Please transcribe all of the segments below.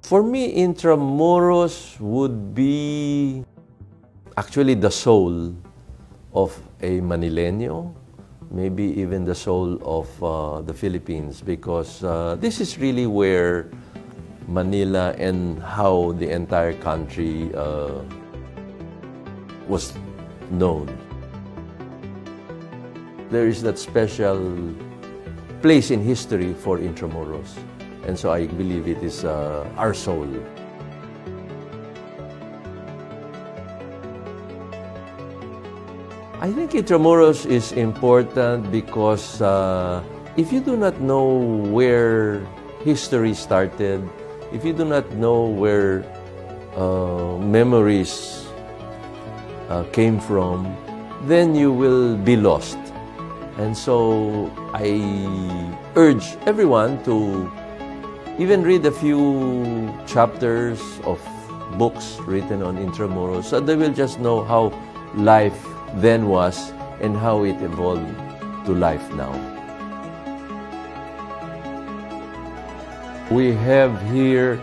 For me, Intramuros would be actually the soul of a Manileño, maybe even the soul of the Philippines, because this is really where Manila and how the entire country was known. There is that special place in history for Intramuros, and so I believe it is our soul. I think Intramuros is important because if you do not know where history started, if you do not know where memories came from, then you will be lost. And so I urge everyone to even read a few chapters of books written on Intramuros, so they will just know how life then was and how it evolved to life now. We have here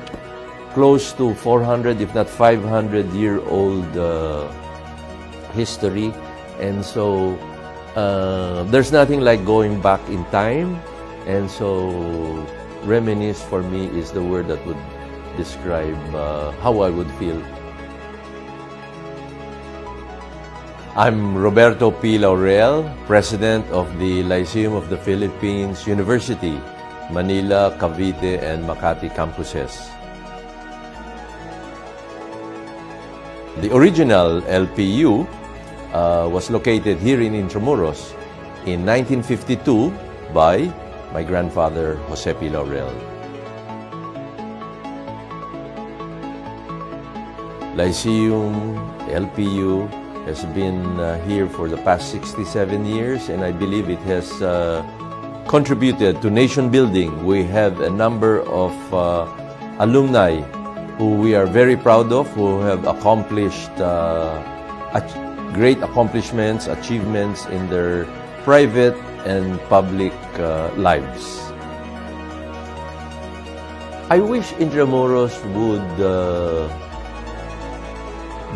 close to 400, if not 500-year-old history, and so there's nothing like going back in time, and so reminisce for me is the word that would describe how I would feel. I'm Roberto P. Laurel, President of the Lyceum of the Philippines University, Manila, Cavite, and Makati campuses. The original LPU was located here in Intramuros in 1952 by my grandfather, Jose P. Laurel. Lyceum, LPU, has been here for the past 67 years, and I believe it has contributed to nation building. We have a number of alumni who we are very proud of, who have accomplished great accomplishments, achievements in their private and public lives. I wish Intramuros would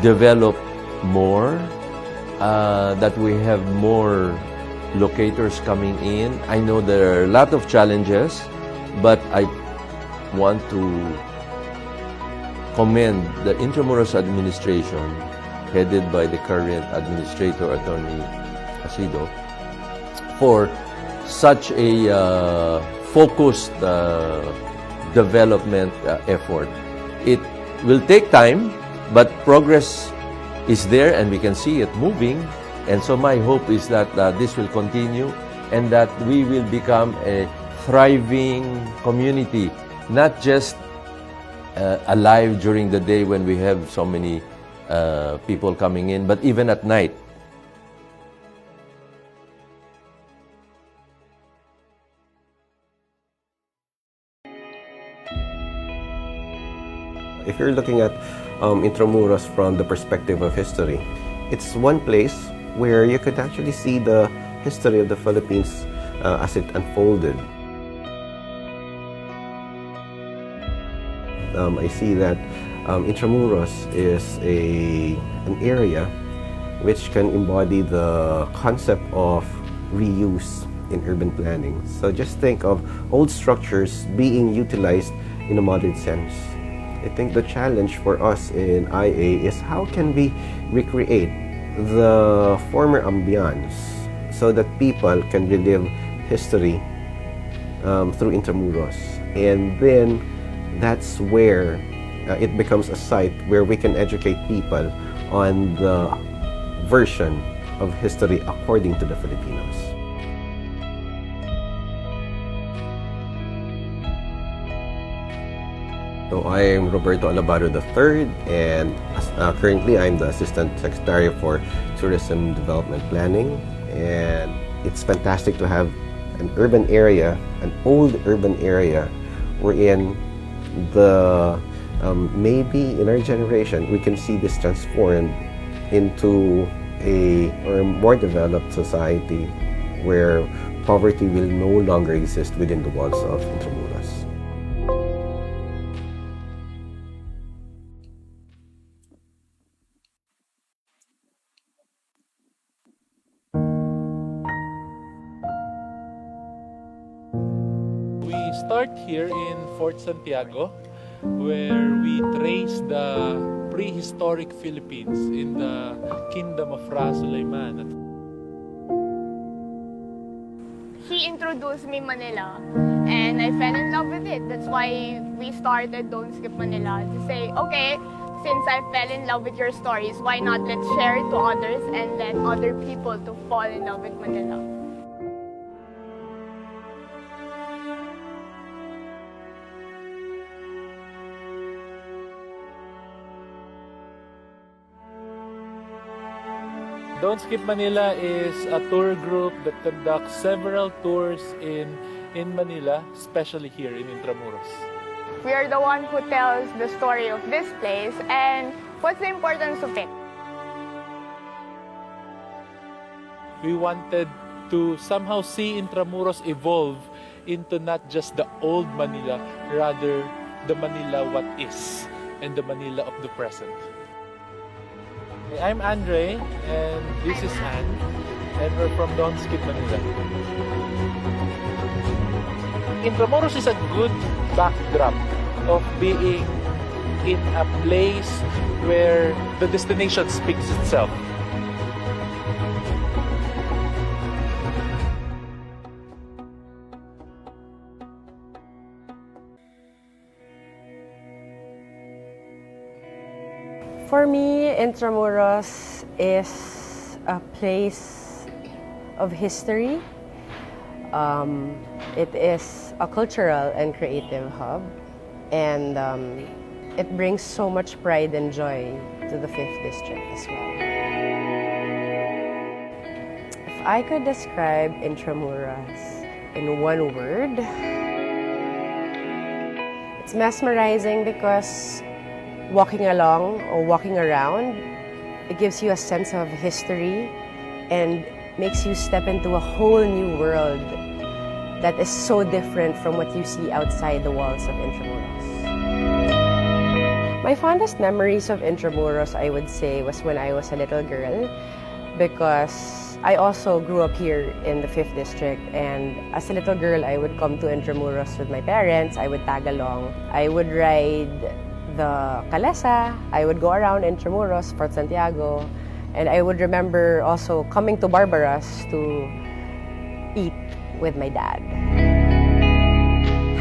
develop more, that we have more locators coming in. I know there are a lot of challenges, but I want to commend the Intramuros administration, headed by the current administrator, Attorney Asido, for such a focused development effort. It will take time, but progress is there and we can see it moving. And so my hope is that this will continue and that we will become a thriving community, not just alive during the day when we have so many people coming in, but even at night. If you're looking at Intramuros from the perspective of history, it's one place where you could actually see the history of the Philippines as it unfolded. I see that Intramuros is an area which can embody the concept of reuse in urban planning. So just think of old structures being utilized in a modern sense. I think the challenge for us in IA is how can we recreate the former ambience so that people can relive history through Intramuros. And then that's where it becomes a site where we can educate people on the version of history according to the Filipinos. So I am Roberto Alabaro III, and currently I'm the Assistant Secretary for Tourism Development Planning. And it's fantastic to have an urban area, an old urban area, wherein maybe in our generation we can see this transformed into a more developed society where poverty will no longer exist within the walls of Intramuros. start here in Fort Santiago, where we trace the prehistoric Philippines in the Kingdom of Ra Sulaiman. He introduced me Manila, and I fell in love with it. That's why we started Don't Skip Manila, to say, okay, since I fell in love with your stories, why not let's share it to others and let other people to fall in love with Manila. Don't Skip Manila is a tour group that conducts several tours in Manila, especially here in Intramuros. We are the one who tells the story of this place and what's the importance of it. We wanted to somehow see Intramuros evolve into not just the old Manila, rather the Manila what is and the Manila of the present. I'm Andre, and this is Anne, and we're from Don't Skip Manila. Intramuros is a good backdrop of being in a place where the destination speaks itself. For me, Intramuros is a place of history. It is a cultural and creative hub, and it brings so much pride and joy to the 5th District as well. If I could describe Intramuros in one word, it's mesmerizing because walking along or walking around, it gives you a sense of history and makes you step into a whole new world that is so different from what you see outside the walls of Intramuros. My fondest memories of Intramuros, I would say, was when I was a little girl, because I also grew up here in the 5th District, and as a little girl, I would come to Intramuros with my parents. I would tag along. I would ride the Calesa. I would go around Intramuros, Fort Santiago, and I would remember also coming to Barbaras to eat with my dad.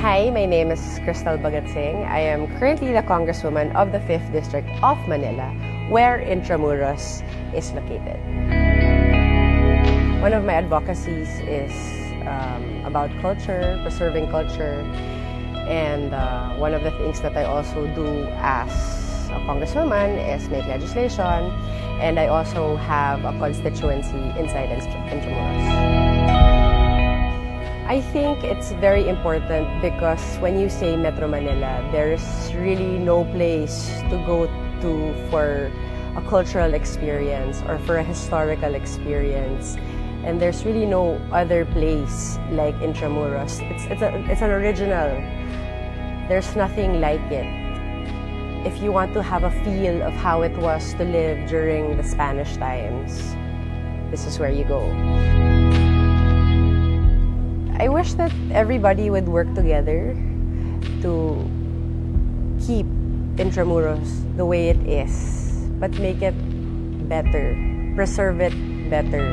Hi, my name is Crystal Bagatsing. I am currently the Congresswoman of the 5th District of Manila, where Intramuros is located. One of my advocacies is about culture, preserving culture. And one of the things that I also do as a congresswoman is make legislation, and I also have a constituency inside Intramuros. I think it's very important because when you say Metro Manila, there's really no place to go to for a cultural experience or for a historical experience. And there's really no other place like Intramuros. It's an original. There's nothing like it. If you want to have a feel of how it was to live during the Spanish times, this is where you go. I wish that everybody would work together to keep Intramuros the way it is, but make it better, preserve it better.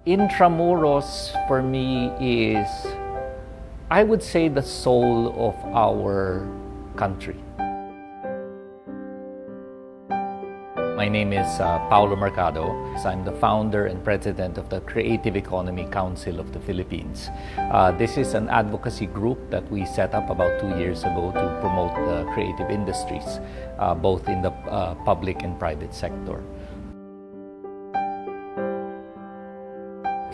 Intramuros for me is, I would say, the soul of our country. My name is Paulo Mercado. I'm the founder and president of the Creative Economy Council of the Philippines. This is an advocacy group that we set up about 2 years ago to promote the creative industries, both in the public and private sector.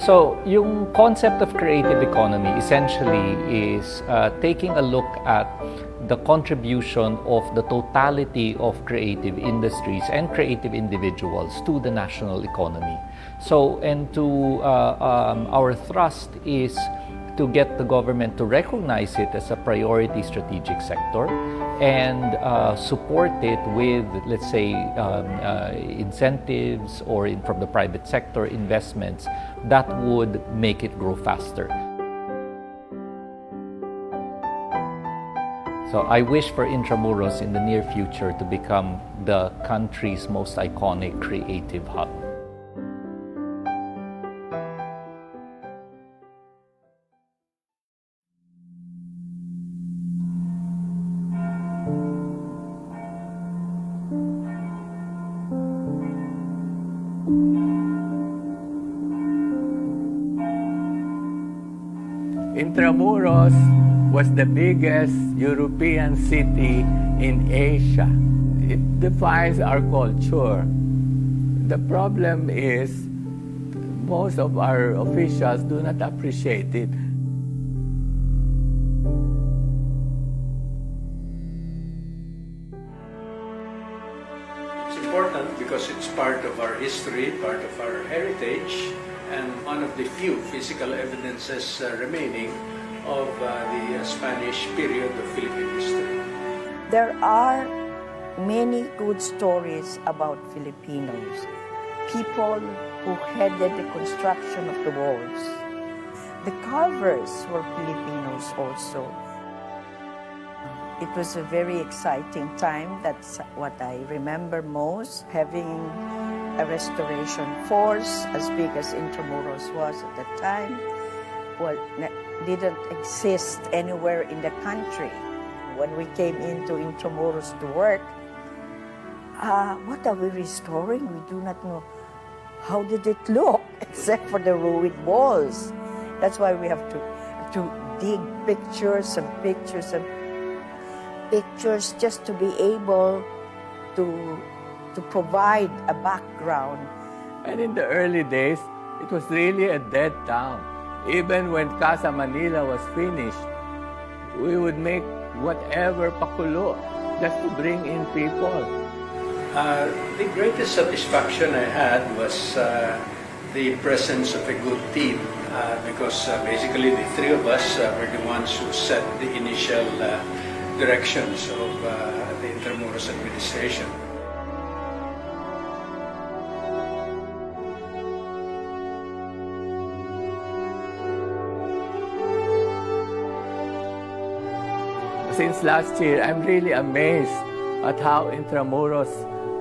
So, yung concept of creative economy essentially is taking a look at the contribution of the totality of creative industries and creative individuals to the national economy. So, and to our thrust is to get the government to recognize it as a priority strategic sector and support it with, let's say, incentives or from the private sector investments that would make it grow faster. So I wish for Intramuros in the near future to become the country's most iconic creative hub. Intramuros was the biggest European city in Asia. It defines our culture. The problem is most of our officials do not appreciate it. It's important because it's part of our history, part of our heritage, and one of the few physical evidences remaining of the Spanish period of Philippine history. There are many good stories about Filipinos, people who headed the construction of the walls. The carvers were Filipinos also. It was a very exciting time. That's what I remember most, having a restoration force as big as Intramuros was at the time. Well, didn't exist anywhere in the country. When we came into Intramuros to work, what are we restoring? We do not know. How did it look, except for the ruined walls? That's why we have to dig pictures and pictures and pictures just to be able to provide a background. And in the early days, it was really a dead town. Even when Casa Manila was finished, we would make whatever pakulo just to bring in people. The greatest satisfaction I had was the presence of a good team because basically the three of us were the ones who set the initial directions of the Intramuros administration. Since last year, I'm really amazed at how Intramuros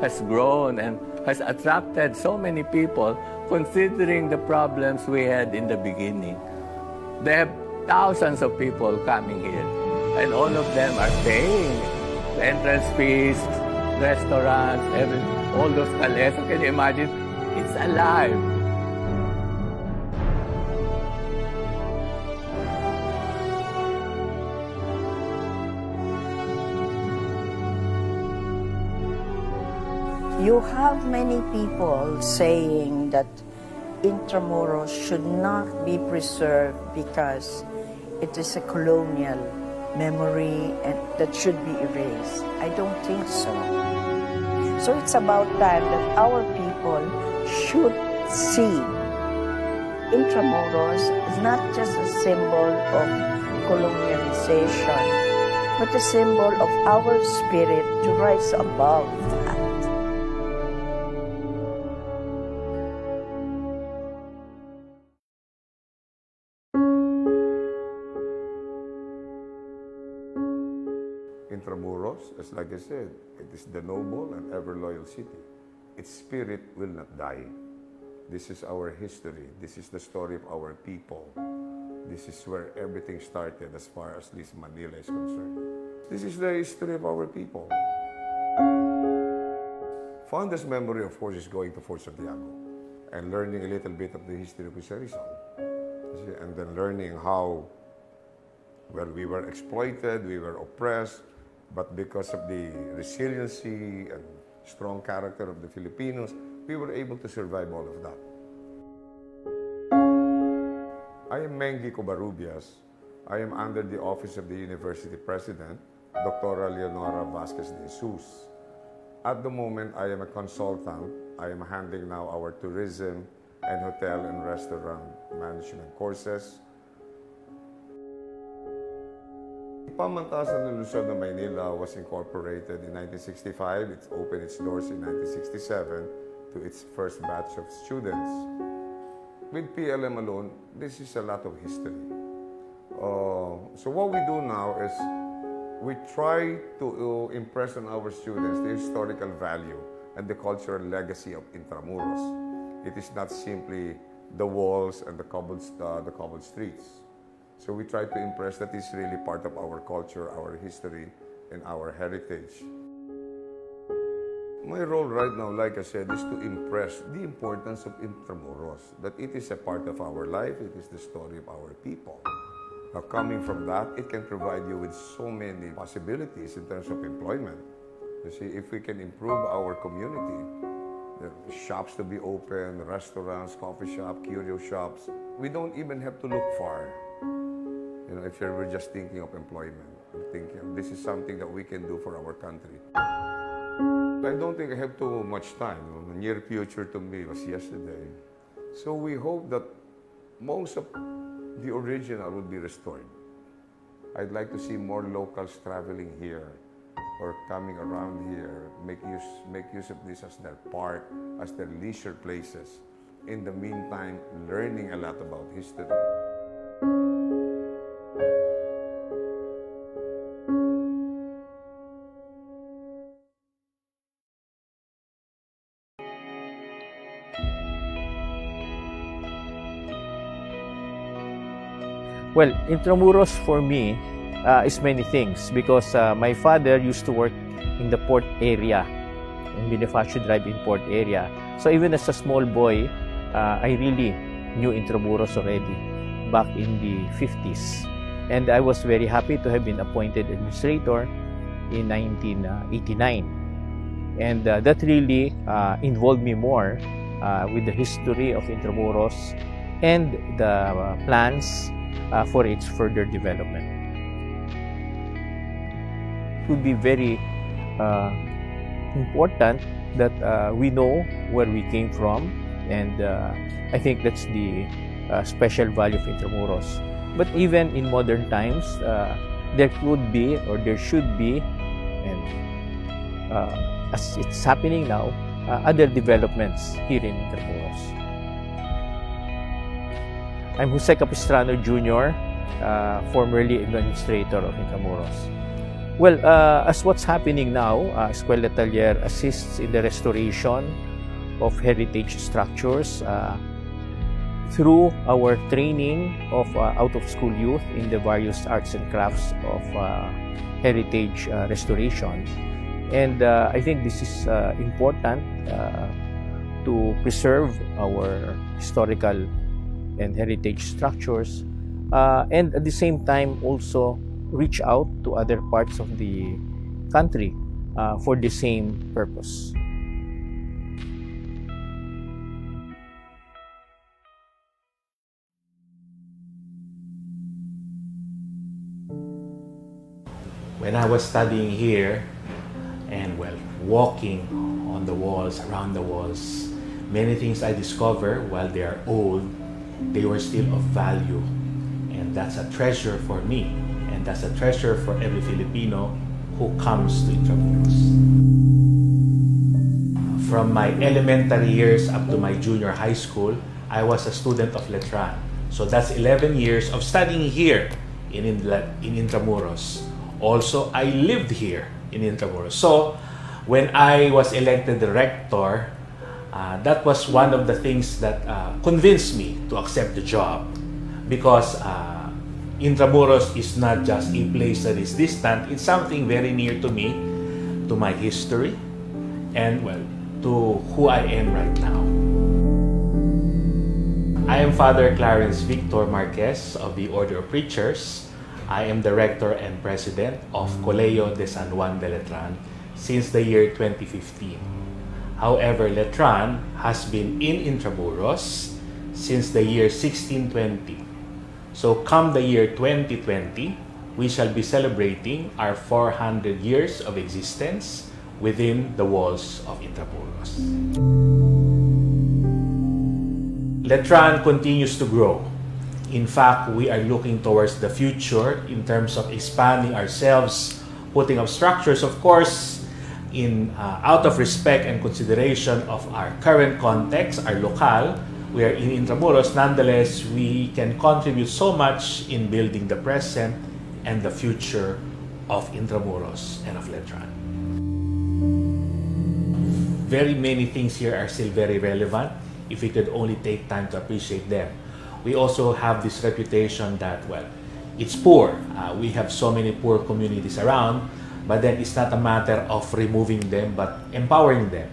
has grown and has attracted so many people considering the problems we had in the beginning. There are thousands of people coming here and all of them are paying the entrance fees, restaurants, all those cales. Can you imagine? It's alive. You have many people saying that Intramuros should not be preserved because it is a colonial memory and that should be erased. I don't think so. So it's about time that our people should see Intramuros is not just a symbol of colonialization, but a symbol of our spirit to rise above that. Intramuros, as like I said, it is the noble and ever loyal city. Its spirit will not die. This is our history. This is the story of our people. This is where everything started as far as this Manila is concerned. This is the history of our people. Fondest memory, of course, is going to Fort Santiago and learning a little bit of the history of Rizal. And then learning how, well, we were exploited, we were oppressed, but because of the resiliency and strong character of the Filipinos, we were able to survive all of that. I am Mengi Covarrubias. I am under the office of the University President, Dr. Leonora Vasquez de Jesus. At the moment, I am a consultant. I am handling now our tourism and hotel and restaurant management courses. Pamantasan ng Luzon ng Maynila was incorporated in 1965. It opened its doors in 1967 to its first batch of students. With PLM alone, this is a lot of history. So what we do now is we try to impress on our students the historical value and the cultural legacy of Intramuros. It is not simply the walls and the cobbled streets. So we try to impress that it's really part of our culture, our history, and our heritage. My role right now, like I said, is to impress the importance of Intramuros, that it is a part of our life, it is the story of our people. Now, coming from that, it can provide you with so many possibilities in terms of employment. You see, if we can improve our community, the shops to be open, restaurants, coffee shop, curio shops, we don't even have to look far. You know, if we're just thinking of employment, we're thinking this is something that we can do for our country. I don't think I have too much time. The near future to me was yesterday. So we hope that most of the original will be restored. I'd like to see more locals traveling here or coming around here, make use of this as their park, as their leisure places. In the meantime, learning a lot about history. Well, Intramuros for me is many things because my father used to work in the port area, in Bonifacio Drive in port area. So even as a small boy, I really knew Intramuros already back in the 50s. And I was very happy to have been appointed administrator in 1989. And that really involved me more with the history of Intramuros and the plans for its further development. It would be very important that we know where we came from, and I think that's the special value of Intramuros. But even in modern times, there could be or there should be, and as it's happening now, other developments here in Intramuros. I'm Jose Capistrano Jr., formerly administrator of Intramuros. Well, as what's happening now, Escuela Taller assists in the restoration of heritage structures through our training of out-of-school youth in the various arts and crafts of heritage restoration. And I think this is important to preserve our historical and heritage structures, and at the same time also reach out to other parts of the country for the same purpose. When I was studying here and walking on the walls, around the walls, many things I discovered while they are old, they were still of value, and that's a treasure for me, and that's a treasure for every Filipino who comes to Intramuros. From my elementary years up to my junior high school, I was a student of Letran. So that's 11 years of studying here in Intramuros. Also, I lived here in Intramuros. So when I was elected the rector, that was one of the things that convinced me to accept the job, because Intramuros is not just a place that is distant, it's something very near to me, to my history, and to who I am right now. I am Father Clarence Victor Marquez of the Order of Preachers. I am the rector and president of Colegio de San Juan de Letran since the year 2015. However, Letran has been in Intramuros since the year 1620. So come the year 2020, we shall be celebrating our 400 years of existence within the walls of Intramuros. Letran continues to grow. In fact, we are looking towards the future in terms of expanding ourselves, putting up structures, of course, in out of respect and consideration of our current context, our locale. We are in Intramuros. Nonetheless, we can contribute so much in building the present and the future of Intramuros and of Letran. Very many things here are still very relevant if we could only take time to appreciate them. We also have this reputation that, well, it's poor. We have so many poor communities around, but then it's not a matter of removing them, but empowering them.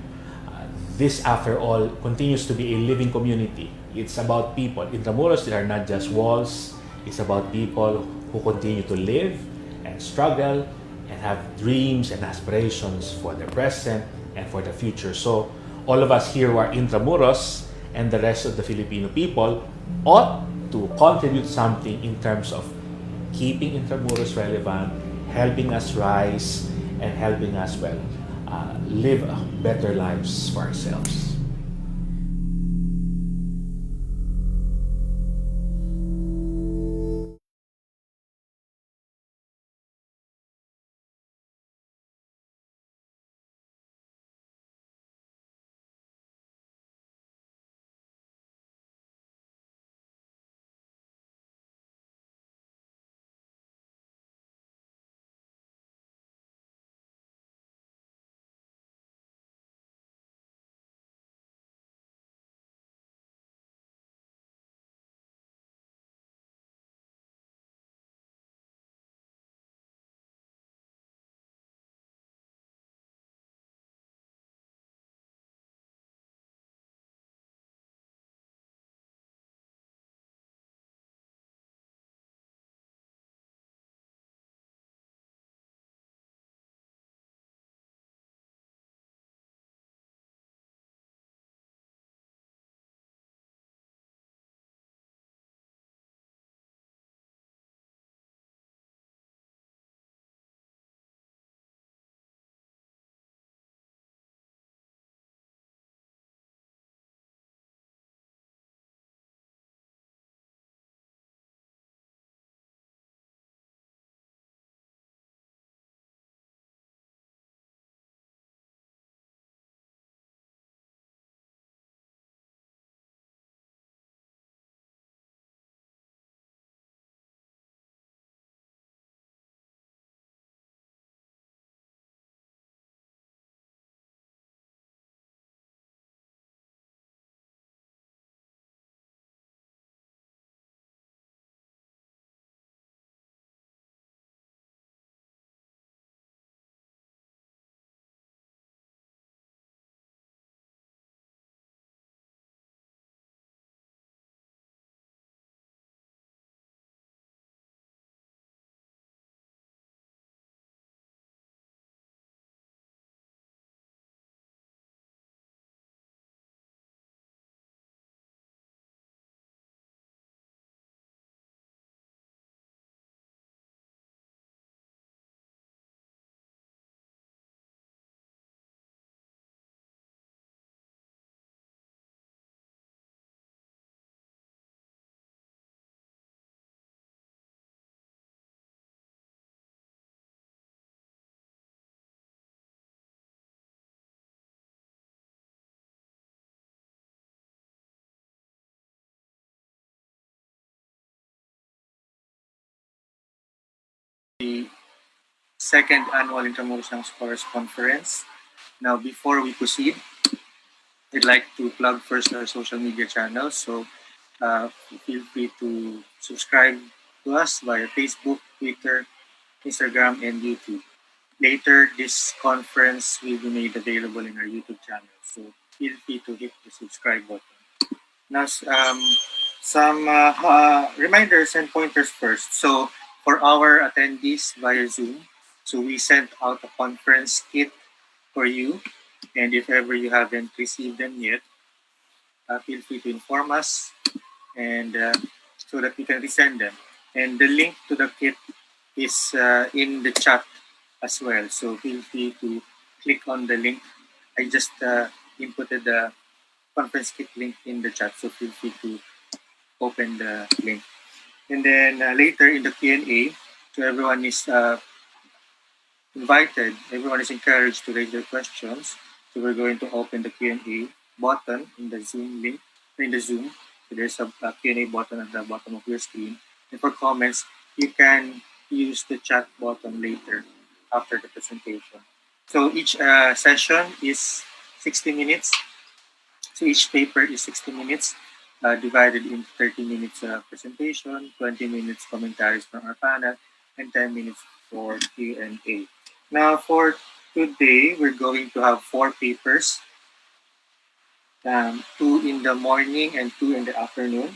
This, after all, continues to be a living community. It's about people. Intramuros, they are not just walls. It's about people who continue to live and struggle and have dreams and aspirations for the present and for the future. So all of us here who are Intramuros and the rest of the Filipino people ought to contribute something in terms of keeping Intramuros relevant, helping us rise, and helping us, well, live better lives for ourselves. The second annual Intramuros Young Scholars Conference. Now, before we proceed, I'd like to plug first our social media channels. So feel free to subscribe to us via Facebook, Twitter, Instagram, and YouTube. Later, this conference will be made available in our YouTube channel. So feel free to hit the subscribe button. Now, some reminders and pointers first. So for our attendees via Zoom, so we sent out a conference kit for you. And if ever you haven't received them yet, feel free to inform us and so that we can resend them. And the link to the kit is in the chat as well. So feel free to click on the link. I just inputted the conference kit link in the chat, so feel free to open the link. And then later in the Q&A, so everyone is invited, everyone is encouraged to raise their questions. So we're going to open the Q&A button in the Zoom link, in the Zoom. So there's a Q&A button at the bottom of your screen. And for comments, you can use the chat button later after the presentation. So each session is 60 minutes. So each paper is 60 minutes, divided into 30 minutes presentation, 20 minutes commentaries from our panel, and 10 minutes for Q&A. Now for today, we're going to have 4 papers, 2 in the morning and 2 in the afternoon.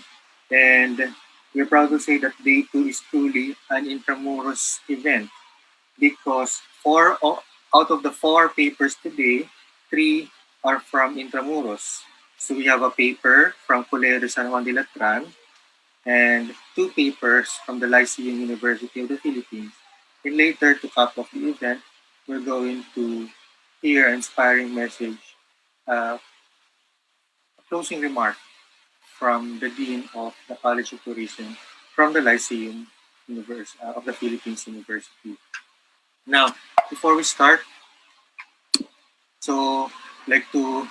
And we're proud to say that day 2 is truly an Intramuros event because out of the 4 papers today, 3 are from Intramuros. So we have a paper from Colegio de San Juan de Letran and 2 papers from the Lyceum University of the Philippines. And later, to cap off the event, we're going to hear an inspiring message, a closing remark from the Dean of the College of Tourism from the Lyceum of the Philippines University. Now, before we start, so I'd like to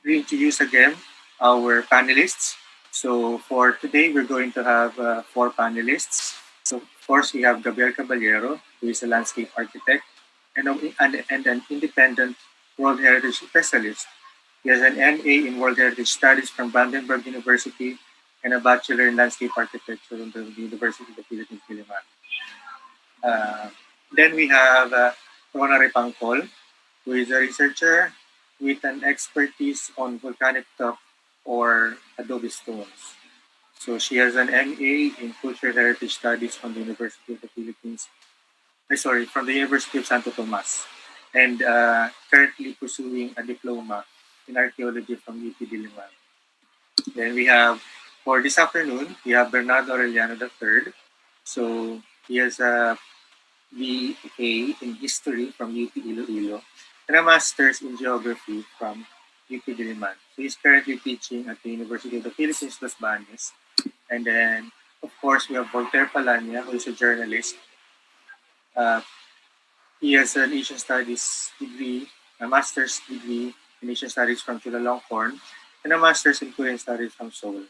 reintroduce again our panelists. So for today, we're going to have 4 panelists. So of course, we have Gabriel Caballero, who is a landscape architect and an independent World Heritage specialist. He has an MA in World Heritage Studies from Brandenburg University and a Bachelor in Landscape Architecture from the University of the Philippines, Diliman. Then we have Rona Repangcol, who is a researcher with an expertise on volcanic tuff or adobe stones. So she has an MA in Cultural Heritage Studies from the University of the Philippines, from the University of Santo Tomas, and currently pursuing a diploma in archaeology from UP Diliman. Then we have, for this afternoon, we have Bernardo Arellano III. So he has a BA in History from UP Iloilo and a Master's in Geography from UP Diliman. So he's currently teaching at the University of the Philippines, Los Baños. And then, of course, we have Voltaire Palania, who is a journalist. He has an Asian Studies degree, a Master's degree in Asian Studies from Chulalongkorn, and a Master's in Korean Studies from Seoul.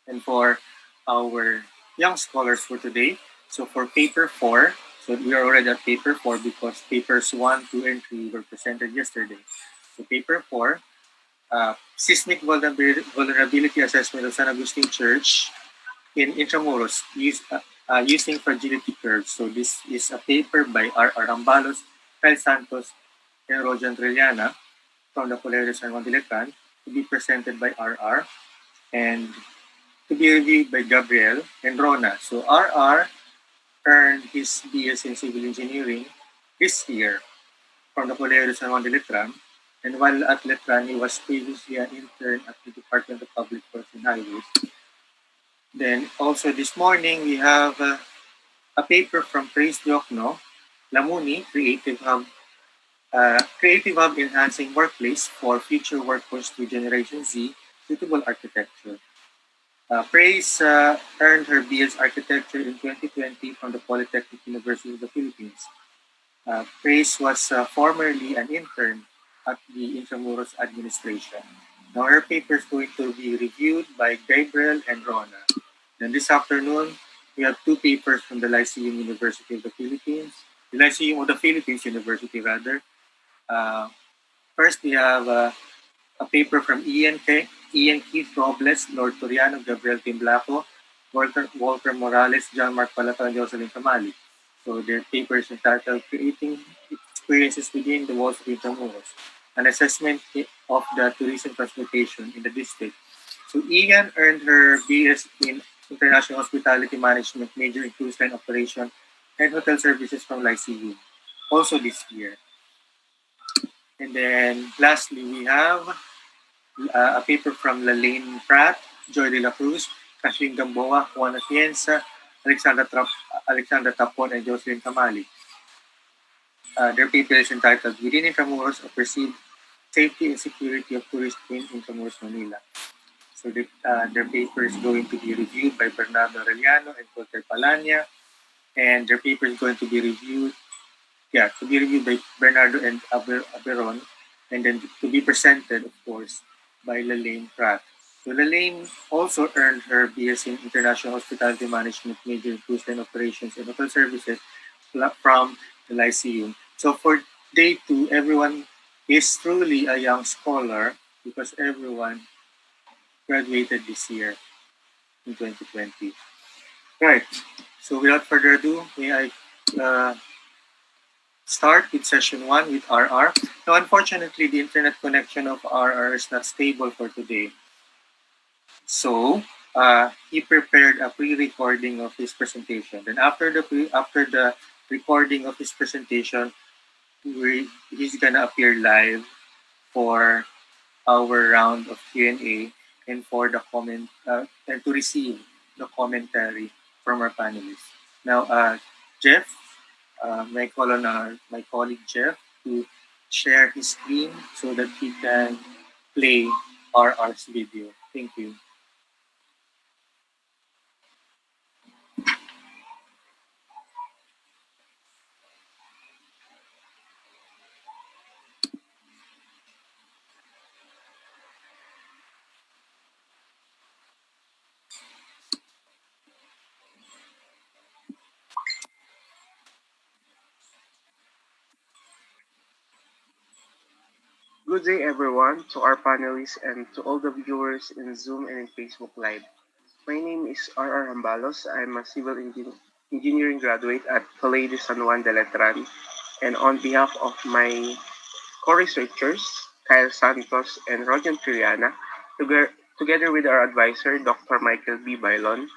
And for our young scholars for today, so for paper 4, so we are already at paper 4 because papers 1, 2, and 3 were presented yesterday. So paper 4, Seismic Vulnerability Assessment of San Agustin Church in Intramuros using Fragility Curves. So this is a paper by Ar-ar Jambalos, Kyle Santos, and Rojan Trellana from the Colegio de San Juan de Letran, to be presented by R.R. and to be reviewed by Gabriel and Rona. So R.R. earned his BS in Civil Engineering this year from the Colegio de San Juan de Letran. And while at Letran, he was previously an intern at the Department of Public Works and Highways. Then also this morning, we have a paper from Praise Diokno, Muni, Creative Hub Enhancing Workplace for Future Workforce through Generation Z, Suitable Architecture. Praise earned her BS Architecture in 2020 from the Polytechnic University of the Philippines. Praise was formerly an intern at the Intramuros administration. Now her paper is going to be reviewed by Gabriel and Rona. Then this afternoon, we have 2 papers from the Lyceum University of the Philippines, the Lyceum of the Philippines University rather. First, we have a paper from Ian Keith Robles, Lord Toriano, Gabriel Timblaco, Walter Morales, John Mark Palata, and Jocelyn Kamali. So their paper is entitled Creating Experiences Within the Walls of Intramuros, an assessment of the tourism transportation in the district. So Ian earned her BS in International Hospitality Management, major in cruise line operation and hotel services from Lyceum, also this year. And then lastly, we have a paper from Lalaine Macaraeg-Pratt, Joy de la Cruz, Kathleen Gamboa, Juan Atienza, Alexandra Tapon, and Jocelyn Kamali. Their paper is entitled Within Intramuros, a Perceived Safety and Security of Tourists in Intramuros, Manila. So their paper is going to be reviewed by Bernardo Arellano and Walter Palania, and their paper is going to be reviewed by Bernardo and Aberon, and then to be presented, of course, by Lalaine Pratt. So Lalaine also earned her BS in International Hospitality Management major in cruise line operations and hotel services from the Lyceum. So for day two, everyone is truly a young scholar because everyone graduated this year in 2020. Right. So without further ado, may I start with session one with RR. Now, unfortunately, the internet connection of RR is not stable for today. So he prepared a pre-recording of his presentation. Then after the recording of his presentation, he's gonna appear live for our round of Q&A and for the comment and to receive the commentary from our panelists. Now, Jeff, may I call on my colleague Jeff to share his screen so that he can play RR's video. Thank you. Good day, everyone, to our panelists and to all the viewers in Zoom and in Facebook Live. My name is Ar-ar Jambalos. I'm a civil engineering graduate at Colegio de San Juan de Letran. And on behalf of my co-researchers, Kyle Santos and Rojan Triana, together with our advisor, Dr. Michael B. Bailon,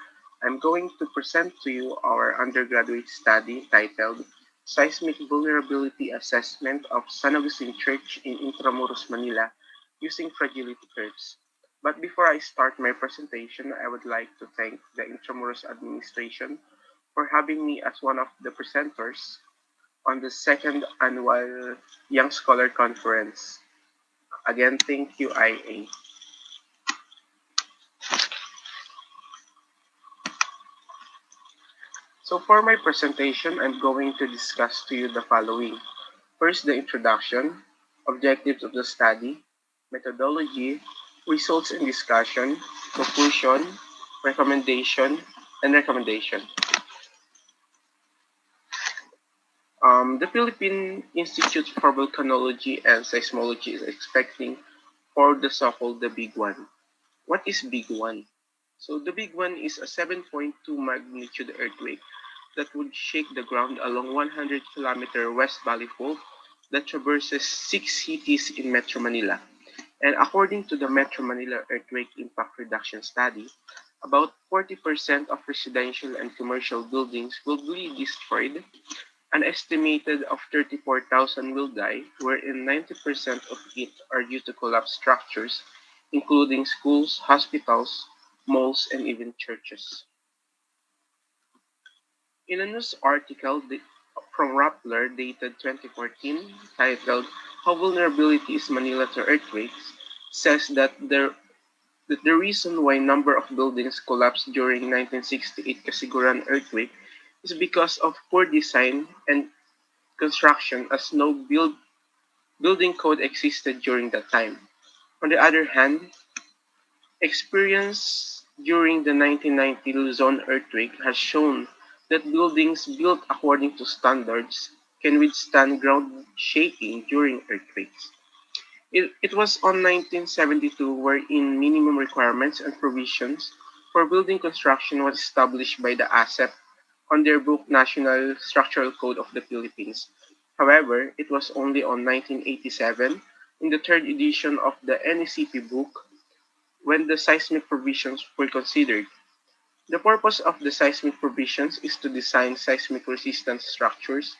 I'm going to present to you our undergraduate study titled Seismic Vulnerability Assessment of San Agustin Church in Intramuros, Manila, using Fragility curves. But before I start my presentation, I would like to thank the Intramuros administration for having me as one of the presenters on the second annual Young Scholar Conference. Again, thank you, IA. So for my presentation, I'm going to discuss to you the following. First, the introduction, objectives of the study, methodology, results and discussion, conclusion, recommendation, and recommendation. The Philippine Institute for Volcanology and Seismology is expecting for the so-called the Big One. What is Big One? So the Big One is a 7.2 magnitude earthquake that would shake the ground along 100-kilometer West Valley Fault that traverses 6 cities in Metro Manila. And according to the Metro Manila Earthquake Impact Reduction Study, about 40% of residential and commercial buildings will be destroyed. An estimated of 34,000 will die, wherein 90% of it are due to collapsed structures, including schools, hospitals, malls, and even churches. In a news article from Rappler dated 2014, titled How Vulnerability is Manila to Earthquakes, says that the reason why number of buildings collapsed during 1968 Casiguran earthquake is because of poor design and construction, as no building code existed during that time. On the other hand, experience during the 1990 Luzon earthquake has shown that buildings built according to standards can withstand ground shaking during earthquakes. It was on 1972 wherein minimum requirements and provisions for building construction was established by the ASEP on their book National Structural Code of the Philippines. However, it was only on 1987, in the third edition of the NECP book, when the seismic provisions were considered. The purpose of the seismic provisions is to design seismic resistant structures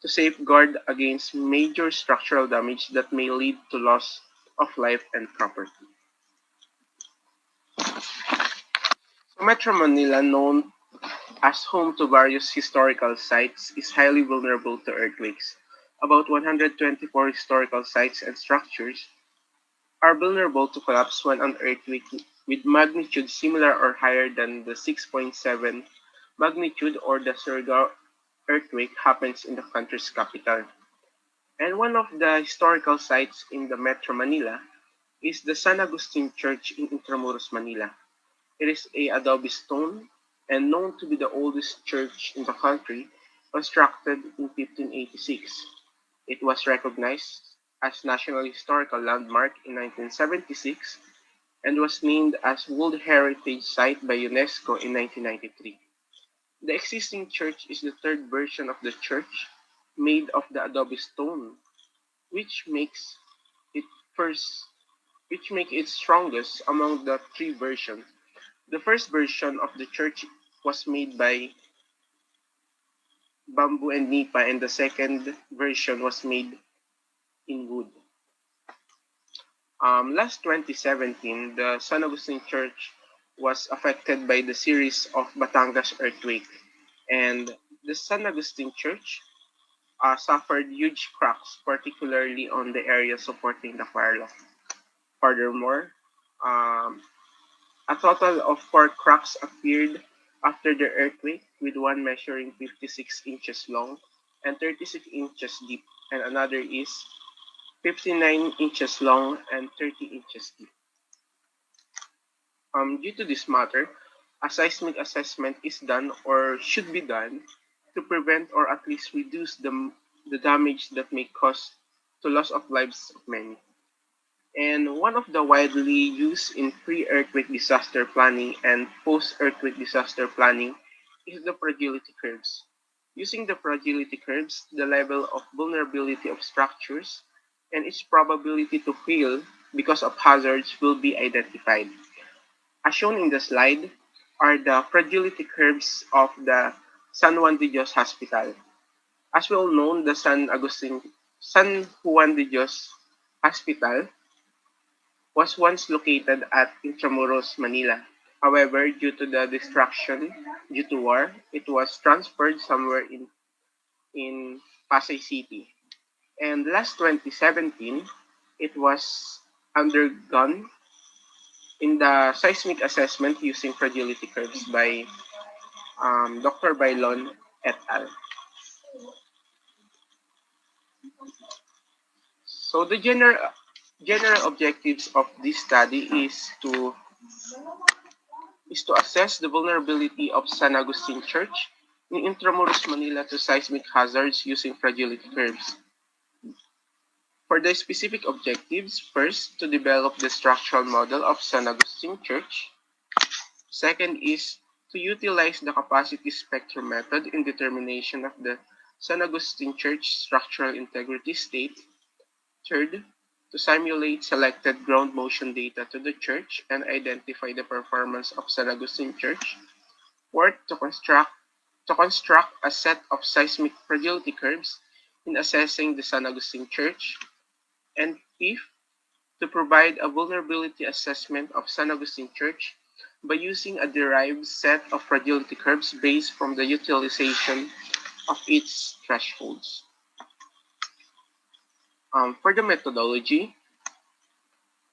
to safeguard against major structural damage that may lead to loss of life and property. So Metro Manila, known as home to various historical sites, is highly vulnerable to earthquakes. About 124 historical sites and structures are vulnerable to collapse when an earthquake with magnitude similar or higher than the 6.7 magnitude or the Surigao earthquake happens in the country's capital. And one of the historical sites in the Metro Manila is the San Agustin Church in Intramuros, Manila. It is a adobe stone and known to be the oldest church in the country, constructed in 1586. It was recognized as National Historical Landmark in 1976 and was named as World Heritage Site by UNESCO in 1993. The existing church is the third version of the church made of the adobe stone, which makes it first which make it strongest among the three versions. The first version of the church was made by bamboo and nipa, and the second version was made in wood. Last 2017, the San Agustin Church was affected by the series of Batangas earthquake, and the San Agustin Church suffered huge cracks, particularly on the area supporting the choir loft. Furthermore, a total of four cracks appeared after the earthquake, with one measuring 56 inches long and 36 inches deep, and another is 59 inches long and 30 inches deep. Due to this matter, a seismic assessment is done or should be done to prevent or at least reduce the damage that may cause to loss of lives of many. And one of the widely used in pre-earthquake disaster planning and post-earthquake disaster planning is the fragility curves. Using the fragility curves, the level of vulnerability of structures and its probability to fail because of hazards will be identified. As shown in the slide are the fragility curves of the San Juan de Dios Hospital. As well known, the San Juan de Dios Hospital was once located at Intramuros, Manila. However, due to the destruction due to war, it was transferred somewhere in Pasay City. And last 2017, it was undergone in the seismic assessment using fragility curves by Dr. Bailon et al. So the general objectives of this study is to assess the vulnerability of San Agustin Church in Intramuros, Manila to seismic hazards using fragility curves. For the specific objectives, first, to develop the structural model of San Agustin Church. Second is to utilize the capacity spectrum method in determination of the San Agustin Church structural integrity state. Third, to simulate selected ground motion data to the church and identify the performance of San Agustin Church. Fourth, to construct a set of seismic fragility curves in assessing the San Agustin Church. And fifth, to provide a vulnerability assessment of San Agustin Church by using a derived set of fragility curves based from the utilization of its thresholds. For the methodology,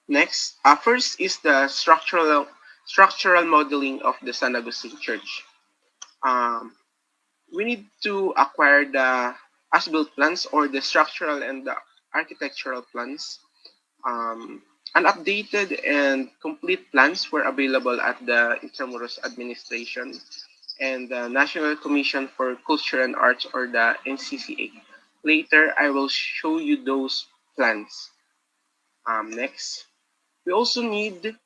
next, first is the structural modeling of the San Agustin Church. We need to acquire the as-built plans or the structural and the architectural plans. Updated and complete plans were available at the Intramuros Administration and the National Commission for Culture and Arts, or the NCCA. Later, I will show you those plans. Next, we also need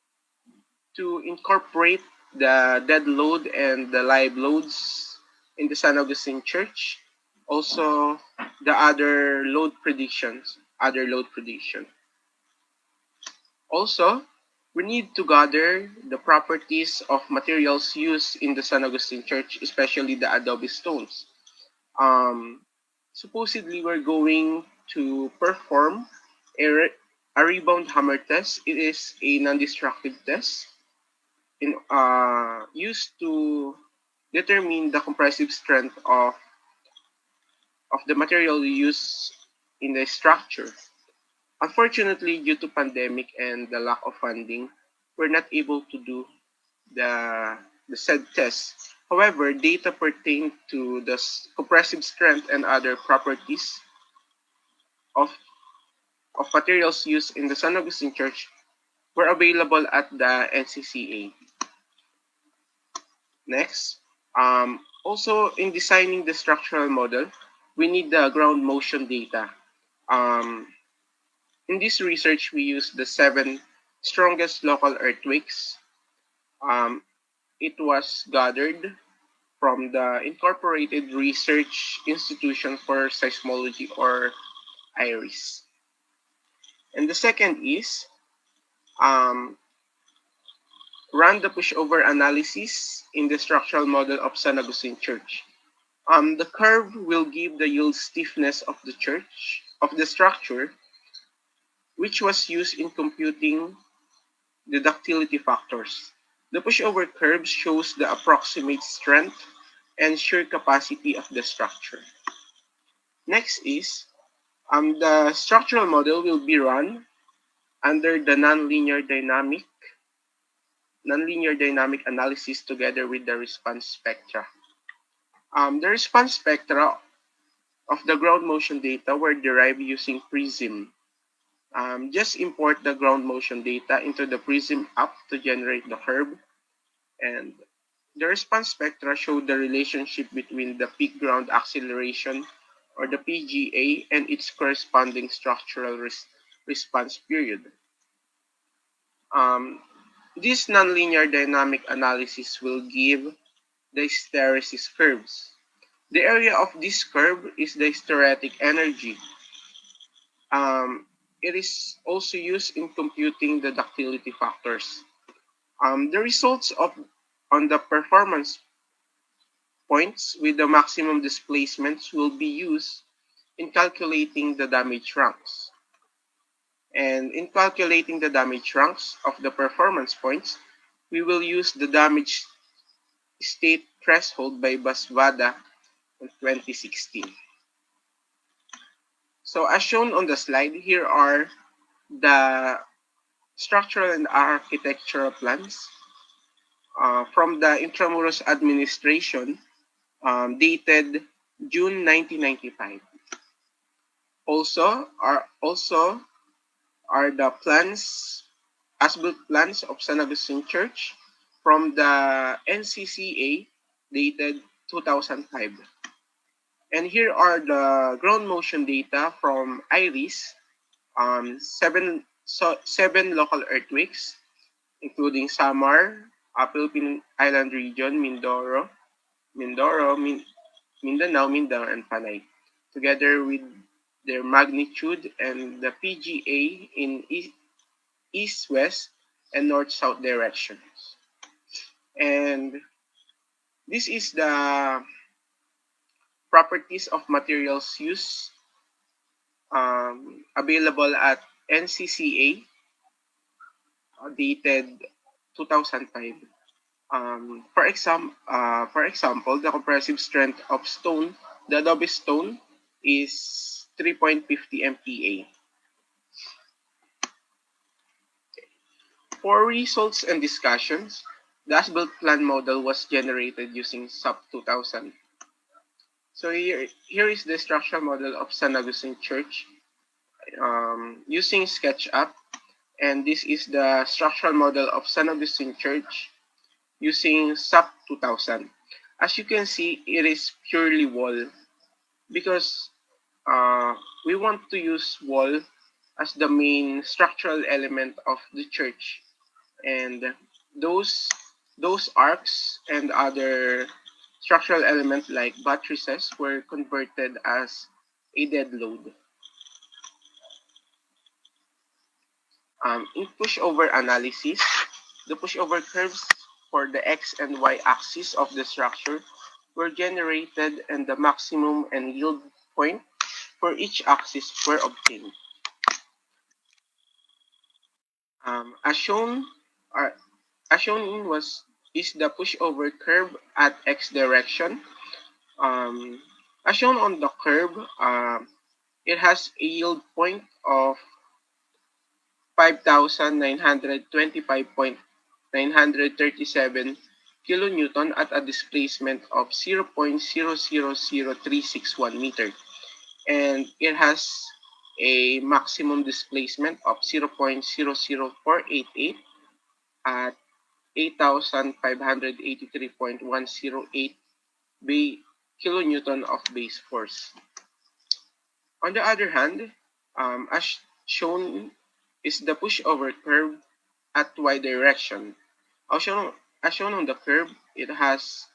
to incorporate the dead load and the live loads in the San Agustin Church. Also, the other load prediction. Also, we need to gather the properties of materials used in the San Agustin Church, especially the adobe stones. Supposedly, we're going to perform a rebound hammer test. It is a non-destructive test used to determine the compressive strength of the material used in the structure. Unfortunately, due to pandemic and the lack of funding, were not able to do the said test. However, data pertain to the compressive strength and other properties of, of materials used in the San Agustin Church were available at the NCCA. Next, also in designing the structural model, we need the ground motion data. In this research, we use the 7 strongest local earthquakes. It was gathered from the Incorporated Research Institution for Seismology, or IRIS. And the second is run the pushover analysis in the structural model of San Agustin Church. The curve will give the yield stiffness of the structure, which was used in computing the ductility factors. The pushover curve shows the approximate strength and shear capacity of the structure. Next is the structural model will be run under the nonlinear dynamic analysis together with the response spectra. The response spectra of the ground motion data were derived using Prism. Just import the ground motion data into the Prism app to generate the curve, and the response spectra show the relationship between the peak ground acceleration, or the PGA, and its corresponding structural response period. This nonlinear dynamic analysis will give the hysteresis curves. The area of this curve is the hysteretic energy. It is also used in computing the ductility factors. The results on the performance points with the maximum displacements will be used in calculating the damage ranks. And in calculating the damage ranks of the performance points, we will use the damage state threshold by Basvada in 2016. So as shown on the slide, here are the structural and architectural plans from the Intramuros administration dated June 1995. Also are the plans, as-built plans of San Agustin Church from the NCCA dated 2005. And here are the ground motion data from IRIS, 7 local earthquakes, including Samar, Philippine Island region, Mindanao, Mindanao, and Panay, together with their magnitude and the PGA in east-west and north-south directions. And this is the properties of materials used available at NCCA dated 2005. For example, the compressive strength of stone, the adobe stone, is 3.50 MPa. For results and discussions, the as-built plan model was generated using SAP 2000. So here is the structural model of San Agustin Church using SketchUp, and this is the structural model of San Agustin Church using SAP 2000. As you can see, it is purely wall because we want to use wall as the main structural element of the church, and those arcs and other structural elements like buttresses were converted as a dead load. In pushover analysis, the pushover curves for the x and y axis of the structure were generated, and the maximum and yield point for each axis were obtained. As shown is the pushover curve at x direction. As shown on the curve, it has a yield point of 5,925.937 kilonewton at a displacement of 0.000361 meter. And it has a maximum displacement of 0.00488 at 8,583.108 kilonewton of base force. On the other hand, as shown is the pushover curve at y direction. As shown on the curve, it has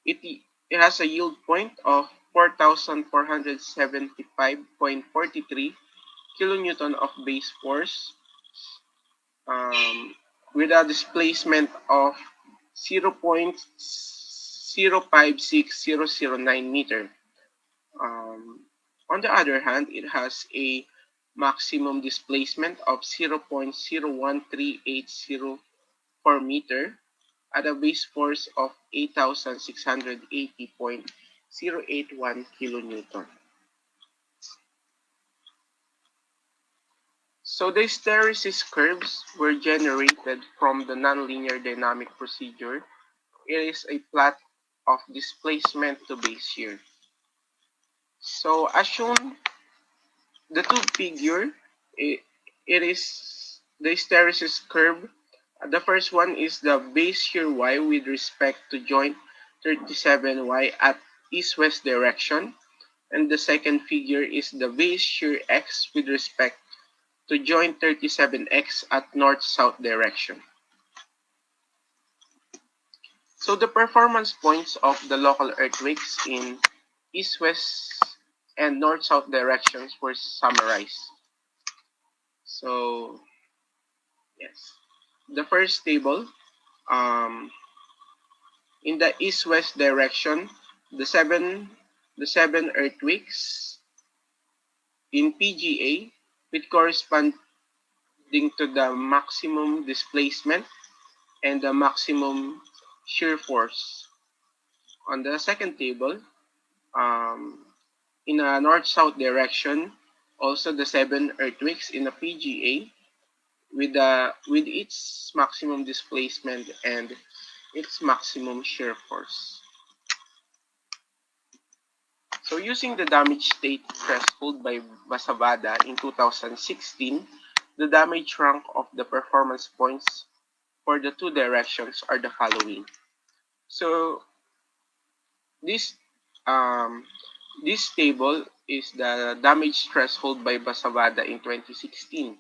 a yield point of 4,475.43 kilonewton of base force, with a displacement of 0.056009 meter. On the other hand, it has a maximum displacement of 0.013804 meter at a base force of 8,680.081 kilonewton. So the hysteresis curves were generated from the nonlinear dynamic procedure. It is a plot of displacement to base shear. So as shown, the two figure, it is the hysteresis curve. The first one is the base shear y with respect to joint 37y at east-west direction. And the second figure is the base shear x with respect to joint 37x at north-south direction. So the performance points of the local earthquakes in east-west and north-south directions were summarized. So, yes. The first table, in the east-west direction, the seven earthquakes in PGA, which corresponding to the maximum displacement and the maximum shear force. On the second table, in a north-south direction, also the 7 earthquakes in a PGA with its maximum displacement and its maximum shear force. So using the damage state threshold by Basavada in 2016, the damage rank of the performance points for the two directions are the following. So this table is the damage threshold by Basavada in 2016.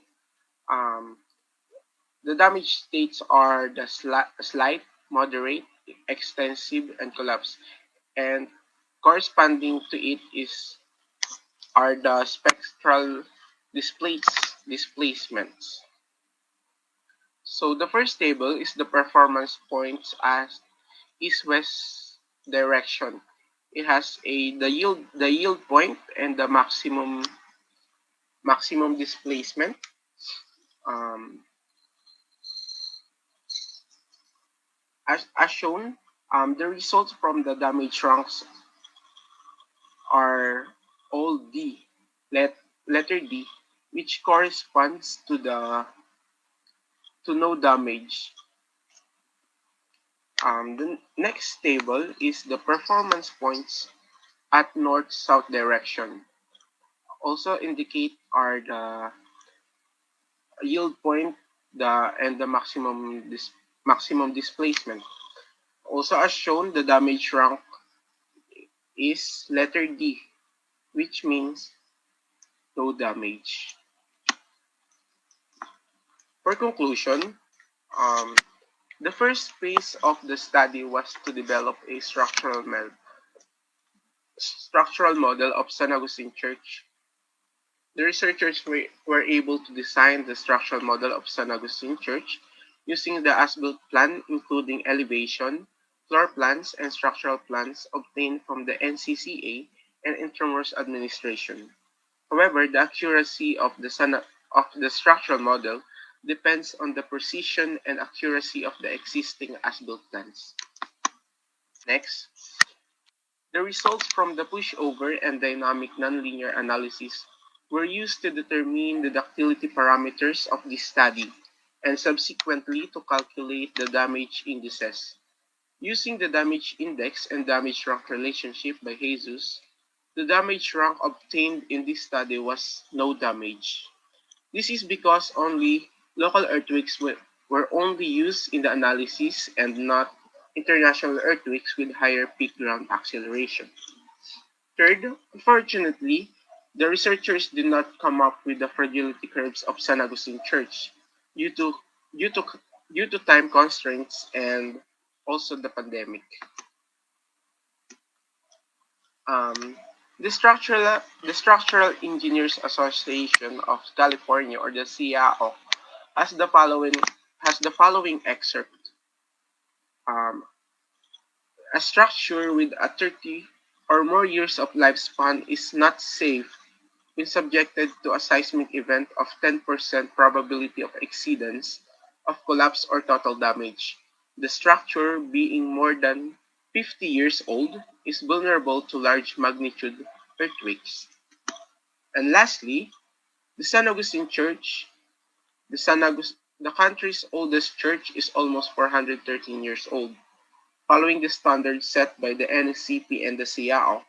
The damage states are the slight, moderate, extensive, and collapse. And corresponding to it are the spectral displacements. So the first table is the performance points as east-west direction. It has the yield point and the maximum displacement. As shown, the results from the damage ranks are all D, letter D, which corresponds to no damage. The next table is the performance points at north-south direction. Also indicate are the yield point and the maximum displacement. Also as shown, the damage rank is letter D, which means no damage. For conclusion, the first phase of the study was to develop a structural model of San Agustin Church. The researchers were able to design the structural model of San Agustin Church using the as-built plan, including elevation, floor plans, and structural plans obtained from the NCCA and Intramuros administration. However, the accuracy of the structural model depends on the precision and accuracy of the existing as-built plans. Next, the results from the pushover and dynamic nonlinear analysis were used to determine the ductility parameters of this study and subsequently to calculate the damage indices. Using the damage index and damage rank relationship by Jesus, the damage rank obtained in this study was no damage. This is because only local earthquakes were only used in the analysis and not international earthquakes with higher peak ground acceleration. Third, unfortunately, the researchers did not come up with the fragility curves of San Agustin Church due to due to due to time constraints and also the pandemic. Um, the Structural Engineers Association of California, or the CIAO, has the following excerpt. Um, a structure with a 30 or more years of lifespan is not safe when subjected to a seismic event of 10% probability of exceedance of collapse or total damage. The structure, being more than 50 years old, is vulnerable to large magnitude earthquakes. And lastly, the San Agustin Church, the country's oldest church, is almost 413 years old. Following the standards set by the NSCP and the CIAO,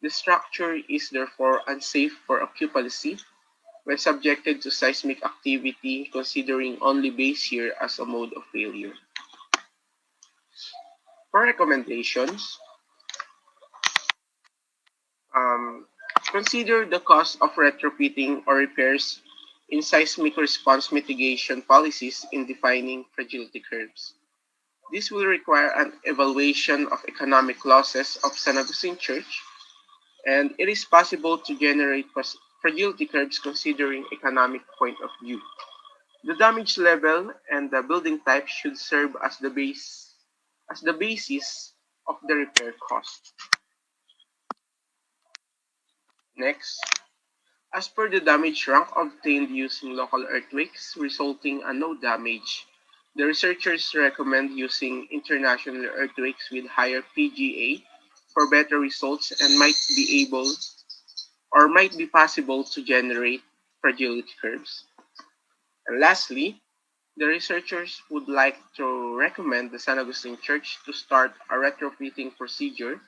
the structure is therefore unsafe for occupancy when subjected to seismic activity, considering only base year as a mode of failure. For recommendations, um, consider the cost of retrofitting or repairs in seismic response mitigation policies in defining fragility curves. This will require an evaluation of economic losses of San Agustin Church, and it is possible to generate fragility curves considering economic point of view. The damage level and the building type should serve as the basis of the repair cost. Next, as per the damage rank obtained using local earthquakes resulting in no damage, the researchers recommend using international earthquakes with higher PGA for better results and might be possible to generate fragility curves. And lastly, the researchers would like to recommend the San Agustin Church to start a retrofitting procedure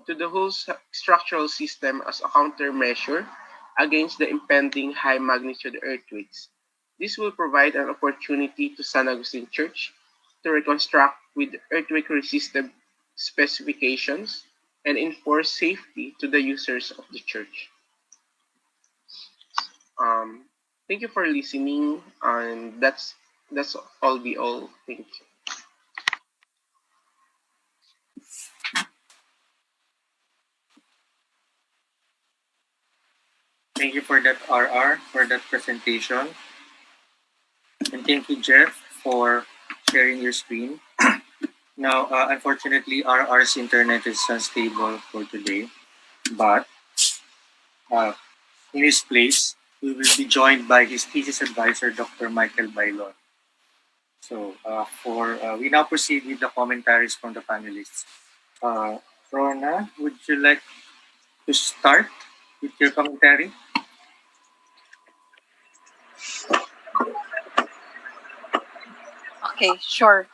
to the whole structural system as a countermeasure against the impending high magnitude earthquakes. This will provide an opportunity to San Agustin Church to reconstruct with earthquake resistant specifications and enforce safety to the users of the church. Thank you for listening, and that's all be all. Thank you. Thank you for that, RR, for that presentation. And thank you, Jeff, for sharing your screen. Now, unfortunately, RR's internet is unstable for today, but uh, in his place, we will be joined by his thesis advisor, Dr. Michael Bailon. So, we now proceed with the commentaries from the panelists. Rona, would you like to start with your commentary? Okay, sure.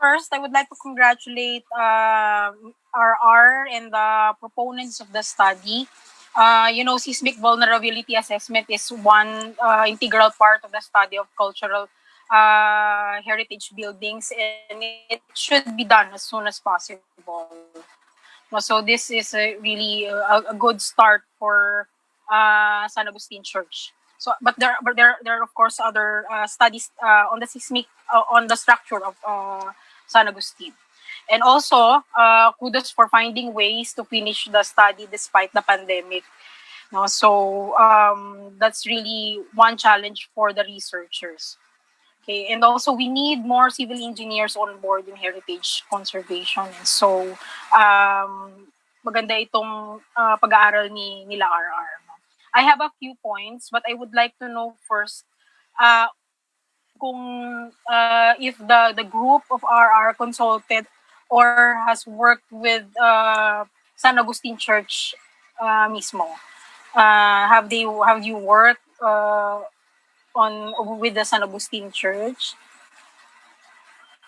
First, I would like to congratulate RR and the proponents of the study. Seismic vulnerability assessment is one integral part of the study of cultural heritage buildings, and it should be done as soon as possible. So this is a good start for San Agustin Church. So, but there are of course other studies on the seismic on the structure of San Agustin, and also kudos for finding ways to finish the study despite the pandemic. No, so that's really one challenge for the researchers. Okay, and also we need more civil engineers on board in heritage conservation. So maganda itong pag-aaral nila RR. I have a few points, but I would like to know first uh, if the group of RR consulted or has worked with San Agustin Church mismo. Have you worked on with the San Agustin Church?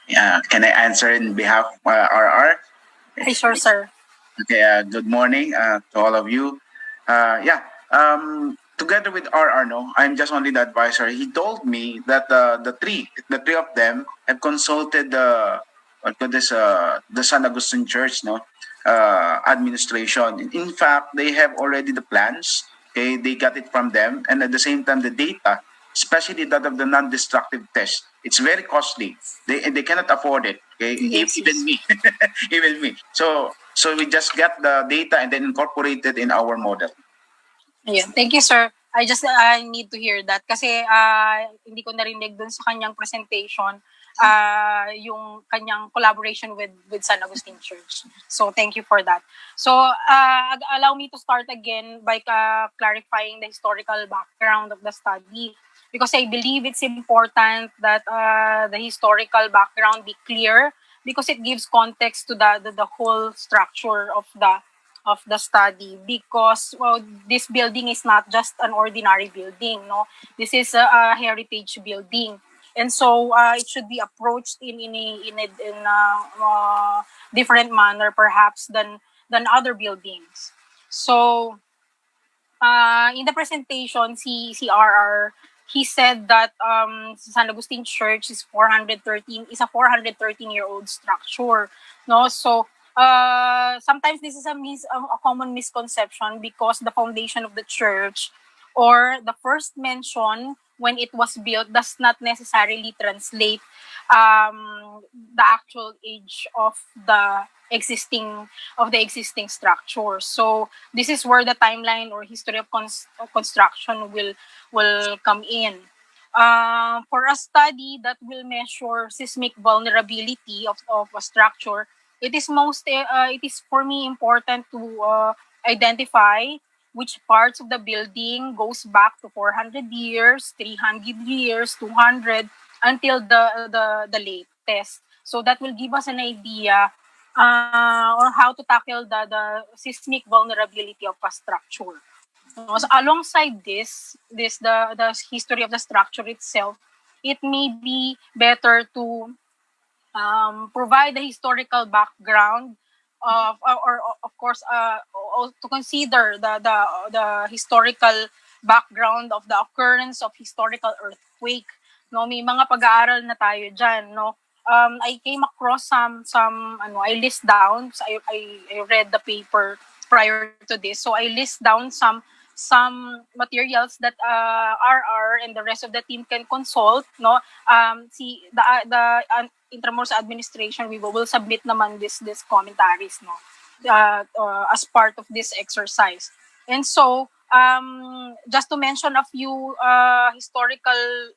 Yeah, can I answer in behalf of RR? Hey, sure, sir. Okay, good morning to all of you. Together with RR, no, I'm just only the advisor. He told me that the three of them have consulted the San Agustin Church, no, administration. In fact, they have already the plans. Okay, they got it from them, and at the same time, the data, especially that of the non-destructive test, it's very costly. They cannot afford it. Okay, Yes, even me, even me. So we just get the data and then incorporate it in our model. Yeah, thank you, sir. I need to hear that kasi hindi ko narinig dun sa kanyang presentation yung kanyang collaboration with San Agustin Church. So thank you for that. So allow me to start again by clarifying the historical background of the study, because I believe it's important that the historical background be clear, because it gives context to the whole structure of the study, because this building is not just an ordinary building, no, this is a heritage building, and so it should be approached in a different manner perhaps than other buildings. So in the presentation, CRR, he said that San Agustin Church is a 413-year-old structure, no. So sometimes this is a common misconception, because the foundation of the church or the first mention when it was built does not necessarily translate the actual age of the existing structure. So this is where the timeline or history of construction will come in. For a study that will measure seismic vulnerability of a structure, it is for me important to identify which parts of the building goes back to 400 years, 300 years, 200, until the latest. So that will give us an idea on how to tackle the seismic vulnerability of a structure. So alongside the history of the structure itself, it may be better to provide the historical background or of course to consider the historical background of the occurrence of historical earthquake, no. May mga pag-aaral na tayo diyan, no. I came across some I list down, so I read the paper prior to this, so I list down some materials that RR and the rest of the team can consult, no. See the Intramuros administration, we will submit naman this commentaries, no, as part of this exercise. And so just to mention a few historical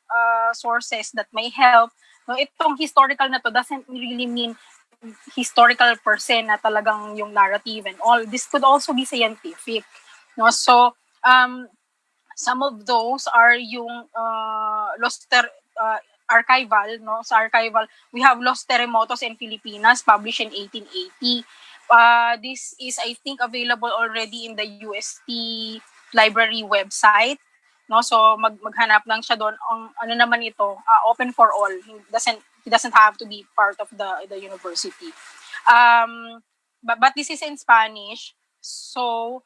sources that may help, no, itong historical na to doesn't really mean historical per se na talagang yung narrative and all. This could also be scientific, no. So some of those are yung archival, no. Sa archival, we have Los Terremotos in Filipinas, published in 1880. This is, I think, available already in the UST library website, no. So maghanap lang siya doon. Ano naman ito, open for all. He doesn't have to be part of the university. But this is in Spanish. So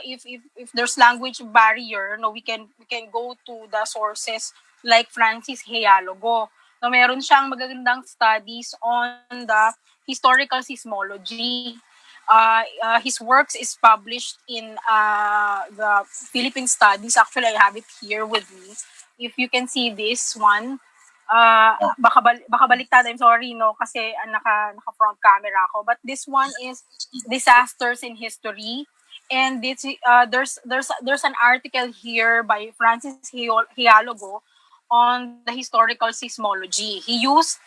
if there's language barrier, no, we can go to the sources like Francis Hialogo. No, meron siyang magagandang studies on the historical seismology. His works is published in the Philippine Studies. Actually, I have it here with me. If you can see this one, baka baliktad, I'm sorry, no, kasi naka front camera ako. But this one is Disasters in History. And this, there's an article here by Francis Hialogo on the historical seismology. He used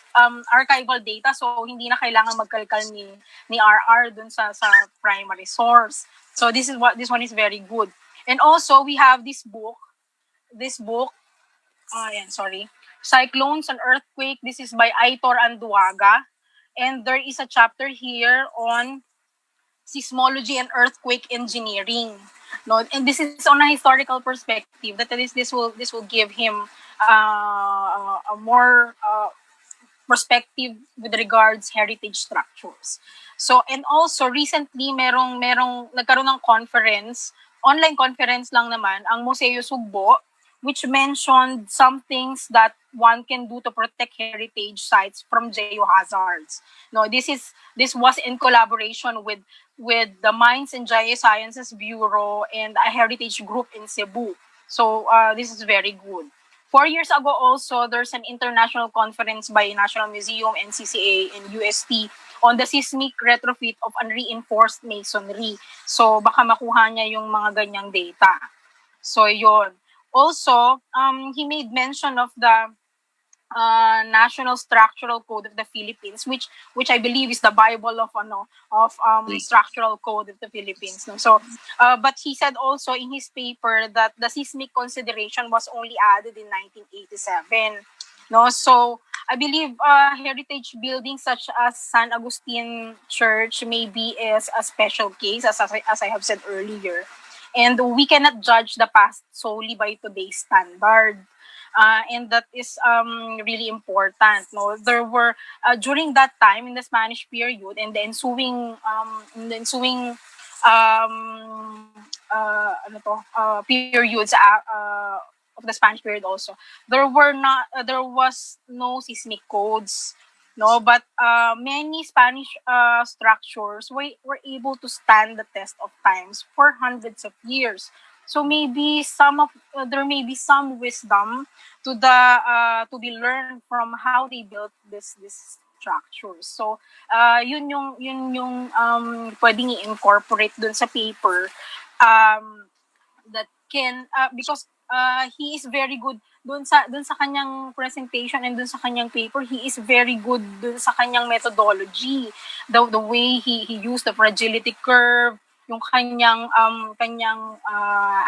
archival data, so hindi na kailangan magkalkal ni RR dun sa primary source. So this one is very good. And also we have this book, Cyclones and Earthquake. This is by Aitor Anduaga, and there is a chapter here on seismology and earthquake engineering. No, and this is on a historical perspective. That is, this will give him a more perspective with regards heritage structures. So, and also recently merong nagkaroon ng conference, online conference lang naman, ang Museo Sugbo, which mentioned some things that one can do to protect heritage sites from geohazards. No, this was in collaboration with the Mines and Geosciences Bureau and a heritage group in Cebu. So this is very good. 4 years ago also, there's an international conference by National Museum, NCCA, and UST on the seismic retrofit of unreinforced masonry. So baka makuha niya yung mga ganyang data. So yon. Also, he made mention of the National Structural Code of the Philippines, which I believe is the Bible of structural code of the Philippines. No? So, but he said also in his paper that the seismic consideration was only added in 1987. No, so I believe heritage buildings such as San Agustin Church maybe is a special case, as I have said earlier. And we cannot judge the past solely by today's standard. And that is really important. No, there were during that time in the Spanish period and the ensuing periods of the Spanish period also, there was no seismic codes. No, but many Spanish structures were able to stand the test of times for hundreds of years. So maybe there may be some wisdom to be learned from how they built this structures. So yun yung pwedeng i-incorporate dun sa paper that can because he is very good dun sa kanyang presentation and dun sa kanyang paper. He is very good dun sa kanyang methodology, the way he used the fragility curve, yung kanyang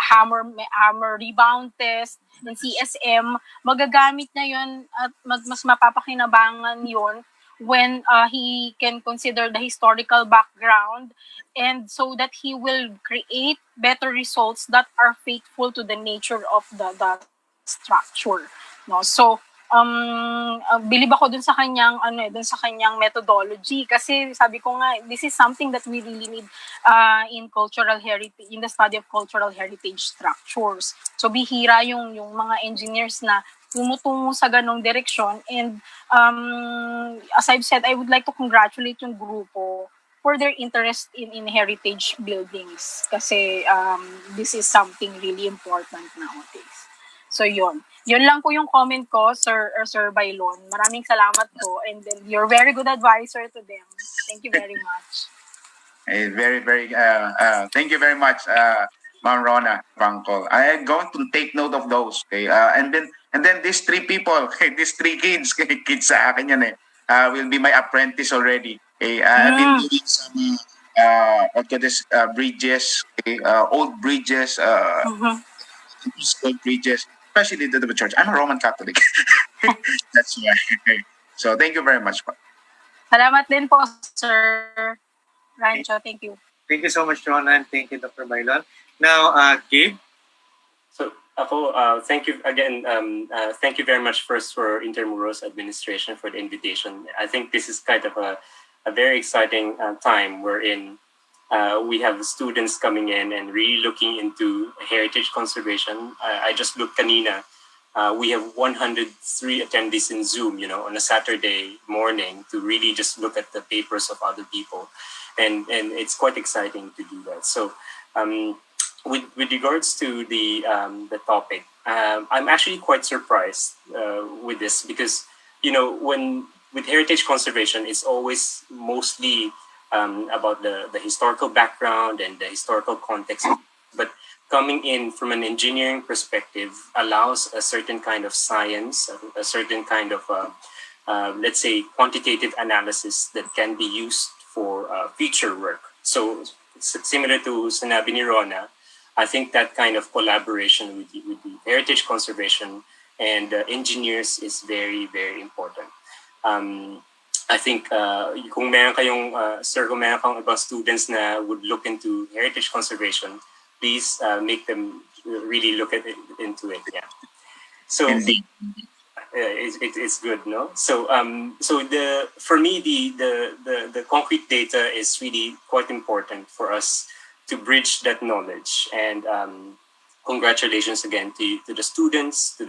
hammer rebound test ng CSM, magagamit na yun at mas mapapakinabangan yun when he can consider the historical background, and so that he will create better results that are faithful to the nature of the structure. No, so believe ako dun sa kanyang methodology, kasi sabi ko nga, this is something that we really need in cultural heritage, in the study of cultural heritage structures. So bihira yung mga engineers na tumutungo sa ganong direksyon, and as I've said, I would like to congratulate yung grupo for their interest in heritage buildings, kasi this is something really important nowadays. So yun lang po yung comment ko, Sir Bailon. Maraming salamat po, and then you're very good advisor to them. Thank you very much. Very, very, thank you very much, Ma'am Rona Bangkol. I am going to take note of those. Okay? And then these three people, these three kids sa akin yan will be my apprentice already. Okay? I've been doing some bridges, okay? Old bridges, old bridges, especially the church. I'm a Roman Catholic. That's why. Okay. So thank you very much. Salamat din po, Sir Rancho. Thank you. Thank you so much, Rona, and thank you, Dr. Bailon. Now, Gabe. So, thank you again. Thank you very much first for Intramuros administration for the invitation. I think this is kind of a very exciting time wherein we have students coming in and really looking into heritage conservation. I just looked kanina. We have 103 attendees in Zoom, on a Saturday morning to really just look at the papers of other people. And it's quite exciting to do that. So with regards to the topic, I'm actually quite surprised with this because, with heritage conservation, it's always mostly about the historical background and the historical context. But coming in from an engineering perspective allows a certain kind of science, a certain kind of, let's say, quantitative analysis that can be used for future work. So similar to sinabi ni Rona, I think that kind of collaboration with the heritage conservation and engineers is very, very important. I think kung meron kayong, sir, kung meron kang ibang students na would look into heritage conservation, please make them really look into it. Yeah. So Indeed. it's good, no? So so for me the concrete data is really quite important for us to bridge that knowledge. And congratulations again to the students, to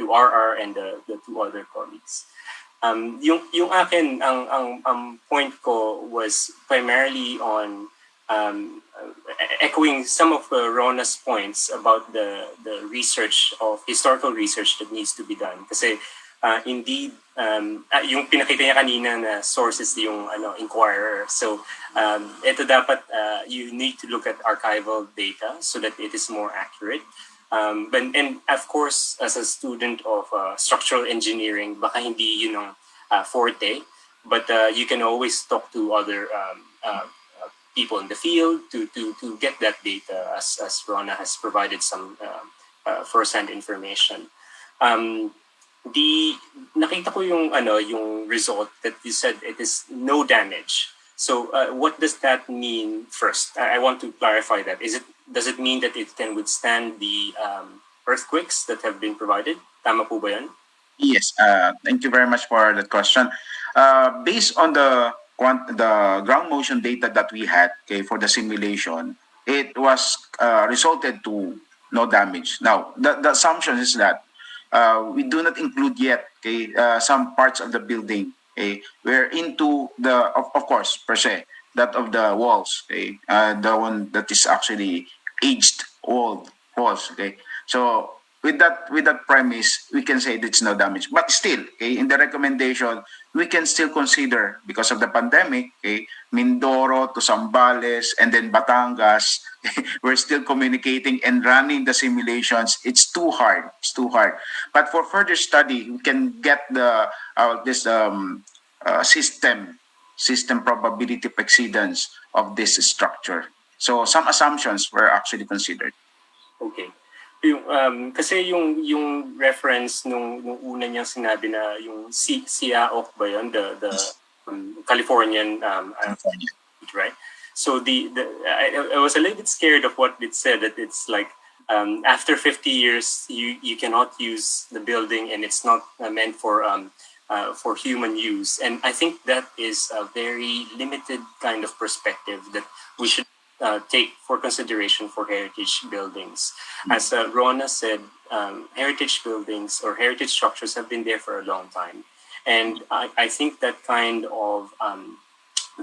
RR and the two other colleagues. Yung akin, ang point ko was primarily on echoing some of Rona's points about the historical research that needs to be done. Kasi indeed, yung pinakita niya kanina na sources yung Inquirer. So ito dapat you need to look at archival data so that it is more accurate. And of course, as a student of structural engineering, baka hindi yun ang forte, but you can always talk to other people in the field to get that data, as Rona has provided some first-hand information. Nakita ko yung result that you said it is no damage. So what does that mean first? I want to clarify that. Does it mean that it can withstand the earthquakes that have been provided? Tama po ba yan? Yes, thank you very much for that question. Based on the ground motion data that we had, okay, for the simulation, it was resulted to no damage. Now, the assumption is that we do not include yet, okay, some parts of the building. Okay, we're into the of course per se that of the walls. Okay, the one that is actually aged old walls. Okay, so with that premise, we can say it's no damage. But still, okay, in the recommendation, we can still consider, because of the pandemic, okay, Mindoro to Zambales and then Batangas, we're still communicating and running the simulations. It's too hard. It's too hard. But for further study, we can get the this system probability of exceedance of this structure. So some assumptions were actually considered. Okay. Kasi yung reference nung una niyang sinabi na yung Siaok ba yun, the Californian right? So I was a little bit scared of what it said, that it's like after 50 years you cannot use the building and it's not meant for human use. And I think that is a very limited kind of perspective that we should take for consideration for heritage buildings. As Rona said, heritage buildings or heritage structures have been there for a long time. And I think that kind of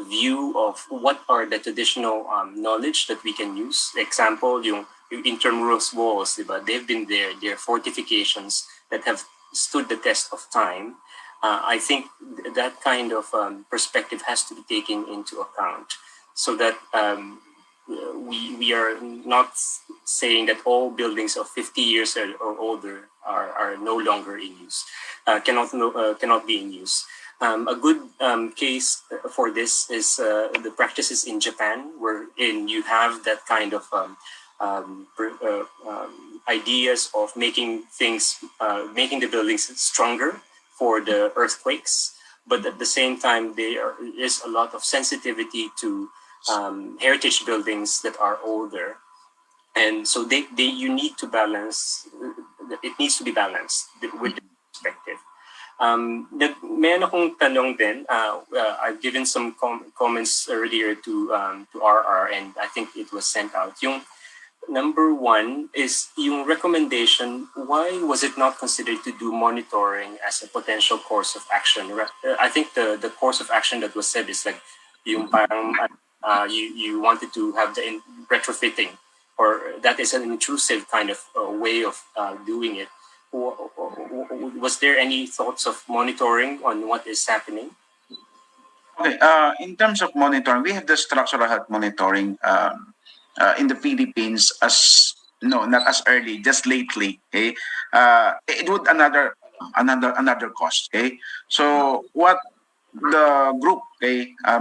view of what are the traditional knowledge that we can use. Example, yung Intramuros walls, diba? They've been there. They're fortifications that have stood the test of time. I think that kind of perspective has to be taken into account, so that we are not saying that all buildings of 50 years or older are no longer in use, cannot be in use. A good case for this is the practices in Japan, wherein you have that kind of ideas of making the buildings stronger for the earthquakes, but at the same time there is a lot of sensitivity to heritage buildings that are older, and so you need to balance. It needs to be balanced with the perspective. May akong tanong din. I've given some comments earlier to RR, and I think it was sent out. Yung number one is yung recommendation. Why was it not considered to do monitoring as a potential course of action? I think the course of action that was said is like yung parang you wanted to have the retrofitting, or that is an intrusive kind of way of doing it. Was there any thoughts of monitoring on what is happening? Okay, in terms of monitoring, we have the structural health monitoring in the Philippines not as early, just lately. Okay, it would another cost. Okay, so what the group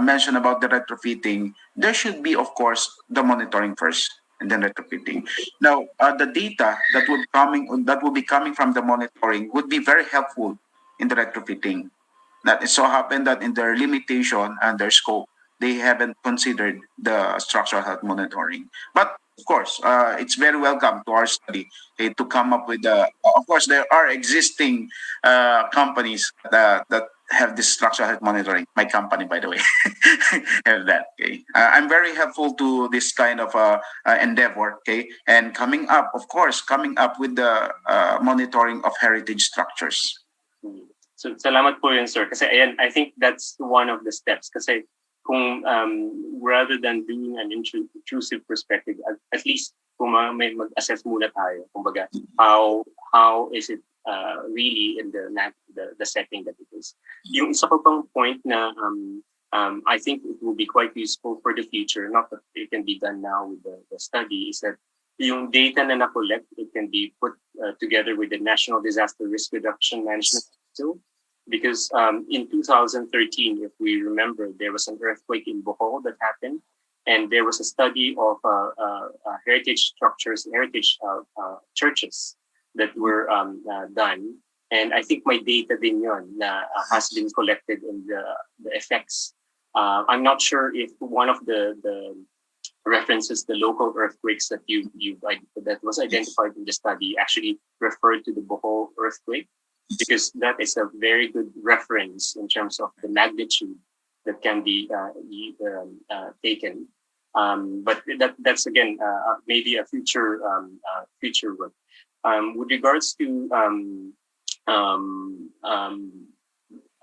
mentioned about the retrofitting, there should be, of course, the monitoring first and then retrofitting. Now, the data that would be coming from the monitoring would be very helpful in the retrofitting. That it so happened that in their limitation and their scope, they haven't considered the structural health monitoring. But of course, it's very welcome to our study to come up with the. Of course, there are existing companies that have this structural health monitoring. My company, by the way, have that. Okay, I'm very helpful to this kind of endeavor. Okay, and coming up, of course, coming up with the monitoring of heritage structures. So, salamat po yun, sir. Kasi ayan, I think that's one of the steps. Kasi kung rather than doing an intrusive perspective, at least kung may mag-assess muna tayo, kumbaga, how is it really in the setting that it is. Yung isa pa pang point na I think it will be quite useful for the future, not that it can be done now with the study, is that yung data na na-collect, it can be put together with the National Disaster Risk Reduction Management Council. Because in 2013, if we remember, there was an earthquake in Bohol that happened, and there was a study of heritage structures, heritage churches that were done. And I think my data din yun na has been collected in the effects. I'm not sure if one of the references, the local earthquakes that that was identified in the study actually referred to the Bohol earthquake, because that is a very good reference in terms of the magnitude that can be taken. But that's again maybe a future work. With regards to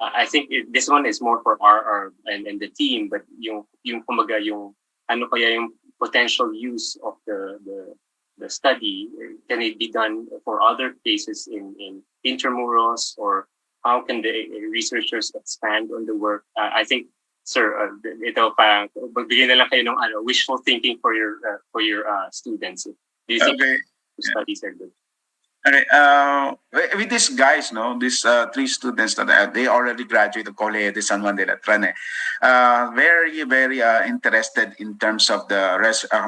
I think this one is more for RR and the team, but yung kumbaga yung ano kaya yung potential use of the study, can it be done for other cases in Intramuros, or how can the researchers expand on the work? I think, sir, ito parang magbigay na lang kayo ng wishful thinking for your students. Do you think the studies are good? Okay. With these guys, these 3 students that they already graduated Colegio de San Juan de Letrán, very, very interested in terms of the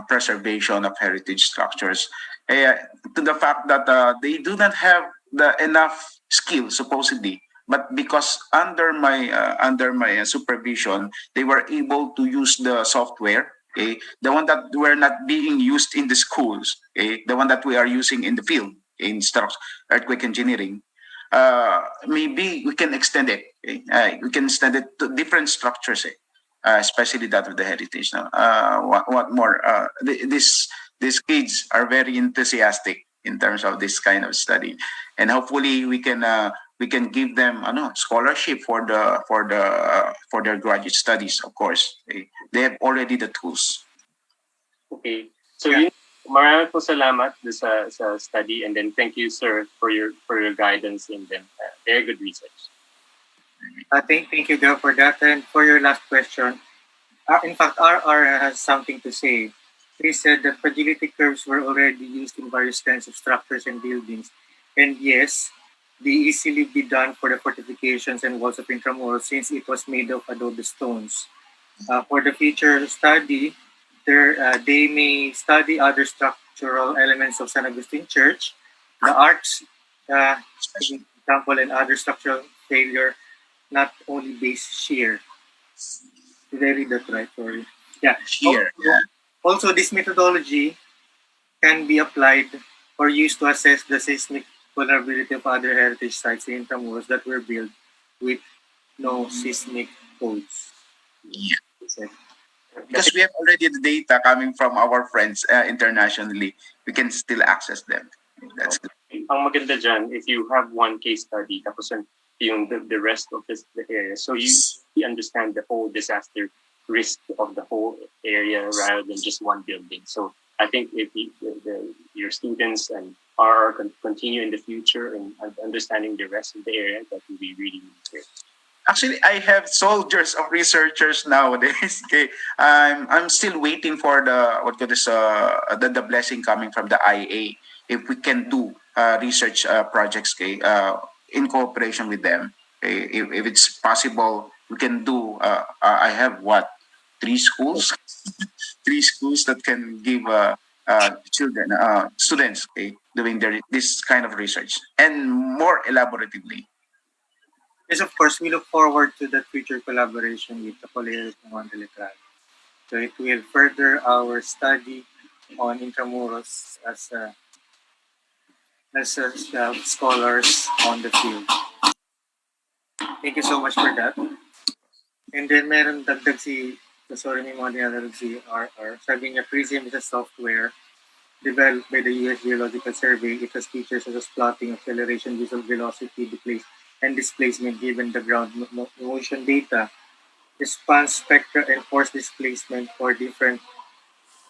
preservation of heritage structures. To the fact that they do not have enough skill, supposedly, but because under my supervision, they were able to use the software. Okay, the one that were not being used in the schools. Okay, the one that we are using in the field. In earthquake engineering, maybe we can extend it. We can extend it to different structures, especially that of the heritage. What more? These kids are very enthusiastic in terms of this kind of study, and hopefully we can give them scholarship for their graduate studies. Of course, they have already the tools. Okay, so Maraming po salamat sa study, and then thank you, sir, for your guidance and then very good research. Thank you, Gil, for that. And for your last question, in fact, RR has something to say. He said that fragility curves were already used in various kinds of structures and buildings. And yes, they easily be done for the fortifications and walls of Intramuros since it was made of adobe stones. For the future study, they may study other structural elements of San Agustin Church, the arcs, example, and other structural failure, not only base shear. Did I read that right? Sorry. Yeah. Shear. Also, this methodology can be applied or used to assess the seismic vulnerability of other heritage sites in Intramuros that were built with no seismic codes. Yeah. Because we have already the data coming from our friends internationally, we can still access them. That's good. Ang maganda dyan, if you have one case study, tapos yung the rest of the area, so you understand the whole disaster risk of the whole area rather than just one building. So I think if your students and can continue in the future and understanding the rest of the area, that will be really, really great. Actually, I have soldiers of researchers nowadays. Okay, I'm still waiting for the blessing coming from the IA. If we can do research projects, okay, in cooperation with them. Okay? If it's possible, we can do. I have 3 schools, 3 schools that can give students, okay, doing this kind of research and more elaboratively. Yes, of course, we look forward to the future collaboration with the Colegio de San Juan de Letrán. So it will further our study on Intramuros as scholars on the field. Thank you so much for that. And then meron dagdag si, sorry may mga dinadagdag si R. Sabi niya, Prism is a software developed by the U.S. Geological Survey. It has features such as plotting, acceleration, visual velocity, and displacement given the ground motion data, response spectra, and force displacement for different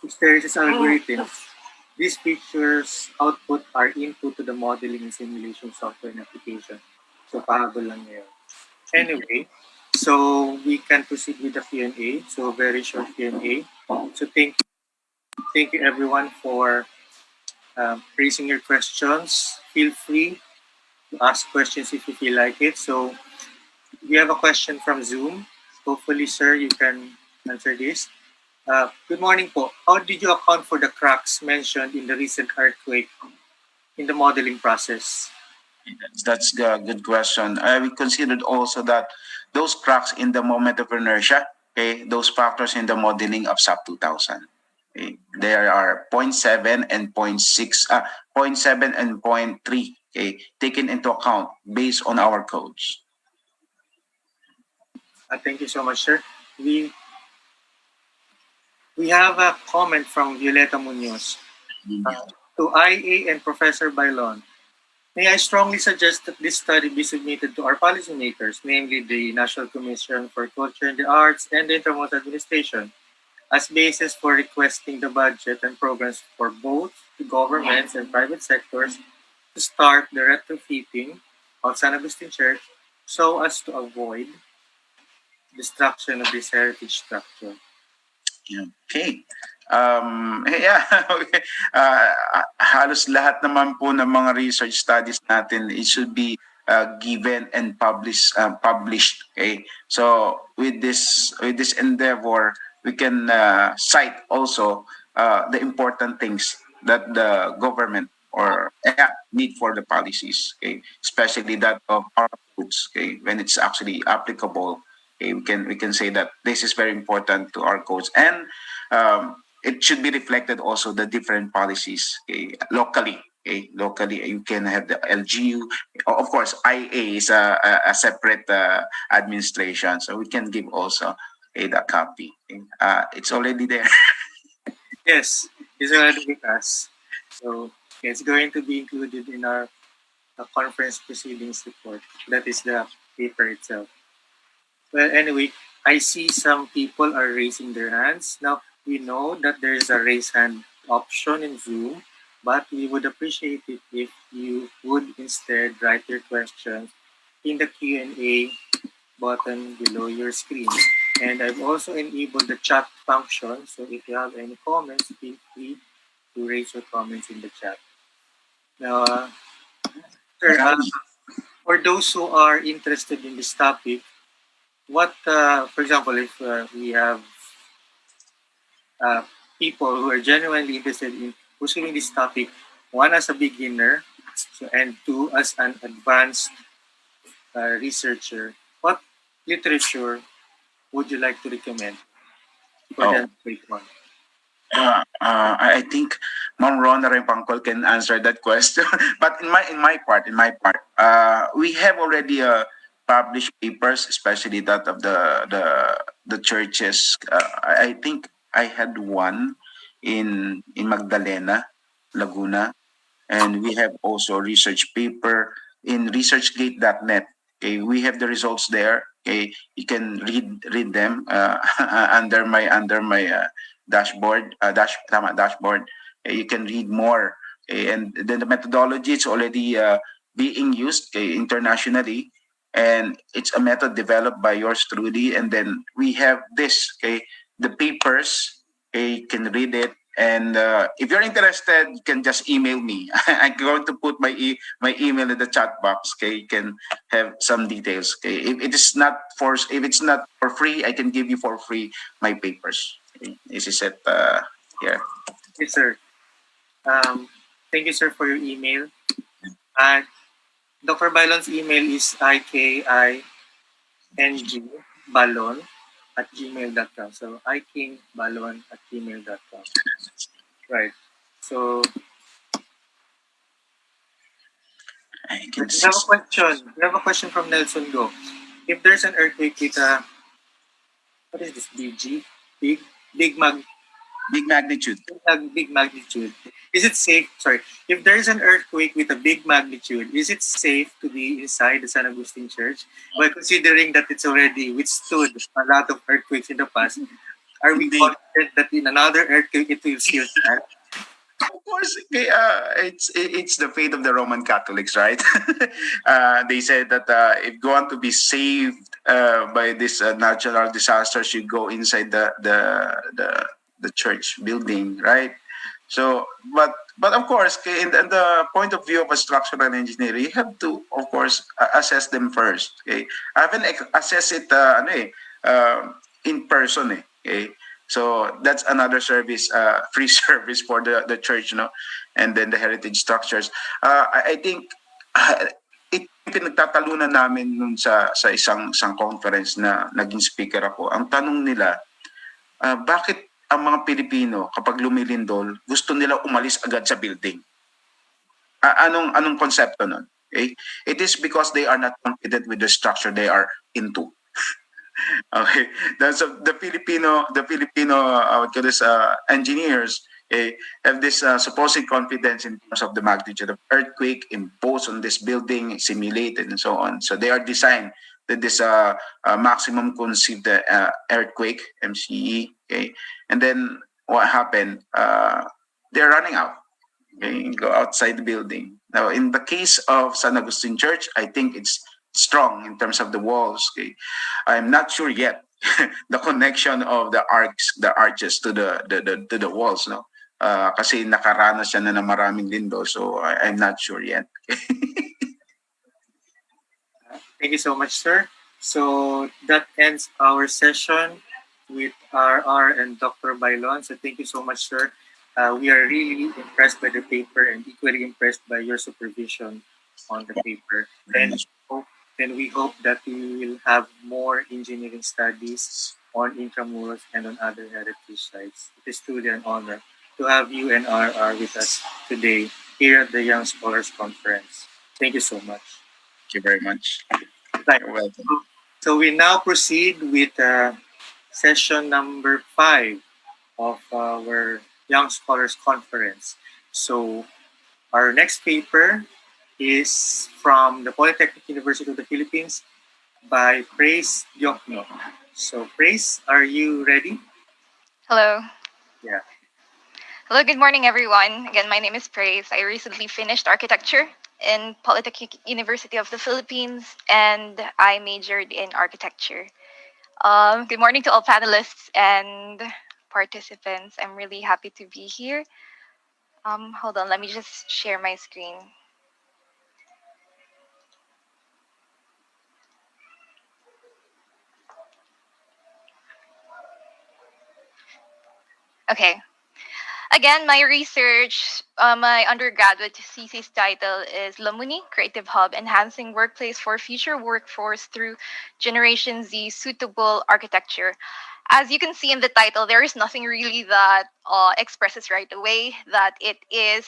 hysteresis algorithms. These features output are input to the modeling and simulation software and application. So pahabol lang ngayon. Anyway, so we can proceed with the Q&A. So very short Q&A. So thank you everyone for raising your questions. Feel free to ask questions if you feel like it. So we have a question from Zoom. Hopefully, sir, you can answer this. Good morning po. How did you account for the cracks mentioned in the recent earthquake in the modeling process? That's a good question. We considered also that those cracks in the moment of inertia, okay, those factors in the modeling of SAP 2000. Okay, there are 0.7 and 0.6, 0.7 and 0.3, okay, taken into account based on our codes. Thank you so much, sir. We have a comment from Violeta Munoz. To IA and Professor Bailon, may I strongly suggest that this study be submitted to our policymakers, namely the National Commission for Culture and the Arts and the Intramuros Administration, as basis for requesting the budget and programs for both the governments and private sectors to start the retrofitting of San Agustin Church so as to avoid destruction of this heritage structure. Okay. Yeah, okay. Halos lahat naman po ng mga research studies natin, it should be given and published. Okay. So with this endeavor, we can cite also the important things that the government or need for the policies. Okay, especially that of our codes. Okay, when it's actually applicable. Okay, we can say that this is very important to our codes, and it should be reflected also the different policies, okay, locally. Okay, locally you can have the LGU. Of course, IA is a separate administration, so we can give also the copy. Okay. It's already there. Yes, it's already with us. So it's going to be included in our conference proceedings report. That is the paper itself. Well, anyway, I see some people are raising their hands. Now, we know that there is a raise hand option in Zoom, but we would appreciate it if you would instead write your questions in the Q&A button below your screen. And I've also enabled the chat function, so if you have any comments, feel free to raise your comments in the chat. Now, sir, for those who are interested in this topic, what, for example, if we have people who are genuinely interested in pursuing this topic, one as a beginner, and two as an advanced researcher, what literature would you like to recommend for them to take on? I think Ma'am Rona Rempangkol can answer that question. But in my part, we have already published papers, especially that of the churches. I think I had one in Magdalena, Laguna, and we have also research paper in researchgate.net. Okay, we have the results there. Okay, you can read them under my dashboard. Dashboard. You can read more, and then the methodology is already being used internationally, and it's a method developed by yours truly. And then we have this. Okay, the papers. Okay, you can read it. And if you're interested, you can just email me. I'm going to put my email in the chat box. Okay, you can have some details. Okay, if it's not for free, I can give you for free my papers. Okay. This is it here. Yes, sir. Thank you, sir, for your email. Dr. Balon's email is ikingbalon@gmail.com. So ikingbalon@gmail.com. Right. So I can we see. have a question. We have a question from Nelson Go. If there's an earthquake with a what is this? BG? Big big mag Big magnitude. big magnitude. Is it safe? Sorry. If there is an earthquake with a big magnitude, is it safe to be inside the San Agustin Church? Well, considering that it's already withstood a lot of earthquakes in the past, are we confident that in another earthquake it will still stand? Of course, it's the fate of the Roman Catholics, right? They said that if you want to be saved by this natural disasters, you go inside the church building, right? So, but of course, in the point of view of a structural engineer, you have to, of course, assess them first. Okay, I haven't assessed it, in person. Okay, so that's another service, free service for the church, and then the heritage structures. I think it pinagtatalunan namin nun sa isang conference na naging speaker ako. Ang tanong nila, bakit ang mga Pilipino kapag lumilindol, gusto nila umalis agad sa building? Anong konsepto nun? Okay? It is because they are not confident with the structure they are into. Okay, that's the Filipino engineers have this supposed confidence in terms of the magnitude of earthquake imposed on this building, simulated and so on. So they are designed that this maximum conceived earthquake (MCE). Okay, and then what happened? They're running out. Okay, go outside the building. Now, in the case of San Agustin Church, I think it's strong in terms of the walls. Okay, I'm not sure yet the connection of the arches to the walls. No, kasi nakaranas siya na maraming lindol, so I'm not sure yet. Thank you so much, sir. So that ends our session with R.R. and Dr. Bailon. So thank you so much, sir. We are really impressed by the paper and equally impressed by your supervision on the paper. And we hope that we will have more engineering studies on Intramuros and on other heritage sites. It is truly an honor to have you and R.R. with us today here at the Young Scholars Conference. Thank you so much. Thank you very much. Right. You're welcome. So we now proceed with session number 5 of our Young Scholars Conference. So our next paper is from the Polytechnic University of the Philippines by Praise Diokno. So Praise, are you ready? Hello. Yeah. Hello, good morning, everyone. Again, my name is Praise. I recently finished architecture in Polytechnic University of the Philippines, and I majored in architecture. Good morning to all panelists and participants. I'm really happy to be here. Hold on, let me just share my screen. Okay. Again, my research, my undergraduate thesis title is Muni, Creative Hub, Enhancing Workplace for Future Workforce Through Generation Z Suitable Architecture. As you can see in the title, there is nothing really that expresses right away that it is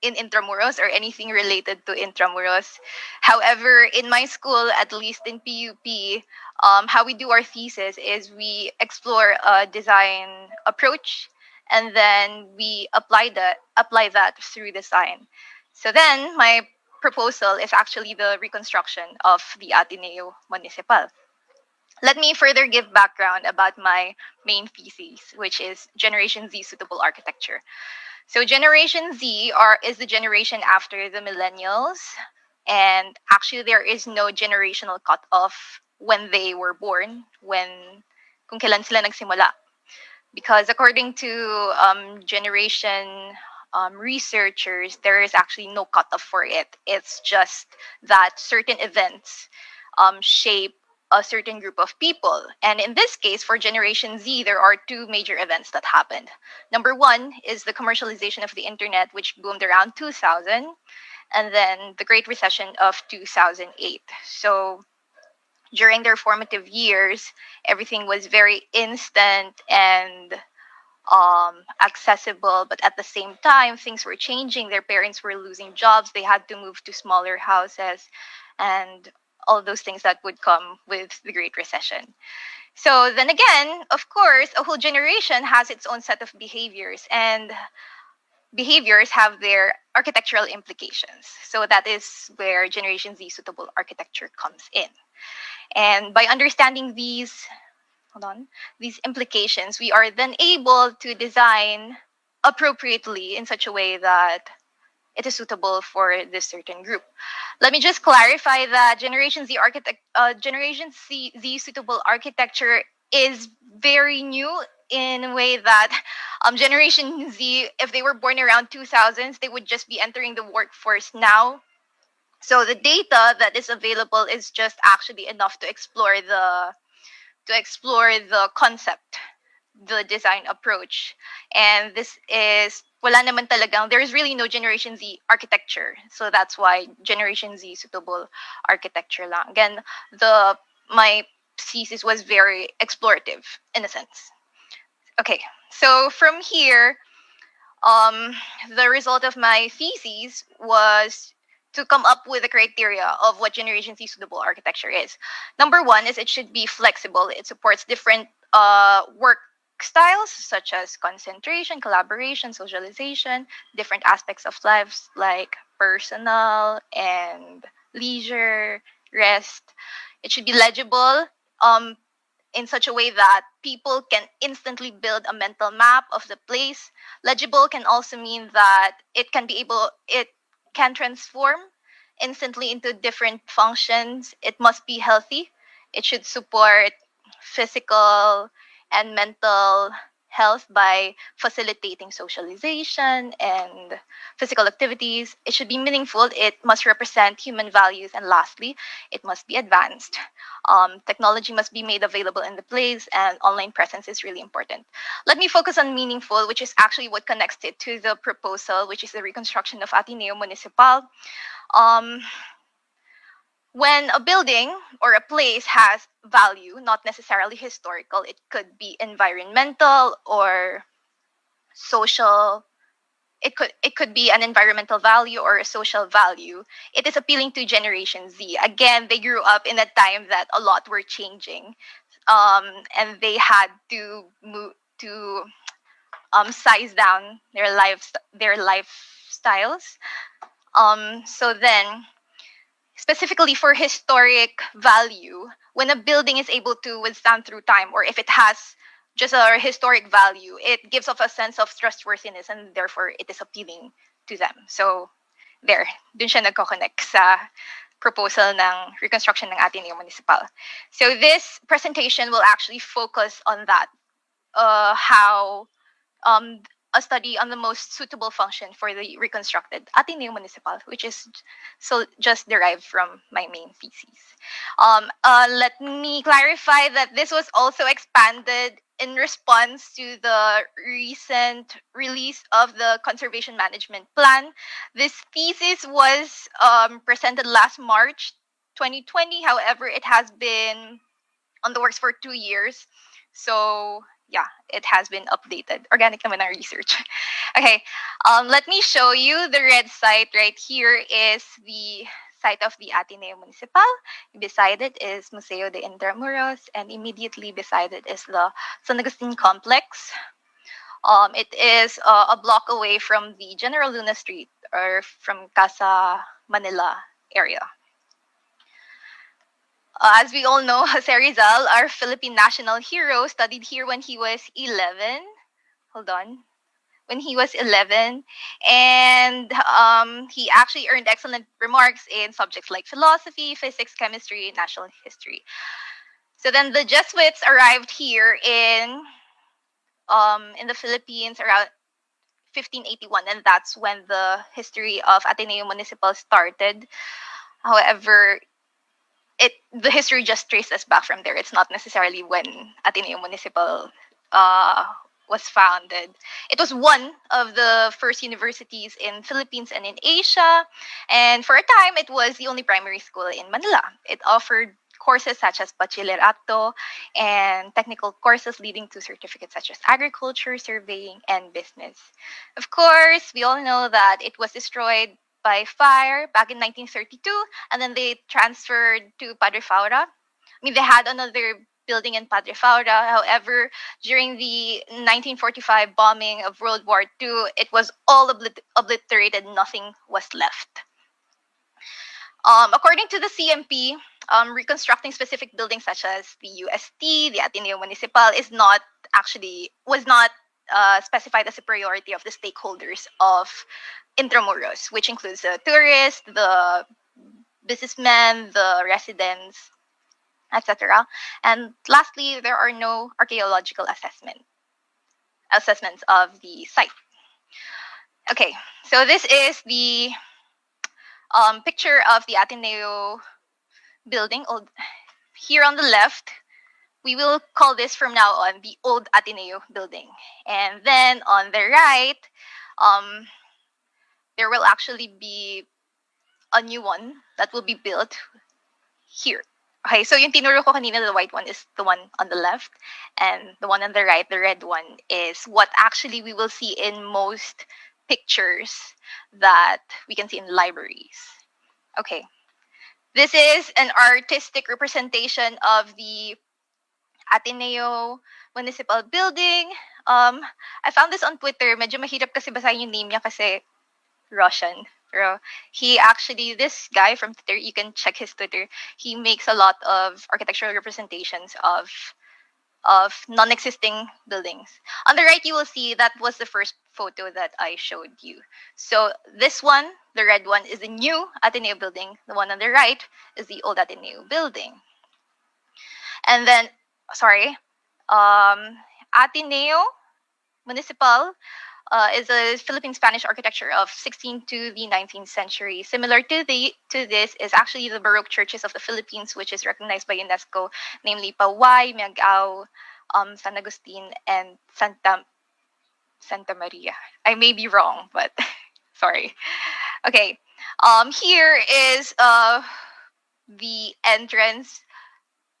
in Intramuros or anything related to Intramuros. However, in my school, at least in PUP, how we do our thesis is we explore a design approach, and then we apply that through design. So then my proposal is actually the reconstruction of the Ateneo Municipal. Let me further give background about my main thesis, which is Generation Z Suitable Architecture. So Generation Z is the generation after the millennials, and actually there is no generational cutoff when they were born, kung kailan sila nagsimula. Because according to generation researchers, there is actually no cutoff for it. It's just that certain events shape a certain group of people. And in this case, for Generation Z, there are 2 major events that happened. Number 1 is the commercialization of the internet, which boomed around 2000, and then the Great Recession of 2008. So during their formative years, everything was very instant and accessible, but at the same time, things were changing. Their parents were losing jobs. They had to move to smaller houses and all those things that would come with the Great Recession. So then again, of course, a whole generation has its own set of behaviors, and behaviors have their architectural implications. So that is where Generation Z suitable architecture comes in. And by understanding these implications, we are then able to design appropriately in such a way that it is suitable for this certain group. Let me just clarify that Generation Z suitable architecture is very new in a way that Generation Z, if they were born around 2000s, they would just be entering the workforce now. So the data that is available is just actually enough to explore the concept, the design approach. And this is, wala naman talagang, there is really no Generation Z architecture. So that's why Generation Z suitable architecture lang. Again, my thesis was very explorative in a sense. Okay, so from here, the result of my thesis was to come up with a criteria of what Generation Z suitable architecture is. Number one is it should be flexible. It supports different work styles such as concentration, collaboration, socialization, different aspects of lives like personal and leisure, rest. It should be legible in such a way that people can instantly build a mental map of the place. Legible can also mean that it can transform instantly into different functions. It must be healthy. It should support physical and mental health by facilitating socialization and physical activities. It should be meaningful. It must represent human values. And lastly, it must be advanced. Technology must be made available in the place, and online presence is really important. Let me focus on meaningful, which is actually what connects it to the proposal, which is the reconstruction of Ateneo Municipal. When a building or a place has value, not necessarily historical, it could be environmental or social. It could be an environmental value or a social value. It is appealing to Generation Z. Again, they grew up in a time that a lot were changing, and they had to move to size down their lifestyles. So then, specifically for historic value, when a building is able to withstand through time, or if it has just a historic value, it gives off a sense of trustworthiness, and therefore it is appealing to them. So there, dun siya nagko-connect sa proposal ng reconstruction ng Ateneo Municipal. So this presentation will actually focus on that, how a study on the most suitable function for the reconstructed Ateneo Municipal, which is just derived from my main thesis. Let me clarify that this was also expanded in response to the recent release of the Conservation Management Plan. This thesis was presented last March 2020. However, it has been on the works for 2 years. So yeah, it has been updated. Organic naman ang research. Okay, let me show you the red site right here is the site of the Ateneo Municipal. Beside it is Museo de Intramuros, and immediately beside it is the San Agustin complex. It is a block away from the General Luna Street, or from Casa Manila area. As we all know, Jose Rizal, our Philippine national hero, studied here when he was 11. Hold on. When he was 11. And he actually earned excellent remarks in subjects like philosophy, physics, chemistry, and national history. So then the Jesuits arrived here in the Philippines around 1581, and that's when the history of Ateneo Municipal started. However, the history just traces back from there. It's not necessarily when Ateneo Municipal was founded. It was one of the first universities in Philippines and in Asia. And for a time, it was the only primary school in Manila. It offered courses such as bachillerato and technical courses leading to certificates such as agriculture, surveying, and business. Of course, we all know that it was destroyed by fire back in 1932, and then they transferred to Padre Faura. I mean, they had another building in Padre Faura. However, during the 1945 bombing of World War II, it was all obliterated. Nothing was left. According to the CMP, reconstructing specific buildings such as the UST, the Ateneo Municipal, was not specified as a priority of the stakeholders of Intramuros, which includes the tourists, the businessmen, the residents, etc. And lastly, there are no archaeological assessments of the site. Okay, so this is the picture of the Ateneo building. Here on the left, we will call this from now on the old Ateneo building. And then on the right, there will actually be a new one that will be built here. Okay, so yung tinuro ko kanina, the white one is the one on the left, and the one on the right, the red one, is what actually we will see in most pictures that we can see in libraries. Okay, this is an artistic representation of the Ateneo Municipal Building. I found this on Twitter. Medyo mahirap kasi basahin yung name niya kasi Russian. Pero he actually, this guy from Twitter, you can check his Twitter, he makes a lot of architectural representations of non-existing buildings. On the right, you will see that was the first photo that I showed you. So this one, the red one, is the new Ateneo building. The one on the right is the old Ateneo building. And then, Ateneo Municipal is a Philippine-Spanish architecture of 16th to the 19th century. Similar to this is actually the Baroque churches of the Philippines, which is recognized by UNESCO, namely Paway, Miagao, San Agustin, and Santa Maria. I may be wrong, but sorry. Okay, here is the entrance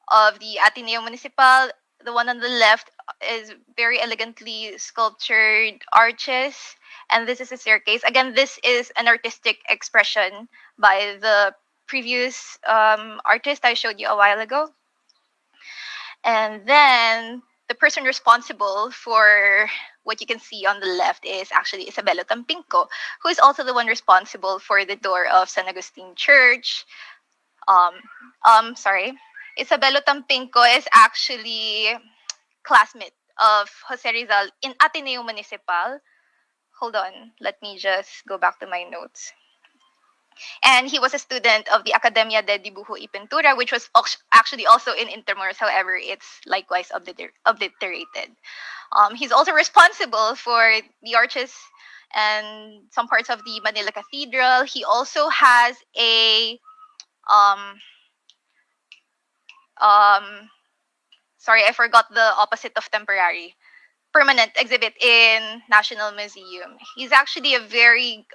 of the Ateneo Municipal. The one on the left is very elegantly sculptured arches, and this is a staircase. Again, this is an artistic expression by the previous artist I showed you a while ago. And then the person responsible for what you can see on the left is actually Isabelo Tampinco, who is also the one responsible for the door of San Agustin Church. Isabelo Tampinco is actually classmate of Jose Rizal in Ateneo Municipal. Hold on, let me just go back to my notes. And he was a student of the Academia de Dibujo y Pintura, which was actually also in Intramuros. However, it's likewise obliterated. He's also responsible for the arches and some parts of the Manila Cathedral. He also has a I forgot the opposite of temporary. Permanent exhibit in National Museum. He's actually a very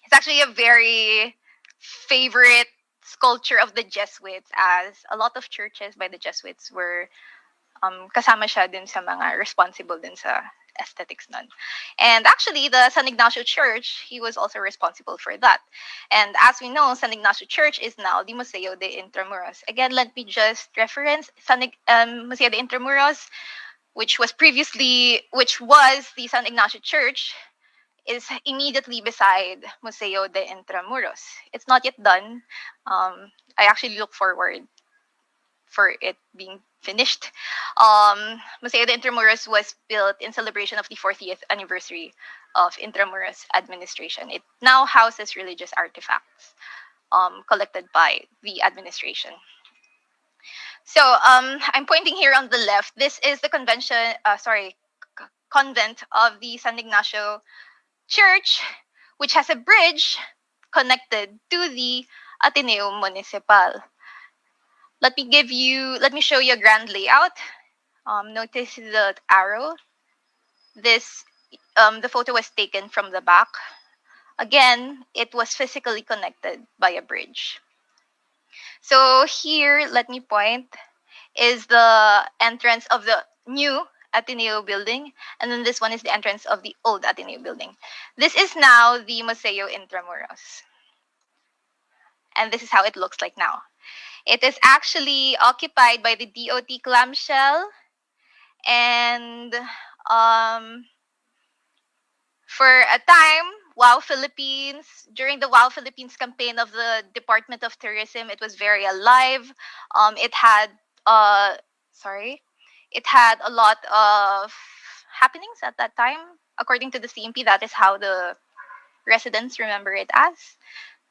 he's actually a very favorite sculpture of the Jesuits, as a lot of churches by the Jesuits were kasama siya din sa mga responsible din sa aesthetics nun. And actually, the San Ignacio Church, he was also responsible for that. And as we know, San Ignacio Church is now the Museo de Intramuros. Again, let me just reference Museo de Intramuros, which was the San Ignacio Church, is immediately beside Museo de Intramuros. It's not yet done. I actually look forward for it being finished. Museo de Intramuros was built in celebration of the 40th anniversary of Intramuros administration. It now houses religious artifacts collected by the administration. So I'm pointing here on the left. This is the convent of the San Ignacio Church, which has a bridge connected to the Ateneo Municipal. Let me show you a grand layout. Notice the arrow. The photo was taken from the back. Again, it was physically connected by a bridge. So here, let me point, is the entrance of the new Ateneo building, and then this one is the entrance of the old Ateneo building. This is now the Museo Intramuros. And this is how it looks like now. It is actually occupied by the DOT clamshell, and for a time, during the Wow Philippines campaign of the Department of Tourism, it was very alive. It had it had a lot of happenings at that time. According to the CMP, that is how the residents remember it as.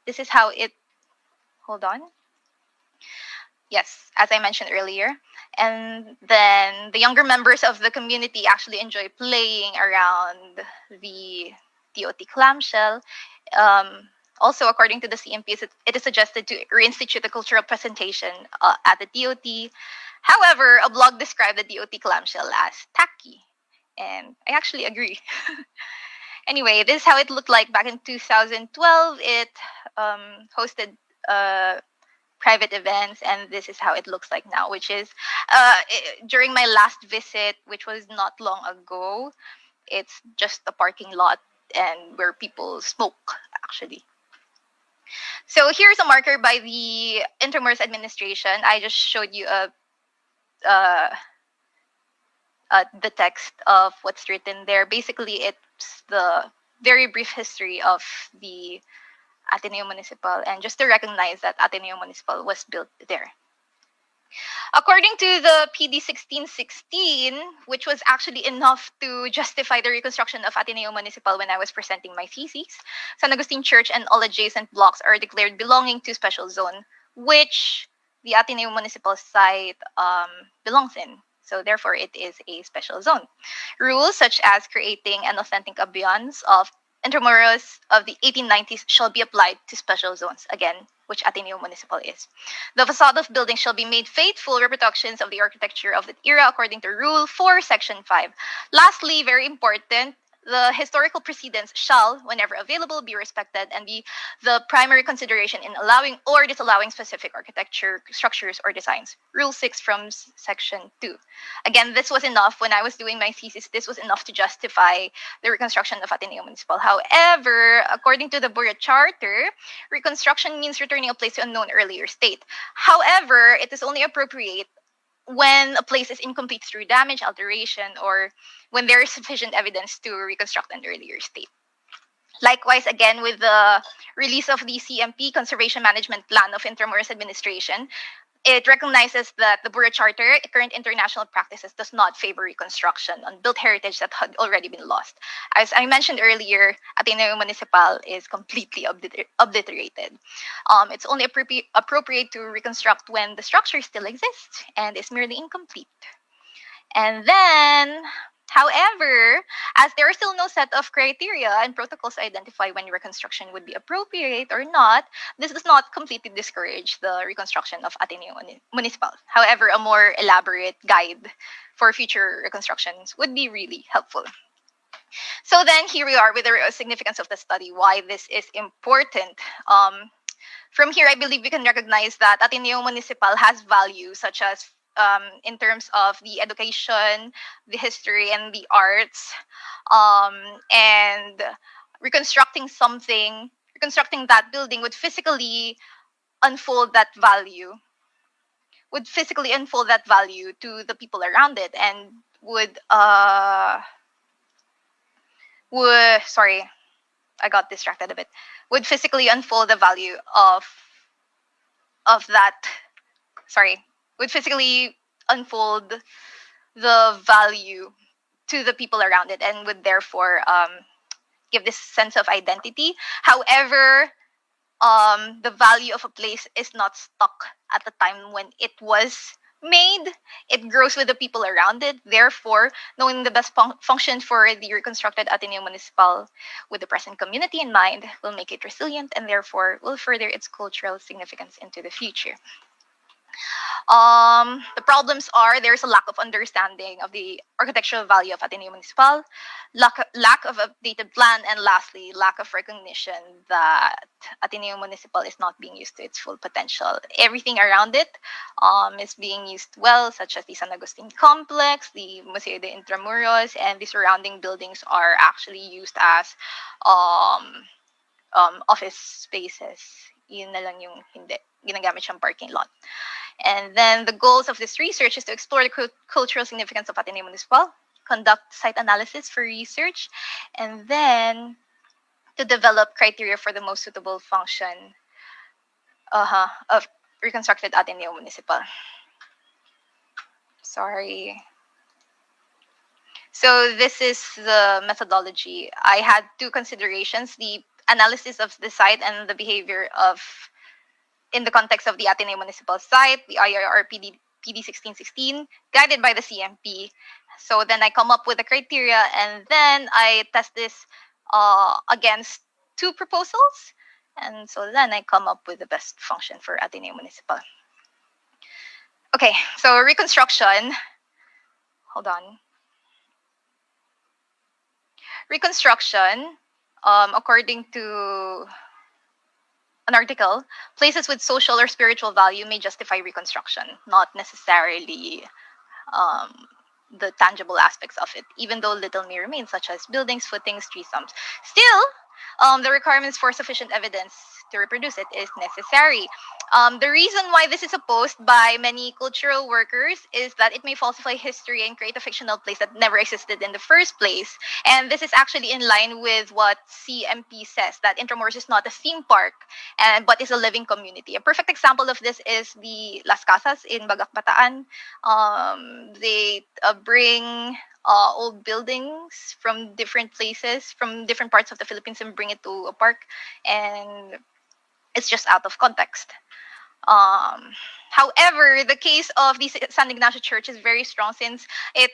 This is how it, hold on. Yes, as I mentioned earlier. And then the younger members of the community actually enjoy playing around the DOT clamshell. Also, according to the CMP, it is suggested to reinstitute the cultural presentation at the DOT. However, a blog described the DOT clamshell as tacky. And I actually agree. Anyway, this is how it looked like back in 2012. It hosted private events, and this is how it looks like now, which is during my last visit, which was not long ago, it's just a parking lot and where people smoke, actually. So here's a marker by the Intramuros administration. I just showed you the text of what's written there. Basically, it's the very brief history of the Ateneo Municipal, and just to recognize that Ateneo Municipal was built there. According to the PD 1616, which was actually enough to justify the reconstruction of Ateneo Municipal when I was presenting my thesis, San Agustin Church and all adjacent blocks are declared belonging to special zone, which the Ateneo Municipal site belongs in. So therefore, it is a special zone. Rules such as creating an authentic ambiance of Intramuros of the 1890s shall be applied to special zones, again, which Ateneo Municipal is. The facade of buildings shall be made faithful reproductions of the architecture of that era according to Rule 4, Section 5. Lastly, very important, the historical precedents shall, whenever available, be respected and be the primary consideration in allowing or disallowing specific architecture, structures, or designs. Rule 6 from Section 2. Again, this was enough. When I was doing my thesis, this was enough to justify the reconstruction of Ateneo Municipal. However, according to the Bureau Charter, reconstruction means returning a place to a known earlier state. However, it is only appropriate when a place is incomplete through damage, alteration, or when there is sufficient evidence to reconstruct an earlier state. Likewise, again, with the release of the CMP, Conservation Management Plan of Intramuros Administration, it recognizes that the Bureau Charter, current international practices, does not favor reconstruction on built heritage that had already been lost. As I mentioned earlier, Ateneo Municipal is completely obliterated. It's only appropriate to reconstruct when the structure still exists and is merely incomplete. And then, however, as there are still no set of criteria and protocols to identify when reconstruction would be appropriate or not, this does not completely discourage the reconstruction of Ateneo Municipal. However, a more elaborate guide for future reconstructions would be really helpful. So then here we are with the significance of the study, why this is important. From here, I believe we can recognize that Ateneo Municipal has value such as in terms of the education, the history, and the arts, and reconstructing that building would physically unfold that value to the people around it, and sorry, I got distracted a bit, would physically unfold the value of that, would physically unfold the value to the people around it and would therefore give this sense of identity. However, the value of a place is not stuck at the time when it was made. It grows with the people around it. Therefore, knowing the best function for the reconstructed Ateneo Municipal with the present community in mind will make it resilient and therefore will further its cultural significance into the future. The problems are there's a lack of understanding of the architectural value of Ateneo Municipal, lack of updated plan, and lastly, lack of recognition that Ateneo Municipal is not being used to its full potential. Everything around it is being used well, such as the San Agustin complex, the Museo de Intramuros, and the surrounding buildings are actually used as office spaces. Yun na lang yung hindi. Ginagamit siyang parking lot. And then the goals of this research is to explore the cultural significance of Ateneo Municipal, conduct site analysis for research, and then to develop criteria for the most suitable function of reconstructed Ateneo Municipal. Sorry. So this is the methodology. I had two considerations: the analysis of the site and the behavior of, in the context of the Ateneo Municipal site, the IRR PD 1616, guided by the CMP. So then I come up with the criteria, and then I test this against two proposals, and so then I come up with the best function for Ateneo Municipal. Okay, so reconstruction. Hold on. Reconstruction, according to an article, places with social or spiritual value may justify reconstruction, not necessarily the tangible aspects of it, even though little may remain, such as buildings, footings, tree stumps. Still, the requirements for sufficient evidence to reproduce it is necessary. The reason why this is opposed by many cultural workers is that it may falsify history and create a fictional place that never existed in the first place. And this is actually in line with what CMP says, that Intramuros is not a theme park, but is a living community. A perfect example of this is the Las Casas in Bagak Bataan. They bring old buildings from different places, from different parts of the Philippines, and bring it to a park, and it's just out of context. However, the case of the San Ignacio Church is very strong, since it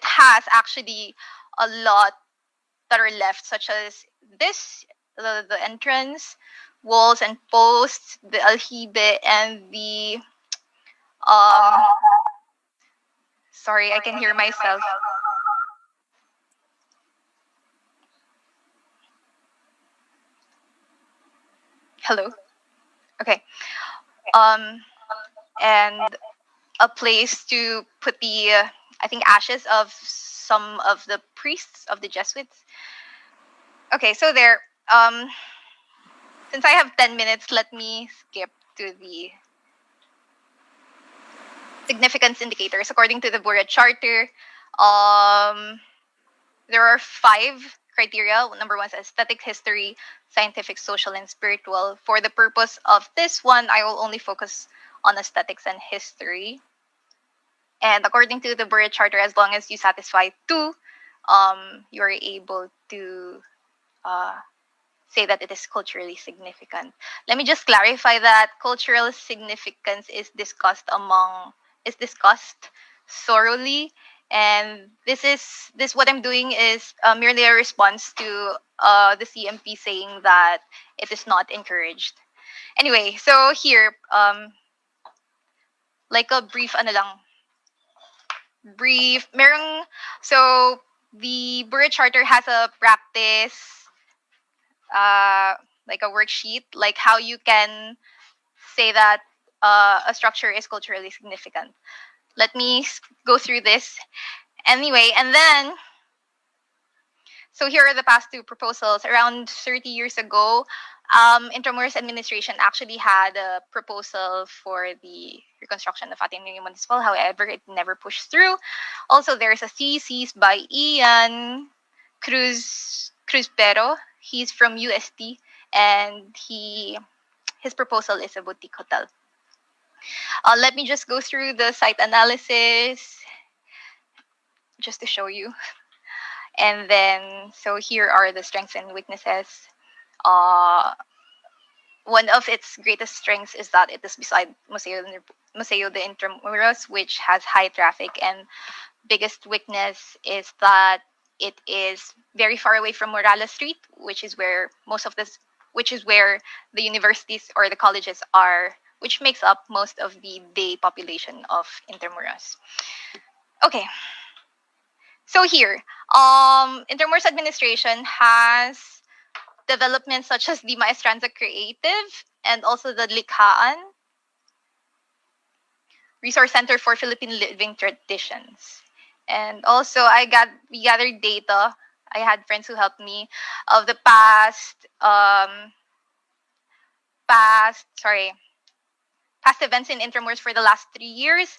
has actually a lot that are left, such as this, the entrance, walls and posts, the aljibe, and the sorry, I can hear myself. Hello? Okay. And a place to put the, I think, ashes of some of the priests of the Jesuits. Okay, so there. Since I have 10 minutes, let me skip to the significance indicators. According to the Bureau Charter, there are 5 criteria. Number 1 is aesthetic, history, scientific, social, and spiritual. For the purpose of this one, I will only focus on aesthetics and history. And according to the Bureau Charter, as long as you satisfy 2, you are able to say that it is culturally significant. Let me just clarify that cultural significance is discussed thoroughly, and this what I'm doing is merely a response to the CMP saying that it is not encouraged. Anyway, so here, like a brief so the Bureau Charter has a practice, like a worksheet, like how you can say that a structure is culturally significant. Let me go through this. Anyway, and then, so here are the past 2 proposals. Around 30 years ago, Intramuros administration actually had a proposal for the reconstruction of Ateneo Municipal. However, it never pushed through. Also, there's a thesis by Ian Cruzpero. He's from UST, and his proposal is a boutique hotel. Let me just go through the site analysis just to show you. And then, so here are the strengths and weaknesses. One of its greatest strengths is that it is beside Museo de Intramuros, which has high traffic, and biggest weakness is that it is very far away from Morales Street, which is where the universities or the colleges are which makes up most of the day population of Intramuros. Okay. So here, Intramuros administration has developments such as the Maestranza Creative and also the Likhaan Resource Center for Philippine Living Traditions. And also, we gathered data. I had friends who helped me of the past events in Intramuros for the last 3 years,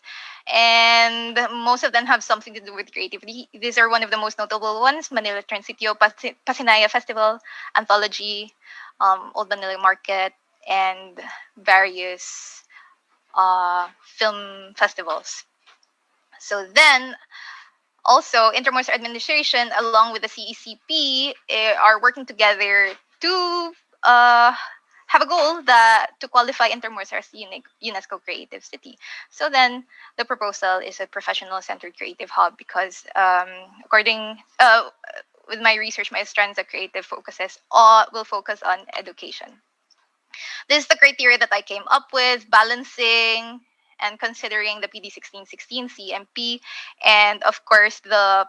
and most of them have something to do with creativity. These are one of the most notable ones: Manila Transitio, Pasinaya Festival, Anthology, Old Manila Market, and various film festivals. So then, also, Intramuros administration, along with the CECP, are working together to have a goal to qualify Intramuros as UNESCO Creative City. So then, the proposal is a professional-centered creative hub because, with my research, my strands of creative will focus on education. This is the criteria that I came up with, balancing and considering the PD 1616 CMP, and of course the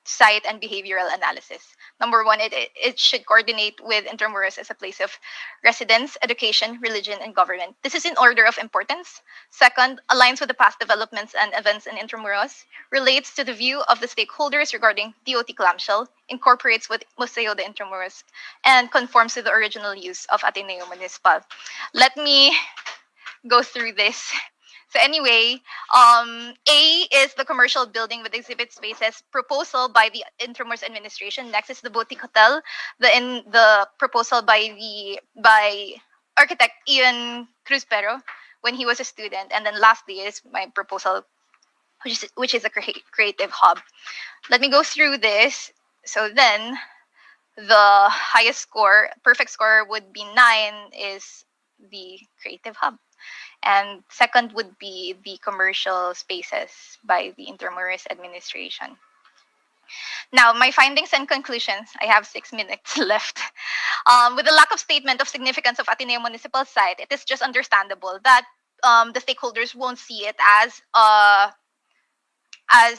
site and behavioral analysis. Number one, it should coordinate with Intramuros as a place of residence, education, religion, and government. This is in order of importance. Second, aligns with the past developments and events in Intramuros, relates to the view of the stakeholders regarding DOT clamshell, incorporates with Museo de Intramuros, and conforms to the original use of Ateneo Municipal. Let me go through this. So anyway, A is the commercial building with exhibit spaces proposal by the Intramuros administration. Next is the boutique hotel, the proposal by architect Ian Keith Robles when he was a student. And then lastly is my proposal, which is a creative hub. Let me go through this. So then, the highest score, perfect score would be 9, is the creative hub. And second would be the commercial spaces by the Intramuros administration. Now, my findings and conclusions. I have 6 minutes left. With the lack of statement of significance of Ateneo Municipal Site, it is just understandable that the stakeholders won't see it as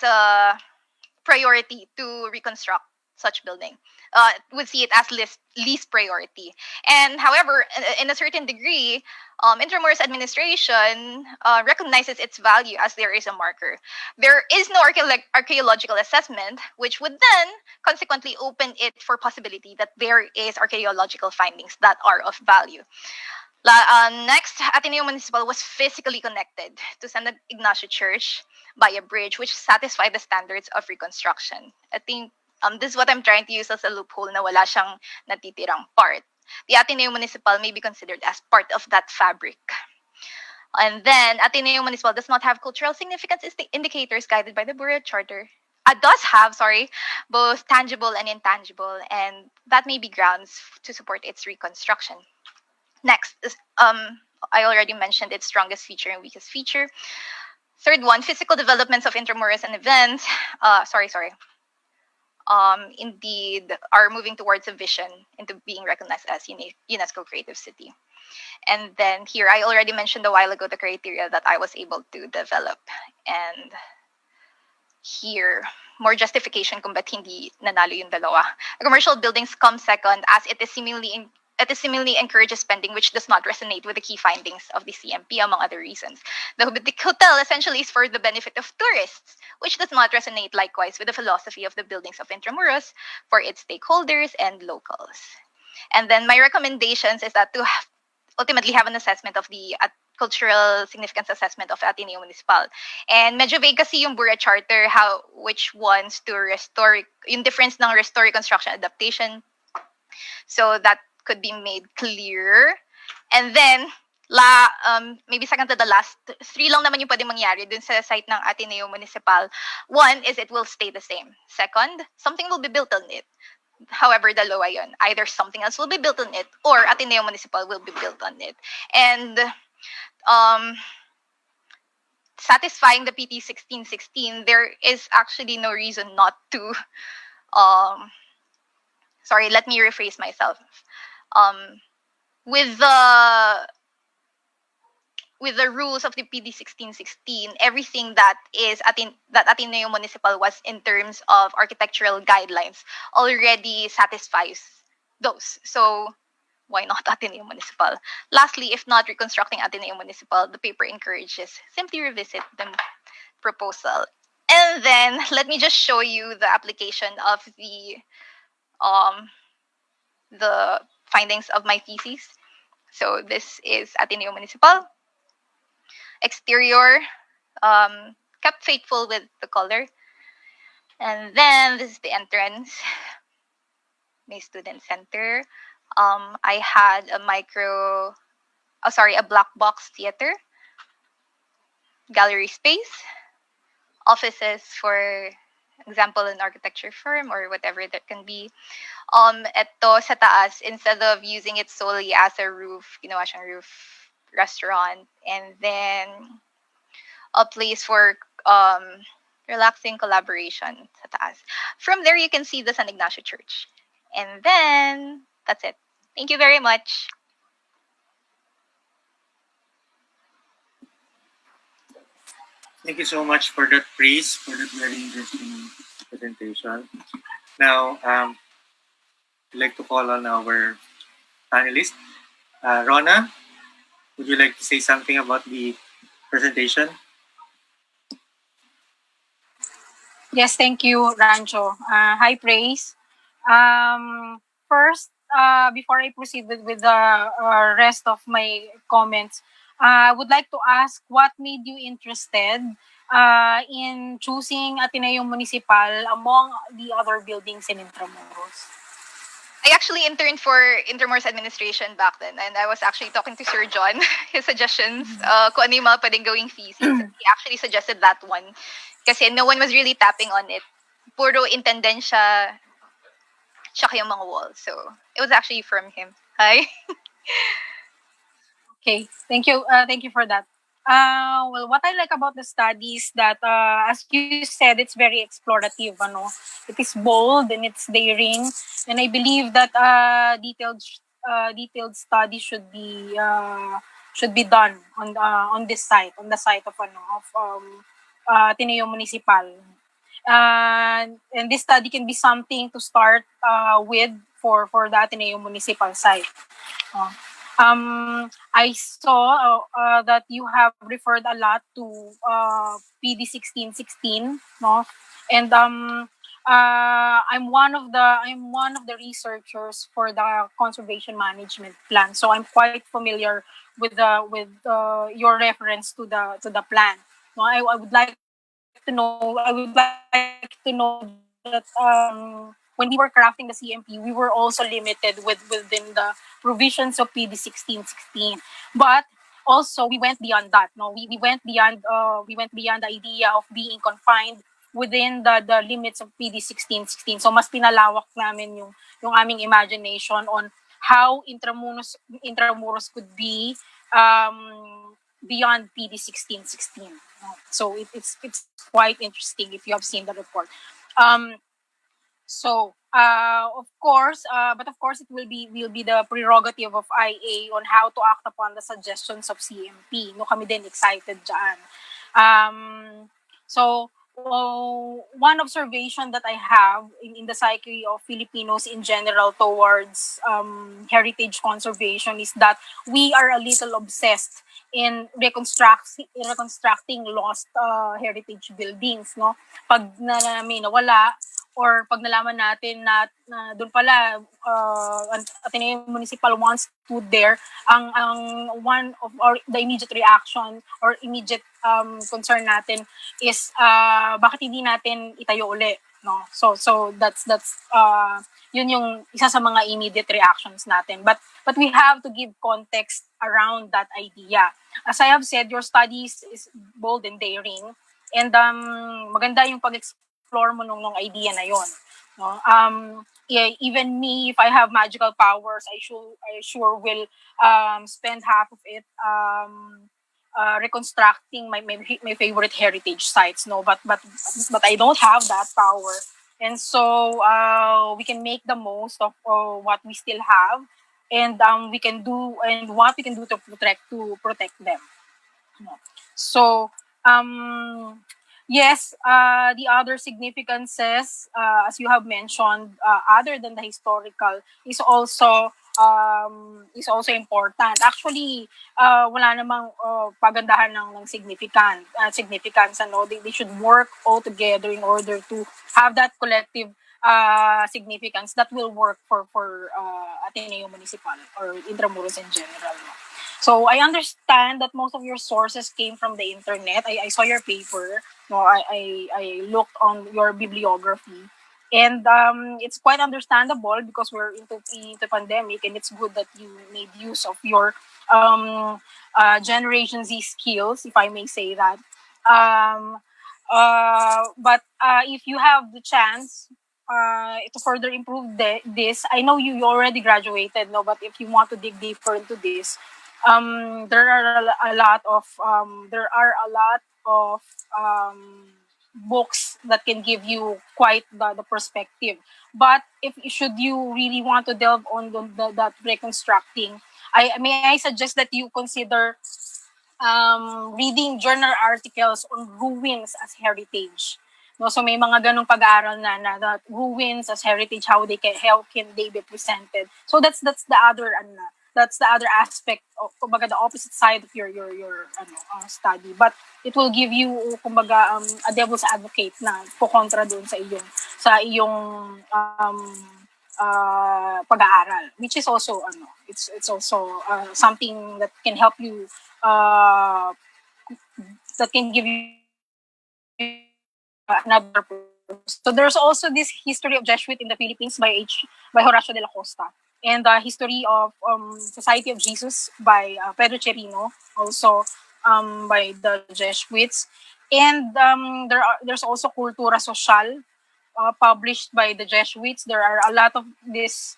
a priority to reconstruct such building. Would see it as least priority. And however, in a certain degree, Intramuros administration recognizes its value as there is a marker. There is no archaeological assessment, which would then consequently open it for possibility that there is archaeological findings that are of value. Next, Ateneo Municipal was physically connected to San Ignacio Church by a bridge which satisfied the standards of reconstruction. I think this is what I'm trying to use as a loophole na wala siyang natitirang part. The Ateneo Municipal may be considered as part of that fabric. And then, Ateneo Municipal does not have cultural significance indicators guided by the Bureau Charter. Does have, both tangible and intangible, and that may be grounds to support its reconstruction. Next, I already mentioned its strongest feature and weakest feature. Third one, physical developments of Intramuros and events. Indeed are moving towards a vision into being recognized as UNESCO Creative City. And then here, I already mentioned a while ago the criteria that I was able to develop. And here, more justification kung ba't hindi nanalo yung dalawa. Commercial buildings come second as it is seemingly encourages spending which does not resonate with the key findings of the CMP, among other reasons. The hotel essentially is for the benefit of tourists, which does not resonate likewise with the philosophy of the buildings of Intramuros for its stakeholders and locals. And then my recommendations is that to ultimately have an assessment of the cultural significance assessment of Ateneo Municipal. And medyo vague kasi yung Bureau Charter, which wants to restore, yung difference ng restore, reconstruction, adaptation. So that could be made clear. And then, maybe second to the last, 3 lang naman yung pwede mangyari dun sa site ng Ateneo Municipal. One is it will stay the same. Second, something will be built on it. However, dalawa yun. Either something else will be built on it or Ateneo Municipal will be built on it. And satisfying the PT 1616, there is actually no reason not to. Let me rephrase myself. With with the rules of the PD 1616, everything that is that Ateneo Municipal was in terms of architectural guidelines already satisfies those. So why not Ateneo Municipal? Lastly, if not reconstructing Ateneo Municipal, the paper encourages simply revisit the proposal. And then let me just show you the application of um, the findings of my thesis. So this is Ateneo Municipal. Exterior, kept faithful with the color. And then this is the entrance, my student center. I had a a black box theater, gallery space, offices for example, an architecture firm or whatever that can be. Ito sa taas, instead of using it solely as a roof, ginawa siyang roof restaurant. And then a place for relaxing collaboration sa taas. From there, you can see the San Ignacio Church. And then, that's it. Thank you very much. Thank you so much for that praise, for that very interesting presentation. Now, I'd like to call on our panelists. Rona, would you like to say something about the presentation? Yes, thank you, Rancho. Hi, Praise. First, before I proceed with the rest of my comments, I would like to ask what made you interested in choosing Ateneo Municipal among the other buildings in Intramuros? I actually interned for Intramuros administration back then, and I was actually talking to Sir John, his suggestions, kung ano yung mga pwedeng gawing thesis. He actually suggested that one. Kasi no one was really tapping on it. Puro intendensya, tsaka yung mga walls. So, it was actually from him. Hi. Okay, thank you. Thank you for that. Well, what I like about the study is that, as you said, it's very explorative. It is bold and it's daring, and I believe that detailed study should be done on this site, on the site of Ateneo Municipal. And this study can be something to start with for the Ateneo Municipal site. I saw that you have referred a lot to PD 1616, no, and I'm one of the researchers for the conservation management plan, so I'm quite familiar with your reference to the plan. No, I would like to know. I would like to know that when we were crafting the CMP, we were also limited within the provisions of PD 1616. But also we went beyond that. No, we went beyond the idea of being confined within the limits of PD 1616. So mas pinalawak namin yung aming imagination on how Intramuros could be beyond PD 1616. So it's quite interesting if you have seen the report. Of course, it will be the prerogative of IA on how to act upon the suggestions of CMP. No, kami din excited dyan. One observation that I have in the psyche of Filipinos in general towards heritage conservation is that we are a little obsessed in reconstructing lost heritage buildings, no? Pag may nawala or pag nalaman natin na doon pala Ateneo Municipal once stood there, ang one of the immediate reaction or immediate concern natin is bakit hindi natin itayo uli, no? So that's yun yung isa sa mga immediate reactions natin, but we have to give context around that idea. As I have said, your studies is bold and daring, and maganda yung pag-explore mo nung idea na yon, no? Even me, if I have magical powers, I sure will spend half of it reconstructing my favorite heritage sites, no, but I don't have that power, and so we can make the most of what we still have, and what we can do to protect them. No. So, yes, the other significances, as you have mentioned, other than the historical, is also important. Actually, wala namang pagandahan ng significance. Ano, they should work all together in order to have that collective significance that will work for Ateneo Municipal or Intramuros in general. No? So I understand that most of your sources came from the internet. I saw your paper. No, I looked on your bibliography. And it's quite understandable because we're into pandemic, and it's good that you made use of your Generation Z skills, if I may say that. But if you have the chance to further improve this, I know you already graduated, no, but if you want to dig deeper into this, there are a lot of books that can give you quite the perspective. But if should you really want to delve on that reconstructing, I suggest that you consider reading journal articles on ruins as heritage. No, so may mga ganong pag-aaral na that ruins as heritage, how can they be presented. So that's the other aspect of kumbaga the opposite side of your study, but it will give you kumbaga a devil's advocate na kontra doon sa iyong pag-aaral, which is also it's also something that can help you that can give you another purpose. So there's also this history of Jesuit in the Philippines by Horacio de la Costa, and the history of Society of Jesus by Pedro Cherino, also by the Jesuits, and there's also Cultura Social, published by the Jesuits. There are a lot of this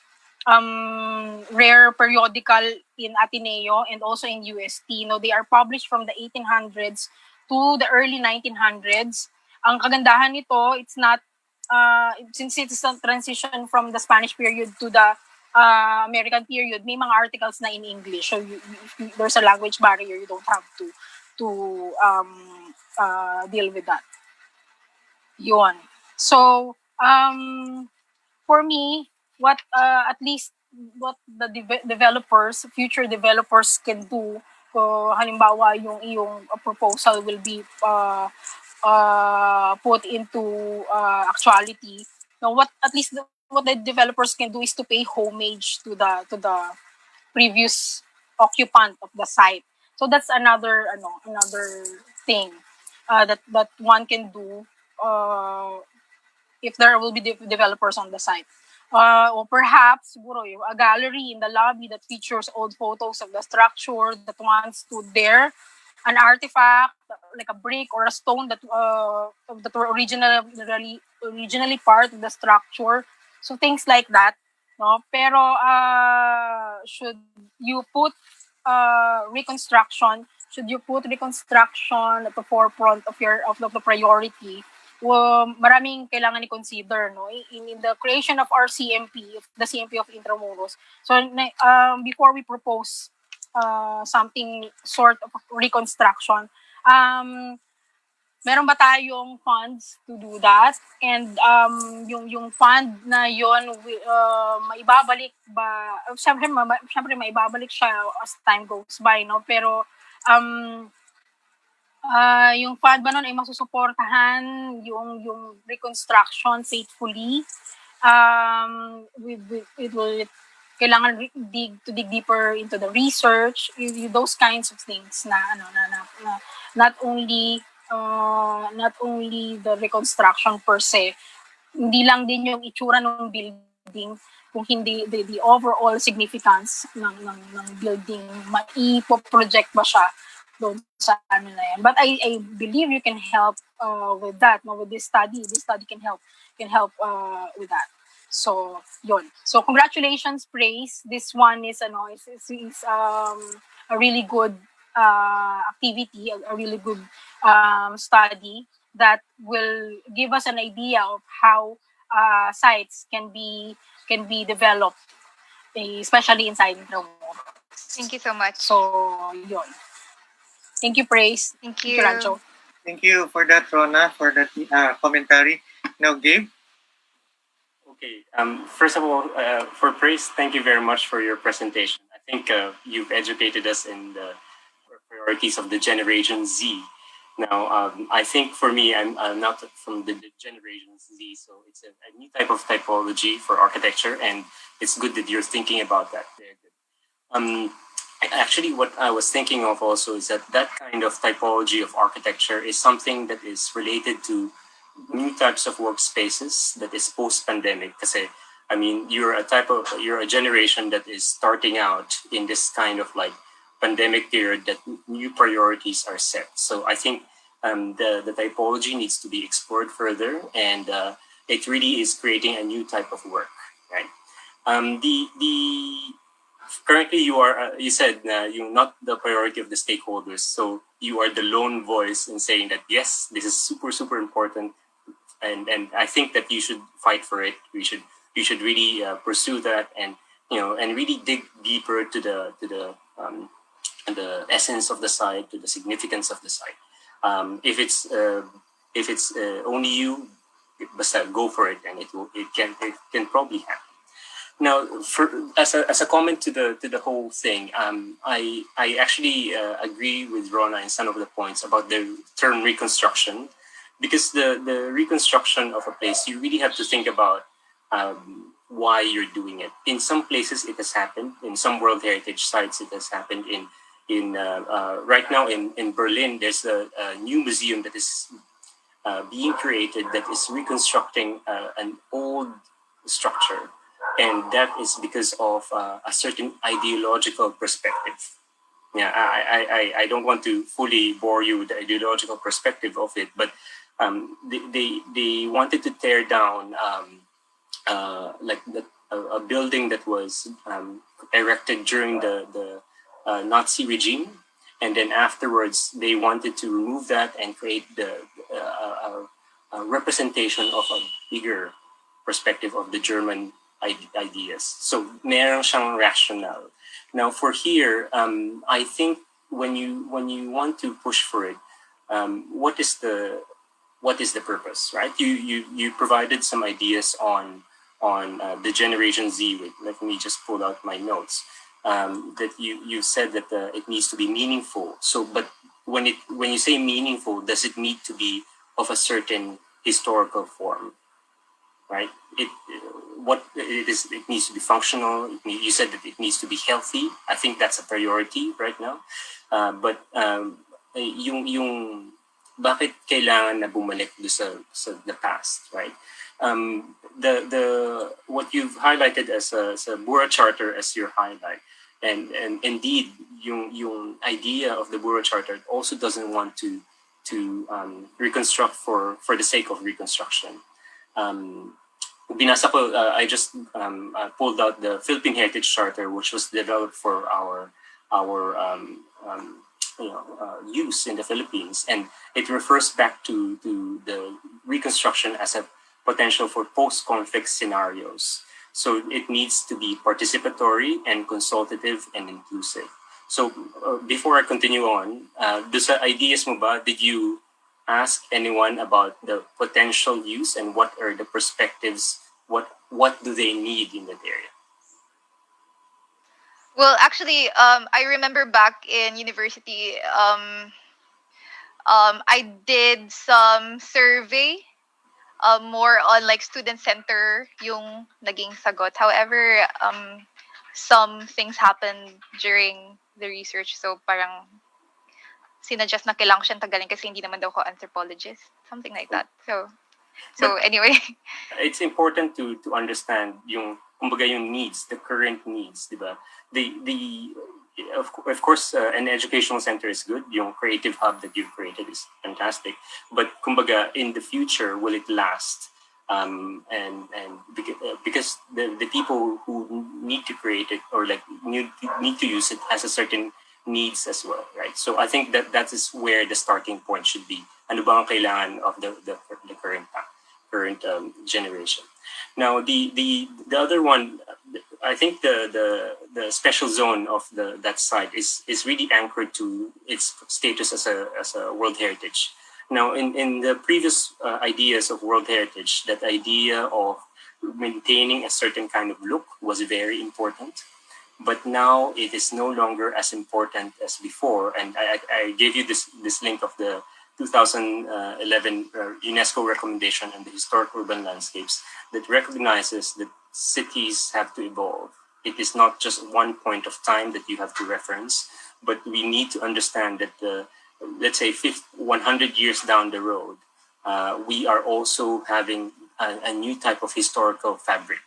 rare periodical in Ateneo and also in UST. They are published from the 1800s to the early 1900s. Ang kagandahan nito, it's not, since it's a transition from the Spanish period to the American period, may mga articles na in English. So if there's a language barrier, you don't have to deal with that. Yun. So, for me, what at least what the future developers can do, halimbawa yung iyong proposal will be put into actuality. Now, what the developers can do is to pay homage to the previous occupant of the site. So that's another thing that one can do if there will be developers on the site. Or perhaps siguro a gallery in the lobby that features old photos of the structure that once stood there, an artifact like a brick or a stone that were originally part of the structure. So things like that. No? Pero should you put reconstruction at the forefront of the priority, maraming kailangan i-consider, no, in the creation of our CMP, the CMP of Intramuros. So before we propose something sort of reconstruction, meron ba tayong funds to do that? And yung fund na yon maibabalik ba? Syempre maibabalik siya as time goes by, no? Pero yung fund ba nun ay masusuportahan yung reconstruction faithfully? It will kailangan dig deeper into the research, those kinds of things na not only the reconstruction per se, hindi lang din yung itsura ng building, kung hindi the overall significance ng building, maipo-project ba siya doon sa na yan. But I believe you can help with that, no, with this study. This study can help with that. So yun. So congratulations, Praise. This one is a really good activity, a really good study that will give us an idea of how sites can be developed, especially inside Intramuros. Thank you so much. So yun. Thank you, Praise. Thank Thank you, you. Rancho. Thank you for that, Rona, for that commentary. Now, Gabe. Okay. First of all, for Praise, thank you very much for your presentation. I think you've educated us in the priorities of the Generation Z. Now, I think for me, I'm not from the Generation Z, so it's a new type of typology for architecture, and it's good that you're thinking about that. Very good. Actually, what I was thinking of also is that kind of typology of architecture is something that is related to new types of workspaces that is post-pandemic. Kasi, I mean, you're a generation that is starting out in this kind of like pandemic period that new priorities are set. So I think the typology needs to be explored further, and it really is creating a new type of work, right? Currently you are you said you're not the priority of the stakeholders, so you are the lone voice in saying that yes, this is super important, and I think that you should fight for it. You should really pursue that, and and really dig deeper to the essence of the site, to the significance of the site. If it's only you, basta go for it, and it can probably happen. Now, as a comment to the whole thing, I actually agree with Rona in some of the points about the term reconstruction, because the reconstruction of a place, you really have to think about why you're doing it. In some places, it has happened. In some World Heritage sites, it has happened. Right now in Berlin, there's a new museum that is being created that is reconstructing an old structure. And that is because of a certain ideological perspective. Yeah, I don't want to fully bore you with the ideological perspective of it, but they wanted to tear down a building that was erected during the Nazi regime, and then afterwards they wanted to remove that and create a representation of a bigger perspective of the German ideas. So meron siyang rationale. Now for here, I think when you want to push for it, what is the purpose, right? You provided some ideas on the Generation Z. Let me just pull out my notes. That you said that it needs to be meaningful. So, but when you say meaningful, does it need to be of a certain historical form, right? It needs to be functional. You said that it needs to be healthy. I think that's a priority right now. But yung bakit kailangan na bumalik sa the past, right? The what you've highlighted as a Bura Charter as your highlight, and indeed yung idea of the Bura Charter also doesn't want to reconstruct for the sake of reconstruction. Binasa ko, I just pulled out the Philippine Heritage Charter, which was developed for our use in the Philippines, and it refers back to the reconstruction as a potential for post-conflict scenarios. So it needs to be participatory and consultative and inclusive. So before I continue on, do sa ideas mo ba, did you ask anyone about the potential use and what are the perspectives? What do they need in that area? Well, actually, I remember back in university, I did some survey, more on like student center yung naging sagot. However, some things happened during the research, so parang sinadjust na kailangan siyang tagalin kasi hindi naman daw ako anthropologist, something like that. So anyway, it's important to understand yung kumbaga yung needs, the current needs, diba? Of course, an educational center is good. Yung creative hub that you've created is fantastic. But kumbaga, in the future, will it last? Because the people who need to create it or like need to use it has a certain needs as well, right? So I think that is where the starting point should be. Ano ba ang kailangan of the current current generation. Now, the other one, I think the special zone of that site is really anchored to its status as a World Heritage. Now, in the previous ideas of World Heritage, that idea of maintaining a certain kind of look was very important. But now it is no longer as important as before. And I gave you this link of the 2011 UNESCO recommendation on the historic urban landscapes that recognizes that cities have to evolve. It is not just one point of time that you have to reference, but we need to understand that, let's say, 100 years down the road, we are also having a new type of historical fabric.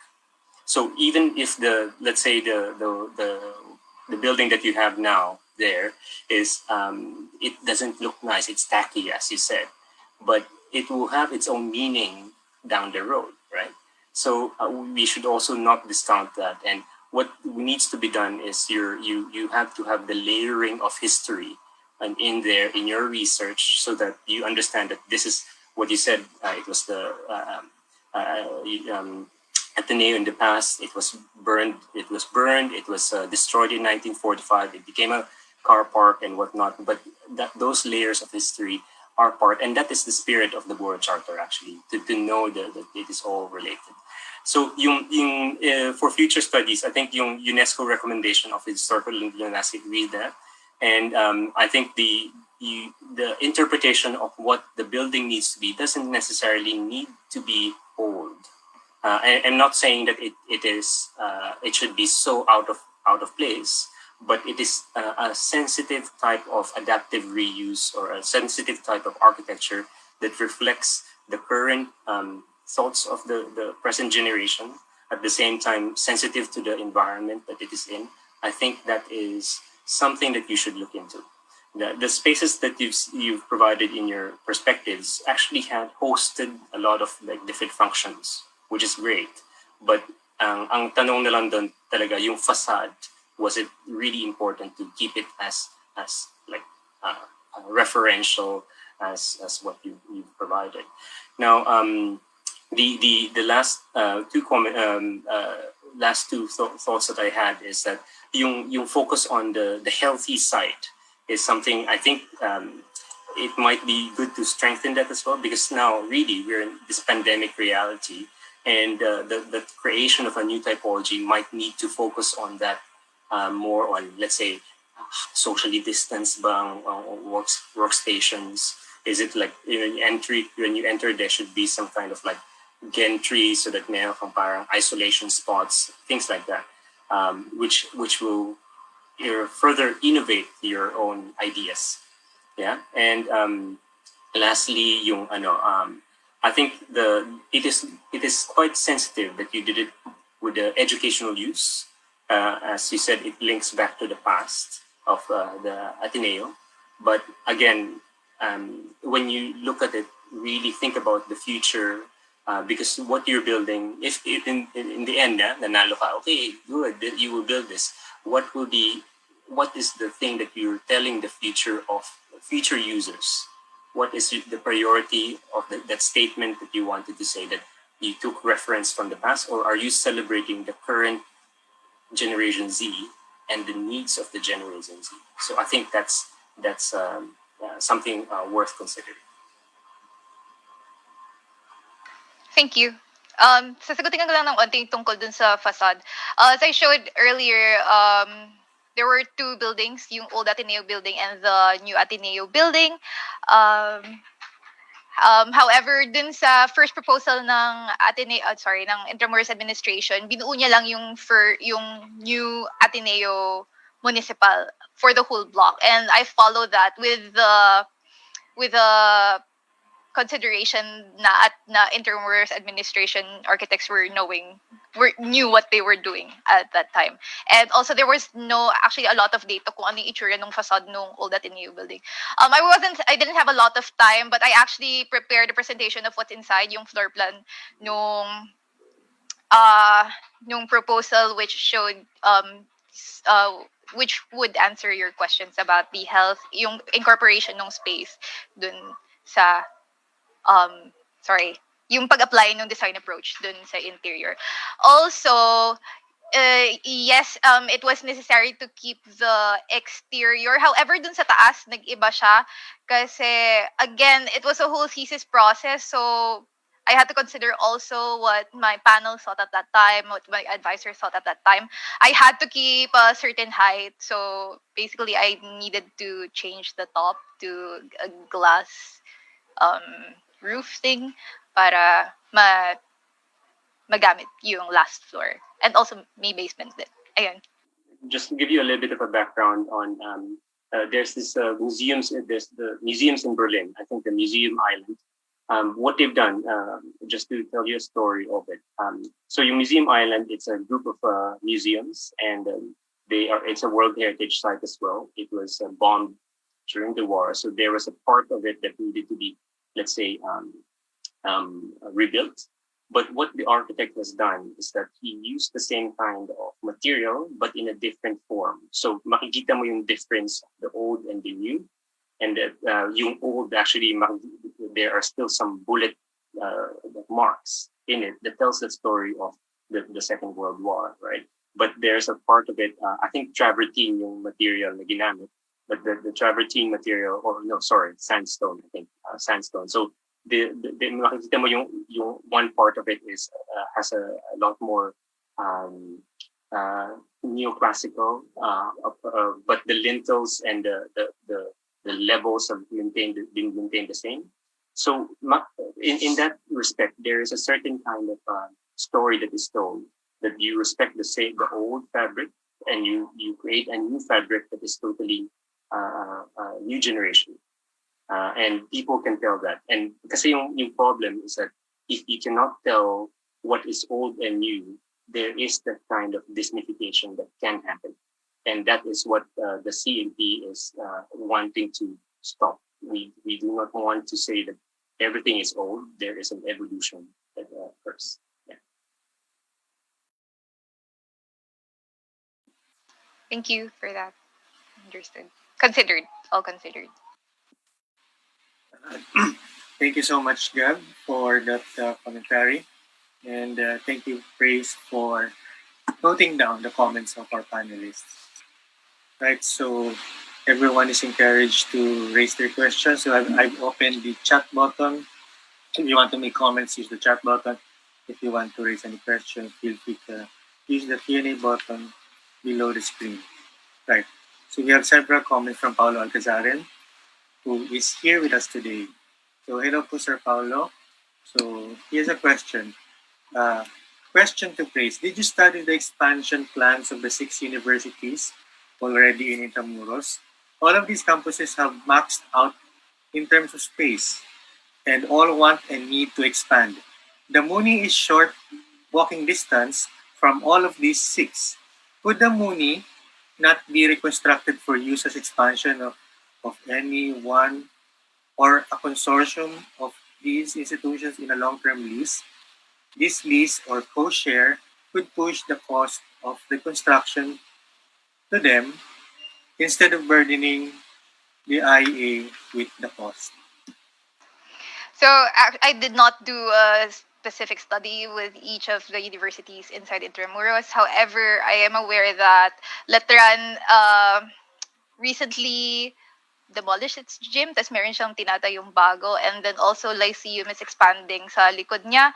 So even if let's say the building that you have now there is, it doesn't look nice, it's tacky, as you said, but it will have its own meaning down the road, right? So we should also not discount that. And what needs to be done is you have to have the layering of history and in there in your research, so that you understand that this is what you said. It was the Ateneo in the past. It was burned. It was destroyed in 1945. It became a car park and whatnot. But those layers of history are part, and that is the spirit of the World Charter, actually, to know that it is all related. So for future studies, I think yung UNESCO recommendation of historical landscape, read that. And I think the interpretation of what the building needs to be doesn't necessarily need to be old. I'm not saying that it should be so out of place, but it is a sensitive type of adaptive reuse, or a sensitive type of architecture that reflects the current thoughts of the present generation, at the same time sensitive to the environment that it is in. I think that is something that you should look into. The spaces that you've provided in your perspectives actually had hosted a lot of different functions, which is great. But ang tanong na lang doon talaga, yung facade, was it really important to keep it as referential as what you provided? Now, the last two thoughts that I had is that yung focus on the healthy side is something I think it might be good to strengthen that as well, because now really we're in this pandemic reality, and the creation of a new typology might need to focus on that more on, let's say, socially distanced bang workstations. Is it like when you enter there should be some kind of like gantry, so that meron kang parang isolation spots, things like that, which will further innovate your own ideas. Yeah. And lastly, yung I think it is quite sensitive that you did it with the educational use. As you said, it links back to the past of the Ateneo. But again, when you look at it, really think about the future, because what you're building, if in the end, nanalo ka, okay, good, you will build this. What is the thing that you're telling the future users? What is the priority of that statement that you wanted to say, that you took reference from the past, or are you celebrating the current Generation Z and the needs of the Generation Z? So I think that's something worth considering. Thank you. Sasagutin ko lang ng konting tungkol dun sa facade. As I showed earlier, there were two buildings, yung old Ateneo building and the new Ateneo building. However, dun sa first proposal ng ng Intramuros administration, binuo niya lang yung new Ateneo municipal for the whole block, and I followed that with the consideration na Intramuros administration architects knew what they were doing at that time. And also there was actually a lot of data kung ano yung itsura ng facade nung old Ateneo building. I didn't have a lot of time, but I actually prepared a presentation of what's inside, yung floor plan nung proposal, which showed which would answer your questions about the health, yung incorporation ng space dun sa yung pag-apply ng design approach dun sa interior. Also, yes, it was necessary to keep the exterior. However, dun sa taas, nag-iba siya. Kasi, again, it was a whole thesis process. So, I had to consider also what my panel thought at that time, what my advisor thought at that time. I had to keep a certain height. So, basically, I needed to change the top to a glass roof thing para magamit yung last floor. And also may basement din. Ayun. Just to give you a little bit of a background on there's this there's the museums in Berlin. I think the Museum Island. What they've done, just to tell you a story of it. So your Museum Island, it's a group of museums, and it's a World Heritage Site as well. It was bombed during the war, so there was a part of it that needed to be, let's say, rebuilt. But what the architect has done is that he used the same kind of material, but in a different form. So makikita mo yung difference of the old and the new. And that yung old, actually, there are still some bullet marks in it that tells the story of the Second World War, right? But there's a part of it, I think travertine yung material na ginamit, but the travertine material, or no, sorry, sandstone, I think, sandstone. So the makikita mo yung one part of it is has a lot more neoclassical, but the lintels and the levels have been maintained the same. So in that respect, there is a certain kind of story that is told, that you respect the old fabric and you create a new fabric that is totally new generation. And people can tell that. And kasi yung problem is that if you cannot tell what is old and new, there is that kind of disnification that can happen. And that is what the CNP is wanting to stop. We do not want to say that everything is old. There is an evolution that occurs. Yeah. Thank you for that. Understood. Considered. All considered. Thank you so much, Gab, for that commentary. And thank you, Praise, for noting down the comments of our panelists. Right, so everyone is encouraged to raise their questions. So I've opened the chat button. If you want to make comments, use the chat button. If you want to raise any questions, feel free to use the Q&A button below the screen. Right, so we have several comments from Paulo Alcazaren, who is here with us today. So hello po, Sir Paulo. So here's a question. Question to Praise. Did you study the expansion plans of the 6 universities already in Intramuros? All of these campuses have maxed out in terms of space and all want and need to expand. The Muni is short walking distance from all of these 6. Could the Muni not be reconstructed for use as expansion of any one or a consortium of these institutions in a long-term lease? This lease or co-share could push the cost of the construction to them instead of burdening the IEA with the cost. So I did not do a specific study with each of the universities inside Intramuros. However, I am aware that Letran recently demolished its gym, tapos meron siyang tinatayong bago, and then also Lyceum is expanding sa likod niya.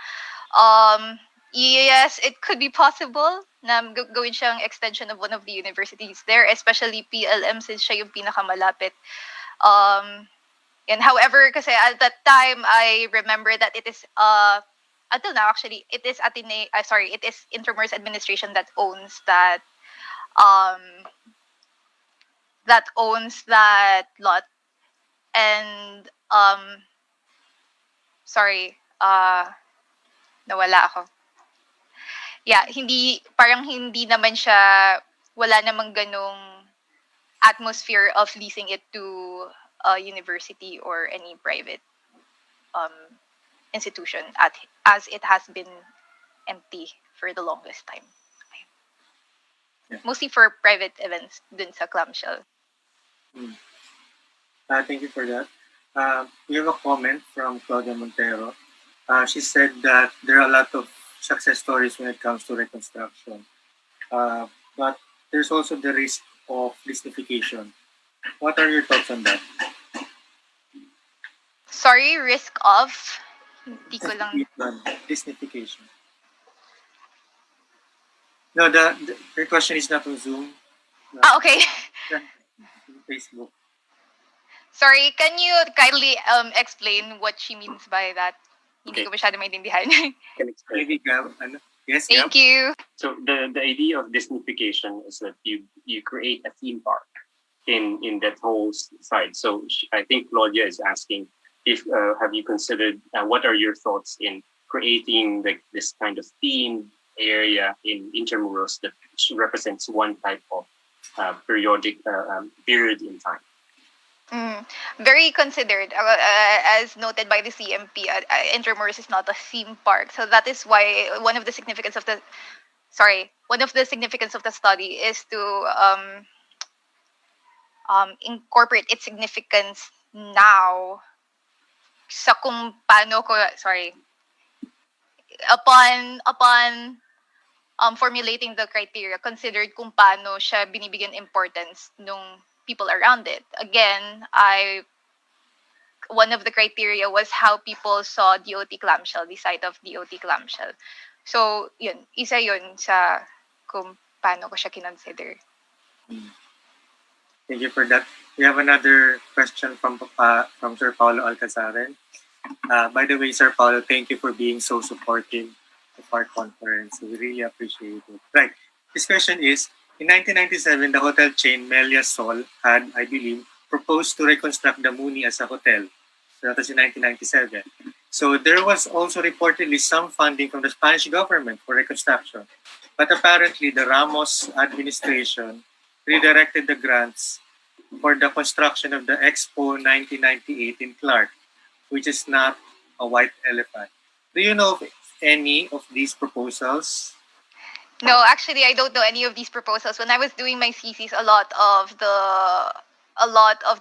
Yes, it could be possible na gawin siyang extension of one of the universities there, especially PLM since siya yung pinakamalapit. And however, kasi at that time, I remember that it is, until now actually, it is it is Intramuros administration that owns that lot. And nawala ako. Yeah, parang hindi naman siya, wala namang ganong atmosphere of leasing it to a university or any private institution as it has been empty for the longest time. Yeah. Mostly for private events dun sa clamshell. Thank you for that. We have a comment from Claudia Montero. She said that there are a lot of success stories when it comes to reconstruction, but there's also the risk of Disneyfication. What are your thoughts on that? Sorry, risk of? Hindi ko lang... Disneyfication. No, the question is not on Zoom. Okay. Facebook. Sorry, can you kindly explain what she means by that? Hindi ko masyado maintindihan. Yes, Thank you. So the idea of Disneyfication is that you create a theme park in that whole side. So I think Claudia is asking if have you considered what are your thoughts in creating this kind of theme area in Intramuros that represents one type of periodic period in time. Very considered. As noted by the CMP, Intramuros is not a theme park. So that is why one of the significance of the study is to incorporate its significance now sa kung paano ko, upon formulating the criteria, considered kung paano siya binibigyan importance nung people around it. Again, one of the criteria was how people saw DOT clamshell, the site of DOT clamshell. So, yun, isa yun sa kung paano ko siya kinonsider. Thank you for that. We have another question from Sir Paulo Alcazaren. By the way, Sir Paulo, thank you for being so supportive of our conference. We really appreciate it. Right. This question is, in 1997, the hotel chain Melia Sol had, I believe, proposed to reconstruct the Muni as a hotel. So that was in 1997. So there was also reportedly some funding from the Spanish government for reconstruction. But apparently, the Ramos administration redirected the grants for the construction of the Expo 1998 in Clark, which is not a white elephant. Do you know of any of these proposals? No, actually, I don't know any of these proposals. When I was doing my thesis, a lot of the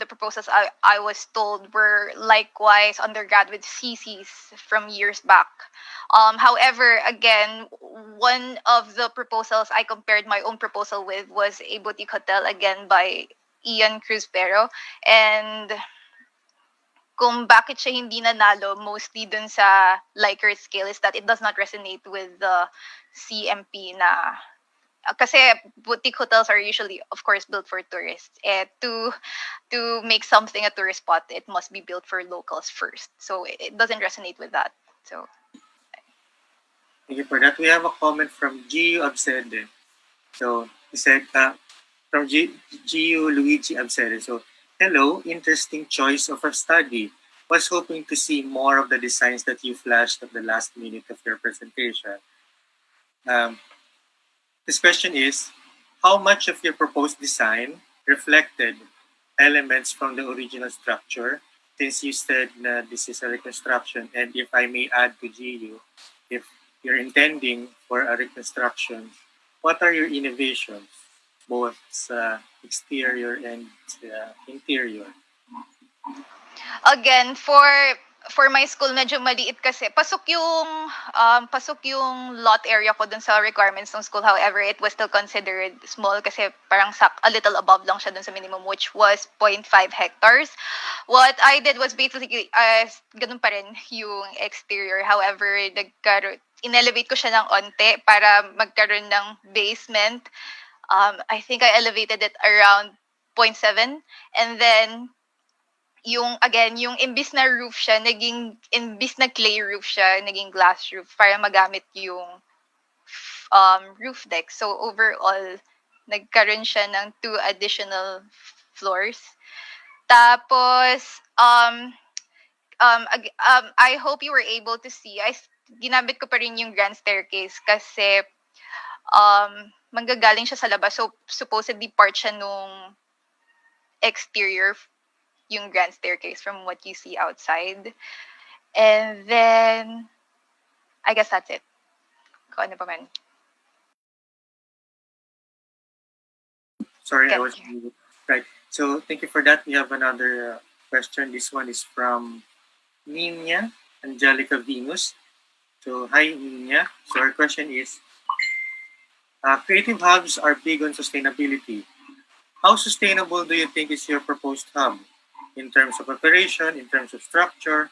proposals I was told were likewise undergraduate theses from years back. However, again, one of the proposals I compared my own proposal with was a boutique hotel, again by Ian Keith Robles, and kung bakit siya hindi nanalo, mostly dun sa Likert scale, is that it does not resonate with the CMP na kasi boutique hotels are usually, of course, built for tourists. To make something a tourist spot, it must be built for locals first. So it doesn't resonate with that. So thank you for that. We have a comment from Gio Absede. So he said, from Gio Luigi Absede. So, hello, interesting choice of a study. Was hoping to see more of the designs that you flashed at the last minute of your presentation. This question is, how much of your proposed design reflected elements from the original structure, since you said this is a reconstruction? And if I may add to GU, if you're intending for a reconstruction, what are your innovations, both exterior and interior? again, for my school, medyo maliit kasi. Pasok yung lot area ko dun sa requirements ng school. However, it was still considered small kasi parang a little above lang siya dun sa minimum, which was 0.5 hectares. What I did was basically, ganun pa rin yung exterior. However, in-elevate ko siya ng onte para magkaroon ng basement. I think I elevated it around 0.7. And then, yung imbis na roof siya, imbis na clay roof siya, naging glass roof para magamit yung roof deck. So overall, nagkaroon siya ng 2 additional floors. Tapos, I hope you were able to see, ginamit ko pa rin yung grand staircase kasi manggagaling siya sa labas. So supposedly part siya nung exterior, yung grand staircase from what you see outside. And then, I guess that's it. Kung ano pa man. Sorry, I was right. So thank you for that. We have another question. This one is from Nina Angelica Venus. So, hi, Ninya. So, our question is, creative hubs are big on sustainability. How sustainable do you think is your proposed hub in terms of operation, in terms of structure?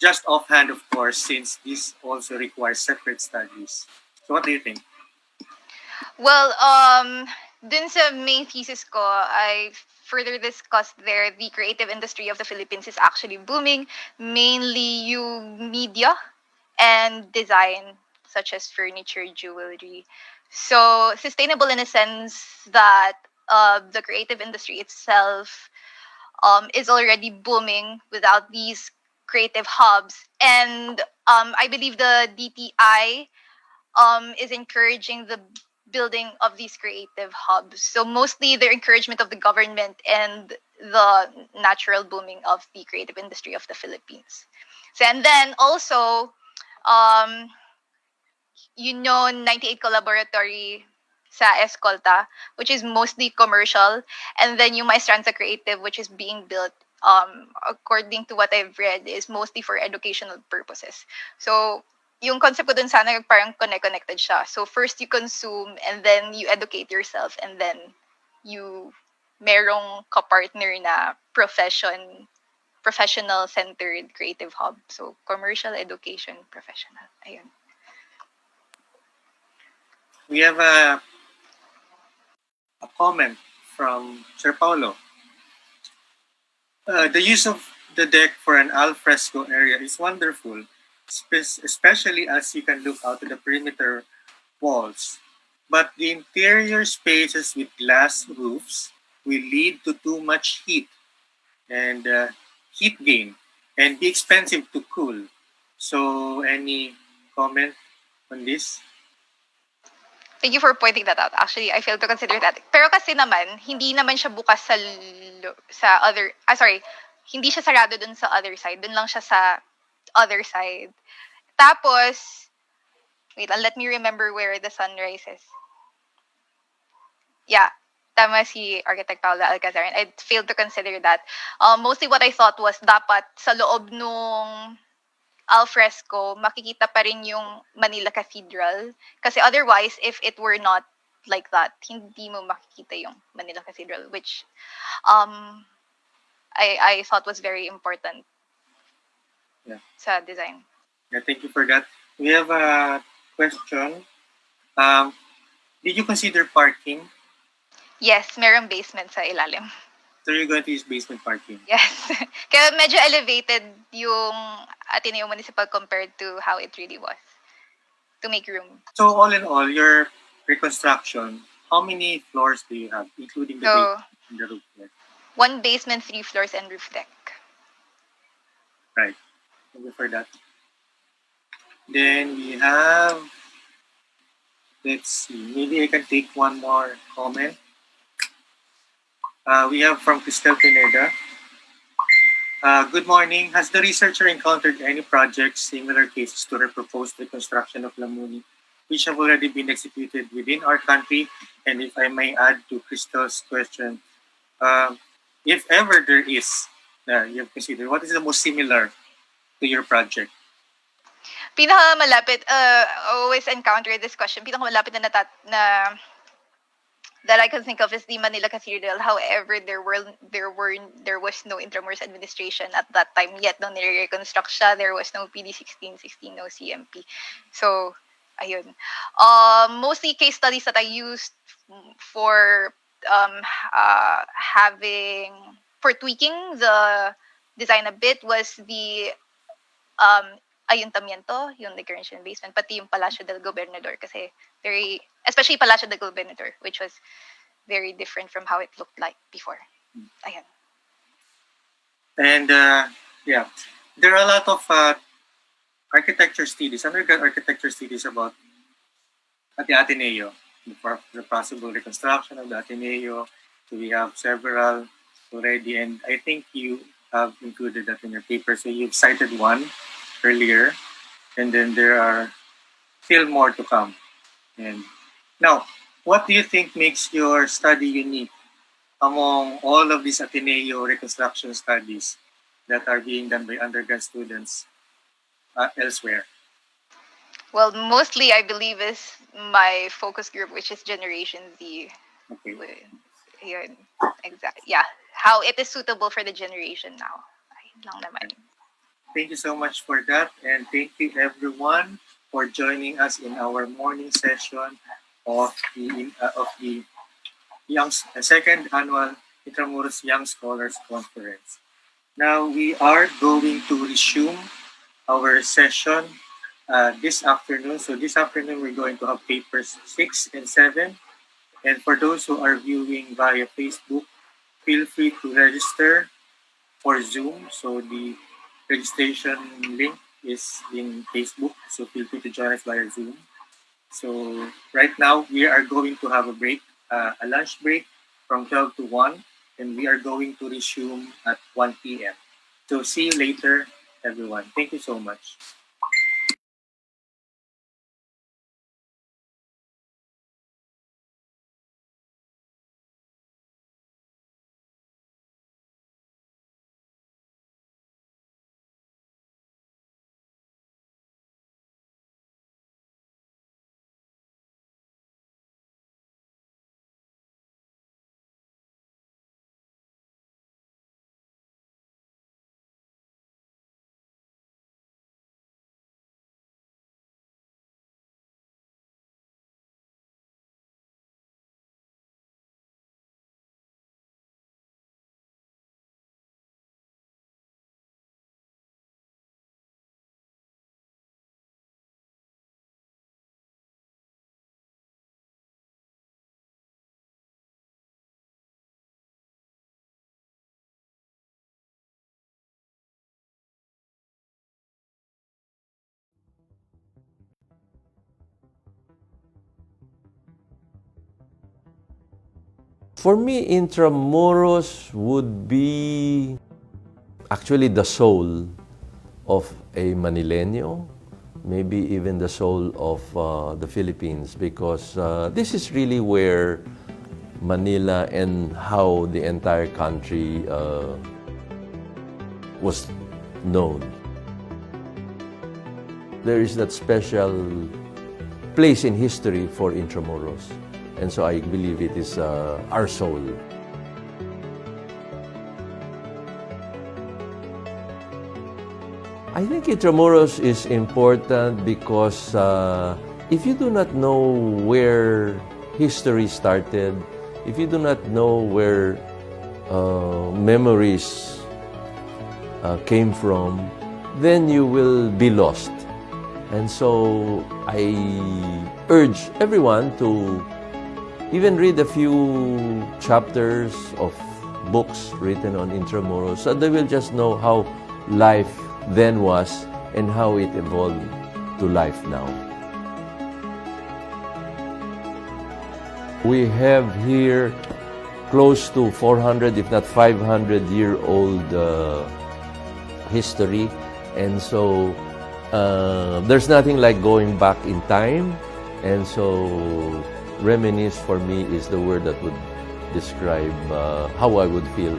Just offhand, of course, since this also requires separate studies. So, what do you think? Well, dun sa main thesis ko, I further discussed there the creative industry of the Philippines is actually booming, mainly yung media and design, such as furniture, jewelry. So sustainable in a sense that the creative industry itself is already booming without these creative hubs. And I believe the DTI is encouraging the building of these creative hubs. So mostly the encouragement of the government and the natural booming of the creative industry of the Philippines. So, and then also, um, 98 Collaboratory sa Escolta, which is mostly commercial, and then yung Maestranza Creative, which is being built, according to what I've read, is mostly for educational purposes. So, yung concept ko dun sana parang connected siya. So, first you consume, and then you educate yourself, and then you merong kapartner na professional-centered creative hub. So, commercial, education, professional. Ayun. We have a comment from Sir Paulo. The use of the deck for an al fresco area is wonderful, especially as you can look out to the perimeter walls. But the interior spaces with glass roofs will lead to too much heat and heat gain and be expensive to cool. So, any comment on this? Thank you for pointing that out. Actually, I failed to consider that. Pero kasi naman, hindi naman siya bukas sa other, sorry, hindi siya sarado dun sa other side. Dun lang siya sa other side. Tapos, wait, let me remember where the sun rises. Yeah, tama si Architect Paula Alcazar. I failed to consider that. Mostly what I thought was dapat sa loob nung al fresco, makikita pa rin yung Manila Cathedral. Kasi otherwise, if it were not like that, hindi mo makikita yung Manila Cathedral, which I thought was very important sa design. Yeah, thank you for that. We have a question. Did you consider parking? Yes, merong basement sa ilalim. So you're going to use basement parking? Yes. Kaya medyo elevated yung Ateneo Municipal compared to how it really was to make room. So all in all, your reconstruction, how many floors do you have, including the basement and the roof deck? 1 basement, 3 floors, and roof deck. Right. Thank you for that. Then we have, let's see, maybe I can take one more comment. We have from Cristel Pineda. Good morning. Has the researcher encountered any projects, similar cases to the proposed reconstruction of Lamuni, which have already been executed within our country? And if I may add to Cristel's question, if ever there is, you have considered, what is the most similar to your project? Pinakamalapit, always encounter this question. Pinakamalapit na that I can think of is the Manila Cathedral. However, there was no Intramuros administration at that time yet. No nire-reconstruct siya. There was no PD 1616, no CMP. So, ayun. Mostly case studies that I used for tweaking the design a bit was the Ayuntamiento, yung Recursion basement, pati yung Palacio del Gobernador kasi especially Palacio del Gobernador, which was very different from how it looked like before. Ayan. And yeah, there are a lot of architecture studies, undergrad architecture studies about at the Ateneo, the possible reconstruction of the Ateneo. So we have several already, and I think you have included that in your paper. So you've cited one earlier, and then there are still more to come. And now, what do you think makes your study unique among all of these Ateneo reconstruction studies that are being done by undergrad students? elsewhere? Well, mostly I believe is my focus group, which is Generation Z. Okay. Yun. Exactly. Yeah. How it is suitable for the generation now. Ayun lang naman. Thank you so much for that, and thank you everyone for joining us in our morning session of the second annual Intramuros Young Scholars Conference. Now we are going to resume our session this afternoon. So this afternoon we're going to have papers 6 and 7. And for those who are viewing via Facebook, feel free to register for Zoom. So the registration link is in Facebook. So feel free to join us via Zoom. So right now we are going to have a break, a lunch break from 12 to 1. And we are going to resume at 1 p.m. So see you later, everyone. Thank you so much. For me, Intramuros would be actually the soul of a Manileño, maybe even the soul of the Philippines, because this is really where Manila and how the entire country was known. There is that special place in history for Intramuros. And so I believe it is our soul. I think Intramuros is important because if you do not know where history started, if you do not know where memories came from, then you will be lost. And so I urge everyone to even read a few chapters of books written on Intramuros, so they will just know how life then was and how it evolved to life now. We have here close to 400, if not 500-year-old history, and so there's nothing like going back in time, and so reminisce for me is the word that would describe how I would feel.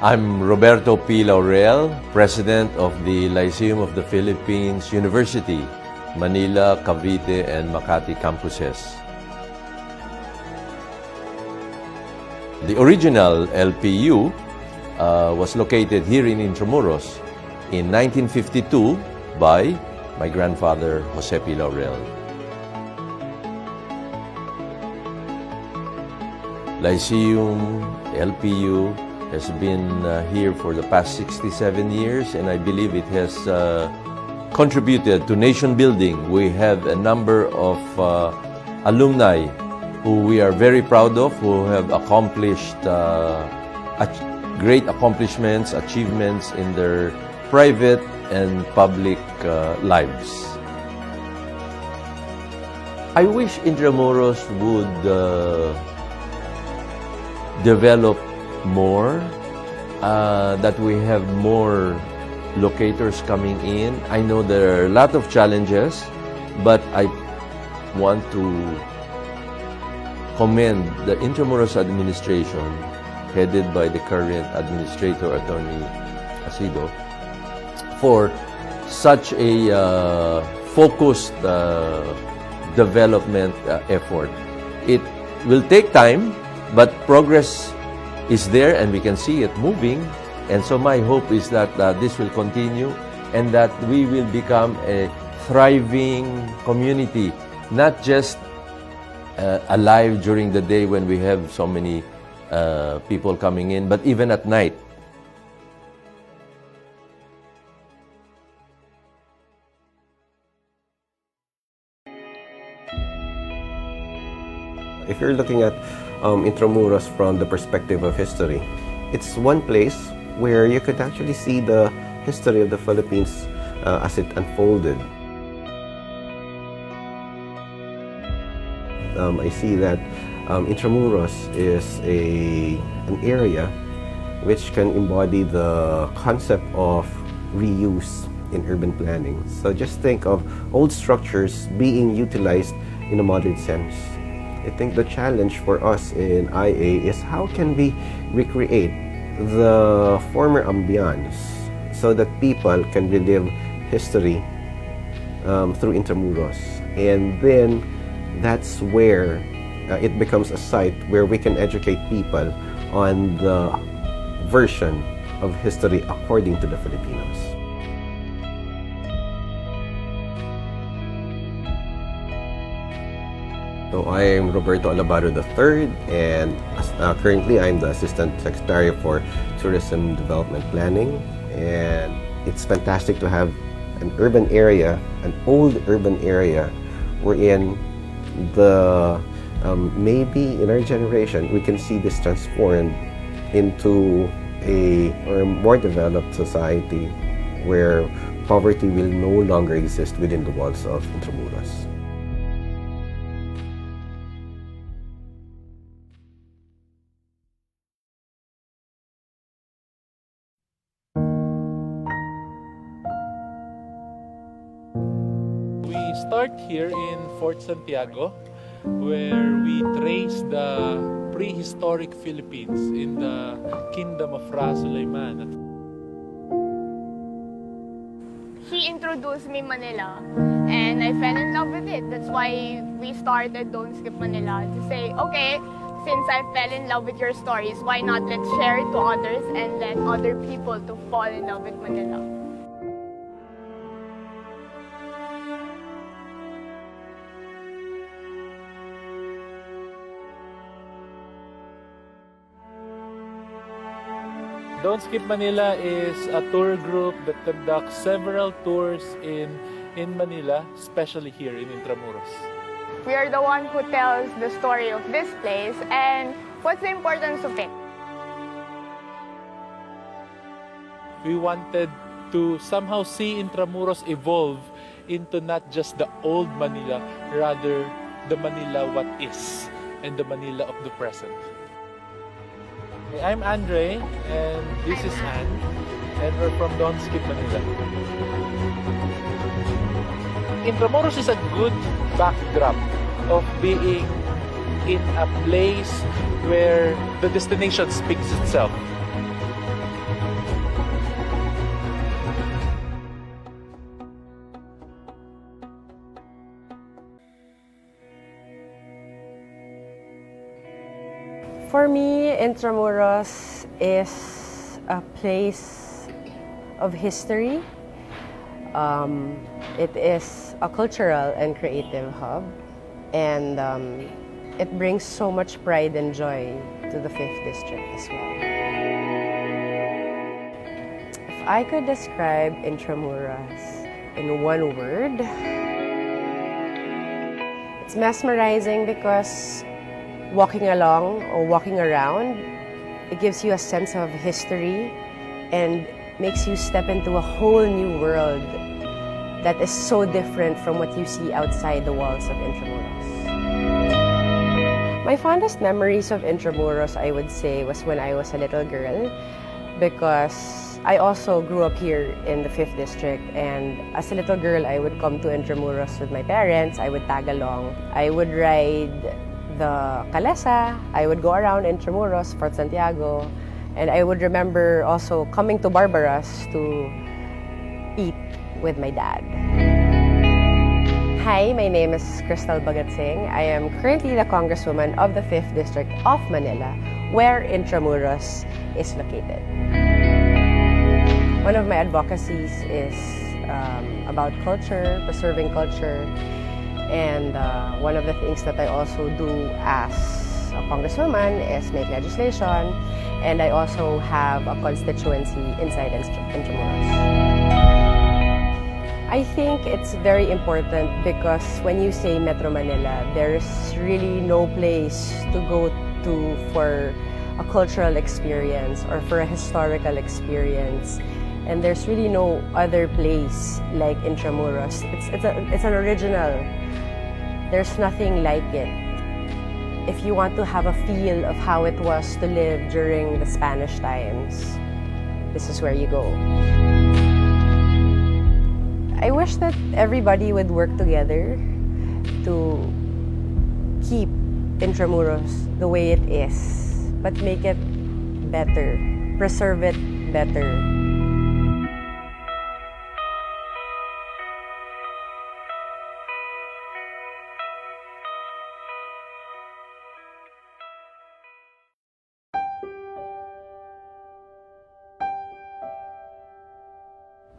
I'm Roberto P. Laurel, President of the Lyceum of the Philippines University, Manila, Cavite, and Makati campuses. The original LPU was located here in Intramuros in 1952 by my grandfather, Jose P. Laurel. Lyceum, LPU, has been here for the past 67 years, and I believe it has contributed to nation building. We have a number of alumni who we are very proud of, who have accomplished great accomplishments, achievements in their private and public lives. I wish Intramuros would develop more, that we have more locators coming in. I know there are a lot of challenges, but I want to commend the Intramuros administration, headed by the current administrator, Attorney Asido, for such a focused development effort. It will take time, but progress is there and we can see it moving. And so my hope is that this will continue and that we will become a thriving community, not just alive during the day when we have so many people coming in, but even at night. If you're looking at Intramuros from the perspective of history, it's one place where you could actually see the history of the Philippines as it unfolded. I see that Intramuros is an area which can embody the concept of reuse in urban planning. So just think of old structures being utilized in a modern sense. I think the challenge for us in IA is how can we recreate the former ambience so that people can relive history through Intramuros. And then that's where it becomes a site where we can educate people on the version of history according to the Filipinos. So I am Roberto Alabaro III, and currently I'm the Assistant Secretary for Tourism Development Planning. And it's fantastic to have an urban area, an old urban area, wherein maybe in our generation we can see this transformed into a more developed society where poverty will no longer exist within the walls of Intramuros. We start here in Fort Santiago, where we trace the prehistoric Philippines in the Kingdom of Ra Sulaiman. He introduced me Manila, and I fell in love with it. That's why we started Don't Skip Manila, to say, okay, since I fell in love with your stories, why not let's share it to others and let other people to fall in love with Manila. Don't Skip Manila is a tour group that conducts several tours in Manila, especially here in Intramuros. We are the one who tells the story of this place and what's the importance of it. We wanted to somehow see Intramuros evolve into not just the old Manila, rather the Manila what is and the Manila of the present. I'm Andre, and this is Han, and we're from Don't Skip Manila. Intramuros is a good backdrop of being in a place where the destination speaks itself. For me, Intramuros is a place of history. It is a cultural and creative hub, and it brings so much pride and joy to the 5th District as well. If I could describe Intramuros in one word, it's mesmerizing because walking along or walking around, it gives you a sense of history and makes you step into a whole new world that is so different from what you see outside the walls of Intramuros. My fondest memories of Intramuros, I would say, was when I was a little girl, because I also grew up here in the 5th District, and as a little girl, I would come to Intramuros with my parents. I would tag along. I would ride the Calesa. I would go around Intramuros, Fort Santiago, And I would remember also coming to Barbaras to eat with my dad. Hi, my name is Crystal Bagatsing. I am currently the Congresswoman of the 5th District of Manila, where Intramuros is located. One of my advocacies is about culture, preserving culture, and one of the things that I also do as a Congresswoman is make legislation, and I also have a constituency inside Intramuros. I think it's very important because when you say Metro Manila, there's really no place to go to for a cultural experience or for a historical experience. And there's really no other place like Intramuros. It's an original. There's nothing like it. If you want to have a feel of how it was to live during the Spanish times, this is where you go. I wish that everybody would work together to keep Intramuros the way it is, but make it better, preserve it better.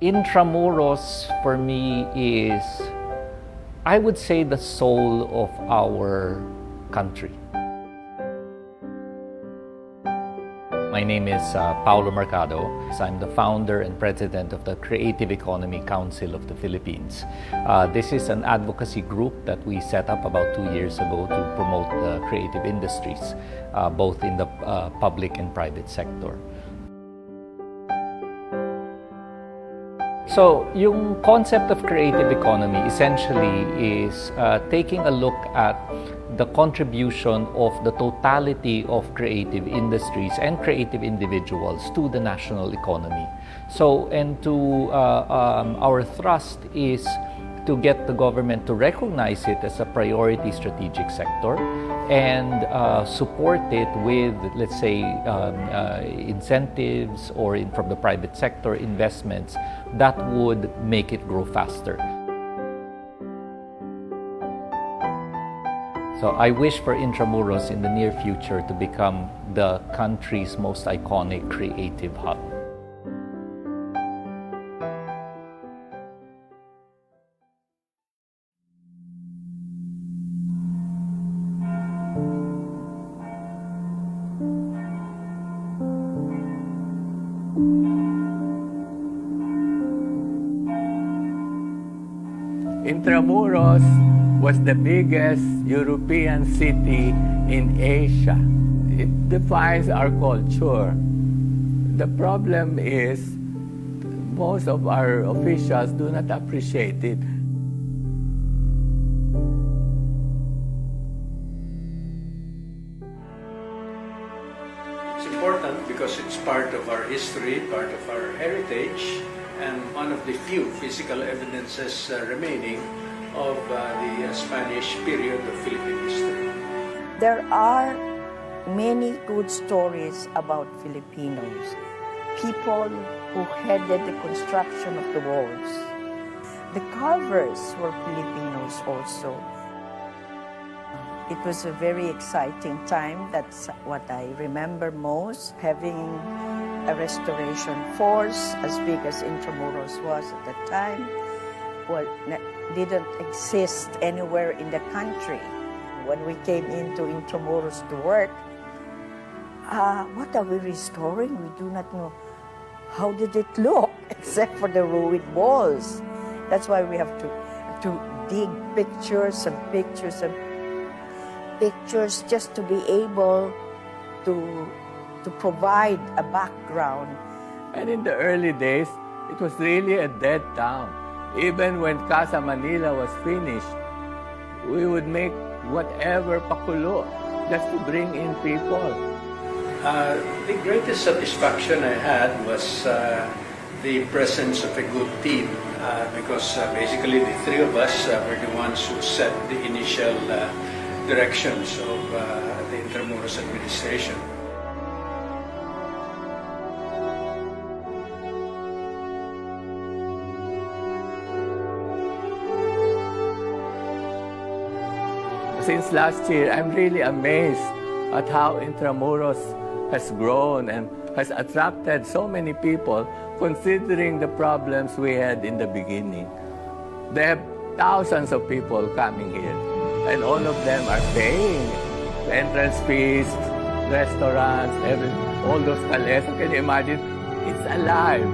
Intramuros for me is, I would say, the soul of our country. My name is Paulo Mercado. I'm the founder and president of the Creative Economy Council of the Philippines. This is an advocacy group that we set up about 2 years ago to promote the creative industries, both in the public and private sector. So, yung concept of creative economy essentially is taking a look at the contribution of the totality of creative industries and creative individuals to the national economy. So, and to our thrust is to get the government to recognize it as a priority strategic sector and support it with, let's say, incentives or from the private sector investments that would make it grow faster. So I wish for Intramuros in the near future to become the country's most iconic creative hub. Intramuros was the biggest European city in Asia. It defines our culture. The problem is most of our officials do not appreciate it. It's important because it's part of our history, part of our heritage, and one of the few physical evidences remaining of the Spanish period of Philippine history. There are many good stories about Filipinos, people who headed the construction of the walls. The carvers were Filipinos also. It was a very exciting time. That's what I remember most, having a restoration force as big as Intramuros was at that time. Well, didn't exist anywhere in the country. When we came into Intramuros to work, what are we restoring? We do not know. How did it look, except for the ruined walls? That's why we have to dig pictures and pictures and pictures just to be able to provide a background. And in the early days, it was really a dead town. Even when Casa Manila was finished, we would make whatever pakulo just to bring in people. The greatest satisfaction I had was the presence of a good team because basically the three of us were the ones who set the initial directions of the Intramuros administration. Since last year, I'm really amazed at how Intramuros has grown and has attracted so many people considering the problems we had in the beginning. They have thousands of people coming here and all of them are paying the entrance fees, restaurants, all those chalets. Can you imagine? It's alive.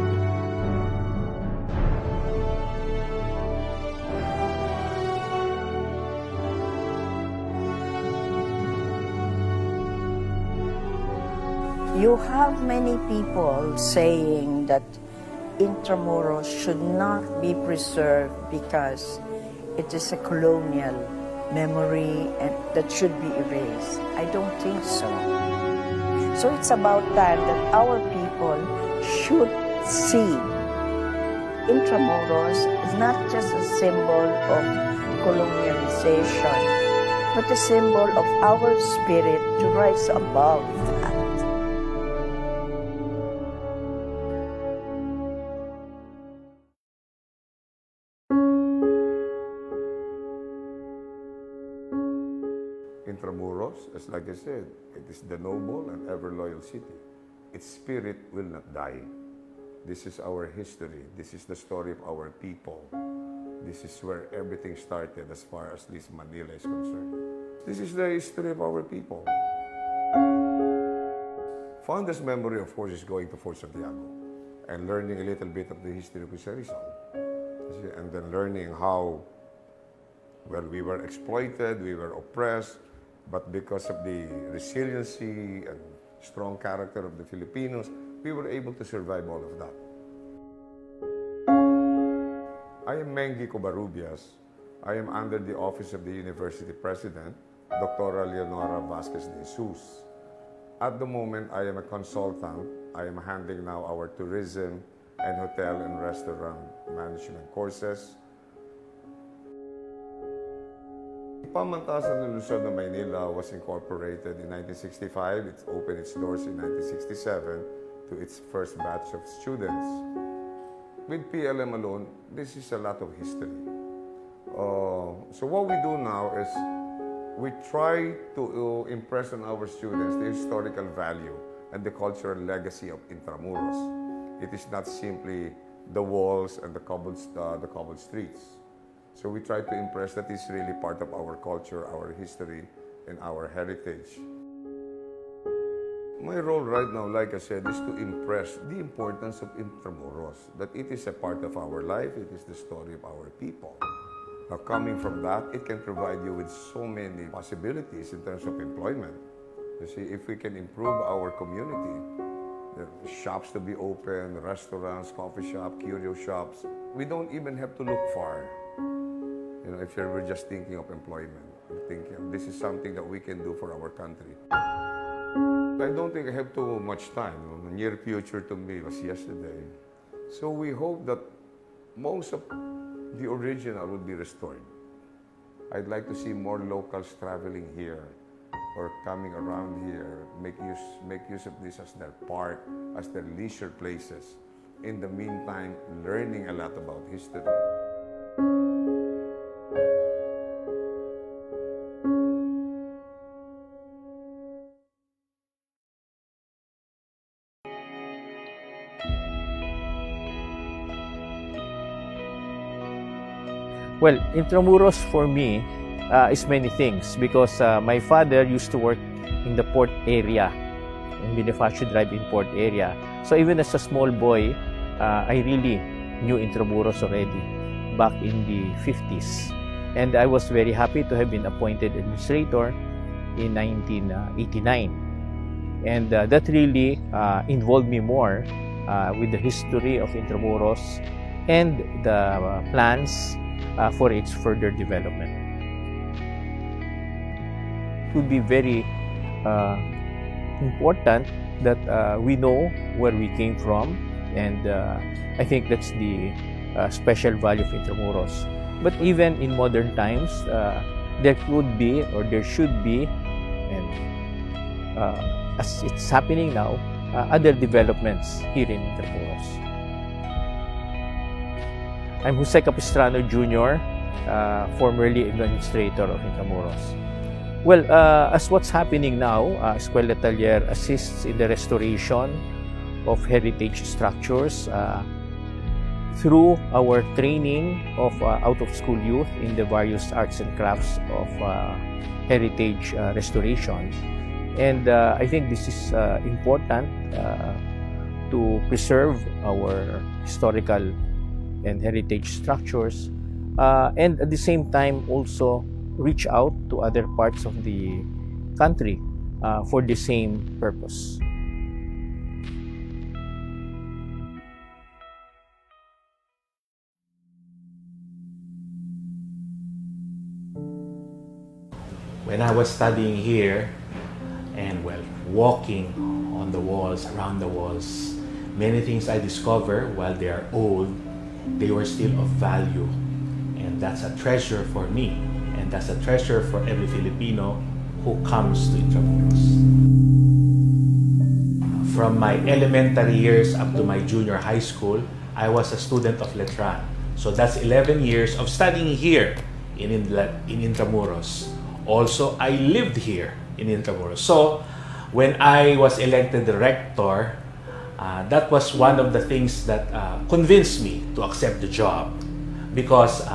You have many people saying that Intramuros should not be preserved because it is a colonial memory and that should be erased. I don't think so. So it's about time that our people should see Intramuros as not just a symbol of colonialization, but a symbol of our spirit to rise above that. Intramuros, as like I said, it is the noble and ever loyal city. Its spirit will not die. This is our history. This is the story of our people. This is where everything started as far as this Manila is concerned. This is the history of our people. Fondest memory, of course, is going to Fort Santiago and learning a little bit of the history of Rizal. And then learning how, well, we were exploited, we were oppressed, but because of the resiliency and strong character of the Filipinos, we were able to survive all of that. I am Mengi Covarrubias. I am under the office of the University President, Dr. Leonora Vasquez de Jesus. At the moment, I am a consultant. I am handling now our tourism and hotel and restaurant management courses. Pamantasan ng Luzon ng Manila was incorporated in 1965. It opened its doors in 1967 to its first batch of students. With PLM alone, this is a lot of history. So what we do now is we try to impress on our students the historical value and the cultural legacy of Intramuros. It is not simply the walls and the cobbled streets. So we try to impress that it's really part of our culture, our history, and our heritage. My role right now, like I said, is to impress the importance of Intramuros, that it is a part of our life, it is the story of our people. Now, coming from that, it can provide you with so many possibilities in terms of employment. You see, if we can improve our community, the shops to be open, restaurants, coffee shop, curio shops, we don't even have to look far. You know, if we're just thinking of employment, we're thinking this is something that we can do for our country. I don't think I have too much time. The near future to me was yesterday. So we hope that most of the original will be restored. I'd like to see more locals traveling here or coming around here, make use of this as their park, as their leisure places. In the meantime, learning a lot about history. Well, Intramuros for me is many things because my father used to work in the port area, in Bonifacio Drive in port area. So even as a small boy, I really knew Intramuros already back in the 50s. And I was very happy to have been appointed administrator in 1989. And that really involved me more with the history of Intramuros and the plans for its further development. It would be very important that we know where we came from, and I think that's the special value of Intramuros. But even in modern times, there could be or there should be, and as it's happening now, other developments here in Intramuros. I'm Jose Capistrano Jr., formerly administrator of Intramuros. Well, as what's happening now, Escuela Taller assists in the restoration of heritage structures through our training of out-of-school youth in the various arts and crafts of heritage restoration. And I think this is important to preserve our historical and heritage structures, and at the same time also reach out to other parts of the country for the same purpose. When I was studying here and walking on the walls, around the walls, many things I discover while they are old, they were still of value. And that's a treasure for me. And that's a treasure for every Filipino who comes to Intramuros. From my elementary years up to my junior high school, I was a student of Letran. So that's 11 years of studying here in Intramuros. Also, I lived here in Intramuros. So, when I was elected the rector, that was one of the things that convinced me to accept the job, because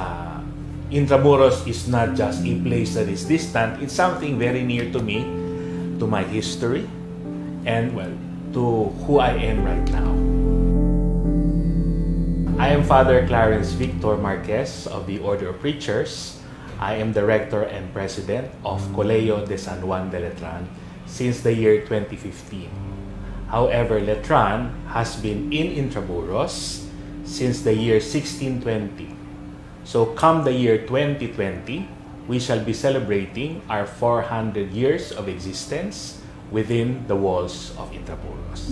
Intramuros is not just a place that is distant. It's something very near to me, to my history, and to who I am right now. I am Father Clarence Victor Marquez of the Order of Preachers. I am the rector and president of Colegio de San Juan de Letran since the year 2015. However, Letran has been in Intramuros since the year 1620. So come the year 2020, we shall be celebrating our 400 years of existence within the walls of Intramuros.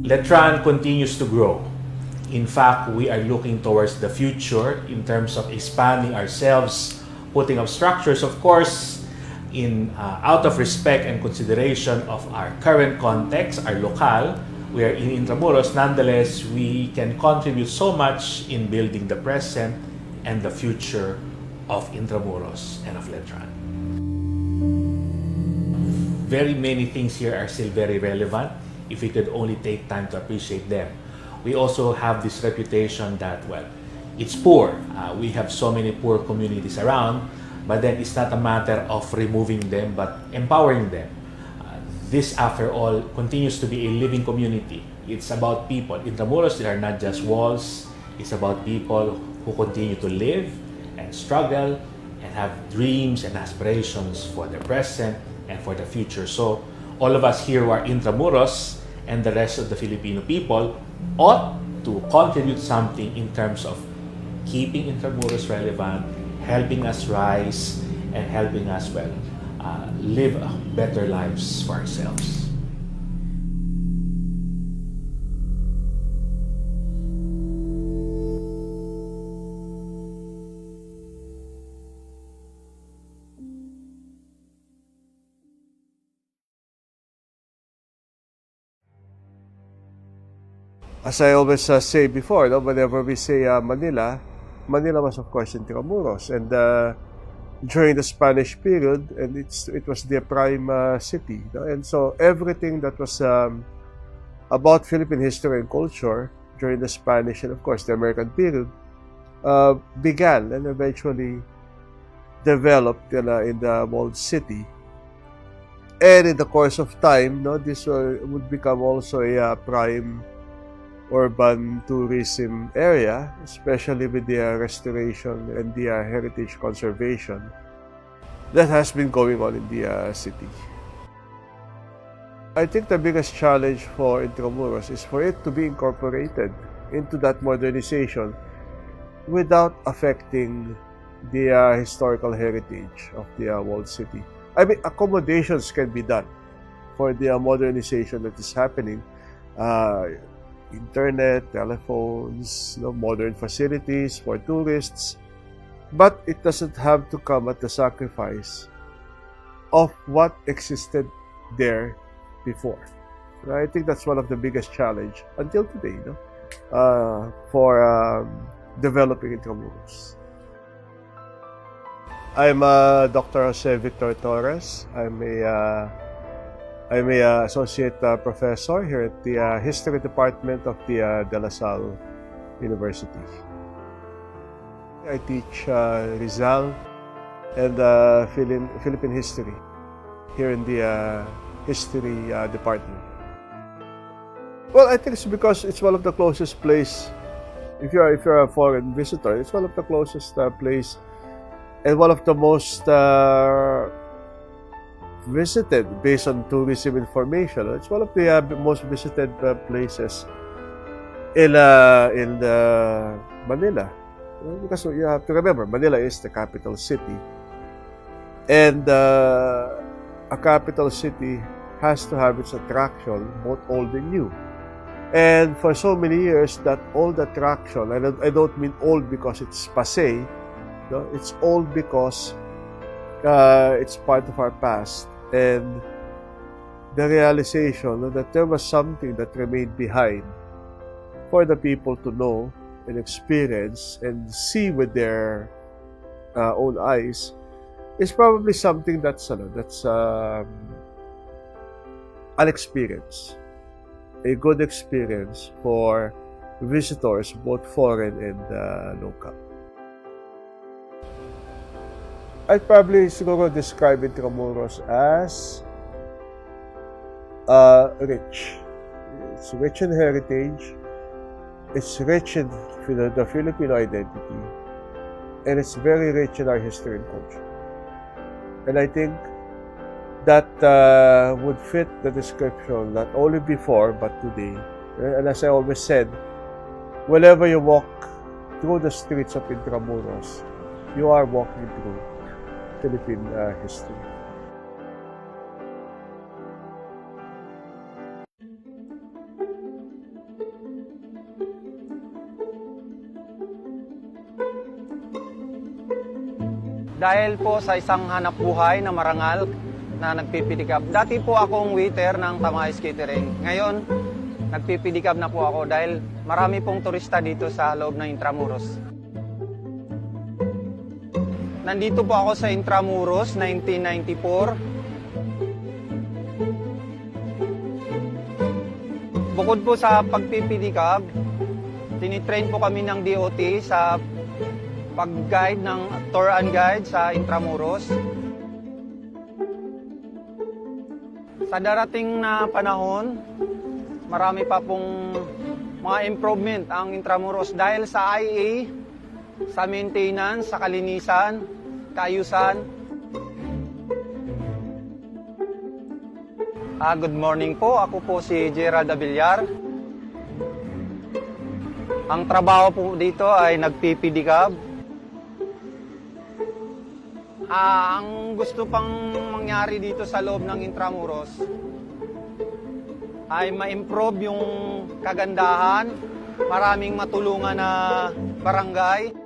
Letran continues to grow. In fact, we are looking towards the future in terms of expanding ourselves, putting up structures, of course, out of respect and consideration of our current context, our locale. We are in Intramuros. Nonetheless, we can contribute so much in building the present and the future of Intramuros and of Letran. Very many things here are still very relevant if we could only take time to appreciate them. We also have this reputation that, it's poor. We have so many poor communities around, but then it's not a matter of removing them, but empowering them. This, after all, continues to be a living community. It's about people. Intramuros, they are not just walls. It's about people who continue to live and struggle and have dreams and aspirations for the present and for the future. So, all of us here who are Intramuros and the rest of the Filipino people ought to contribute something in terms of keeping Intramuros relevant, helping us rise, and helping us live better lives for ourselves. As I always say before, whenever we say Manila, Manila was of course Intramuros, and during the Spanish period, and it was their prime city, and so everything that was about Philippine history and culture during the Spanish and of course the American period began and eventually developed in the walled city. And in the course of time, this would become also a prime urban tourism area, especially with the restoration and the heritage conservation that has been going on in the city. I think the biggest challenge for Intramuros is for it to be incorporated into that modernization without affecting the historical heritage of the walled city. I mean, accommodations can be done for the modernization that is happening. Internet, telephones, modern facilities for tourists, but it doesn't have to come at the sacrifice of what existed there before. I think that's one of the biggest challenge until today, for developing Intramuros. I'm Dr. Jose Victor Torres. I'm a associate professor here at the History Department of the De La Salle University. I teach Rizal and Philippine history here in the history department. Well, I think it's because it's one of the closest place. If you're a foreign visitor, it's one of the closest place and one of the most visited based on tourism information. It's one of the most visited places in Manila. Because you have to remember, Manila is the capital city. And a capital city has to have its attraction, both old and new. And for so many years, that old attraction, and I don't mean old because it's passé, no? It's old because it's part of our past. And the realization that there was something that remained behind for the people to know and experience and see with their own eyes is probably something that's an experience, a good experience for visitors, both foreign and local. I'd probably siguro describe Intramuros as rich. It's rich in heritage. It's rich in the Filipino identity, and it's very rich in our history and culture. And I think that would fit the description not only before but today. And as I always said, whenever you walk through the streets of Intramuros, you are walking through Philippine history. Dahil po sa isang hanap buhay na marangal na nagpipidikap. Dati po akong waiter ng Tamais Catering. Ngayon, nagpipidikap na po ako dahil marami pong turista dito sa loob ng Intramuros. Nandito po ako sa Intramuros, 1994. Bukod po sa pagpipidikap, tinitrain po kami ng DOT sa pag-guide ng tour and guide sa Intramuros. Sa darating na panahon, marami pa pong mga improvement ang Intramuros dahil sa IA, sa maintenance, sa kalinisan, kaayusan. Good morning po, ako po si Gerald Avillar. Ang trabaho po dito ay nagpipidikab. Ang gusto pang mangyari dito sa loob ng Intramuros ay ma-improve yung kagandahan, maraming matulungan na barangay.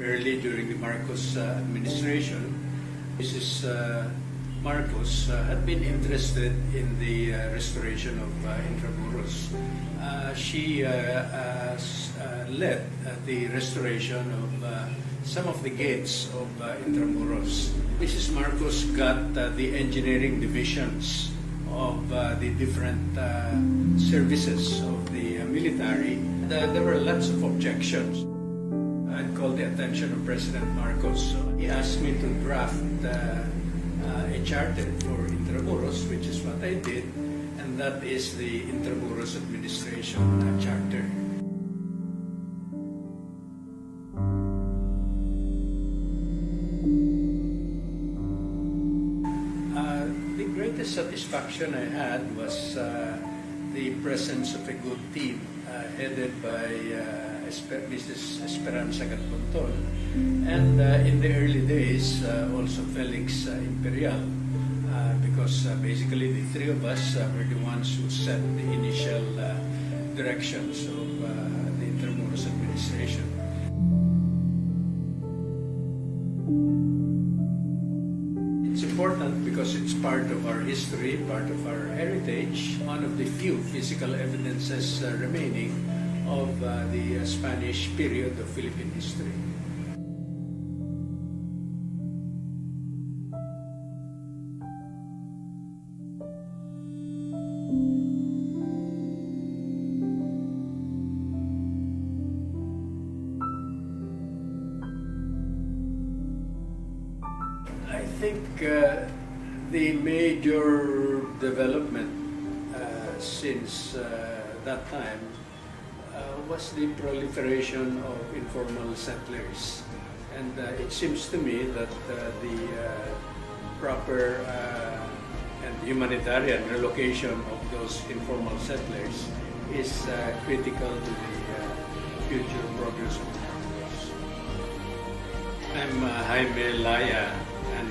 Early during the Marcos administration, Mrs. Marcos had been interested in the restoration of Intramuros. She led the restoration of some of the gates of Intramuros. Mrs. Marcos got the engineering divisions of the different services of the military. There were lots of objections. I called the attention of President Marcos. So he asked me to draft a charter for Intramuros, which is what I did, and that is the Intramuros Administration Charter. The greatest satisfaction I had was the presence of a good team headed by Mrs. Esperanza Galpontol, and in the early days also Felix Imperial, because basically the three of us were the ones who set the initial directions of the Intramuros administration. It's important because it's part of our history, part of our heritage, one of the few physical evidences remaining of the Spanish period of Philippine history. I think the major development since that time was the proliferation of informal settlers. And it seems to me that the proper and humanitarian relocation of those informal settlers is critical to the future progress of the Intramuros. I'm Jaime Laya, and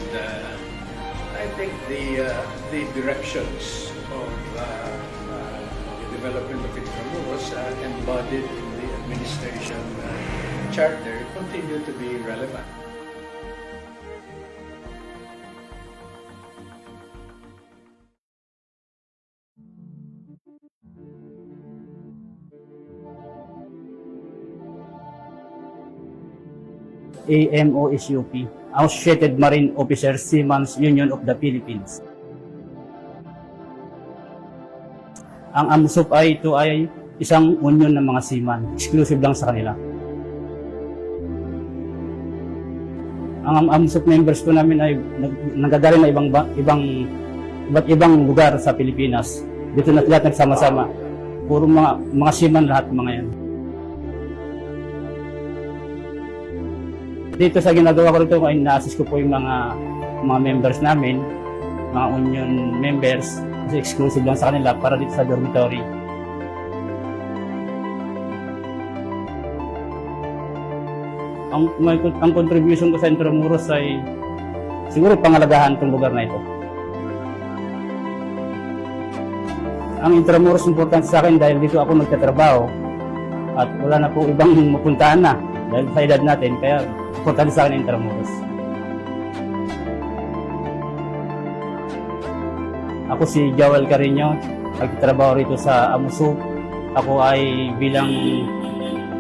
I think the directions of the development of Intramuros embodied in the administration charter continue to be relevant. AMOSUP, Associated Marine Officers Seamen's Union of the Philippines. Ang AMSUP ito ay isang union ng mga seaman, exclusive lang sa kanila. Ang AMSUP members ko namin ay nagagaling na iba't ibang lugar sa Pilipinas. Dito na lahat nagsama-sama. Puro mga seaman lahat mga yan. Dito sa ginagawa ko rito, ay na-assist ko po yung mga members namin, mga union members, kasi exclusive lang sa kanila para dito sa dormitory. Ang contribution ko sa Intramuros ay siguro pangalagahan itong lugar na ito. Ang Intramuros importante sa akin dahil dito ako nagtatrabaho at wala na po ibang mapuntahan na dahil sa edad natin, kaya importante sa akin ang Intramuros. Ako si Joel Carino, nagtatrabaho rito sa AMSUP. Ako ay bilang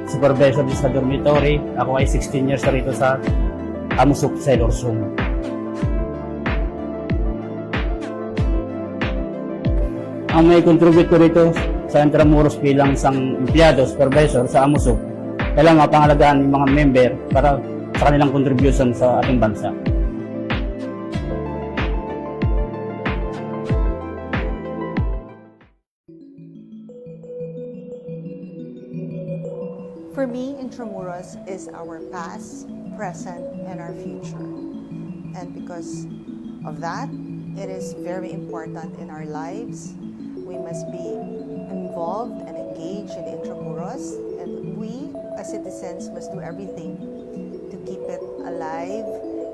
supervisor dito sa dormitory. Ako ay 16 years rito sa AMSUP sa Ilorsum. Ang may contribute ko rito sa Intramuros bilang isang empleyado, supervisor sa AMSUP, kailangan mapangalagaan yung mga member para sa kanilang contribution sa ating bansa. For me, Intramuros is our past, present, and our future. And because of that, it is very important in our lives. We must be involved and engaged in Intramuros, and we as citizens must do everything to keep it alive,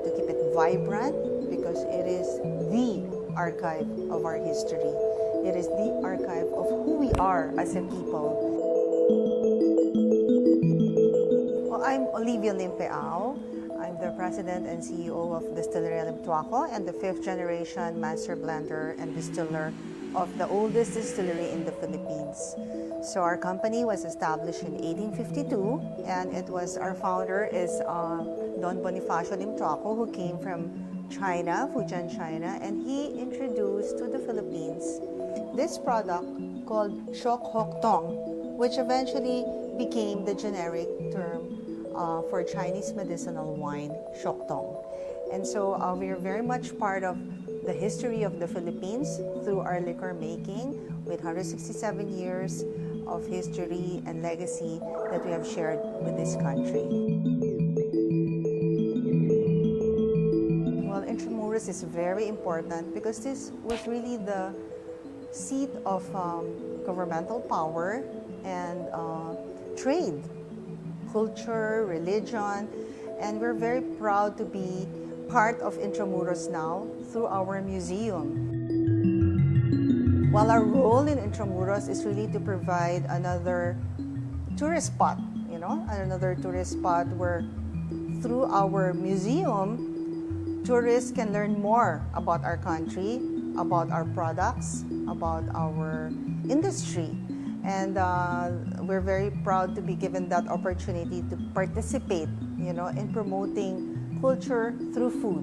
to keep it vibrant, because it is the archive of our history. It is the archive of who we are as a people. Well, I'm Olivia Limpeao. I'm the president and CEO of Distillery Limtuaco and the 5th generation master blender and distiller of the oldest distillery in the Philippines. So our company was established in 1852, and our founder is Don Bonifacio Limtuaco, who came from China, Fujian, China, and he introduced to the Philippines this product called Shok Hok Tong, which eventually became the generic term for Chinese medicinal wine, Shok Tong. And so we are very much part of the history of the Philippines through our liquor making, with 167 years of history and legacy that we have shared with this country. Well, Intramuros is very important because this was really the seat of governmental power and trade culture, religion, and we're very proud to be part of Intramuros now through our museum. While our role in Intramuros is really to provide another tourist spot, another tourist spot where through our museum, tourists can learn more about our country, about our products, about our industry. And we're very proud to be given that opportunity to participate, in promoting culture through food.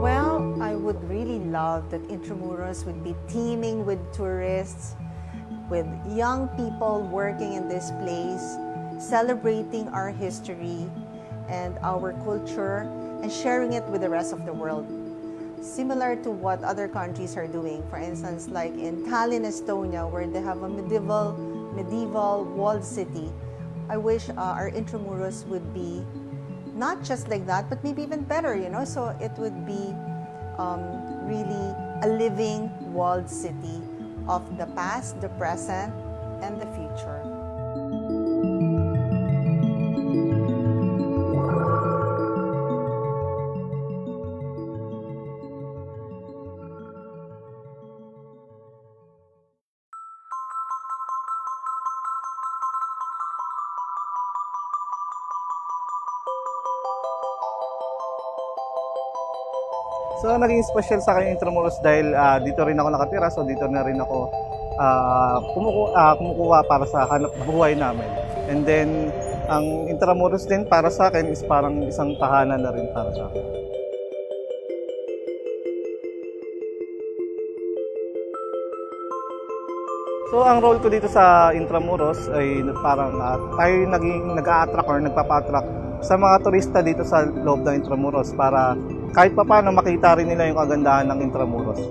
Well, I would really love that Intramuros would be teeming with tourists, with young people working in this place, celebrating our history and our culture, and sharing it with the rest of the world. Similar to what other countries are doing. For instance, like in Tallinn, Estonia, where they have a medieval walled city. I wish our Intramuros would be not just like that, but maybe even better, so it would be really a living walled city of the past, the present, and the future. So naging special sa akin yung Intramuros dahil dito rin ako nakatira, so dito na rin ako kumukuha para sa hanap buhay namin. And then ang Intramuros din para sa akin is parang isang tahanan na rin para sa akin. So ang role ko dito sa Intramuros ay parang tayo naging nag-a-attract or nagpapa-attract sa mga turista dito sa loob ng Intramuros para kahit pa paano makita rin nila yung kagandahan ng Intramuros.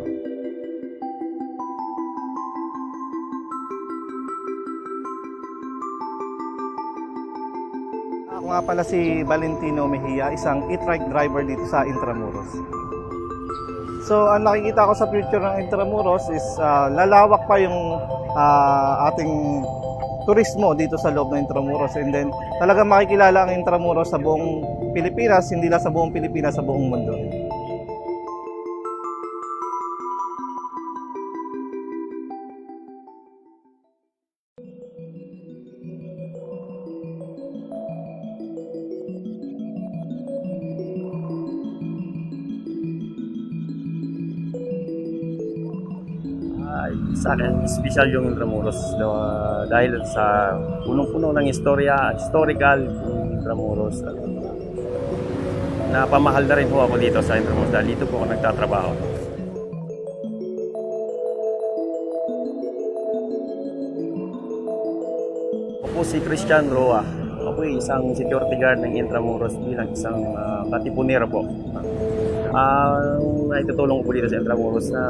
Ako nga pala si Valentino Mejia, isang e-trike driver dito sa Intramuros. So ang nakikita ko sa future ng Intramuros is lalawak pa yung ating turismo dito sa loob ng Intramuros, and then talagang makikilala ang Intramuros sa buong Pilipinas, hindi lang sa buong Pilipinas, sa buong mundo. Sa akin, special yung Intramuros dahil sa punong-puno ng historical yung Intramuros. Napamahal na rin po ako dito sa Intramuros dahil dito po ako nagtatrabaho. Ako po si Christian Roa. Ako ay isang security guard ng Intramuros bilang isang katipunero po. Naitutulong ko po dito sa Intramuros na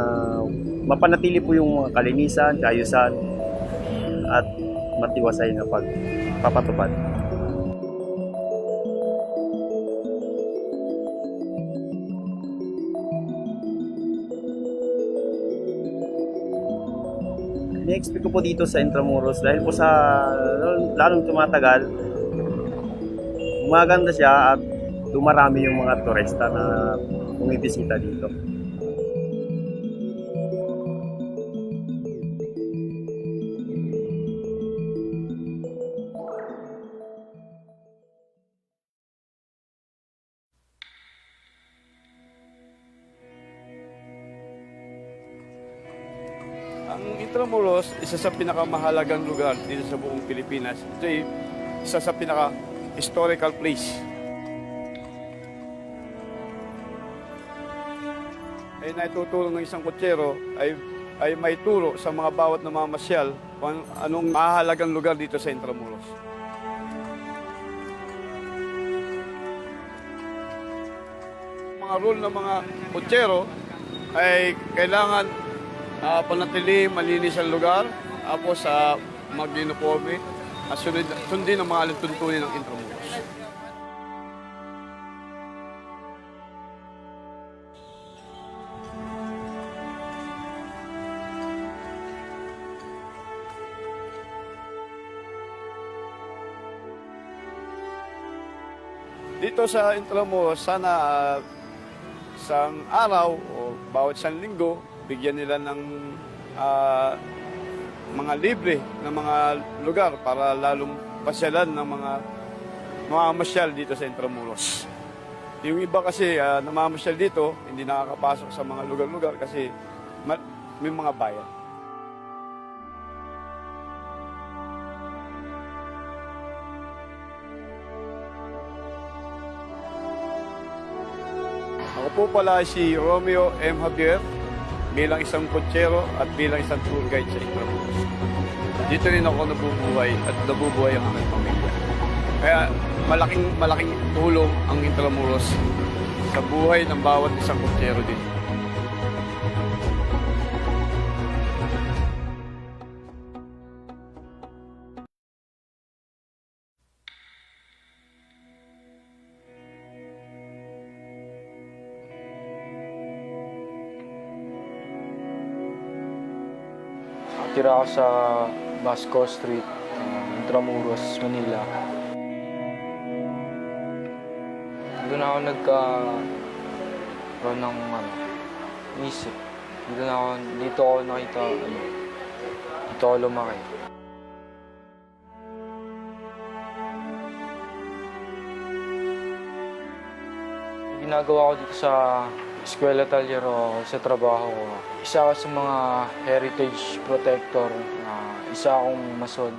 mapanatili po yung mga kalinisan, kaayusan, at matiwasay na pagpapatupad. Ni-expect ko po dito sa Intramuros dahil po sa lalong tumatagal, maganda siya at dumarami yung mga turista na bumibisita dito. Ang Intramuros, isa sa pinakamahalagang lugar dito sa buong Pilipinas. Ito ay isa sa pinaka-historical place. Ay naitutulong ng isang kutsero ay may turo sa mga bawat namamasyal kung anong mahalagang lugar dito sa Intramuros. Mga rule ng mga kutsero ay kailangan panatili, malinis ang lugar, tapos mag-uniforme, at sundin ang mga alituntunin ng Intramuros. dito sa Intramuros, sana isang araw o bawat isang linggo, bigyan nila ng mga libre na mga lugar para lalong pasyalan ng mga mamamasyal dito sa Intramuros. Yung iba kasi namamasyal dito, hindi nakakapasok sa mga lugar-lugar kasi may mga bayan. Ako po pala si Romeo M. Javier bilang isang kotsero at bilang isang tour guide sa Intramuros. Dito rin ako nabubuhay at nabubuhay ang aking pamilya. Kaya malaking tulong ang Intramuros sa buhay ng bawat isang kotsero dito. Tira ako sa Basco Street, Intramuros, Manila. Doon ako nagkaroon ng isip. Dito ako nakita, dito ako lumaki. Ginagawa ko dito sa eskwela talyero sa trabaho ko. Isa ako sa mga heritage protector, isa akong mason.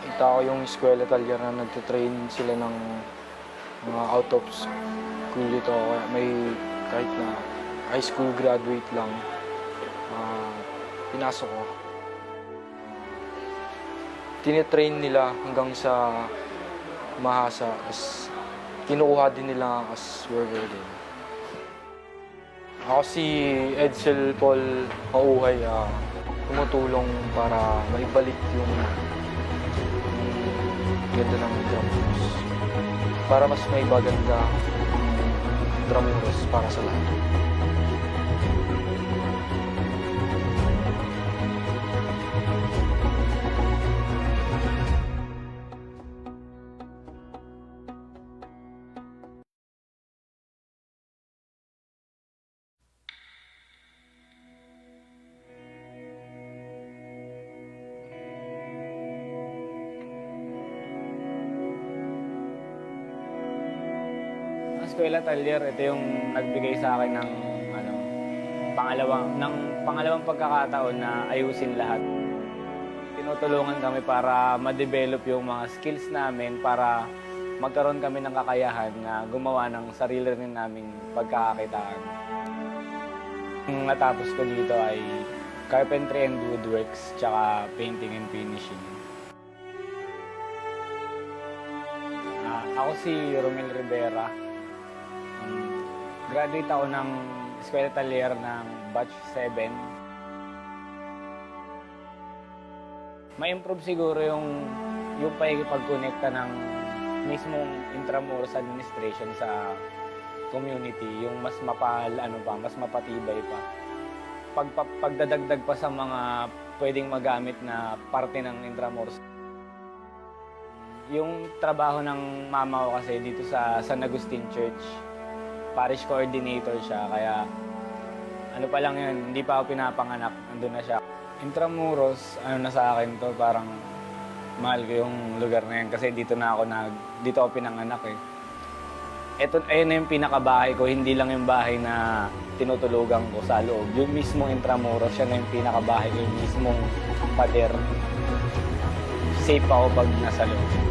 Kita ko yung eskwela talyero na nagtitrain sila ng mga out of school dito. Kaya may kahit na high school graduate lang, pinasok ko. Tinitrain nila hanggang sa mahasa, as kinukuha din nila as worker din. Ako si Edsel Paul Mauhay, tumutulong para maibalik yung ganda ng Intramuros. Para mas maibaganda ang Intramuros para sa lahat. Eskwela Talyer, ito yung nagbigay sa akin ng pangalawang pagkakataon na ayusin lahat. Tinutulungan kami para ma-develop yung mga skills namin para magkaroon kami ng kakayahan na gumawa ng sarili rin naming pagkakakitaan. Ang natapos ko dito ay carpentry and woodworks, tsaka painting and finishing. Ako si Romel Rivera. Graduate ako ng Eskwela Talyer ng Batch 7. Ma-improve siguro yung pakikipag-connecta ng mismong Intramuros administration sa community, yung mas mas mapatibay pa. Pagdadagdag pa sa mga pwedeng magamit na parte ng Intramuros. Yung trabaho ng mama ko kasi dito sa San Agustin Church, parish coordinator siya, kaya pa lang yun, hindi pa ako pinapanganak, nandun na siya. Intramuros, na sa akin to, parang mahal ko yung lugar na yun kasi dito ako pinanganak eh. Ayun na yung pinakabahay ko, hindi lang yung bahay na tinutulugan ko sa loob. Yung mismong Intramuros, siya na yung pinakabahay ko, yung mismong pader. Safe ako pag nasa loob.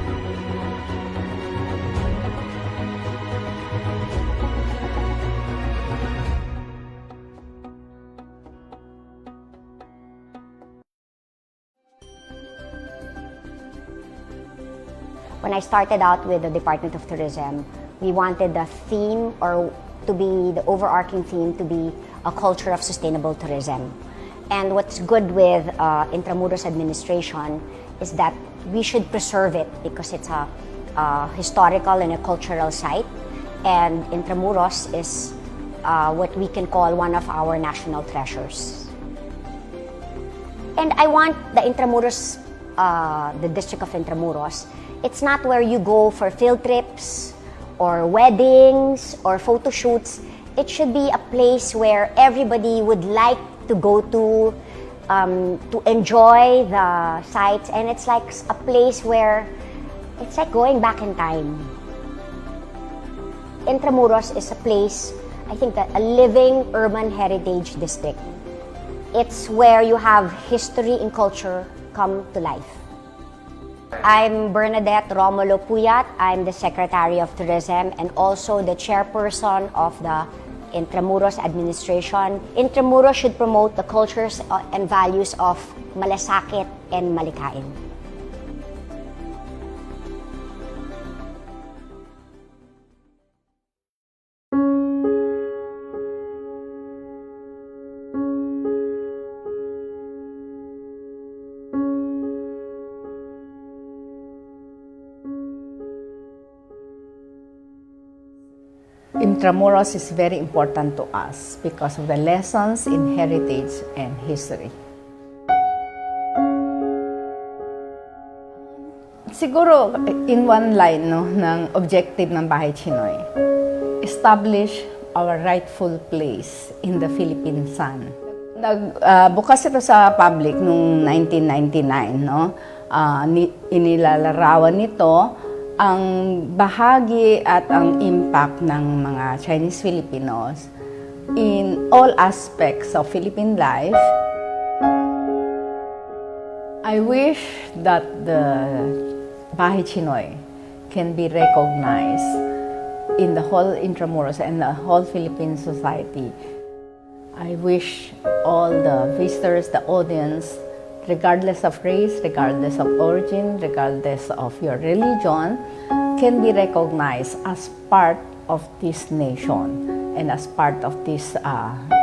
When I started out with the Department of Tourism, we wanted the theme, or to be the overarching theme, to be a culture of sustainable tourism. And what's good with Intramuros administration is that we should preserve it because it's a historical and a cultural site. And Intramuros is what we can call one of our national treasures. And I want the Intramuros the district of Intramuros, it's not where you go for field trips or weddings or photo shoots. It should be a place where everybody would like to go to enjoy the sights, and it's like a place where it's like going back in time. Intramuros is a place, I think, that a living urban heritage district. It's where you have history and culture come to life. I'm Bernadette Romulo Puyat. I'm the Secretary of Tourism and also the chairperson of the Intramuros administration. Intramuros should promote the cultures and values of Malasakit and Malikain. Intramuros is very important to us because of the lessons in heritage and history. Siguro, in one line ng objective ng Bahay Chinoy, establish our rightful place in the Philippine sun. Bukas ito sa public noong 1999, inilalarawan nito ang bahagi at ang impact ng mga Chinese Filipinos in all aspects of Philippine life. I wish that the Bahay Chinoy can be recognized in the whole Intramuros and the whole Philippine society. I wish all the visitors, the audience, regardless of race, regardless of origin, regardless of your religion, can be recognized as part of this nation and as part of this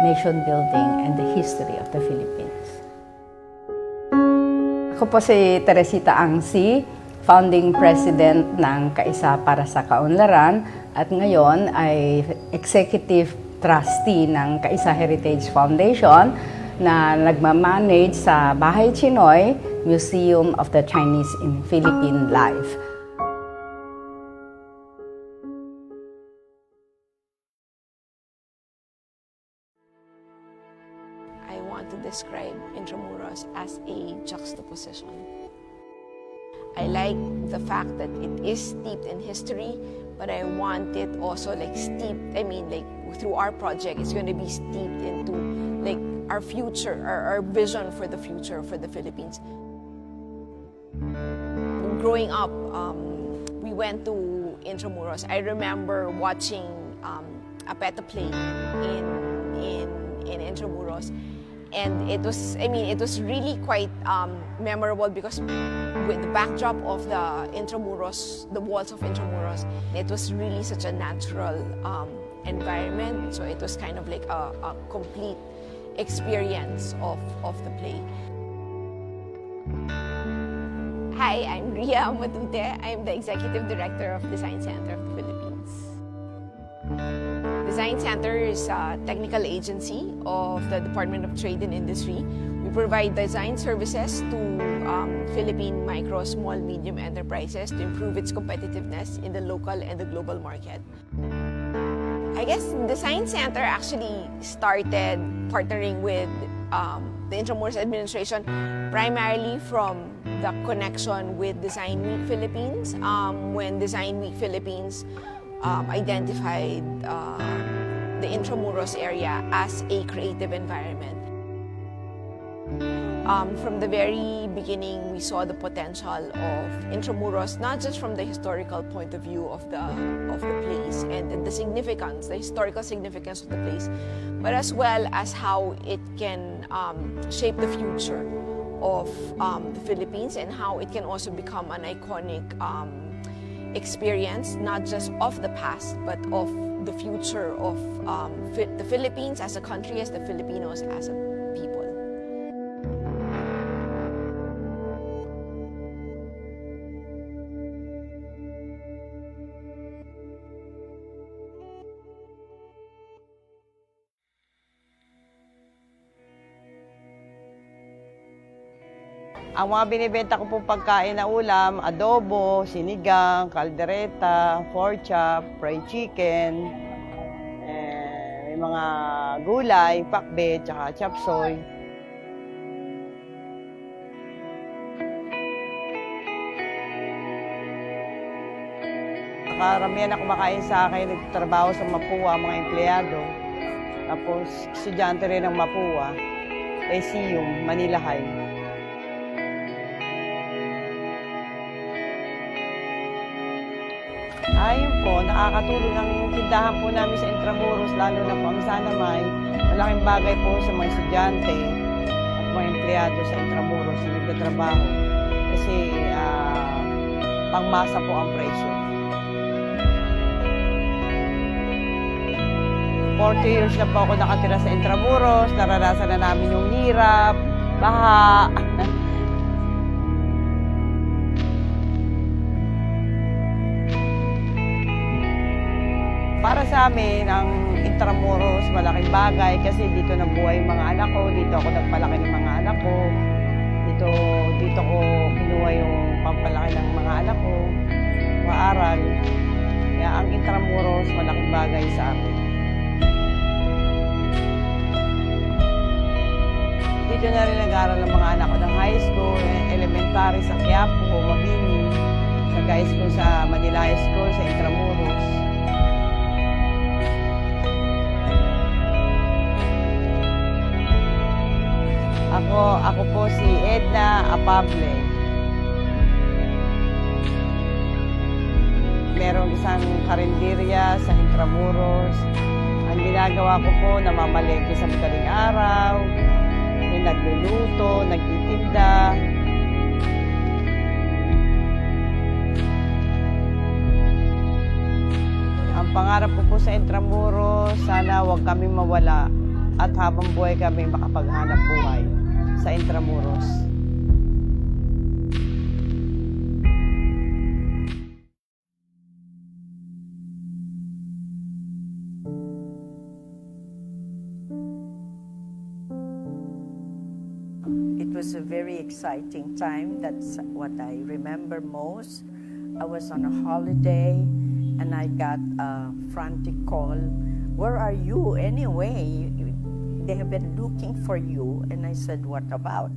nation building and the history of the Philippines. Ako po si Teresita Angsi, founding president ng Kaisa para sa Kaunlaran at ngayon ay executive trustee ng Kaisa Heritage Foundation na nagmamanage sa Bahay Chinoy, Museum of the Chinese in Philippine Life. I want to describe Intramuros as a juxtaposition. I like the fact that it is steeped in history, but I want it also like steeped, through our project, it's going to be steeped into like our future, our vision for the future for the Philippines. Growing up, we went to Intramuros. I remember watching a PETA play in Intramuros, and it was really quite memorable because with the backdrop of the Intramuros, the walls of Intramuros, it was really such a natural environment. So it was kind of like a complete experience of the play. Hi, I'm Ria Matute. I'm the Executive Director of Design Center of the Philippines. Design Center is a technical agency of the Department of Trade and Industry. We provide design services to Philippine micro, small, medium enterprises to improve its competitiveness in the local and the global market. I guess Design Center actually started partnering with the Intramuros administration primarily from the connection with Design Week Philippines. When Design Week Philippines identified the Intramuros area as a creative environment. From the very beginning, we saw the potential of Intramuros, not just from the historical point of view of the place and the significance, the historical significance of the place, but as well as how it can shape the future of the Philippines and how it can also become an iconic experience, not just of the past, but of the future of the Philippines as a country, as the Filipinos as a people. Ang mga binibenta ko pong pagkain na ulam, adobo, sinigang, kaldereta, pork chop, fried chicken, may mga gulay, pakbe, tsaka chapsoy. Karamihan na kumakain sa akin, nagtatrabaho sa Mapua, mga empleyado. Tapos, estudyante rin ng Mapua, Lyceum, Manila High. Ayun po, nakakatulong ang tindahan po namin sa Intramuros, lalo na po ang Sanamay. Malaking bagay po sa mga estudyante at mga empleyado sa Intramuros na nagtatrabaho. Kasi pangmasa po ang presyo. 40 years na po ako nakatira sa Intramuros, naranasan na namin yung hirap, baha. Para sa amin, ang Intramuros, malaking bagay kasi dito nabuhay yung mga anak ko, dito ako nagpalaki ng mga anak ko, dito ko kinuha yung pampalaki ng mga anak ko, maaral. Kaya ang Intramuros, malaking bagay sa amin. Dito na rin nag-aaral ng mga anak ko ng high school, elementary sa Quiapo, Mabini, nag-high school sa Manila High School, sa Intramuros. Ako po si Edna Apable. Merong isang karinderya sa Intramuros. Ang ginagawa ko po, namamalengke sa madaling araw, nagluluto, nagtitinda. Ang pangarap ko po sa Intramuros, sana huwag kami mawala at habang buhay kami makapaghanap buhay sa Intramuros. It was a very exciting time. That's what I remember most. I was on a holiday and I got a frantic call. Where are you anyway? They have been looking for you. And I said, what about?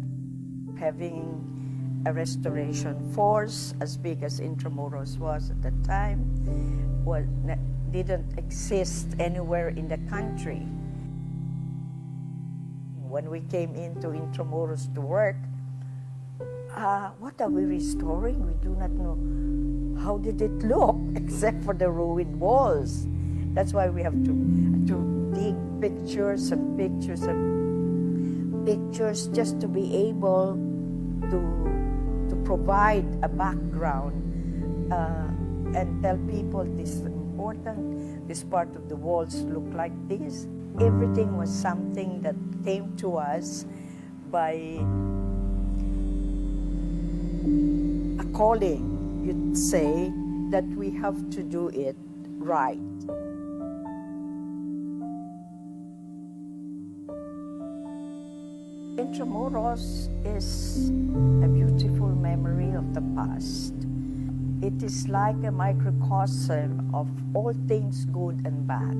Having a restoration force as big as Intramuros was at the time didn't exist anywhere in the country. When we came into Intramuros to work, what are we restoring? We do not know. How did it look, except for the ruined walls? That's why we have to dig pictures and pictures and pictures just to be able to provide a background and tell people this is important, this part of the walls look like this. Everything was something that came to us by a calling, you'd say, that we have to do it right. Intramuros is a beautiful memory of the past. It is like a microcosm of all things good and bad.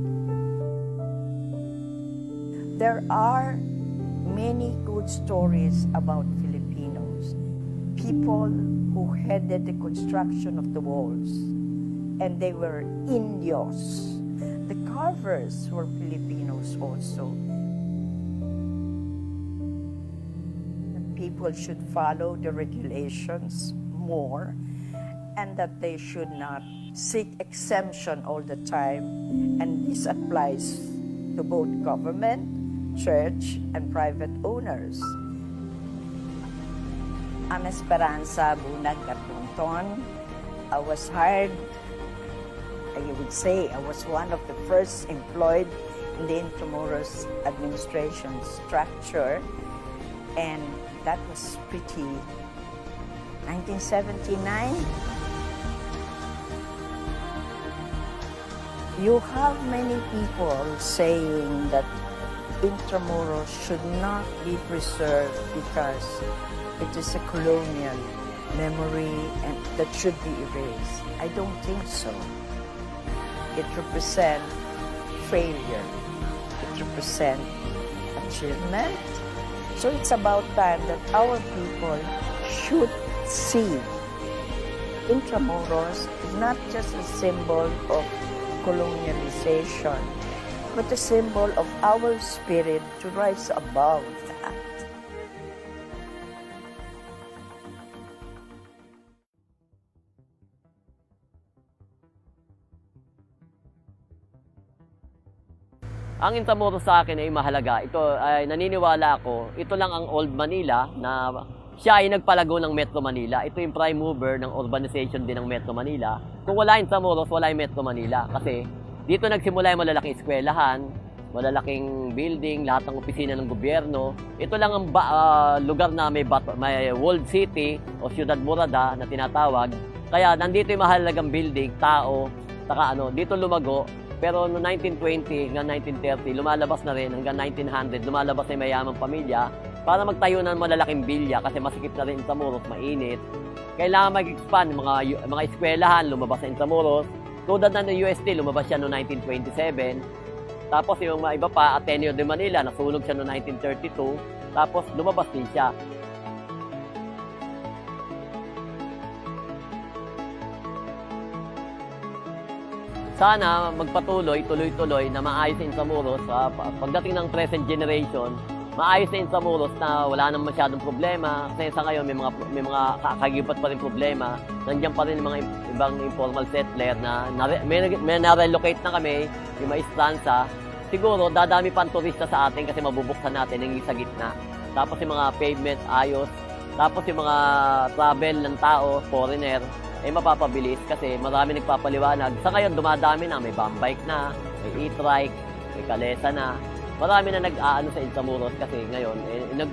There are many good stories about Filipinos, people who headed the construction of the walls, and they were Indios. The carvers were Filipinos also. People should follow the regulations more, and that they should not seek exemption all the time. And this applies to both government, church, and private owners. I'm Esperanza Bunag Cartunton. I was hired, I would say, I was one of the first employed in the Intramuros administration structure, and that was pretty 1979. You have many people saying that Intramuros should not be preserved because it is a colonial memory and that should be erased. I don't think so. It represents failure. It represents achievement. So it's about time that our people should see Intramuros is not just a symbol of colonialization, but a symbol of our spirit to rise above that. Ang Intramuros sa akin ay mahalaga. Ito ay naniniwala ako, ito lang ang Old Manila na siya ay nagpalago ng Metro Manila. Ito yung prime mover ng urbanization din ng Metro Manila. Kung wala yung Intramuros, wala yung Metro Manila. Kasi dito nagsimula yung malalaking eskwelahan, malalaking building, lahat ng opisina ng gobyerno. Ito lang ang lugar na may walled city o Ciudad Morada na tinatawag. Kaya nandito yung mahalagang building, tao, saka dito lumago. Pero no 1920 hanggang 1930, lumalabas na rin hanggang 1900, lumalabas na yung mayamang pamilya para magtayo ng malalaking bilya kasi masikip na rin Intramuros, mainit. Kailangan mag-expand, mga eskwelahan, lumabas sa Intramuros. Tulad na ng UST, lumabas siya no 1927. Tapos yung mga iba pa, Ateneo de Manila, nasunog siya no 1932. Tapos lumabas din siya. Sana magpatuloy, tuloy-tuloy na maayos sa Intramuros. Pagdating ng present generation, maayos sa Intramuros na wala nang masyadong problema. Kasi sa ngayon may mga kakagibat pa rin problema. Nandiyan pa rin mga ibang informal settler na may na-relocate na kami, yung mga istansa. Siguro dadami pa ang turista sa atin kasi mabubuksan natin yung sa gitna. Tapos yung mga pavement ayos. Tapos yung mga travel ng tao, foreigner, ay mapapabilis kasi marami nagpapaliwanag. Sa ngayon, dumadami na. May bum bike na, may e-trike, may kalesa na. Marami na nag-aano sa Intramuros kasi ngayon,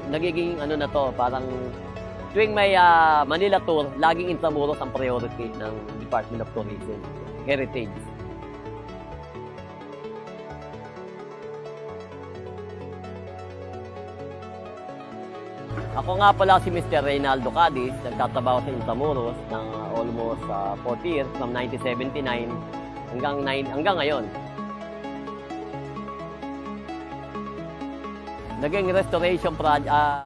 nagiging na to, parang tuwing may Manila tour, laging Intramuros ang priority ng Department of Tourism, Heritage. Ako nga pala si Mr. Reynaldo Cadiz, nagtatrabaho sa Intramuros ng almost 40 years, from 1979 hanggang ngayon. Naging restoration project,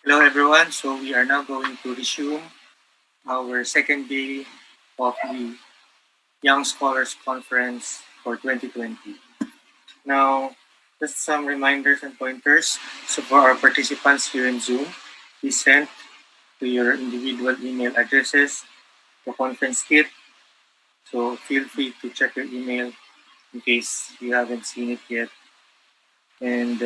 Hello everyone, so we are now going to resume our second day of the Young Scholars Conference for 2020. Now, just some reminders and pointers. So for our participants here in Zoom, please send to your individual email addresses the conference kit. So feel free to check your email in case you haven't seen it yet. And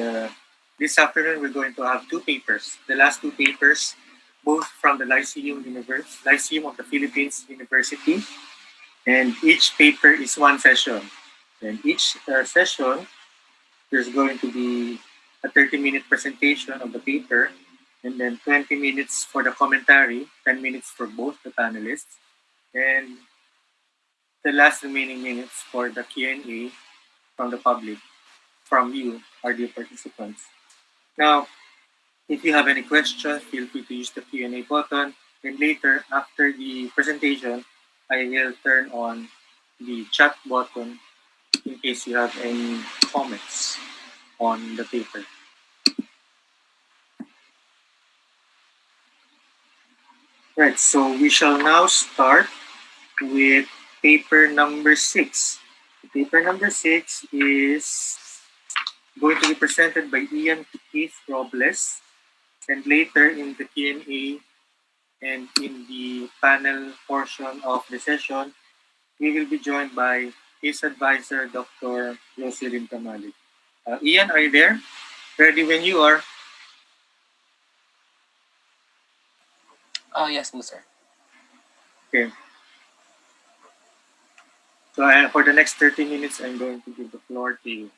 this afternoon, we're going to have two papers. The last two papers, both from the Lyceum of the Philippines University. And each paper is one session. And each session, there's going to be a 30-minute presentation of the paper, and then 20 minutes for the commentary, 10 minutes for both the panelists, and the last remaining minutes for the Q&A from the public, from you, our dear participants. Now, if you have any questions, feel free to use the Q&A button. And later, after the presentation, I will turn on the chat button in case you have any comments on the paper. Right, so we shall now start with paper number 6. It Paper number 6 is going to be presented by Ian Keith Robles, and later in the Q&A and in the panel portion of the session, we will be joined by his advisor, Dr. Roselyn Tamalik. Ian, are you there? Ready when you are. Yes, po, sir. Okay. So for the next 30 minutes, I'm going to give the floor to you.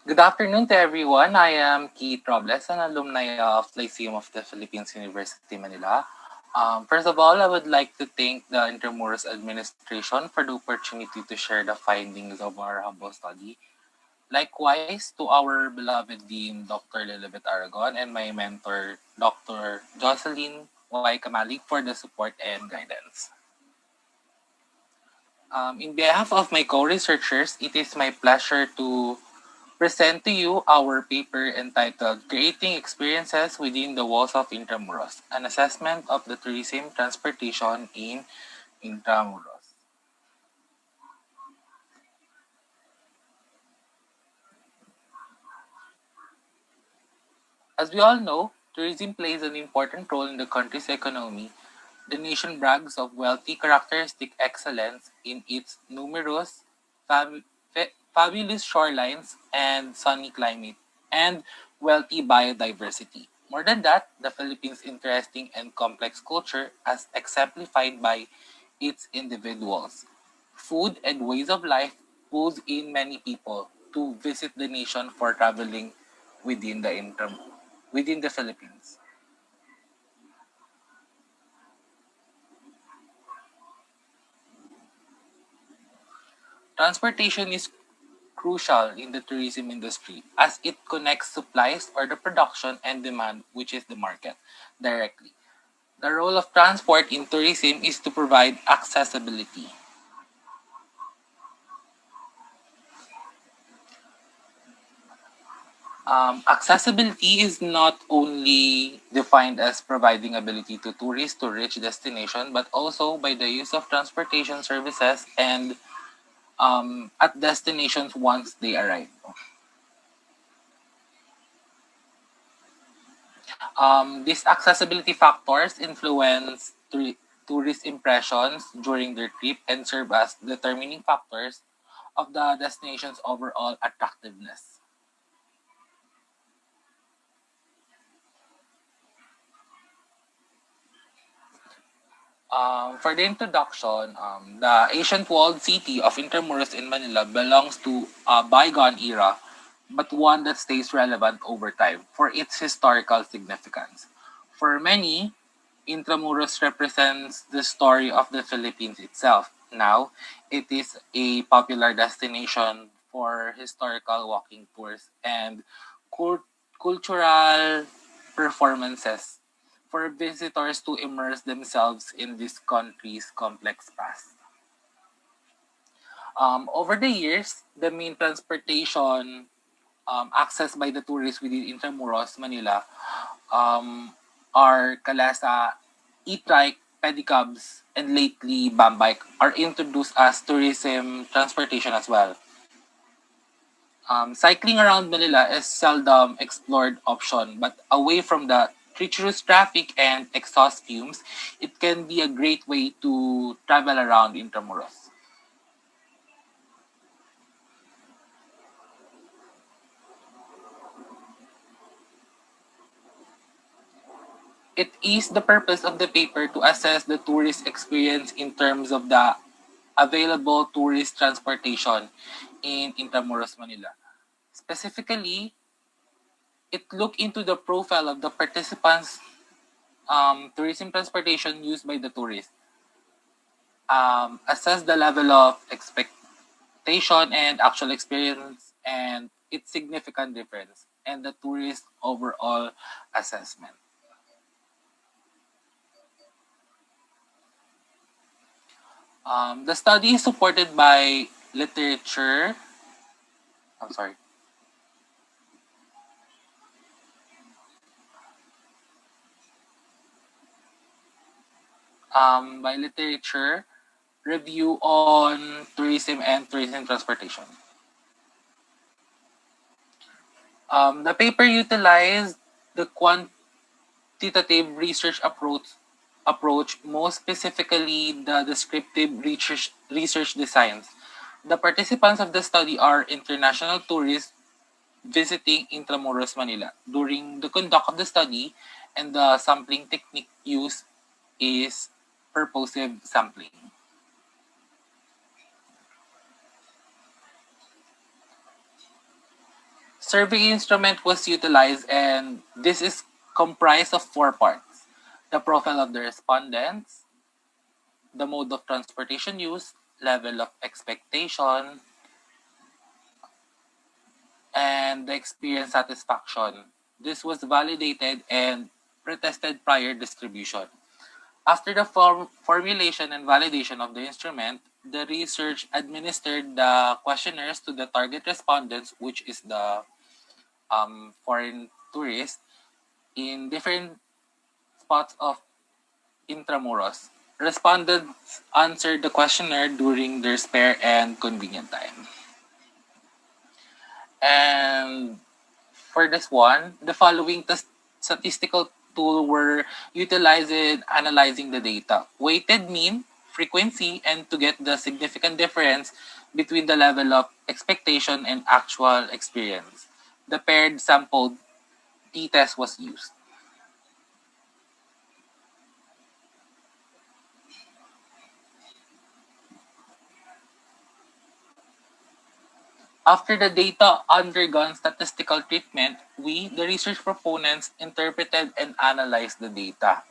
Good afternoon to everyone. I am Keith Robles, an alumni of Lyceum of the Philippines University, Manila. First of all, I would like to thank the Intramuros administration for the opportunity to share the findings of our humble study. Likewise, to our beloved Dean, Dr. Lilibet Aragon, and my mentor, Dr. Jocelyn Y. Kamalik, for the support and guidance. In behalf of my co-researchers, it is my pleasure to present to you our paper entitled Creating Experiences Within the Walls of Intramuros, an assessment of the tourism transportation in Intramuros. As we all know, tourism plays an important role in the country's economy. The nation brags of wealthy characteristic excellence in its numerous, fabulous shorelines and sunny climate, and wealthy biodiversity. More than that, the Philippines' interesting and complex culture as exemplified by its individuals. Food and ways of life pulls in many people to visit the nation for traveling within within the Philippines. Transportation is crucial in the tourism industry as it connects supplies or the production and demand, which is the market, directly. The role of transport in tourism is to provide accessibility. Accessibility is not only defined as providing ability to tourists to reach destination, but also by the use of transportation services and at destinations once they arrive. These accessibility factors influence tourist impressions during their trip and serve as determining factors of the destination's overall attractiveness. For the introduction, the ancient walled city of Intramuros in Manila belongs to a bygone era, but one that stays relevant over time for its historical significance. For many, Intramuros represents the story of the Philippines itself. Now, it is a popular destination for historical walking tours and cultural performances for visitors to immerse themselves in this country's complex past. Over the years, the main transportation accessed by the tourists within Intramuros, Manila, are Kalasa, e-trike, pedicabs, and lately Bambike are introduced as tourism transportation as well. Cycling around Manila is seldom explored option, but away from the treacherous traffic and exhaust fumes, it can be a great way to travel around Intramuros. It is the purpose of the paper to assess the tourist experience in terms of the available tourist transportation in Intramuros, Manila. Specifically, it looked into the profile of the participants' tourism transportation used by the tourists. assess the level of expectation and actual experience and its significant difference, and the tourist overall assessment. The study is supported by literature. I'm sorry. By literature review on tourism and tourism transportation. The paper utilized the quantitative research approach, most specifically the descriptive research designs. The participants of the study are international tourists visiting Intramuros, Manila. During the conduct of the study, and the sampling technique used is purposive sampling. Survey instrument was utilized, and this is comprised of 4 parts: the profile of the respondents, the mode of transportation used, level of expectation, and the experience satisfaction. This was validated and pretested prior distribution. After the formulation and validation of the instrument, the research administered the questionnaires to the target respondents, which is the foreign tourists, in different spots of Intramuros. Respondents answered the questionnaire during their spare and convenient time. And for this one, the following statistical tools were utilized in analyzing the data: weighted mean, frequency, and to get the significant difference between the level of expectation and actual experience. The paired sample t-test was used. After the data undergone statistical treatment, we, the research proponents, interpreted and analyzed the data.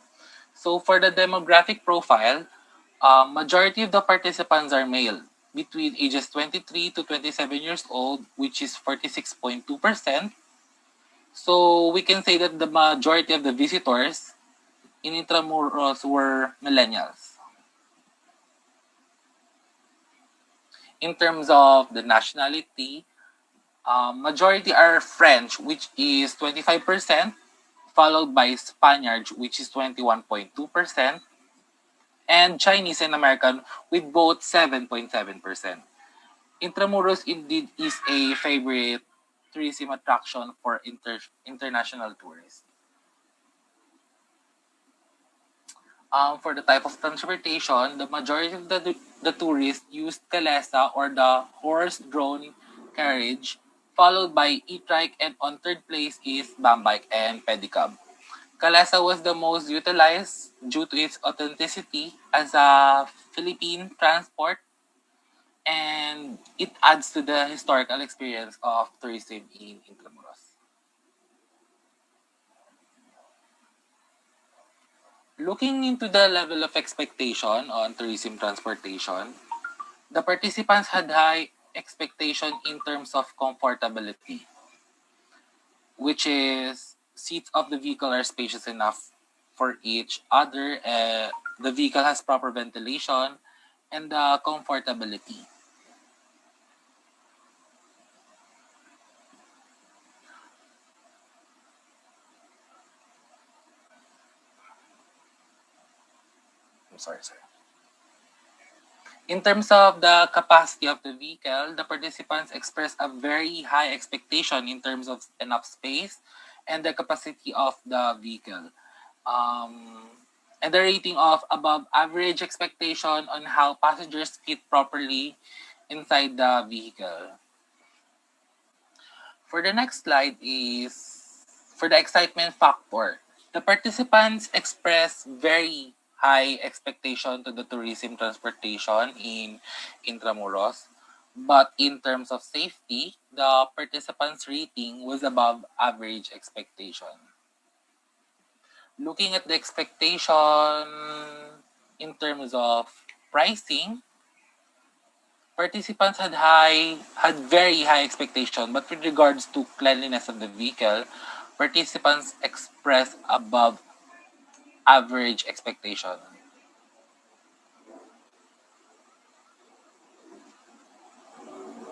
So for the demographic profile, majority of the participants are male, between ages 23 to 27 years old, which is 46.2%. So we can say that the majority of the visitors in Intramuros were millennials. In terms of the nationality, majority are French, which is 25%, followed by Spaniards, which is 21.2%, and Chinese and American with both 7.7%. Intramuros indeed is a favorite tourism attraction for international tourists. For the type of transportation, the majority of the tourists used Kalesa, or the horse-drawn carriage, followed by e-trike, and on third place is Bambike and Pedicab. Kalesa was the most utilized due to its authenticity as a Philippine transport, and it adds to the historical experience of tourism in Intramuros. Looking into the level of expectation on tourism transportation, the participants had high expectation in terms of comfortability, which is seats of the vehicle are spacious enough for each other, the vehicle has proper ventilation, and the comfortability. I'm sorry. In terms of the capacity of the vehicle, the participants expressed a very high expectation in terms of enough space and the capacity of the vehicle. And the rating of above average expectation on how passengers fit properly inside the vehicle. For the next slide is for the excitement factor. The participants expressed very high expectation to the tourism transportation in Intramuros. But in terms of safety, the participants' rating was above average expectation. Looking at the expectation in terms of pricing, participants had very high expectation, but with regards to cleanliness of the vehicle, participants expressed above average expectation.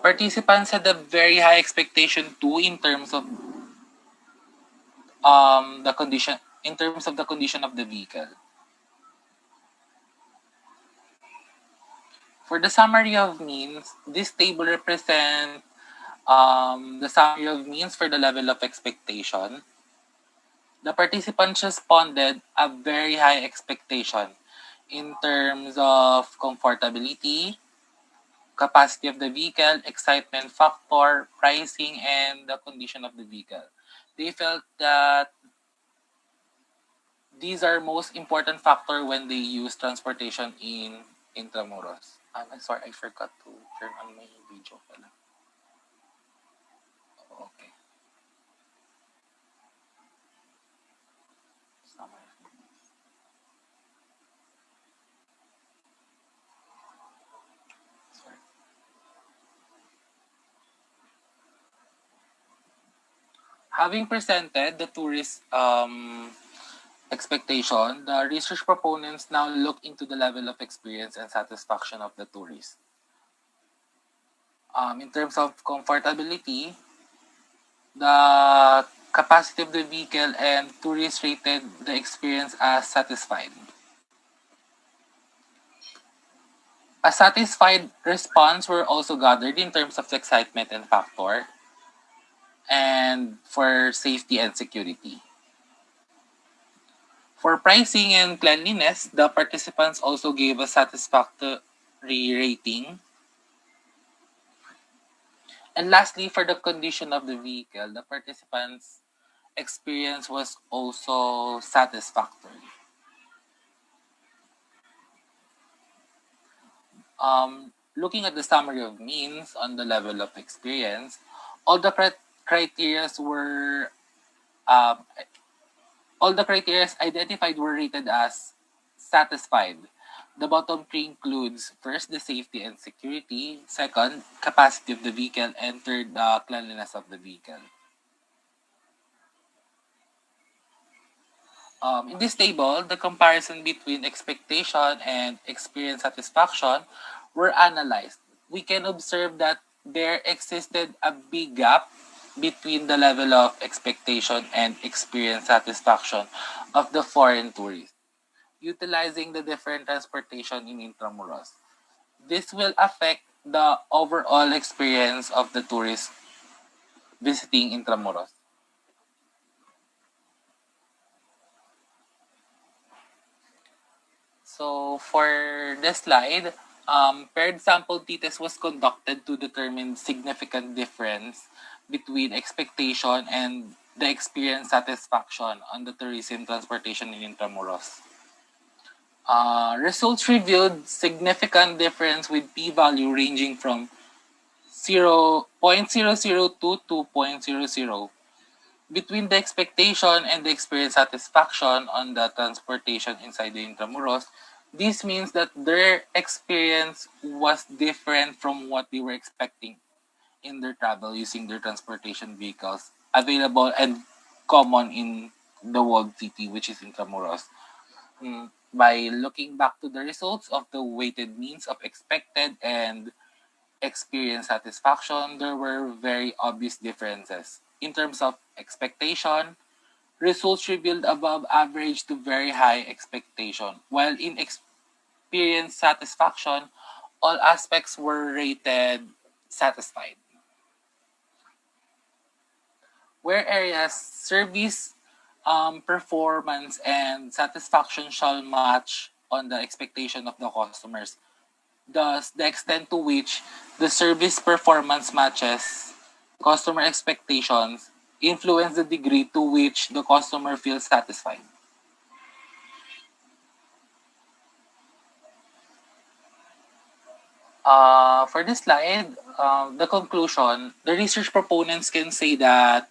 Participants had a very high expectation too in terms of the condition of the vehicle. For the summary of means, this table represents the summary of means for the level of expectation. The participants responded a very high expectation in terms of comfortability, capacity of the vehicle, excitement factor, pricing, and the condition of the vehicle. They felt that these are most important factor when they use transportation in Intramuros. I'm sorry, I forgot to turn on my video pala. Okay. Having presented the tourist expectation, the research proponents now look into the level of experience and satisfaction of the tourist. In terms of comfortability, the capacity of the vehicle and tourists rated the experience as satisfied. A satisfied response were also gathered in terms of excitement and factor and for safety and security. For pricing and cleanliness, the participants also gave a satisfactory rating. And lastly, for the condition of the vehicle, the participants' experience was also satisfactory. Looking at the summary of means on the level of experience, all the criteria were all the criteria identified were rated as satisfied. The bottom three includes first, the safety and security, second, capacity of the vehicle, and third, the cleanliness of the vehicle. In this table, the comparison between expectation and experience satisfaction were analyzed. We can observe that there existed a big gap between the level of expectation and experience satisfaction of the foreign tourists, utilizing the different transportation in Intramuros. This will affect the overall experience of the tourists visiting Intramuros. So for this slide, paired sample t-test was conducted to determine significant difference between expectation and the experience satisfaction on the tourism transportation in Intramuros. Results revealed significant difference with p-value ranging from 0.002 to 0.00 between the expectation and the experience satisfaction on the transportation inside the Intramuros. This means that their experience was different from what they were expecting in their travel using their transportation vehicles available and common in the walled city, which is Intramuros. By looking back to the results of the weighted means of expected and experience satisfaction, there were very obvious differences. In terms of expectation, results revealed above average to very high expectation, while in experience satisfaction, all aspects were rated satisfied. Where areas service performance and satisfaction shall match on the expectation of the customers, thus the extent to which the service performance matches customer expectations influence the degree to which the customer feels satisfied. For this slide, the conclusion, the research proponents can say that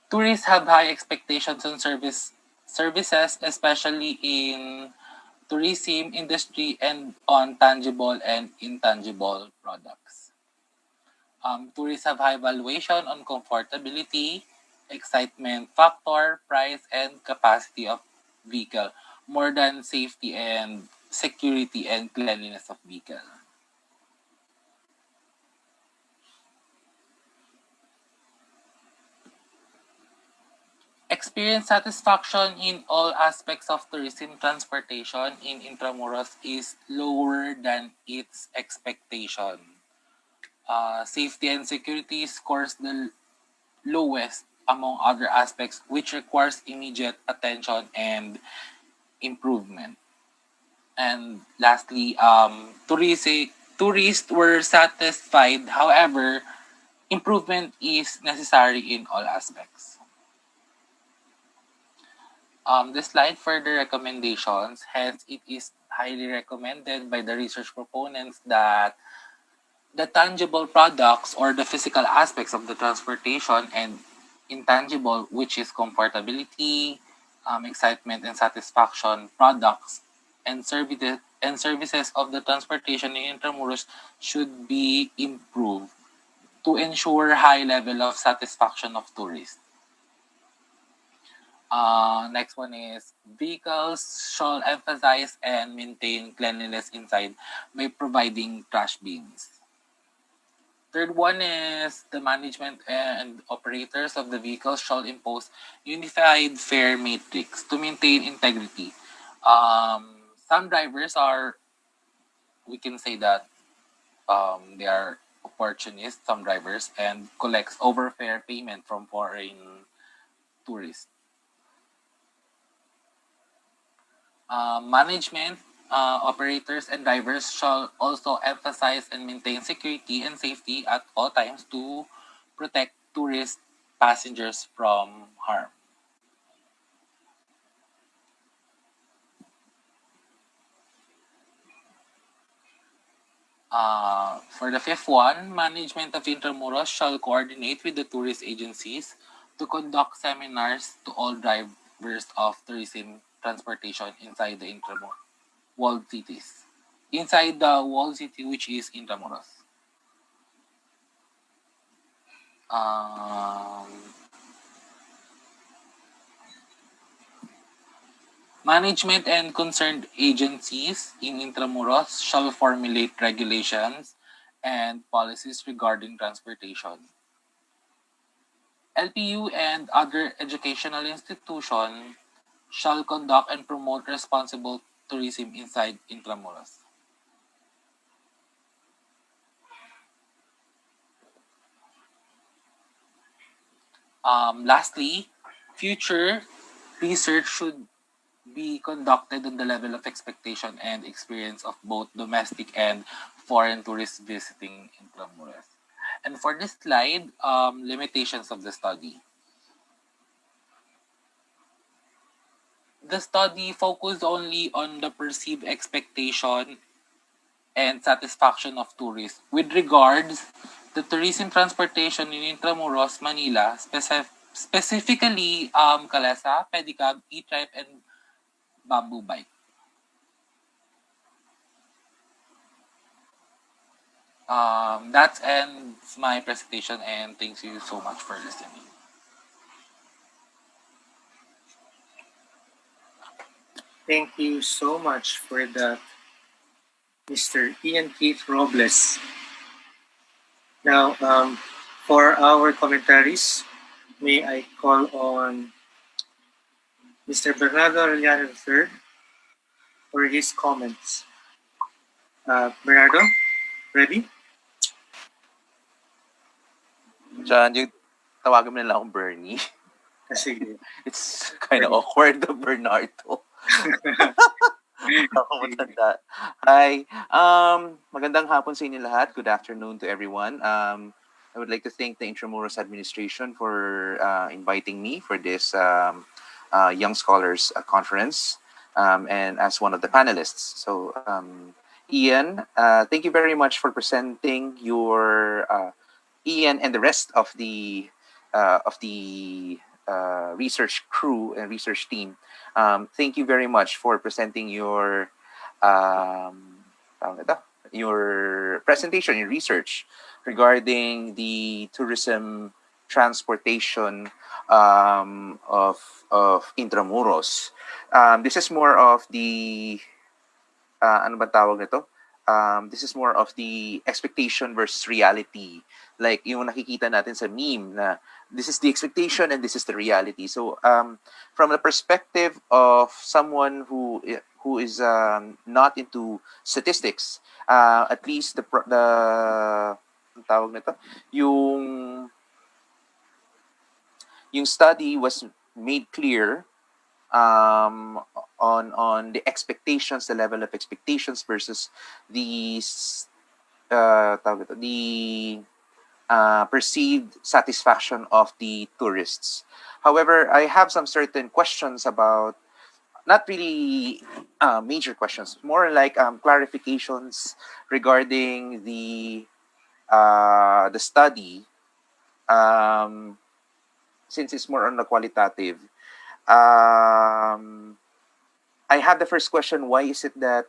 tourists have high expectations on services, especially in tourism industry and on tangible and intangible products. Tourists have high valuation on comfortability, excitement factor, price, and capacity of vehicle, more than safety and security and cleanliness of vehicle. Experience satisfaction in all aspects of tourism transportation in Intramuros is lower than its expectation. Safety and security scores the lowest among other aspects, which requires immediate attention and improvement. And lastly, tourists were satisfied. However, improvement is necessary in all aspects. The slide further recommendations, hence it is highly recommended by the research proponents that the tangible products or the physical aspects of the transportation and intangible, which is comfortability, excitement and satisfaction products and services of the transportation in Intramuros should be improved to ensure high level of satisfaction of tourists. Next one is vehicles shall emphasize and maintain cleanliness inside by providing trash bins. Third one is the management and operators of the vehicles shall impose unified fare matrix to maintain integrity. Some drivers are, we can say that they are opportunists, some drivers, and collects overfare payment from foreign tourists. Management, operators, and drivers shall also emphasize and maintain security and safety at all times to protect tourist passengers from harm. For the fifth one, management of Intramuros shall coordinate with the tourist agencies to conduct seminars to all drivers of tourism transportation inside the Intramuros walled cities. Inside the walled city, which is Intramuros. Um, Management and concerned agencies in Intramuros shall formulate regulations and policies regarding transportation. LPU and other educational institutions shall conduct and promote responsible tourism inside Intramuros. Lastly, future research should be conducted on the level of expectation and experience of both domestic and foreign tourists visiting Intramuros. And for this slide, limitations of the study. The study focused only on the perceived expectation and satisfaction of tourists. With regards to tourism transportation in Intramuros, Manila, specifically Kalesa, Pedicab, E-Tribe, and Bamboo Bike. That ends my presentation, and thank you so much for listening. Thank you so much for that, Mr. Ian Keith Robles. Now, for our commentaries, may I call on Mr. Bernardo Arellano III for his comments. Bernardo, ready? John, yung tawagan mo na lang akong Bernie. Sige. It's kind of awkward, the Bernardo. Ako matanda. Hi. Magandang hapon sa inyo lahat. Good afternoon to everyone. I would like to thank the Intramuros administration for inviting me for this Young Scholars Conference and as one of the panelists. So, Ian, thank you very much for presenting your Ian and the rest of the research crew and research team. Thank you very much for presenting your tawag ito, your presentation, your research regarding the tourism transportation of Intramuros. This is more of the ano ba tawag nito? This is more of the expectation versus reality. Like yung nakikita natin sa meme na this is the expectation and this is the reality. So from the perspective of someone who is not into statistics, at least the ang tawag nito, yung study was made clear on the expectations, the level of expectations versus the perceived satisfaction of the tourists. However, I have some certain questions about, not really major questions, more like clarifications regarding the study, since it's more on the qualitative. I have the first question, why is it that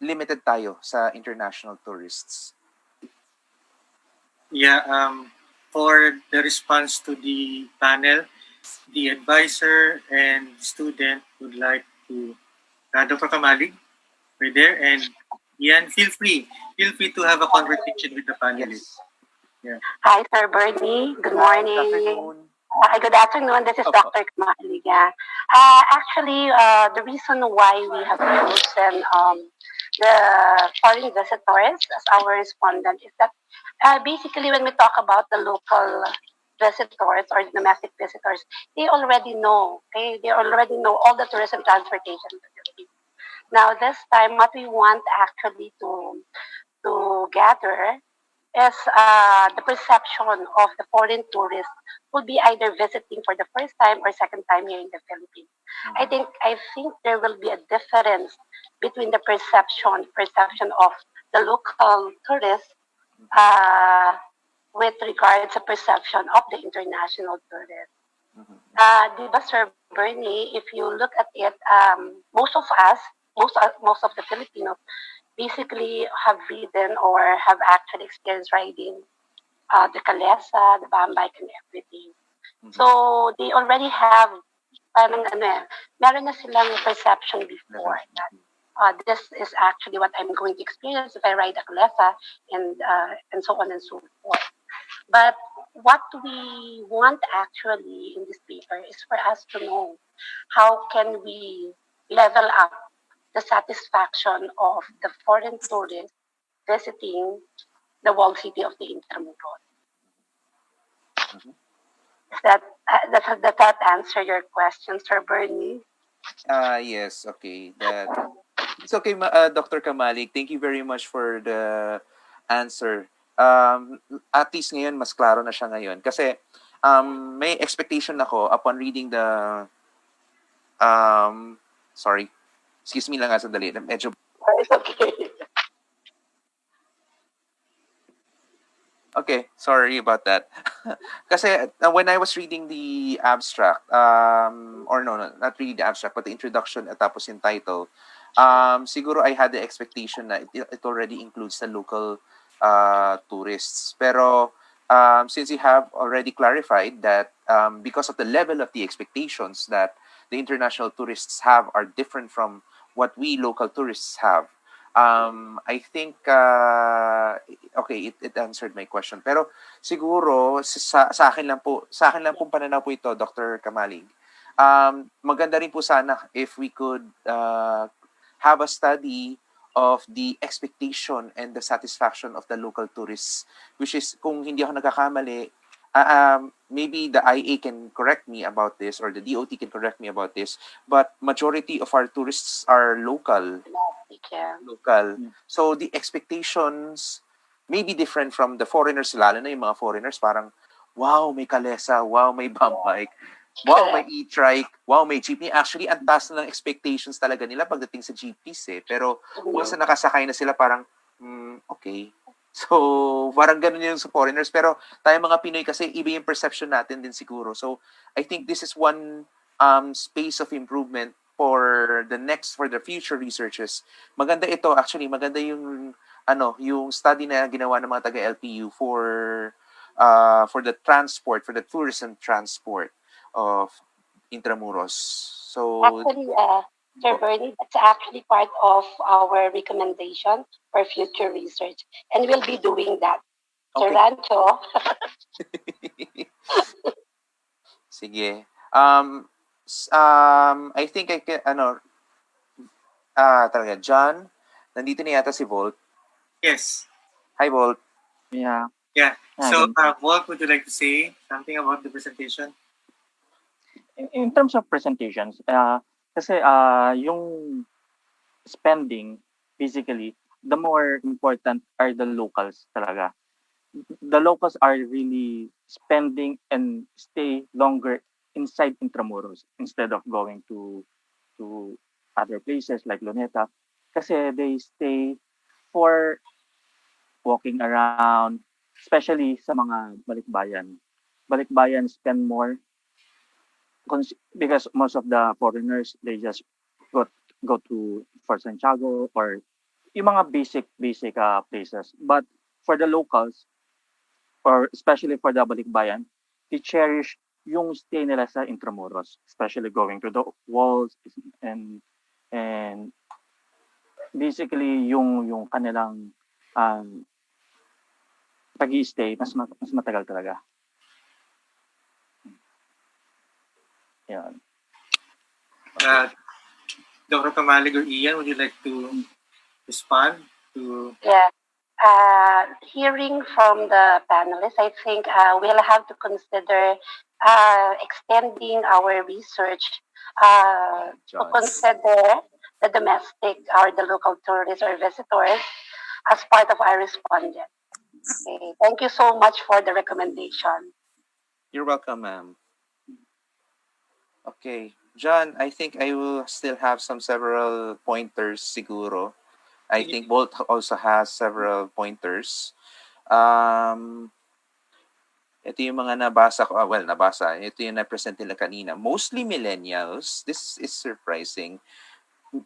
limited tayo sa international tourists? Yeah, for the response to the panel, the advisor and student would like to, Dr. Kamalig, right there, and Ian, feel free to have a conversation with the panelists. Yeah. Hi, Sir Bernie. Good morning. Good afternoon. This is Dr. Kamalig. Actually, the reason why we have chosen the foreign visitors as our respondent is that basically when we talk about the local visitors or domestic visitors, they already know. Okay? They already know all the tourism transportation facilities. Now, this time, what we want actually to gather is the perception of the foreign tourists will be either visiting for the first time or second time here in the Philippines. I think there will be a difference between the perception of the local tourists with regards to perception of the international tourists. Diba, Sir Bernie, if you look at it, most of us, most of the Filipinos, basically have ridden or have actually experienced riding the Kalesa, the Bambike, and everything. So they already have meron na silang perception before that this is actually what I'm going to experience if I ride a Kalesa and so on and so forth. But what we want actually in this paper is for us to know how can we level up the satisfaction of the foreign tourists visiting the walled city of the Intramuros. Does that answer your question, Sir Bernie? Yes, okay. It's okay, Dr. Kamalig. Thank you very much for the answer. At least ngayon, mas klaro na siya ngayon. Kasi may expectation ako upon reading the... sorry. Excuse me lang nga sandali. Medyo... It's okay. Okay, sorry about that. Kasi when I was reading the abstract, or no, not really the abstract, but the introduction at tapos yung title, siguro I had the expectation na it already includes the local tourists. Pero since you have already clarified that because of the level of the expectations that the international tourists have are different from what we local tourists have, I think okay, it answered my question. Pero siguro sa akin lang po pananaw po ito, Dr. Kamalig. Maganda rin po sana if we could have a study of the expectation and the satisfaction of the local tourists, which is, kung hindi ako nagkakamali, maybe the IA can correct me about this or the DOT can correct me about this, but majority of our tourists are local. So the expectations may be different from the foreigners, lalo na yung mga foreigners, parang, wow, may Kalesa, wow, may Bambike, wow, may e-trike, wow, may jeepney. Actually, ang taas na ng expectations talaga nila pagdating sa jeepneys eh. Pero once na nakasakay na sila, parang, okay. So, parang ganun yung sa foreigners. Pero tayo mga Pinoy kasi, iba yung perception natin din siguro. So, I think this is one space of improvement for the future researches. Maganda ito, actually, maganda yung yung study na ginawa ng mga taga LPU for the transport, for the tourism transport of Intramuros. So Actually, Sir Bernie, that's actually part of our recommendation for future research. And we'll be doing that. Sir Okay. Rancho. Sige. I think I can, talaga, John, nandito na yata si Volt. Yes. Hi, Volt. Yeah. Yeah. So, ganun. Walt, would you like to say something about the presentation? In terms of presentations, kasi yung spending, basically, the more important are the locals talaga. The locals are really spending and stay longer inside Intramuros instead of going to other places like Luneta. Kasi they stay for walking around, especially sa mga balikbayan. Balikbayan spend more because most of the foreigners, they just go to Fort Santiago or yung mga basic places. But for the locals, or especially for the balikbayan, they cherish yung stay nila sa Intramuros, especially going to the walls and basically yung kanilang pag-i-stay mas matagal talaga. Yan. Dr. Kamalig or Ian, would you like to respond to? Yeah. Hearing from the panelists, I think we'll have to consider extending our research to consider the domestic or the local tourists or visitors as part of our respondent. Okay. Thank you so much for the recommendation. You're welcome, ma'am. Okay. John, I think I will still have several pointers siguro. I think Bolt also has several pointers. Ito yung mga nabasa ko. Nabasa. Ito yung na-present nila kanina. Mostly millennials. This is surprising.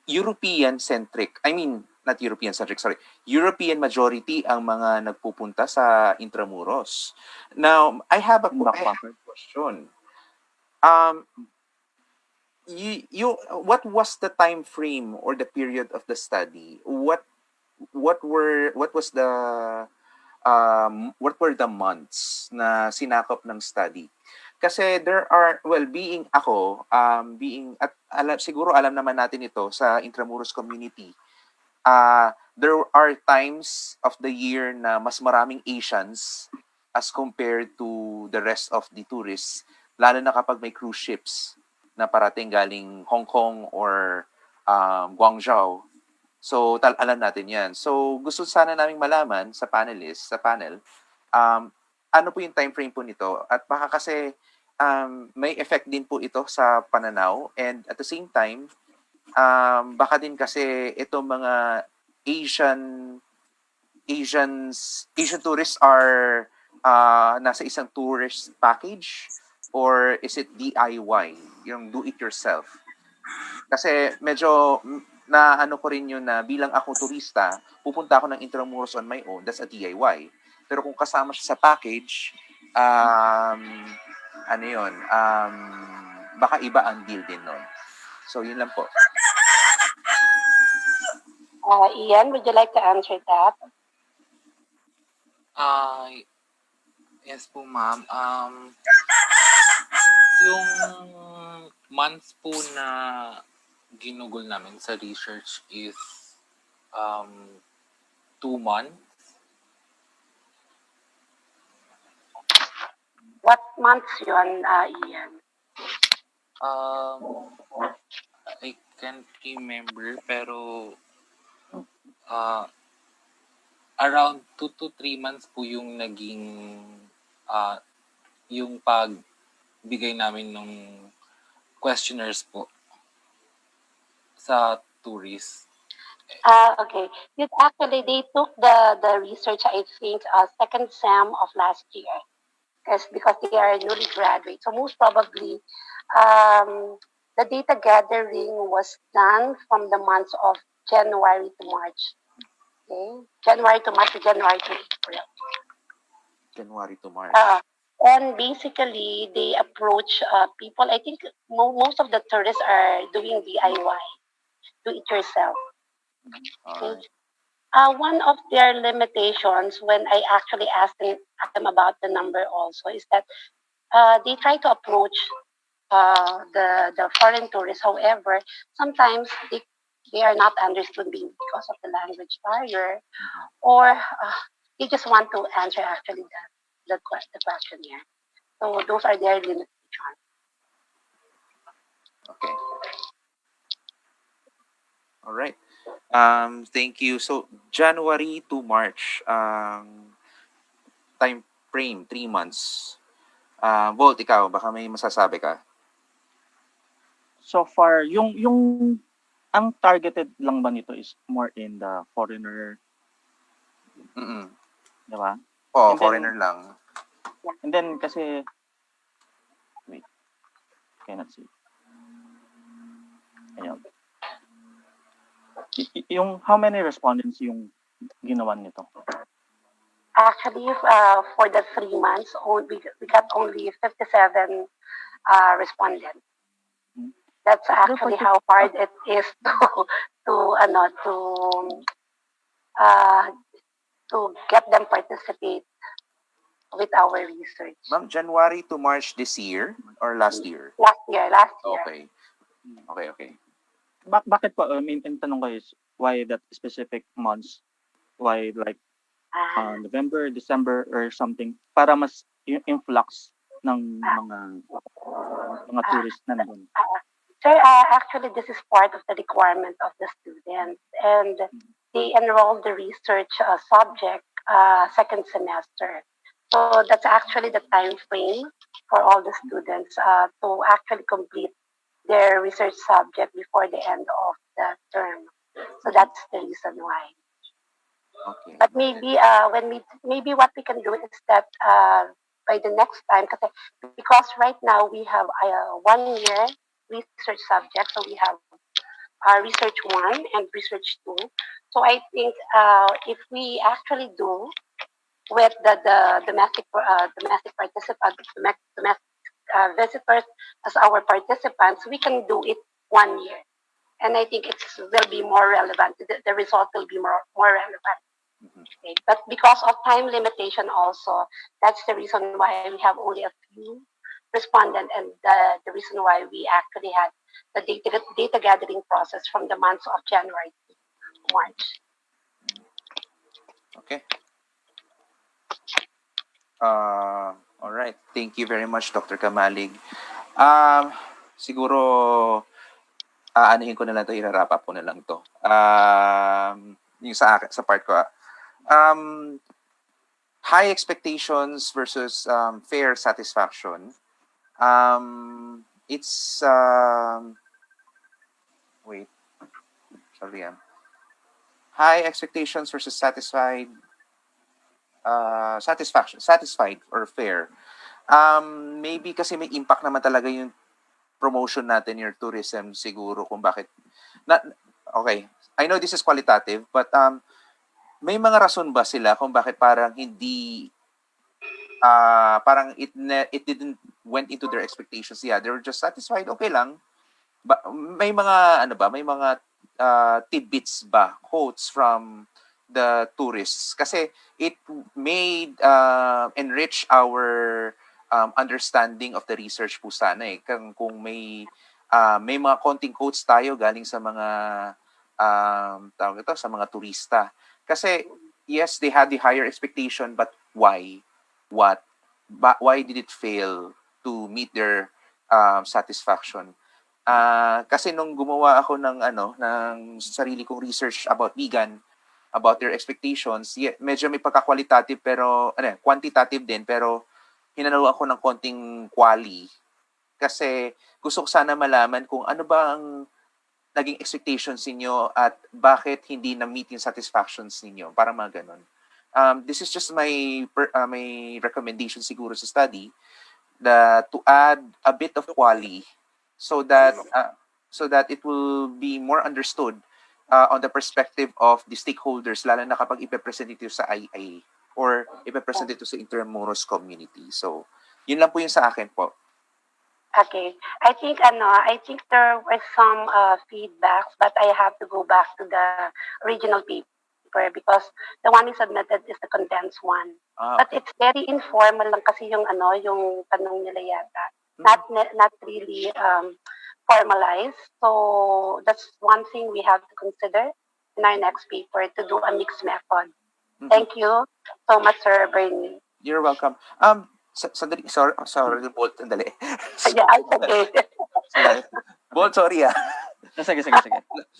European-centric. I mean, not European-centric, sorry. European majority ang mga nagpupunta sa Intramuros. Now, I have a question. What was the time frame or the period of the study? What were the months na sinakop ng study? Kasi there are, siguro alam naman natin ito sa Intramuros community. There are times of the year na mas maraming Asians as compared to the rest of the tourists, lalo na kapag may cruise ships na parating galing Hong Kong or Guangzhou. So, alam natin yan. So, gusto sana naming malaman sa panel, ano po yung time frame po nito? At baka kasi may effect din po ito sa pananaw. And at the same time, baka din kasi itong mga Asian tourists are nasa isang tourist package, or is it DIY, yung do it yourself? Kasi medyo na ko rin yun na bilang ako turista, pupunta ako ng Intramuros on my own, that's a DIY. Pero kung kasama siya sa package, baka iba ang deal din nun. So, yun lang po. Ian, would you like to answer that? Yes po, ma'am. Yung months po na ginugol namin sa research is 2 months. What months yun, Ian? I can't remember, pero around 2 to 3 months po yung naging yung pagbigay namin ng questionnaires po sa tourists. Okay. Actually, they took the research, I think, second sem of last year, because they are newly graduate. So most probably, the data gathering was done from the months of January to March. Okay, January to March to January to April. January to March. And basically, they approach people. I think most of the tourists are doing DIY, do it yourself. Okay. One of their limitations when I actually asked them about the number also is that they try to approach the foreign tourists. However, sometimes they are not understood because of the language barrier, or they just want to answer actually the question here. So those are their limitations. Okay. All right. Thank you. So January to March, time frame 3 months. Volt, ikaw baka may masasabi ka. So far, ang targeted lang ba nito is more in the foreigner? Diba? Oo, foreigner lang. And then kasi, wait, cannot see. Ayan. Yung how many respondents yung ginawan nito? Actually, for the 3 months, we got only 57 respondents. That's actually how hard it is to get them participate with our research. Ma'am, January to March this year or last year? Last year. Okay. Okay. Bakit po, tanong ko is, why that specific months? Why like November, December, or something? Para mas yung influx ng mga tourists nandun. Sir, actually, this is part of the requirement of the students, and they enroll the research subject second semester. So that's actually the time frame for all the students to actually complete their research subject before the end of the term. So that's the reason why. Okay. But maybe maybe what we can do is that by the next time, because right now we have 1 year research subject, so we have research 1 and research 2. So I think if we actually do with the domestic participants, domestic visitors as our participants, we can do it 1 year, and I think it will be more relevant. The result will be more relevant. Okay. But because of time limitation, also that's the reason why we have only a few respondents, and the reason why we actually had the data gathering process from the months of January to March. Okay. All right. Thank you very much, Dr. Kamalig. Siguro anuhin ko na lang 'to, i-wrap up ko na lang 'to. Yung sa part ko. High expectations versus fair satisfaction. It's wait. Sorry. High expectations versus satisfied or fair. Maybe kasi may impact naman talaga yung promotion natin, your tourism siguro kung bakit. Okay, I know this is qualitative, but may mga rason ba sila kung bakit parang hindi parang it didn't went into their expectations? Yeah, they were just satisfied, okay lang. May mga may mga tidbits ba, quotes from the tourists, kasi it made enrich our understanding of the research po sana eh. Kung may mga konting quotes tayo galing sa mga tawag ito, sa mga turista. Kasi yes, they had the higher expectation, but why? Why did it fail to meet their satisfaction? Kasi nung gumawa ako ng sarili kong research about vegan, about their expectations, medyo may pagka-qualitative pero quantitative din, pero hinanaw ako ng konting quali. Kasi gusto ko sana malaman kung ano ba ang naging expectations niyo at bakit hindi na-meet yung satisfactions niyo, para mga ganun. This is just my recommendation siguro sa study, to add a bit of quali so that it will be more understood on the perspective of the stakeholders, lalo na kapag ipepresent ito sa IA or ipepresent ito sa Intramuros community. So, yun lang po yung sa akin po. Okay. I think there were some feedbacks, but I have to go back to the original paper because the one you submitted is the condensed one. But Okay. it's very informal lang kasi yung yung tanong nila yata. Not really formalized. So that's one thing we have to consider in our next paper to do a mixed method. Thank you so much, Sir Bernie. You're welcome. Sandali, sorry, Bolt, sandali. Yeah, okay. Bolt, sorry ah. Sige.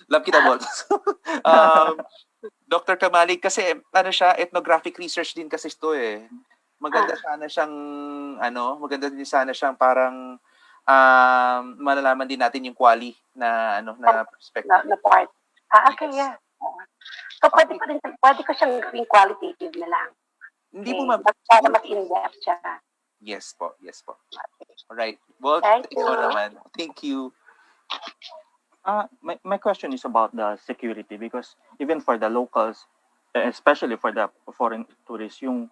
Love kita, Bolt. Dr. Kamalig, kasi ethnographic research din kasi ito eh. Maganda din sana siyang parang malalaman din natin yung quali na perspective. Na part. Okay, yeah. So pwede ko siyang gawing qualitative na lang. Hindi po para mas in-depth siya. Yes po. Alright. Well, Thank you. Thank you. My question is about the security because even for the locals, especially for the foreign tourists, yung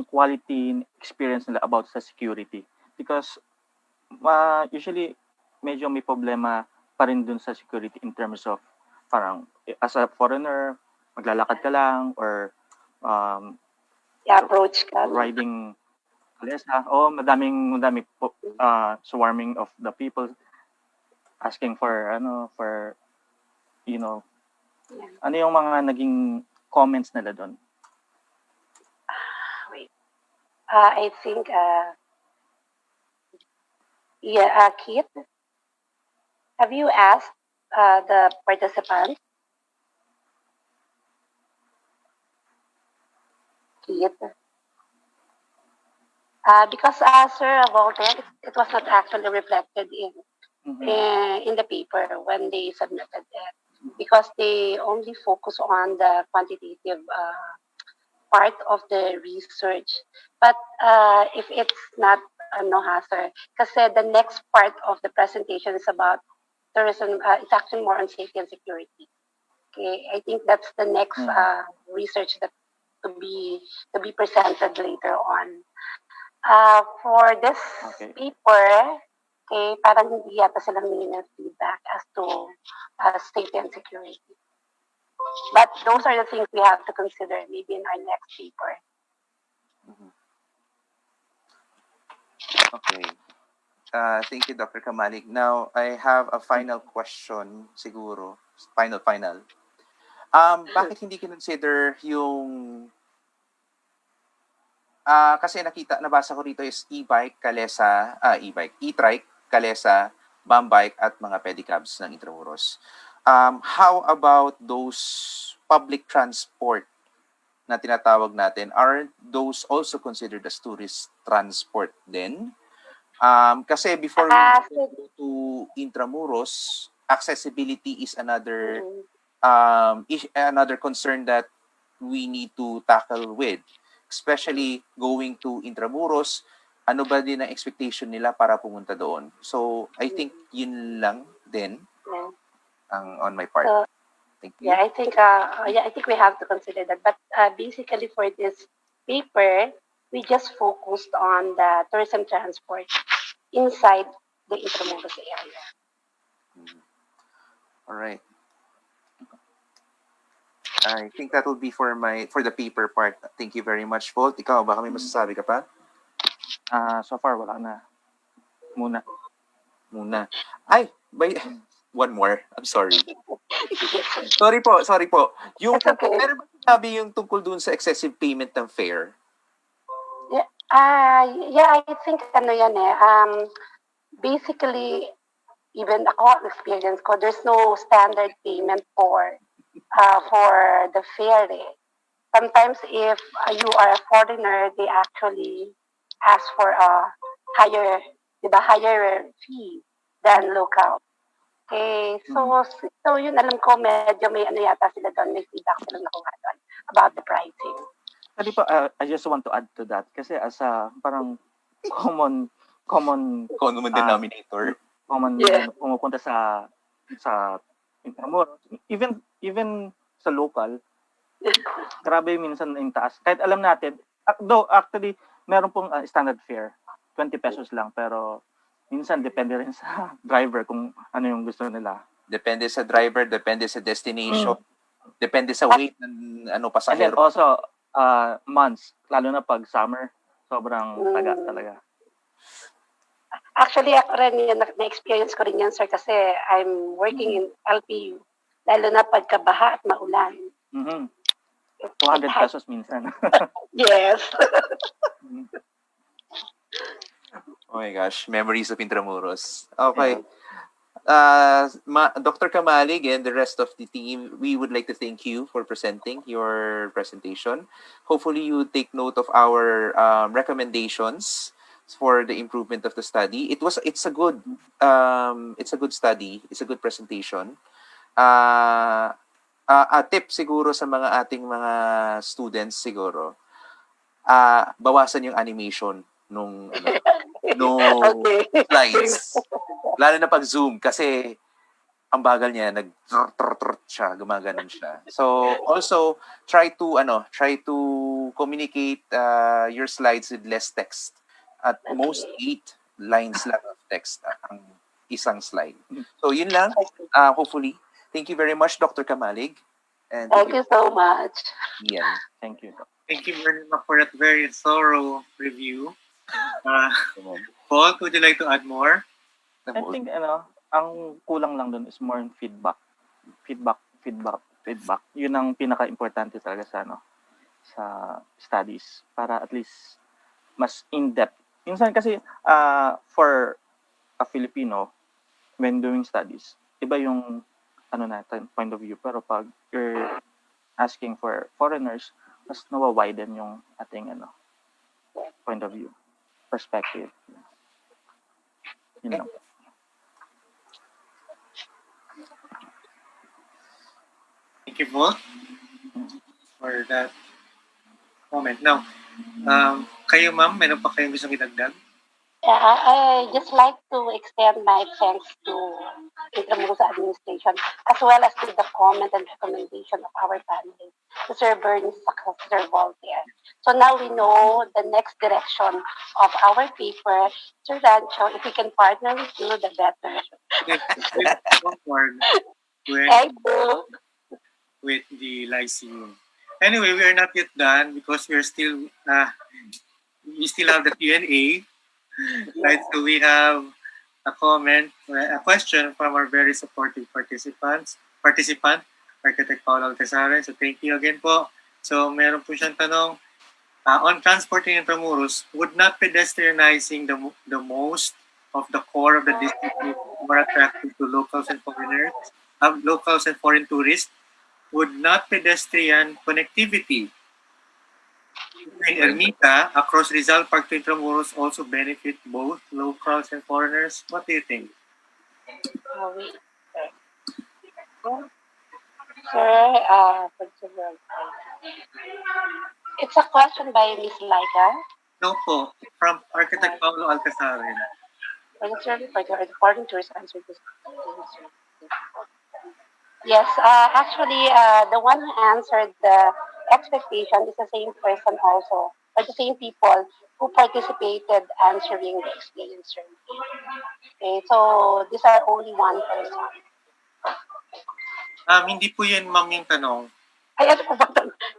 quality experience nila about sa security. Because usually medyo may problema pa rin dun sa security in terms of parang as a foreigner, maglalakad ka lang or approach ka. Riding kalesa. Madaming swarming of the people asking for ano yung mga naging comments nila doon? Wait. I think Keith, have you asked the participants? Keith? Because Sir Voltaire, it was not actually reflected in the paper when they submitted it, because they only focus on the quantitative part of the research. But if it's not sir, kasi the next part of the presentation is about tourism. It's actually more on safety and security. Okay, I think that's the next research that to be presented later on. For this paper, okay, parang hindi yata silang humingi ng feedback as to safety and security. But those are the things we have to consider maybe in our next paper. Okay. Thank you, Dr. Kamalig. Now, I have a final question, siguro. Final. Bakit hindi kinonsider yung kasi nabasa ko rito is e-trike, kalesa, bambike at mga pedicabs ng Intramuros. How about those public transport na tinatawag natin? Aren't those also considered as tourist transport din? Kasi before we go to Intramuros, accessibility is another concern that we need to tackle with. Especially going to Intramuros, ano ba din ang expectation nila para pumunta doon? So, I think yun lang din on my part. Thank you. Yeah, I think we have to consider that. But basically for this paper, we just focused on the tourism transport inside the Intramuros area. All right. I think that will be for the paper part. Thank you very much, Volt. Ikaw, baka may masasabi ka pa? So far, wala na. Muna. Ay, one more. I'm sorry. Sorry po. Yung meron ba sinabi yung tungkol dun sa excessive payment ng fare? Yeah, I think basically, even ako experience ko, there's no standard payment for the fare. Sometimes if you are a foreigner, they actually ask for a higher fee than local. Okay, so yun, alam ko medyo may yata sila doon, may feedback sila nakuha doon about the pricing. I just want to add to that kasi as a parang common denominator. common Yeah. pumupunta sa Intramuros. Even sa local, grabe minsan yung taas. Kahit alam natin, though actually, meron pong standard fare, 20 pesos lang, pero minsan depende rin sa driver kung ano yung gusto nila. Depende sa driver, depende sa destination, depende sa weight ng And then pasahero. also, months, lalo na pag summer, sobrang taga talaga. Actually, ako rin yan, na-experience ko rin yan, sir, kasi I'm working in LPU. Lalo na pagkabaha at maulan. 200 pesos minsan. Yes. Oh my gosh, memories of Intramuros. Okay. Dr. Kamalig and the rest of the team, we would like to thank you for presenting your presentation. Hopefully you take note of our recommendations for the improvement of the study. It's a good study. It's a good presentation. A tip siguro sa mga ating mga students siguro, bawasan yung animation nung slides. Lalo na pag Zoom kasi ang bagal niya, siya, gumaganon siya. So also try to communicate your slides with less text. At most 8 lines lang of text ang isang slide. So yun lang, hopefully. Thank you very much, Dr. Kamalig. And thank you so much. Ian. Thank you. Thank you very much for that very thorough review. Paul, would you like to add more? I think ang kulang lang dun is more on feedback. Yun ang pinaka-importante talaga sa studies para at least mas in-depth. Minsan kasi for a Filipino when doing studies, iba yung natin point of view, pero pag you're asking for foreigners, mas nawa-widen yung ating point of view, perspective. Yun lang. Thank you both for that comment. Now, kayo ma'am, meron pa kayong gustong idagdag? I just like to extend my thanks to Intramuros administration as well as to the comment and recommendation of our family, to Sir Bernie, Sir Voltaire. So now we know the next direction of our paper. Sir Rancho, if we can partner with you, the better. With the Lyceum. Anyway, we are not yet done because we still have the Q&A. Right, so we have a question from our very supportive participant, Architect Paolo Alcazares. So thank you again po. So meron po siyang tanong, on transporting Intramuros, would not pedestrianizing the most of the core of the district be more attractive to locals and foreign tourists? Would not pedestrian connectivity between Ermita across Rizal Park to Intramuros also benefit both locals and foreigners? What do you think? Sir, it's a question by Ms. Laika. No po, from Architect Paolo Alcazares. The foreign tourists answered this. Yes, actually, the one who answered the expectation is the same person also, or the same people who participated answering the explained survey. Okay, so these are only one person. Hindi po yun, ma'am, yung tanong. Ay, ano po ba?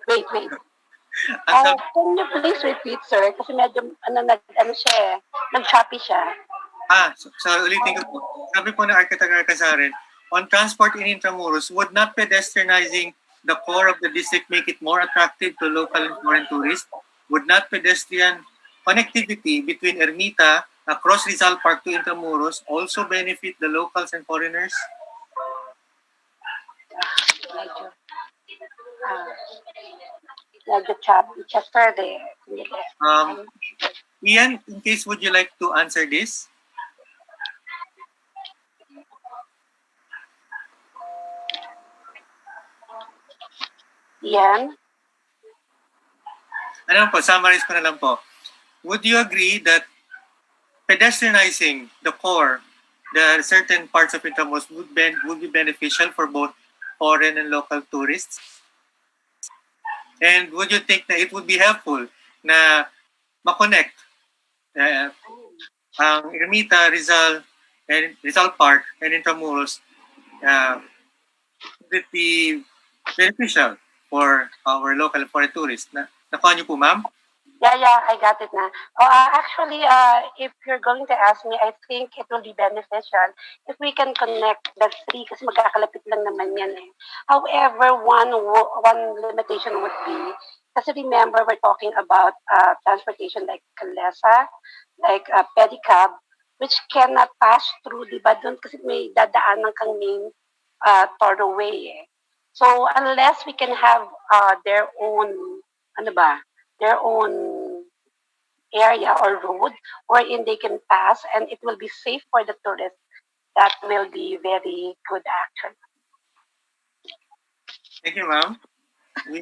Wait. Can you please repeat, sir? Kasi medyo, nag-choppy siya. So ulitin ko po. Sabi po ng Architect Alcazares, on transport in Intramuros, would not pedestrianizing the core of the district make it more attractive to local and foreign tourists? Would not pedestrian connectivity between Ermita across Rizal Park to Intramuros also benefit the locals and foreigners? Medyo choppy. Just for the... Ian, in case, would you like to answer this? Ian? Summarize ko na lang po. Would you agree that pedestrianizing the core the certain parts of Intramuros would be beneficial for both foreign and local tourists? And would you think that it would be helpful na ma-connect ang Ermita, Rizal Park, and Intramuros? Would it be beneficial for our local and foreign tourists? Nakuha niyo po, ma'am? Yeah, I got it na. Actually, if you're going to ask me, I think it will be beneficial if we can connect the three kasi magkakalapit lang naman yan eh. However, one limitation would be, kasi remember we're talking about transportation like Kalesa, like pedicab, which cannot pass through, di ba? Doon kasi may dadaanan kang main tollway eh. So unless we can have their own, their own area or road wherein they can pass and it will be safe for the tourists, that will be very good action. Thank you, ma'am. We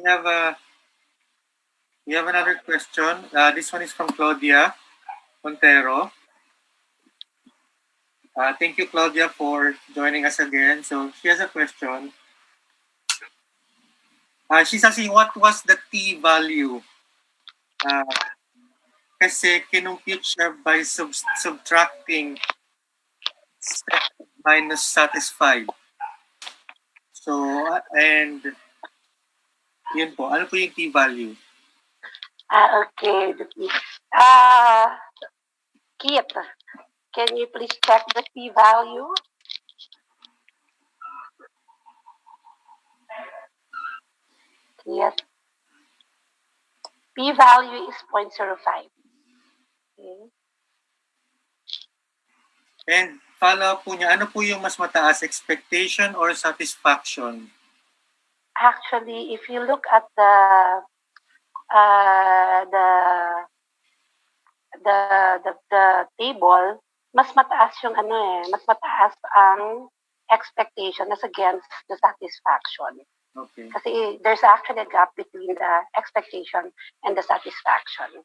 have another question. This one is from Claudia Montero. Thank you, Claudia, for joining us again. So she has a question. She's asking, what was the T value? Kasi kinumpute siya by subtracting minus satisfied. So, and yun po. Ano po yung T value? Okay. Kit, can you please check the P value? Yes. P value is 0.05. Okay. And follow-up po niya, ano po yung mas mataas, expectation or satisfaction? Actually, if you look at the table, mas mataas yung mas mataas ang expectation as against the satisfaction. Okay. Kasi there's actually a gap between the expectation and the satisfaction.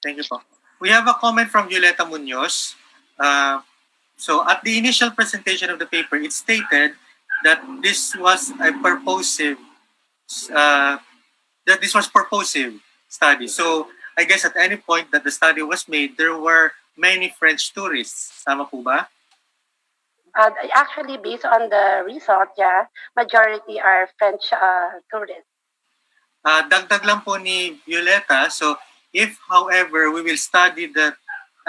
Thank you po. We have a comment from Violeta Munoz. So at the initial presentation of the paper, it stated that this was a purposive study. So I guess at any point that the study was made, there were many French tourists. Tama po ba? Actually, based on the result, yeah, majority are French tourists. Dagdag lang po ni Violeta. So if, however, we will study the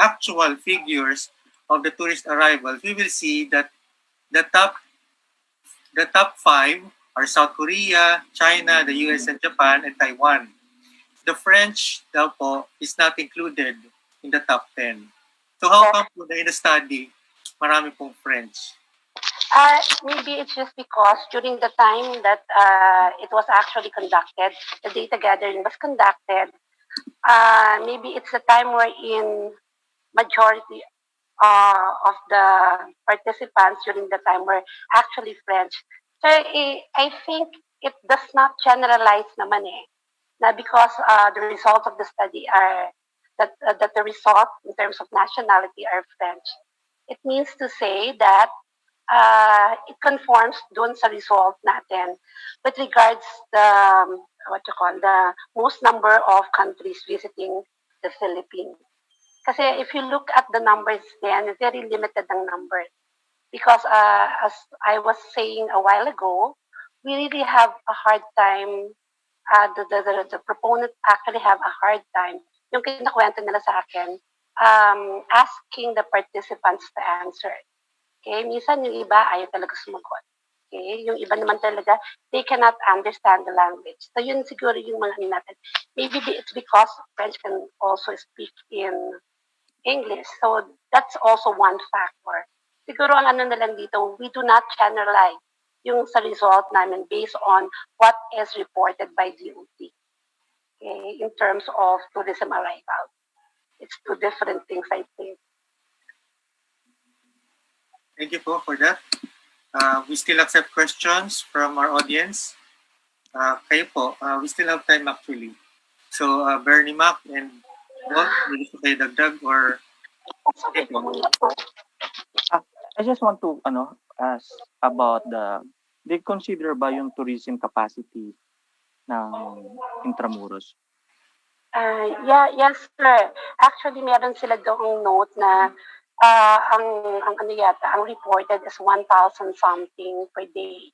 actual figures of the tourist arrivals, we will see that the top 5 are South Korea, China, the US, and Japan, and Taiwan. The French daw po is not included in the top 10. So how come po na in the study, marami pong French? Maybe it's just because during the time that it was actually conducted, the data gathering was conducted, maybe it's the time wherein majority of the participants during the time were actually French. So I think it does not generalize naman eh, na because the results of the study are that the result in terms of nationality are French. It means to say that it conforms dun sa result natin with regards the most number of countries visiting the Philippines. Kasi if you look at the numbers then, very limited ang numbers. Because as I was saying a while ago, we really have a hard time, the proponent actually have a hard time, yung kinakwento nila sa akin, asking the participants to answer. Okay, minsan yung iba ayaw talaga sumagot. Okay, yung iba naman talaga, they cannot understand the language. So yun siguro yung mga natin. Maybe it's because French can also speak in English. So that's also one factor. Siguro ang ano na lang dito, we do not generalize yung sa result namin based on what is reported by DOT. Okay, in terms of tourism arrival. It's two different things, I think. Thank you po for that. We still accept questions from our audience. Kayo po, we still have time actually. So Bernie Mac and Walt, may gusto kayo dagdag or I just want to ask about they consider ba yung tourism capacity ng Intramuros? Yes, sir. Actually, meron sila doong note na ang ano yata, ang reported is 1,000 something per day.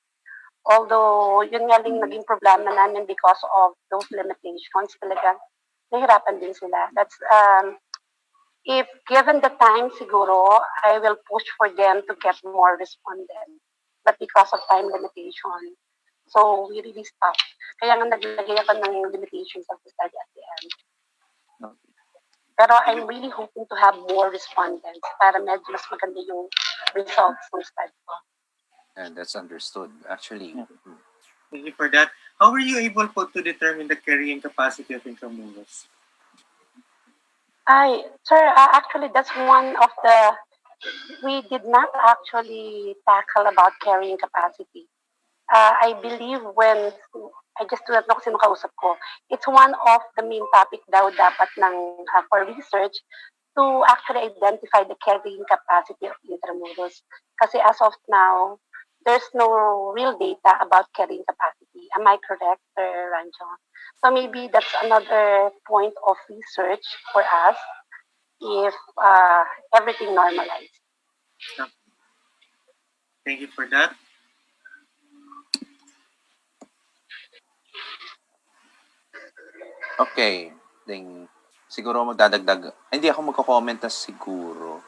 Although, yun nga din naging problema namin because of those limitations, talagang nahirapan din sila. That's, if given the time siguro, I will push for them to get more respondents. But because of time limitation, so we really stopped. Kaya nga naglagay ako ng limitations of the study at the end. Pero I'm really hoping to have more respondents para medyo mas maganda yung results ng study ko. And that's understood. Actually, Thank you for that. How were you able to determine the carrying capacity of Intramuros? Sir, actually, that's one of the, we did not actually tackle about carrying capacity. I believe when, I just do not know kung sino kausap ko, it's one of the main topic daw dapat ng, for research to actually identify the carrying capacity of Intramuros. Kasi as of now, there's no real data about carrying capacity. Am I correct, Sir Ranjo? So maybe that's another point of research for us if everything normalized. Thank you for that. okay. Then, siguro magdadagdag. Hindi ako magko-comment na siguro.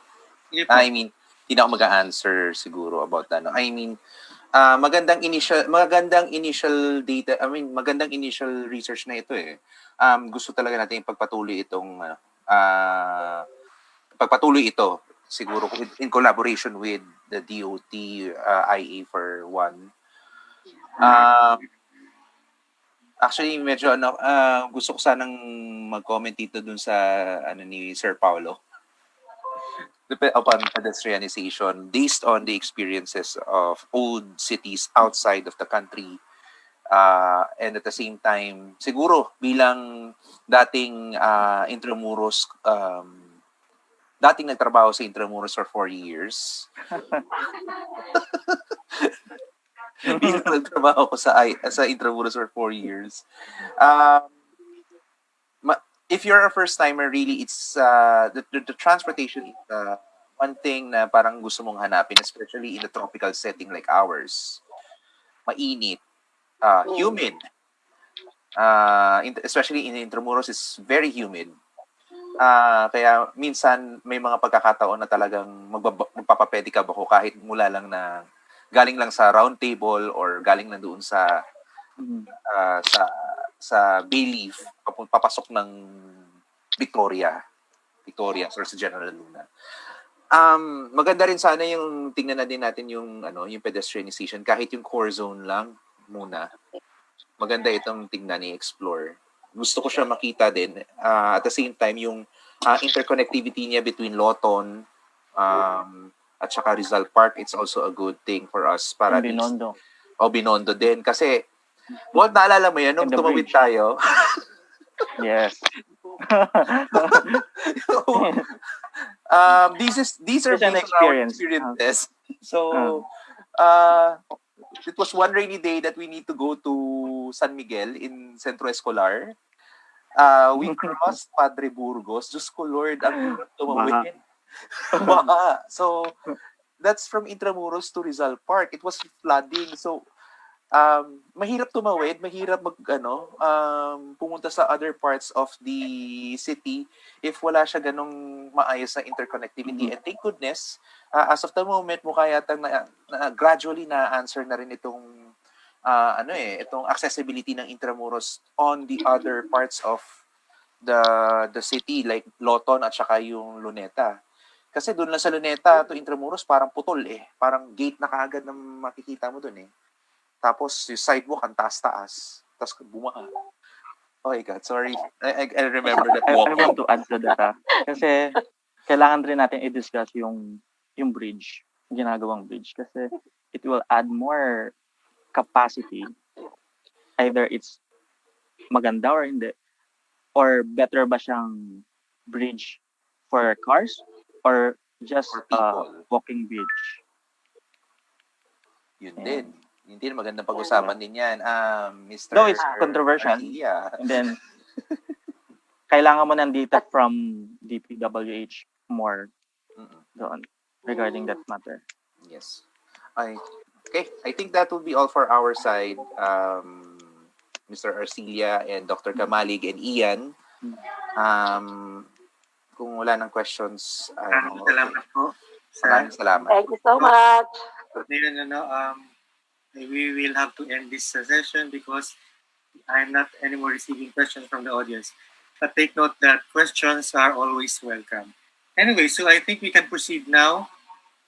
I mean, hindi na ako mag-answer siguro about that. I mean, magandang initial data, magandang initial research na ito eh. Gusto talaga natin pagpatuloy ito siguro in collaboration with the DOT, IA for one. Actually, medyo gusto ko sanang mag-comment dito dun sa ni Sir Paulo upon pedestrianization based on the experiences of old cities outside of the country. And at the same time, siguro bilang dating Intramuros, dating nagtrabaho sa Intramuros for 4 years. Bilang nagtrabaho ko sa Intramuros for 4 years. If you're a first timer, really, it's the transportation is one thing na parang gusto mong hanapin, especially in a tropical setting like ours. Mainit, humid. Especially in Intramuros, it's very humid. Kaya minsan may mga pagkakataon na talagang magpapapedicab ako kahit mula lang na galing lang sa round table or galing na doon sa Bayleaf, papasok ng Victoria or sa General Luna. Maganda rin sana yung tingnan na din natin yung yung pedestrianization kahit yung core zone lang muna. Maganda itong tingnan i-explore. Gusto ko siya makita din. At the same time yung interconnectivity niya between Loton at saka Rizal Park, it's also a good thing for us para Binondo. Binondo din kasi naalala mo yan nung tumawid tayo. Yes. These are an experiences. So it was one rainy day that we need to go to San Miguel in Centro Escolar. We crossed Padre Burgos. Diyos ko Lord, ang tumawid. Baha. So that's from Intramuros to Rizal Park. It was flooding. So mahirap tumawid, mahirap pumunta sa other parts of the city if wala siya ganong maayos na interconnectivity. And thank goodness, as of the moment, mukha yata na gradually na-answer na rin itong itong accessibility ng Intramuros on the other parts of the city like Loton at saka yung Luneta. Kasi doon lang sa Luneta to Intramuros parang putol eh. Parang gate na kaagad na makikita mo doon eh. Tapos yung sidewalk ang taas-taas. Tapos bumaha. Oh my God, sorry. I remember that walk. I want to add to that. Kasi kailangan rin natin i-discuss yung bridge, yung ginagawang bridge. Kasi it will add more capacity. Either it's maganda or hindi. Or better ba siyang bridge for cars or just For people. walking bridge. Yun din. Yun din, magandang pag-usapan din yan. Mr. Though it's controversial. Arcia. And then, kailangan mo ng data from DPWH more doon regarding that matter. Yes. Okay, I think that will be all for our side. Mr. Arcilia and Dr. Kamalig and Ian. Kung wala ng questions, Salamat po. Maraming salamat. Thank you so much. Ngayon, we will have to end this session because I'm not anymore receiving questions from the audience. But take note that questions are always welcome. Anyway, so I think we can proceed now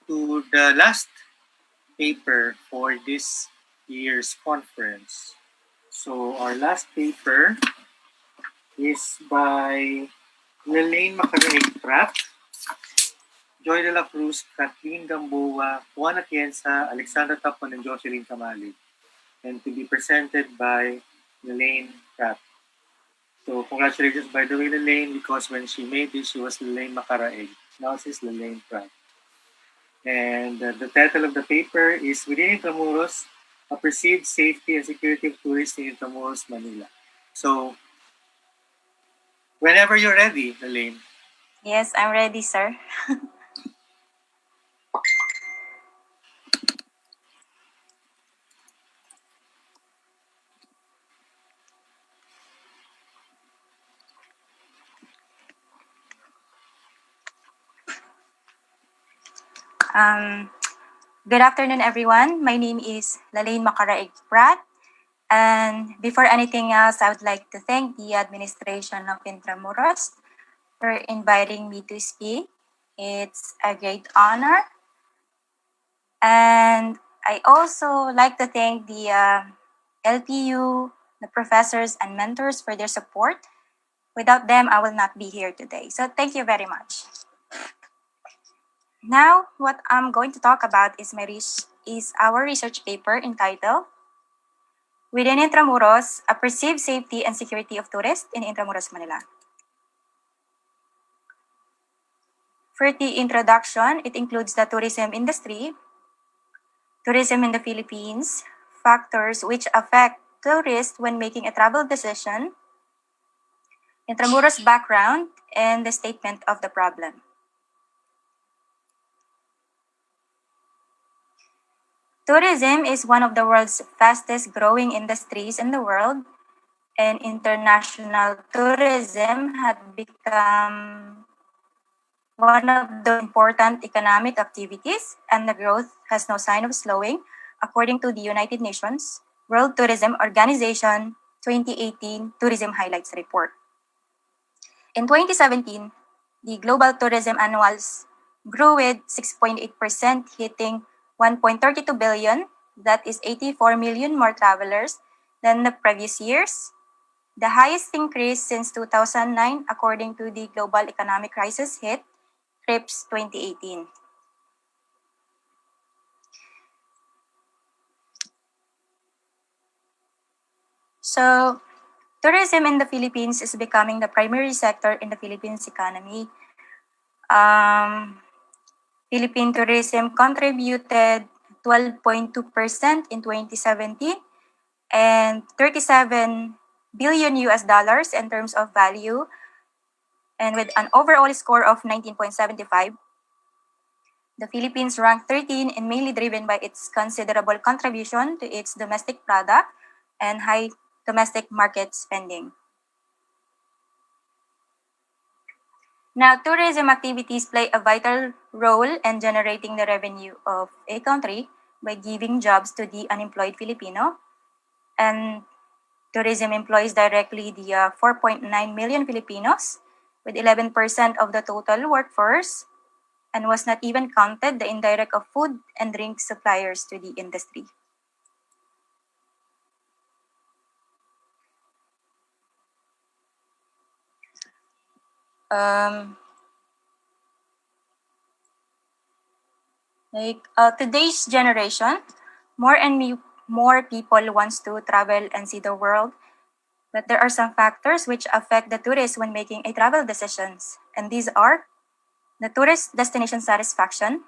to the last paper for this year's conference. So our last paper is by Lalaine Macaraeg-Pratt, Joy de la Cruz, Kathleen Gamboa, Juan Atienza, Alexandra Tapon, and Jocelyn Kamalig, and to be presented by Lalaine Pratt. So congratulations by the way, Lalaine, because when she made this, she was Lalaine Macaraeg. Now she's Lalaine Pratt. And the title of the paper is Within Intramuros, a Perceived Safety and Security of Tourists in Intramuros, Manila. So, whenever you're ready, Lalaine. Yes, I'm ready, sir. Good afternoon, everyone. My name is Lalaine Macaraeg-Pratt. And before anything else, I would like to thank the administration of Intramuros for inviting me to speak. It's a great honor. And I also like to thank the LPU, the professors and mentors for their support. Without them, I will not be here today. So thank you very much. Now, what I'm going to talk about is our research paper entitled Within Intramuros, a Perceived Safety and Security of Tourists in Intramuros, Manila. For the introduction, it includes the tourism industry, tourism in the Philippines, factors which affect tourists when making a travel decision, Intramuros background, and the statement of the problem. Tourism is one of the world's fastest growing industries in the world, and international tourism had become one of the important economic activities, and the growth has no sign of slowing, according to the United Nations World Tourism Organization 2018 Tourism Highlights Report. In 2017, the global tourism annuals grew with 6.8%, hitting 1.32 billion, that is 84 million more travelers than the previous years, the highest increase since 2009, according to the Global Economic Crisis Hit, CRIPS 2018. So, tourism in the Philippines is becoming the primary sector in the Philippines economy. Philippine tourism contributed 12.2% in 2017 and 37 billion US dollars in terms of value, and with an overall score of 19.75. The Philippines ranked 13 and mainly driven by its considerable contribution to its domestic product and high domestic market spending. Now, tourism activities play a vital role in generating the revenue of a country by giving jobs to the unemployed Filipino. And tourism employs directly the 4.9 million Filipinos, with 11% of the total workforce, and was not even counted the indirect of food and drink suppliers to the industry. Today's generation, more and more people wants to travel and see the world, but there are some factors which affect the tourists when making a travel decisions, and these are the tourist destination satisfaction,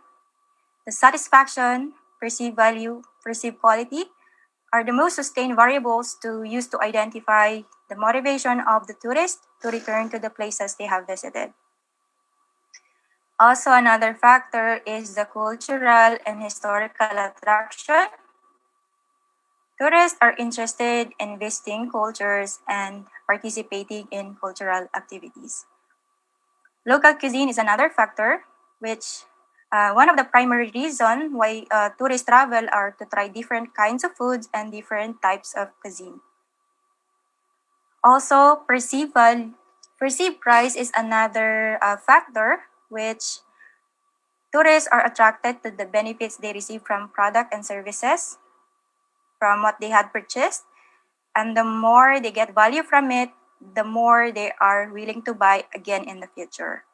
the satisfaction, perceived value, perceived quality are the most sustained variables to use to identify the motivation of the tourist to return to the places they have visited. Also, another factor is the cultural and historical attraction. Tourists are interested in visiting cultures and participating in cultural activities. Local cuisine is another factor, which one of the primary reasons why tourists travel are to try different kinds of foods and different types of cuisine. Also, perceived price is another factor, which tourists are attracted to the benefits they receive from product and services from what they had purchased. And the more they get value from it, the more they are willing to buy again in the future.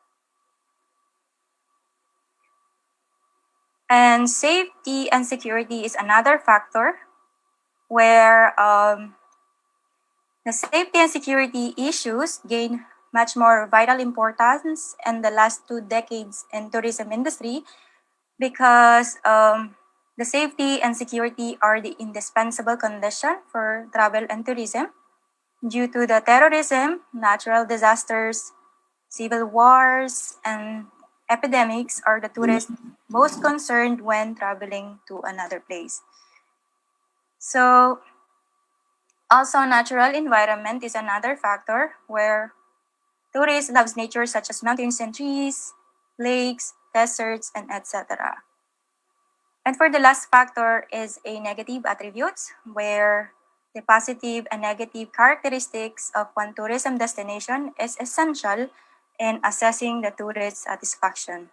And safety and security is another factor where the safety and security issues gain much more vital importance in the last 2 decades in tourism industry because the safety and security are the indispensable condition for travel and tourism due to the terrorism, natural disasters, civil wars, and epidemics are the tourists most concerned when traveling to another place. So, also natural environment is another factor where tourists love nature such as mountains and trees, lakes, deserts, and etc. And for the last factor is a negative attributes where the positive and negative characteristics of one tourism destination is essential in assessing the tourist satisfaction.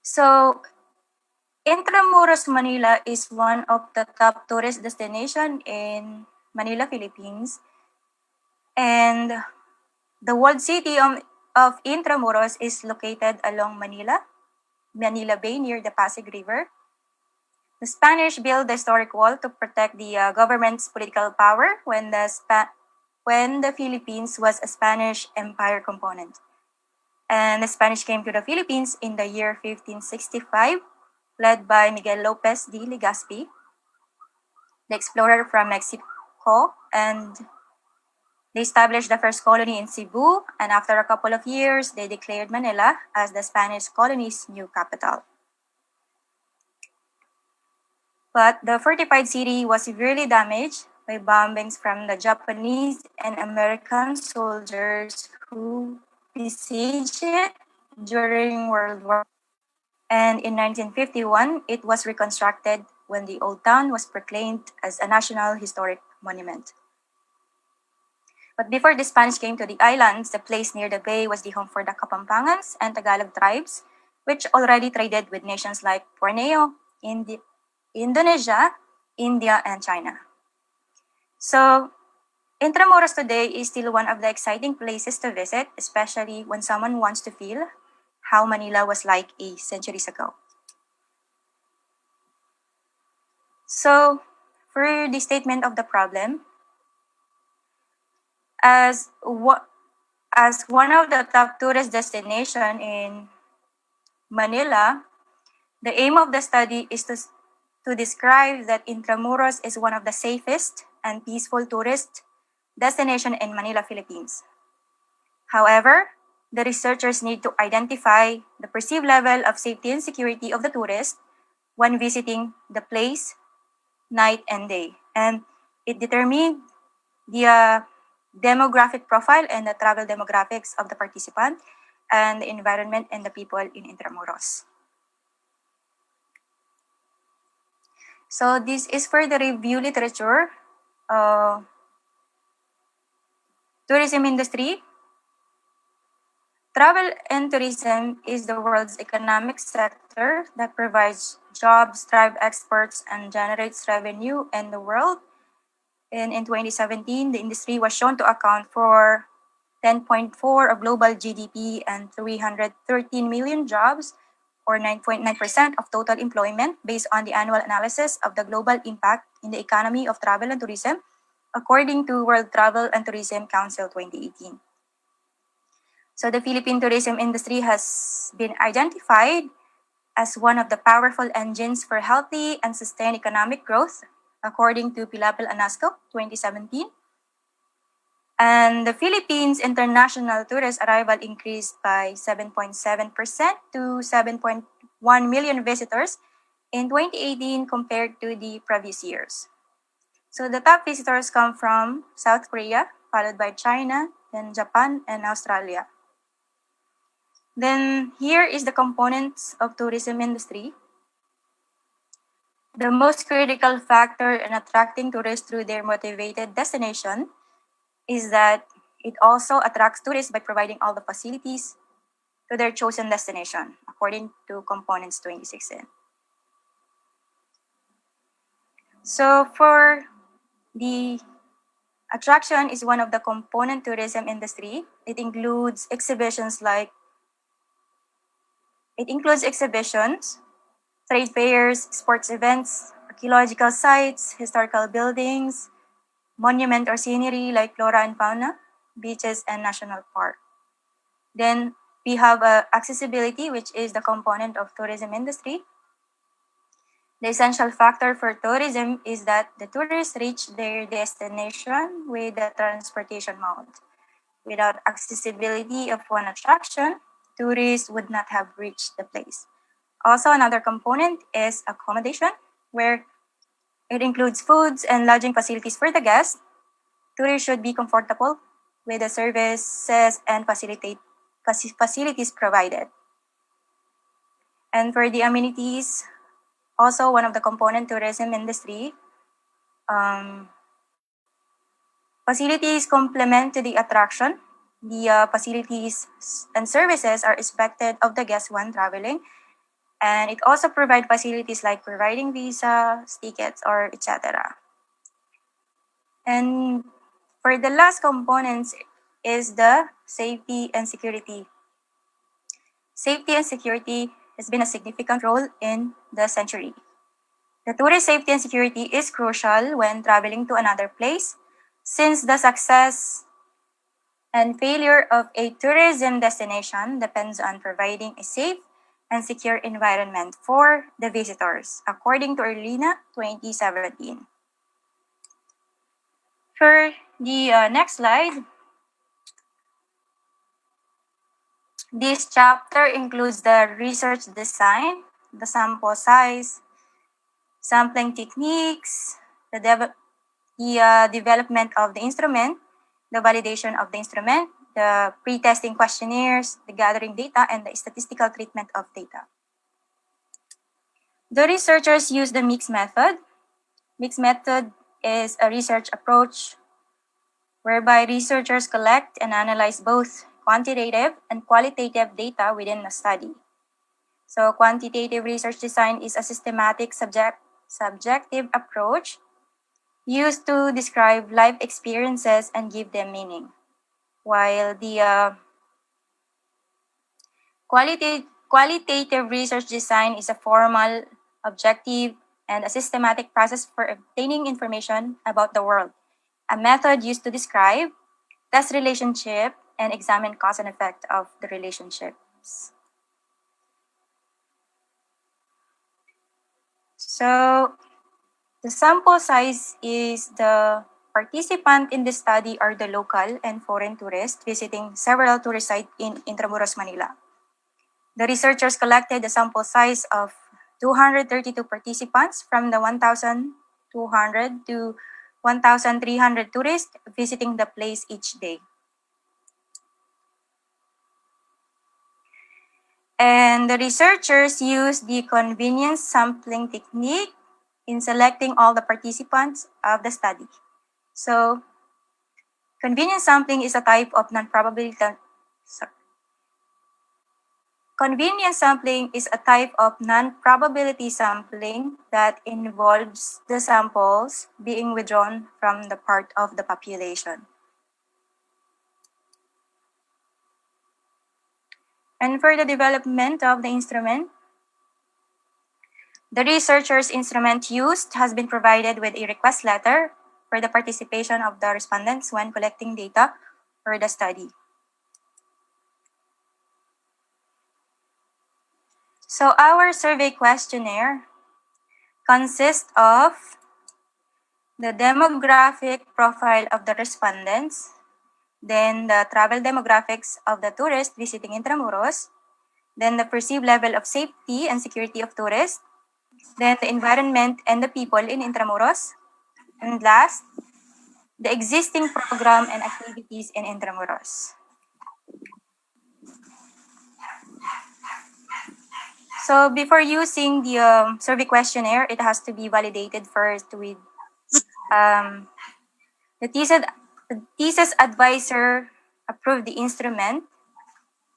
So, Intramuros, Manila is one of the top tourist destination in Manila, Philippines. And the walled city of Intramuros is located along Manila Bay near the Pasig River. The Spanish built the historic wall to protect the government's political power when the Philippines was a Spanish Empire component. And the Spanish came to the Philippines in the year 1565, led by Miguel Lopez de Legazpi, the explorer from Mexico, and they established the first colony in Cebu, and after a couple of years, they declared Manila as the Spanish colony's new capital. But the fortified city was severely damaged by bombings from the Japanese and American soldiers who besieged it during World War. And in 1951, it was reconstructed when the old town was proclaimed as a National Historic Monument. But before the Spanish came to the islands, the place near the bay was the home for the Kapampangans and Tagalog tribes, which already traded with nations like Borneo, Indonesia, India, and China. So, Intramuros today is still one of the exciting places to visit, especially when someone wants to feel how Manila was like centuries ago. So, for the statement of the problem, as one of the top tourist destinations in Manila, the aim of the study is to describe that Intramuros is one of the safest and peaceful tourist destination in Manila, Philippines. However, the researchers need to identify the perceived level of safety and security of the tourist when visiting the place, night and day. And it determined the demographic profile and the travel demographics of the participant and the environment and the people in Intramuros. So this is for the review literature. Tourism industry. Travel and tourism is the world's economic sector that provides jobs, drives exports, and generates revenue in the world. And in 2017, the industry was shown to account for 10.4% of global GDP and 313 million jobs, or 9.9% of total employment, based on the annual analysis of the global impact in the economy of travel and tourism, according to World Travel and Tourism Council 2018. So the Philippine tourism industry has been identified as one of the powerful engines for healthy and sustained economic growth, according to Pilapil-Anasco 2017. And the Philippines' international tourist arrival increased by 7.7% to 7.1 million visitors in 2018 compared to the previous years. So the top visitors come from South Korea, followed by China, then Japan, and Australia. Then here is the components of tourism industry. The most critical factor in attracting tourists through their motivated destination is that it also attracts tourists by providing all the facilities to their chosen destination, according to Components 2016. So for the attraction is one of the component tourism industry. It includes exhibitions, trade fairs, sports events, archaeological sites, historical buildings, monument or scenery like flora and fauna, beaches, and national park. Then we have accessibility, which is the component of tourism industry. The essential factor for tourism is that the tourists reach their destination with the transportation mode. Without accessibility of one attraction, tourists would not have reached the place. Also, another component is accommodation, where it includes foods and lodging facilities for the guests. Tourists should be comfortable with the services and facilities provided. And for the amenities, also one of the component tourism industry, facilities complement to the attraction. The facilities and services are expected of the guests when traveling, and it also provides facilities like providing visas, tickets, or etc. And for the last components is the safety and security. Safety and security has been a significant role in the century. The tourist safety and security is crucial when traveling to another place, since the success and failure of a tourism destination depends on providing a safe and secure environment for the visitors, according to Erlina 2017. For the next slide, this chapter includes the research design, the sample size, sampling techniques, the development of the instrument, the validation of the instrument, the pre-testing questionnaires, the gathering data, and the statistical treatment of data. The researchers use the mixed method. Mixed method is a research approach whereby researchers collect and analyze both quantitative and qualitative data within a study. So quantitative research design is a systematic subjective approach used to describe life experiences and give them meaning, while the qualitative research design is a formal, objective, and a systematic process for obtaining information about the world, a method used to describe, test relationship, and examine cause and effect of the relationships. So the sample size is the participant in the study are the local and foreign tourists visiting several tourist sites in Intramuros, Manila. The researchers collected the sample size of 232 participants from the 1,200 to 1,300 tourists visiting the place each day. And the researchers used the convenience sampling technique in selecting all the participants of the study. So, convenience sampling is a type of non-probability sampling that involves the samples being withdrawn from the part of the population. And for the development of the instrument, the researcher's instrument used has been provided with a request letter for the participation of the respondents when collecting data for the study. So our survey questionnaire consists of the demographic profile of the respondents, then the travel demographics of the tourists visiting Intramuros, then the perceived level of safety and security of tourists, then the environment and the people in Intramuros, and last, the existing program and activities in Intramuros. So before using the survey questionnaire, it has to be validated first with the thesis advisor approved the instrument,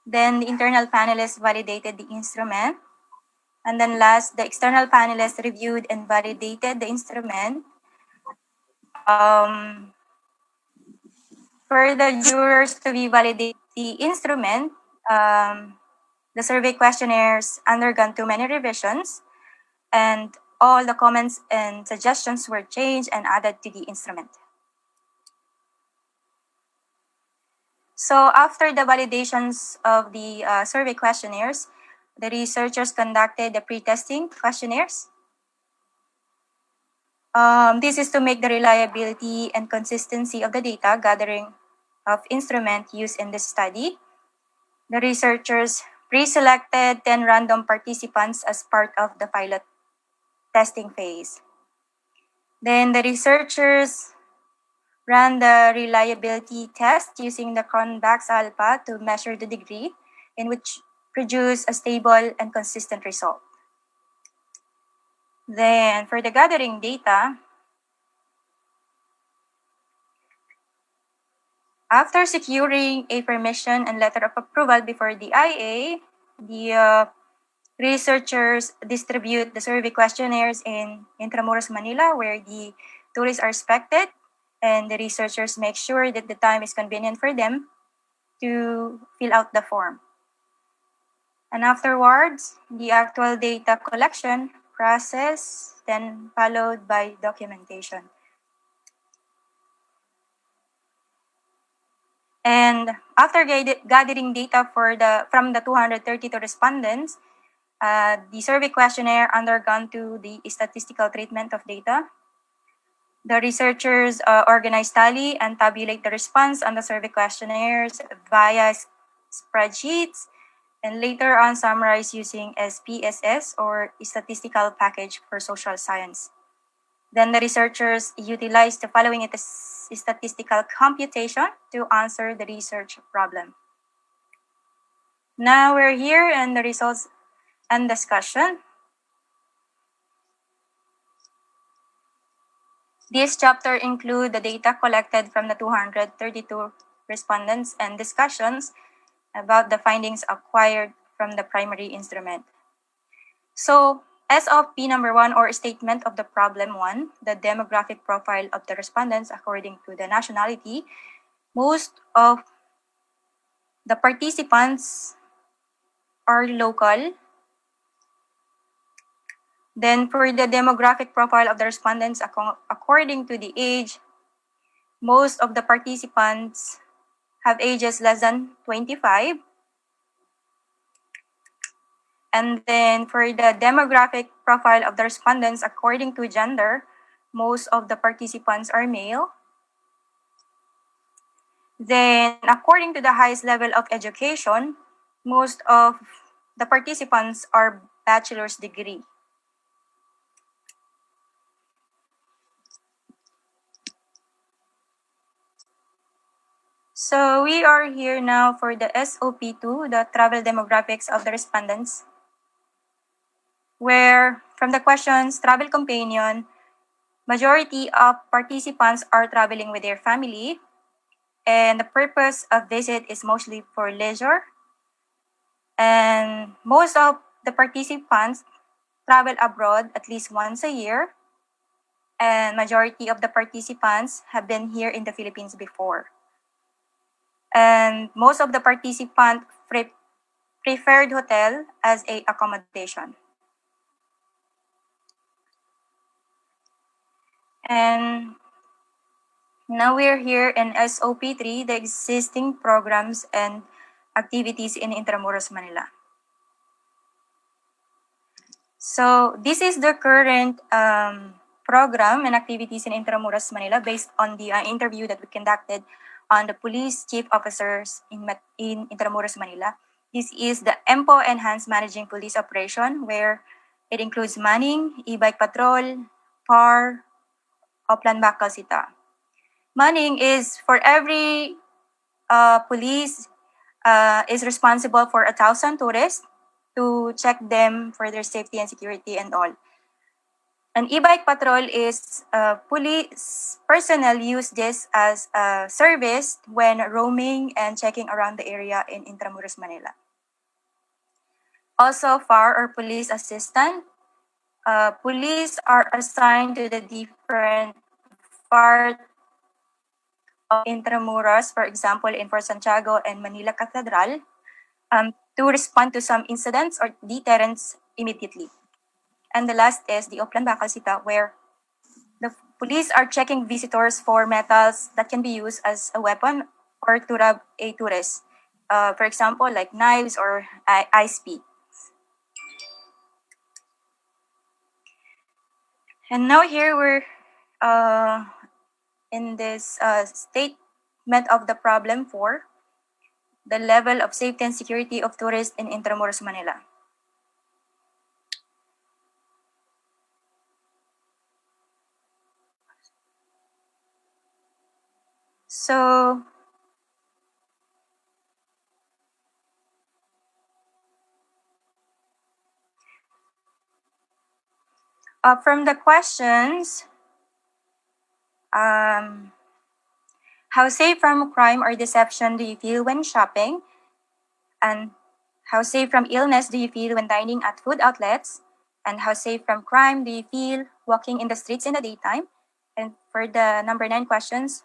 then the internal panelists validated the instrument, and then last, the external panelists reviewed and validated the instrument. For the jurors to be validate the instrument, the survey questionnaires undergone too many revisions, and all the comments and suggestions were changed and added to the instrument. So after the validations of the survey questionnaires, the researchers conducted the pre-testing questionnaires. This is to make the reliability and consistency of the data gathering of instrument used in this study. The researchers pre-selected 10 random participants as part of the pilot testing phase. Then the researchers ran the reliability test using the Cronbach's alpha to measure the degree in which produce a stable and consistent result. Then for the gathering data, after securing a permission and letter of approval before the IA, the researchers distribute the survey questionnaires in Intramuros, Manila, where the tourists are expected, and the researchers make sure that the time is convenient for them to fill out the form. And afterwards, the actual data collection process, then followed by documentation. And after gathering data from the 232 respondents, the survey questionnaire undergone to the statistical treatment of data. The researchers organize, tally, and tabulate the response on the survey questionnaires via spreadsheets, and later on summarize using SPSS or Statistical Package for Social Science. Then the researchers utilize the following statistical computation to answer the research problem. Now we're here in the results and discussion. This chapter includes the data collected from the 232 respondents and discussions about the findings acquired from the primary instrument. So, SOP number 1, or statement of the problem 1, the demographic profile of the respondents according to the nationality. Most of the participants are local. Then for the demographic profile of the respondents according to the age, most of the participants have ages less than 25. And then for the demographic profile of the respondents according to gender, most of the participants are male. Then according to the highest level of education, most of the participants are bachelor's degree. So we are here now for the SOP2, the travel demographics of the respondents, where from the questions, travel companion, majority of participants are traveling with their family, and the purpose of visit is mostly for leisure. And most of the participants travel abroad at least once a year, and majority of the participants have been here in the Philippines before. And most of the participants preferred hotel as a accommodation. And now we're here in SOP3, the existing programs and activities in Intramuros, Manila. So this is the current program and activities in Intramuros, Manila, based on the interview that we conducted on the police chief officers in Intramuros, Manila. This is the EMPO Enhanced Managing Police Operation, where it includes manning, e-bike patrol, PAR, Oplan Bakal-Sita. Manning is for every police is responsible for 1,000 tourists to check them for their safety and security and all. An e-bike patrol is police personnel use this as a service when roaming and checking around the area in Intramuros, Manila. Also, FAR or police assistant. Police are assigned to the different parts of Intramuros, for example, in Fort Santiago and Manila Cathedral, to respond to some incidents or deterrents immediately. And the last is the Oplan Bakal-Sita, where the police are checking visitors for metals that can be used as a weapon or to rob a tourist. For example, like knives or ice pick. And now here we're in this statement of the problem for the level of safety and security of tourists in Intramuros, Manila. So, from the questions, how safe from crime or deception do you feel when shopping? And how safe from illness do you feel when dining at food outlets? And how safe from crime do you feel walking in the streets in the daytime? And for the number 9 questions,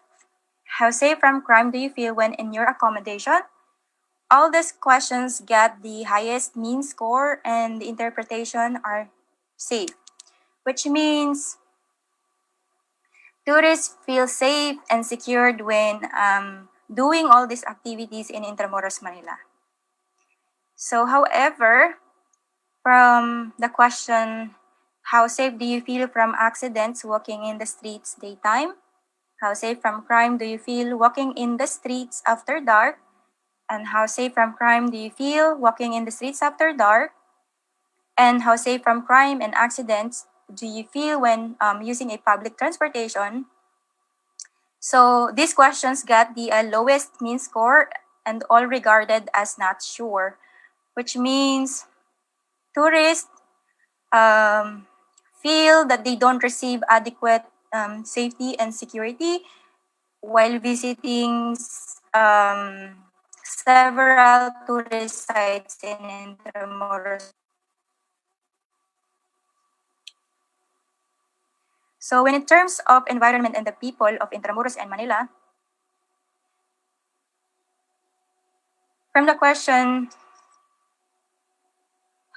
how safe from crime do you feel when in your accommodation? All these questions get the highest mean score and the interpretation are safe, which means tourists feel safe and secured when doing all these activities in Intramuros, Manila. So, however, from the question, how safe do you feel from accidents walking in the streets daytime? How safe from crime do you feel walking in the streets after dark? And how safe from crime do you feel walking in the streets after dark? And how safe from crime and accidents do you feel when using a public transportation? So these questions got the lowest mean score and all regarded as not sure, which means tourists feel that they don't receive adequate safety and security while visiting several tourist sites in Intramuros. So when in terms of environment and the people of Intramuros and Manila, from the question,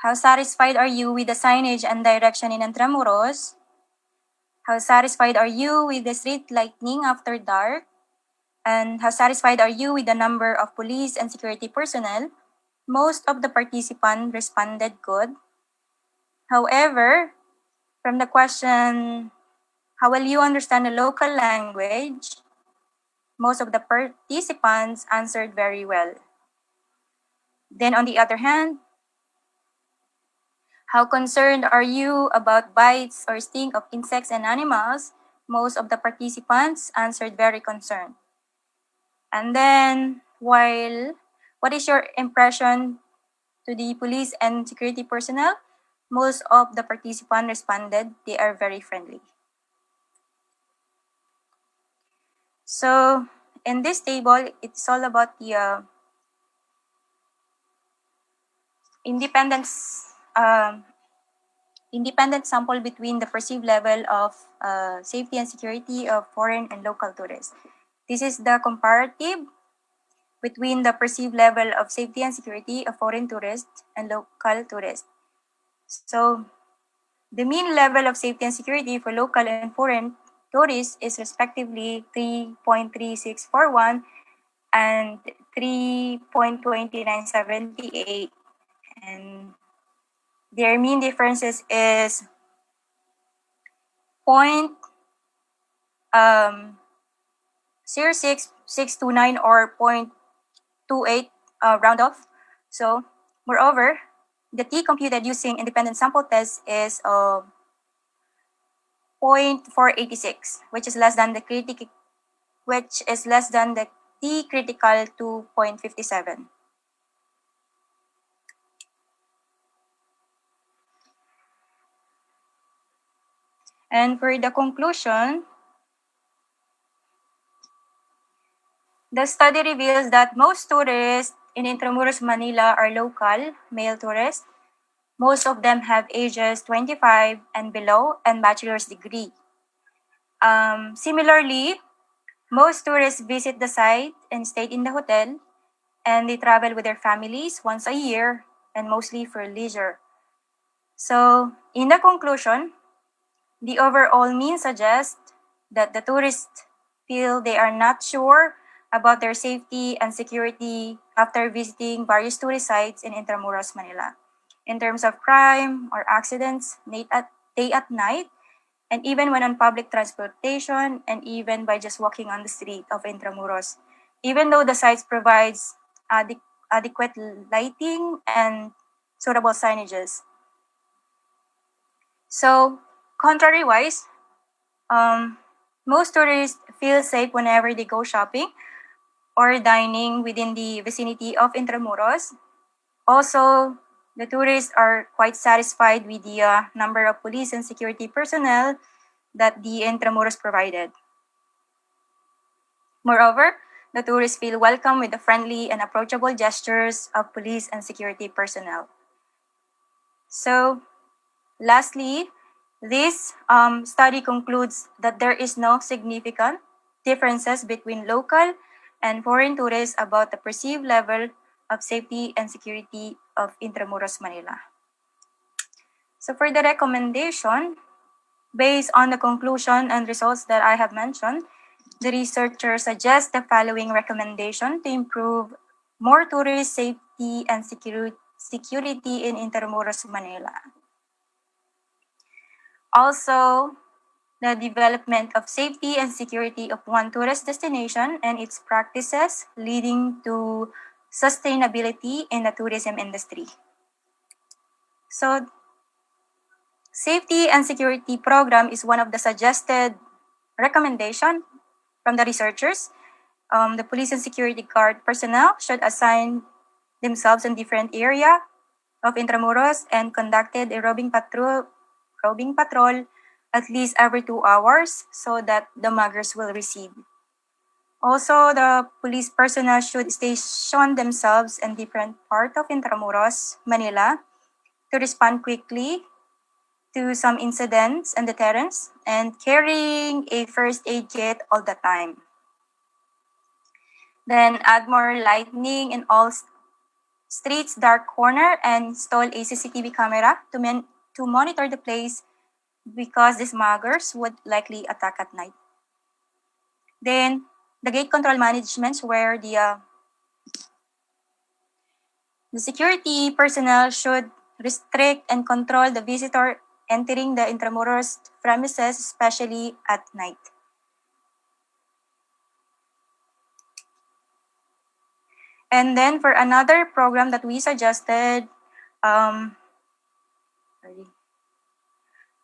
how satisfied are you with the signage and direction in Intramuros? How satisfied are you with the street lighting after dark? And how satisfied are you with the number of police and security personnel? Most of the participants responded good. However, from the question, how will you understand the local language? Most of the participants answered very well. Then on the other hand, how concerned are you about bites or sting of insects and animals? Most of the participants answered very concerned. And then, what is your impression to the police and security personnel? Most of the participants responded they are very friendly. So, in this table, it's all about the independent sample between the perceived level of safety and security of foreign and local tourists. This is the comparative between the perceived level of safety and security of foreign tourists and local tourists. So, the mean level of safety and security for local and foreign tourists is respectively 3.3641 and 3.2978. And Their mean differences is point 0.629 or 0.28 round off. So, moreover, the t computed using independent sample test is 0.486, which is less than the t critical to 0.57. And for the conclusion, the study reveals that most tourists in Intramuros, Manila are local, male tourists. Most of them have ages 25 and below and bachelor's degree. Similarly, most tourists visit the site and stay in the hotel, and they travel with their families once a year and mostly for leisure. So, in the conclusion, the overall mean suggests that the tourists feel they are not sure about their safety and security after visiting various tourist sites in Intramuros, Manila. In terms of crime or accidents, day at night, and even when on public transportation, and even by just walking on the street of Intramuros. Even though the sites provides adequate lighting and suitable signages. So, contrary-wise, most tourists feel safe whenever they go shopping or dining within the vicinity of Intramuros. Also, the tourists are quite satisfied with the number of police and security personnel that the Intramuros provided. Moreover, the tourists feel welcome with the friendly and approachable gestures of police and security personnel. So, lastly, this study concludes that there is no significant differences between local and foreign tourists about the perceived level of safety and security of Intramuros, Manila. So for the recommendation, based on the conclusion and results that I have mentioned, the researchers suggest the following recommendation to improve more tourist safety and security in Intramuros, Manila. Also, the development of safety and security of one tourist destination and its practices leading to sustainability in the tourism industry. So, safety and security program is one of the suggested recommendation from the researchers. The police and security guard personnel should assign themselves in different area of Intramuros and conducted a roving patrol at least every 2 hours so that the muggers will recede. Also, the police personnel should station themselves in different parts of Intramuros, Manila, to respond quickly to some incidents and deterrence, and carrying a first aid kit all the time. Then add more lighting in all streets, dark corner, and install a CCTV camera to monitor the place because these muggers would likely attack at night. Then the gate control management where the security personnel should restrict and control the visitor entering the Intramuros premises, especially at night. And then for another program that we suggested,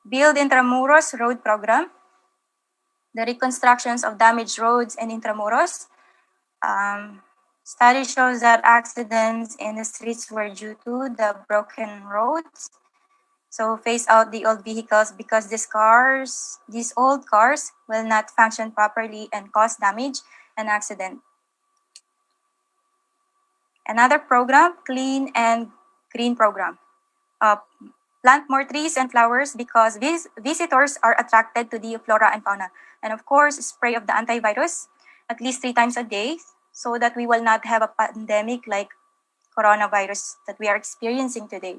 Build Intramuros Road Program, the reconstructions of damaged roads in Intramuros. Study shows that accidents in the streets were due to the broken roads. So phase out the old vehicles because these old cars will not function properly and cause damage and accident. Another program, Clean and Green Program. Plant more trees and flowers because visitors are attracted to the flora and fauna. And of course, spray of the antivirus at least 3 times a day so that we will not have a pandemic like coronavirus that we are experiencing today.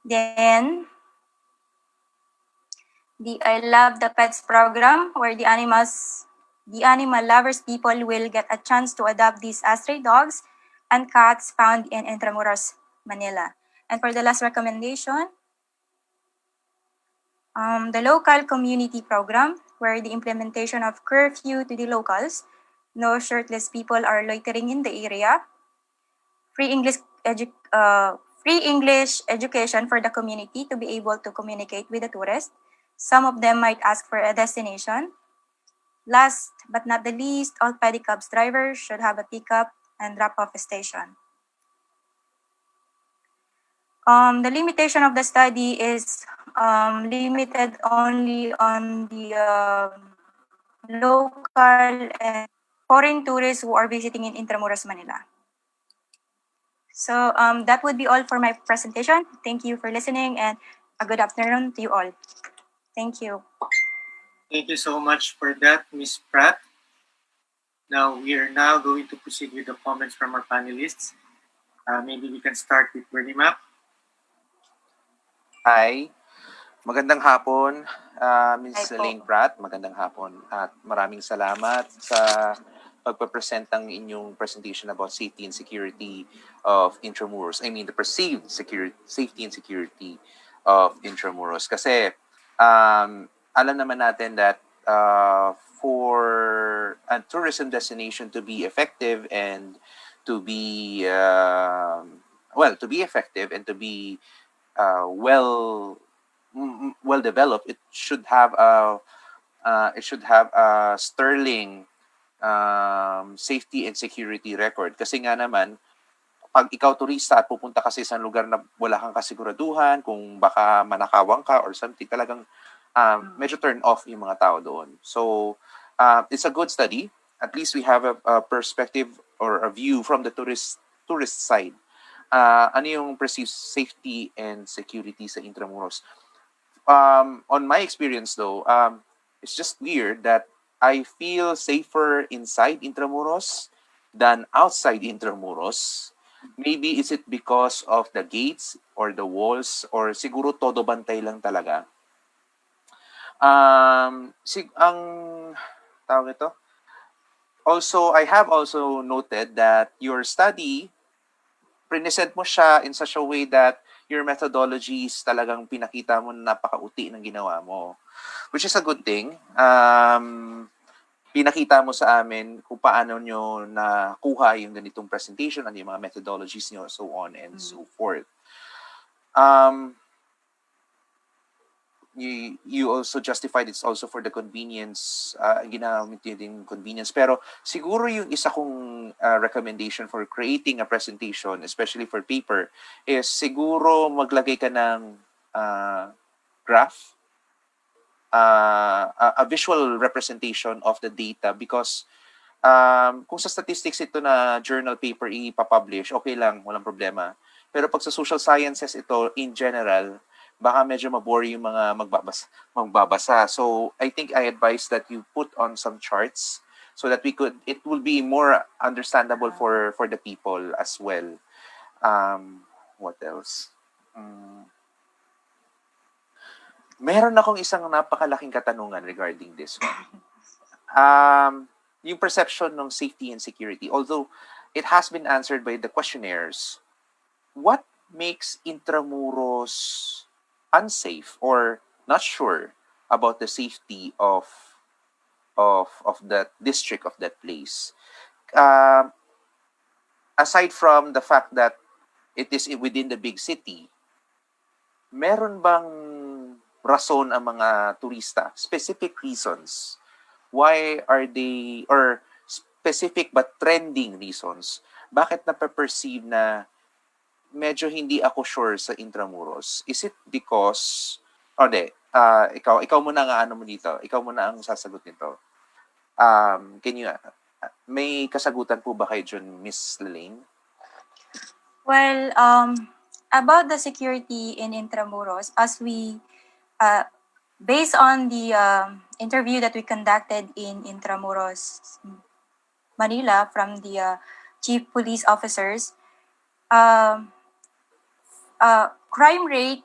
Then, the I Love the Pets program, where the animal lovers people will get a chance to adopt these stray dogs and cats found in Intramuros, Manila. And for the last recommendation, the local community program, where the implementation of curfew to the locals, no shirtless people are loitering in the area, free English education for the community to be able to communicate with the tourists. Some of them might ask for a destination. Last but not the least, all pedicabs drivers should have a pickup and drop-off station. The limitation of the study is limited only on the local and foreign tourists who are visiting in Intramuros, Manila. So that would be all for my presentation. Thank you for listening and a good afternoon to you all. Thank you. Thank you so much for that, Ms. Pratt. Now, we are now going to proceed with the comments from our panelists. Maybe we can start with Bernie Mac. Hi. Magandang hapon, Ms. Lalaine Pratt. Magandang hapon at maraming salamat sa pagpapresent ng inyong presentation about safety and security of Intramuros. I mean, the perceived safety and security of Intramuros. Kasi alam naman natin that for a tourism destination to be effective and to be to be effective and to be well developed, it should have a sterling safety and security record. Kasi nga naman, pag ikaw turista at pupunta kasi sa lugar na wala kang kasiguraduhan, kung baka manakawang ka or something, talagang medyo turn off yung mga tao doon. So, it's a good study. At least we have a perspective or a view from the tourist side. Ano yung perceived safety and security sa Intramuros? On my experience though, it's just weird that I feel safer inside Intramuros than outside Intramuros. Maybe is it because of the gates or the walls or siguro todo bantay lang talaga. Ang tawag ito. Also, I have also noted that your study present mo siya in such a way that your methodologies talagang pinakita mo na napakauti ng ginawa mo. Which is a good thing. Pinakita mo sa amin kung paano nyo nakuha yung ganitong presentation, ano yung mga methodologies nyo, so on and so forth. You also justified it's also for the convenience, ginamit yung convenience. Pero siguro yung isa kong recommendation for creating a presentation, especially for paper, is siguro maglagay ka ng graph, a visual representation of the data, because kung sa statistics ito na journal paper ipapublish, okay lang, walang problema. Pero pag sa social sciences ito, in general, baka medyo mabore yung mga magbabasa. So I think I advise that you put on some charts so that it will be more understandable for the people as well. What else? Meron akong isang napakalaking katanungan regarding this one. Yung perception ng safety and security, although it has been answered by the questionnaires, what makes Intramuros unsafe or not sure about the safety of that district, of that place? Aside from the fact that it is within the big city, meron bang rason ang mga turista? Specific reasons. Why are they, or specific but trending reasons, bakit napaperceive na medyo hindi ako sure sa Intramuros? Is it because, ikaw muna nga ano mo dito, ikaw muna ang sasagot nito. May kasagutan po ba kayo dyan, Miss Lalaine? Well, about the security in Intramuros, as we, based on the interview that we conducted in Intramuros, Manila, from the chief police officers, crime rate,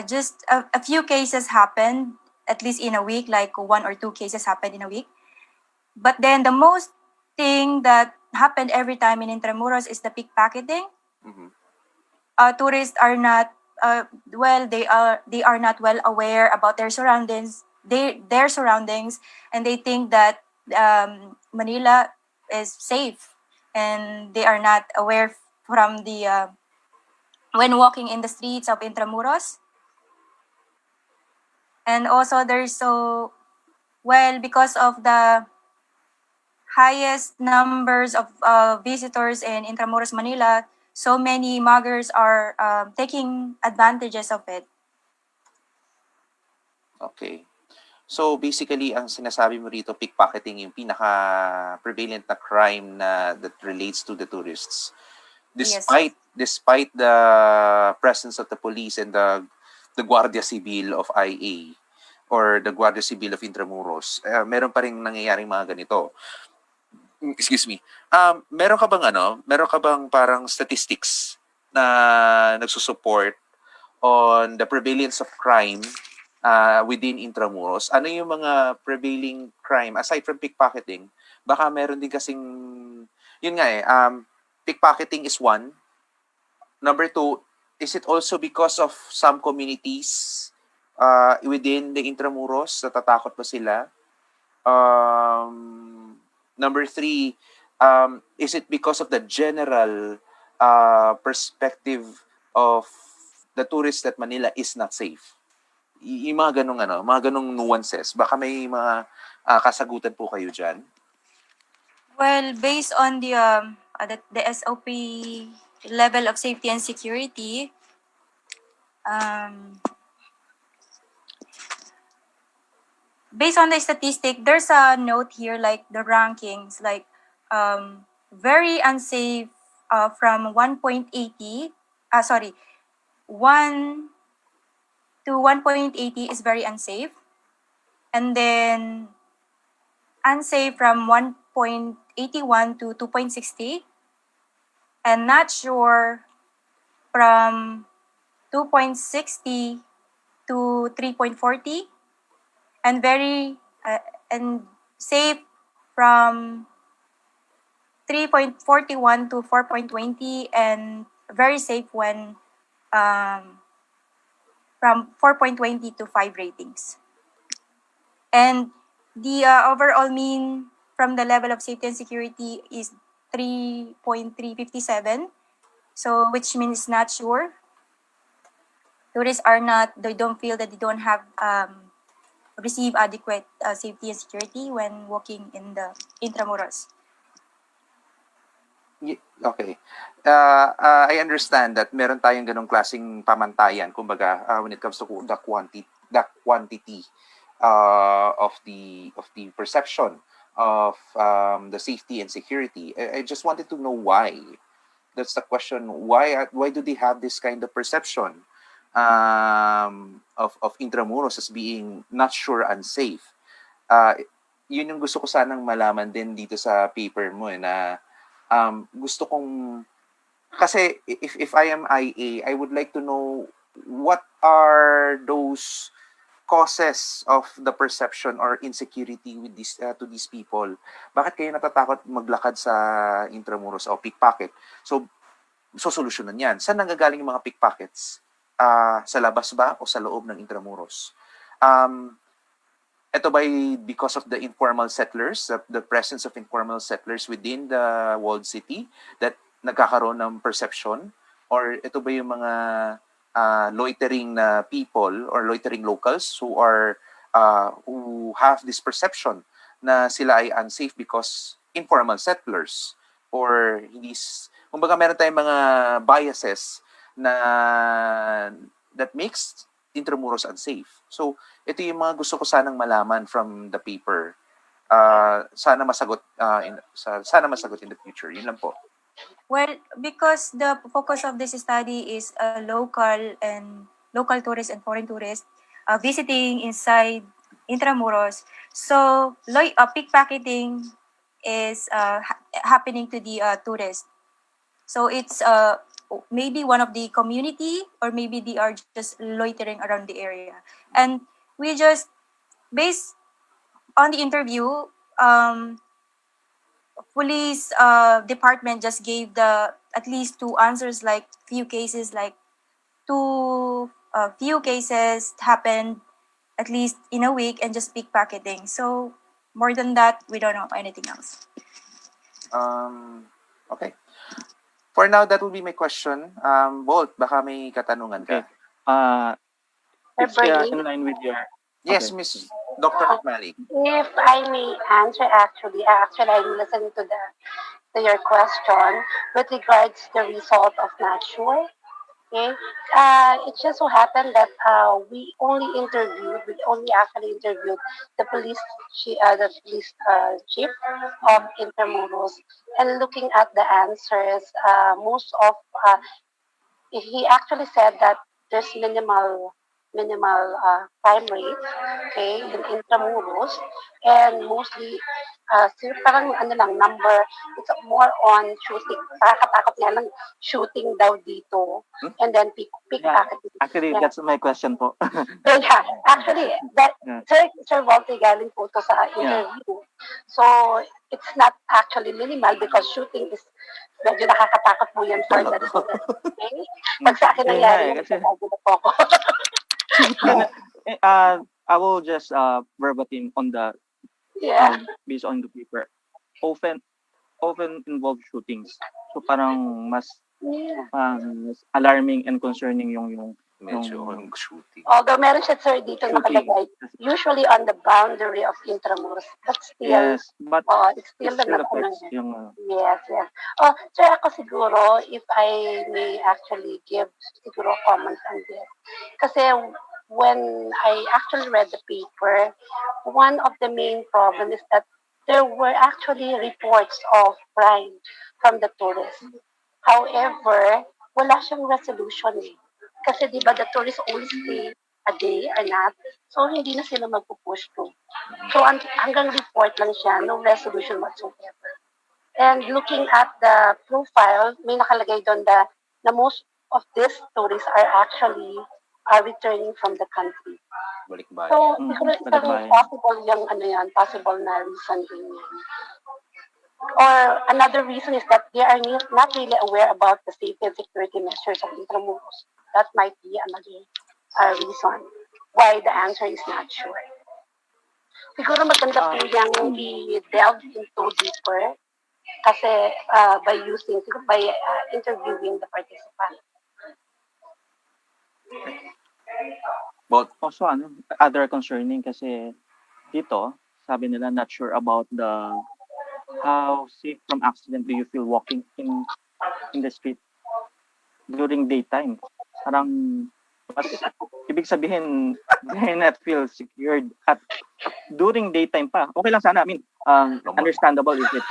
just a few cases happened, at least in a week, like 1 or 2 cases happened in a week. But then the most thing that happened every time in Intramuros is the pickpocketing. tourists are not they are not well aware about their surroundings, and they think that Manila is safe, and they are not aware from the when walking in the streets of Intramuros. And also there's because of the highest numbers of visitors in Intramuros, Manila, so many muggers are taking advantages of it. Okay. So basically, ang sinasabi mo rito, pickpocketing yung pinaka-prevalent na crime na that relates to the tourists. Despite the presence of the police and the Guardia Civil of IA or the Guardia Civil of Intramuros, meron pa rin nangyayaring mga ganito. Excuse me. Meron ka bang parang statistics na nagsusupport on the prevalence of crime within Intramuros? Ano yung mga prevailing crime aside from pickpocketing? Baka meron din kasing yun nga pickpocketing is one. Number two, is it also because of some communities within the Intramuros? Natatakot ba sila? Number three, is it because of the general perspective of the tourists that Manila is not safe? Yung mga ganong nuances. Baka may mga kasagutan po kayo dyan. Well, based on the SOP level of safety and security, based on the statistic, there's a note here like the rankings, like very unsafe from 1.80, 1 to 1.80 is very unsafe. And then unsafe from 1.81 to 2.60. And not sure from 2.60 to 3.40. And and safe from 3.41 to 4.20, and very safe when from 4.20 to 5 ratings. And the overall mean from the level of safety and security is 3.357. So which means not sure. Tourists they don't feel that they don't have receive adequate safety and security when walking in the Intramuros. Okay. I understand that meron tayong ganong klaseng pamantayan, kumbaga, when it comes to the quantity of the perception of the safety and security. I just wanted to know why. That's the question. Why do they have this kind of perception of Intramuros as being not sure and safe? Yun yung gusto ko sanang malaman din dito sa paper mo na gusto kong, kasi if I am IA, I would like to know what are those causes of the perception or insecurity with to these people. Bakit kayo natatakot maglakad sa Intramuros o pickpocket? So solusyonan yan. Saan nanggagaling yung mga pickpockets? Sa labas ba o sa loob ng Intramuros? Ito ba because of the informal settlers, the presence of informal settlers within the walled city that nagkakaroon ng perception? Or ito ba yung mga loitering na people or loitering locals who have this perception na sila ay unsafe because informal settlers? Or kumbaga meron tayong mga biases that makes Intramuros unsafe. So, ito yung mga gusto ko sanang malaman from the paper. Sana masagot in the future. Yun lang po. Well, because the focus of this study is local tourists and foreign tourists visiting inside Intramuros, so pickpocketing is happening to the tourists. So it's maybe one of the community, or maybe they are just loitering around the area. And we just, based on the interview, police department just gave the at least two answers, like few cases, like few cases happened at least in a week, and just pickpocketing. So more than that, we don't know anything else. Okay. For now, that will be my question. Bolt, baka may katanungan ka. It's Bernie? in line with your... Yes, Okay. Miss Dr. Mali. If I may answer, actually, I'm listening to your question with regards to the result of not sure. Okay, it just so happened that we only actually interviewed the police chief of Intramuros, and looking at the answers, most of he actually said that there's minimal crime rate, okay, in Intramuros, and mostly parang ano lang number, it's more on shooting, nakakatakot nga lang shooting daw dito, and then pickpocketing. Actually, Yeah. that's my question po. Yeah, actually, that Yeah. Sir Walter galing po to sa interview. So, it's not actually minimal because shooting is medyo nakakatakot po yan for the resident. Okay? Pag sa akin Yun nangyari, nga kasi... nagsasabi na po ako. I will just verbatim on the based on the paper. Often involve shootings. So parang mas alarming and concerning yung shooting. Although meron siya, sir, dito nakalagay, usually on the boundary of Intramuros, but still, yes, but it's still it still not affects yung yes. Sir, ako siguro, if I may actually give siguro comment on this. Kasi when I actually read the paper, one of the main problem is that there were actually reports of crime from the tourists. However, wala siyang resolution eh. Kasi di ba the tourists only stay a day or not, so hindi na sila magpupush to. So hanggang report lang siya, no resolution whatsoever. And looking at the profile, may nakalagay doon na most of these tourists are actually returning from the country. Balikbayan. So, siguro isang possible yung possible na reason din yan. Or another reason is that they are not really aware about the safety and security measures of Intramuros. That might be another reason why the answer is not sure. Siguro maganda po yung i-delve into deeper kasi by interviewing the participants. But also other concerning kasi dito, sabi nila not sure about the how safe from accident do you feel walking in the street during daytime. Parang mas ibig sabihin may not feel secured at during daytime pa. Okay lang sana. I mean, understandable if it's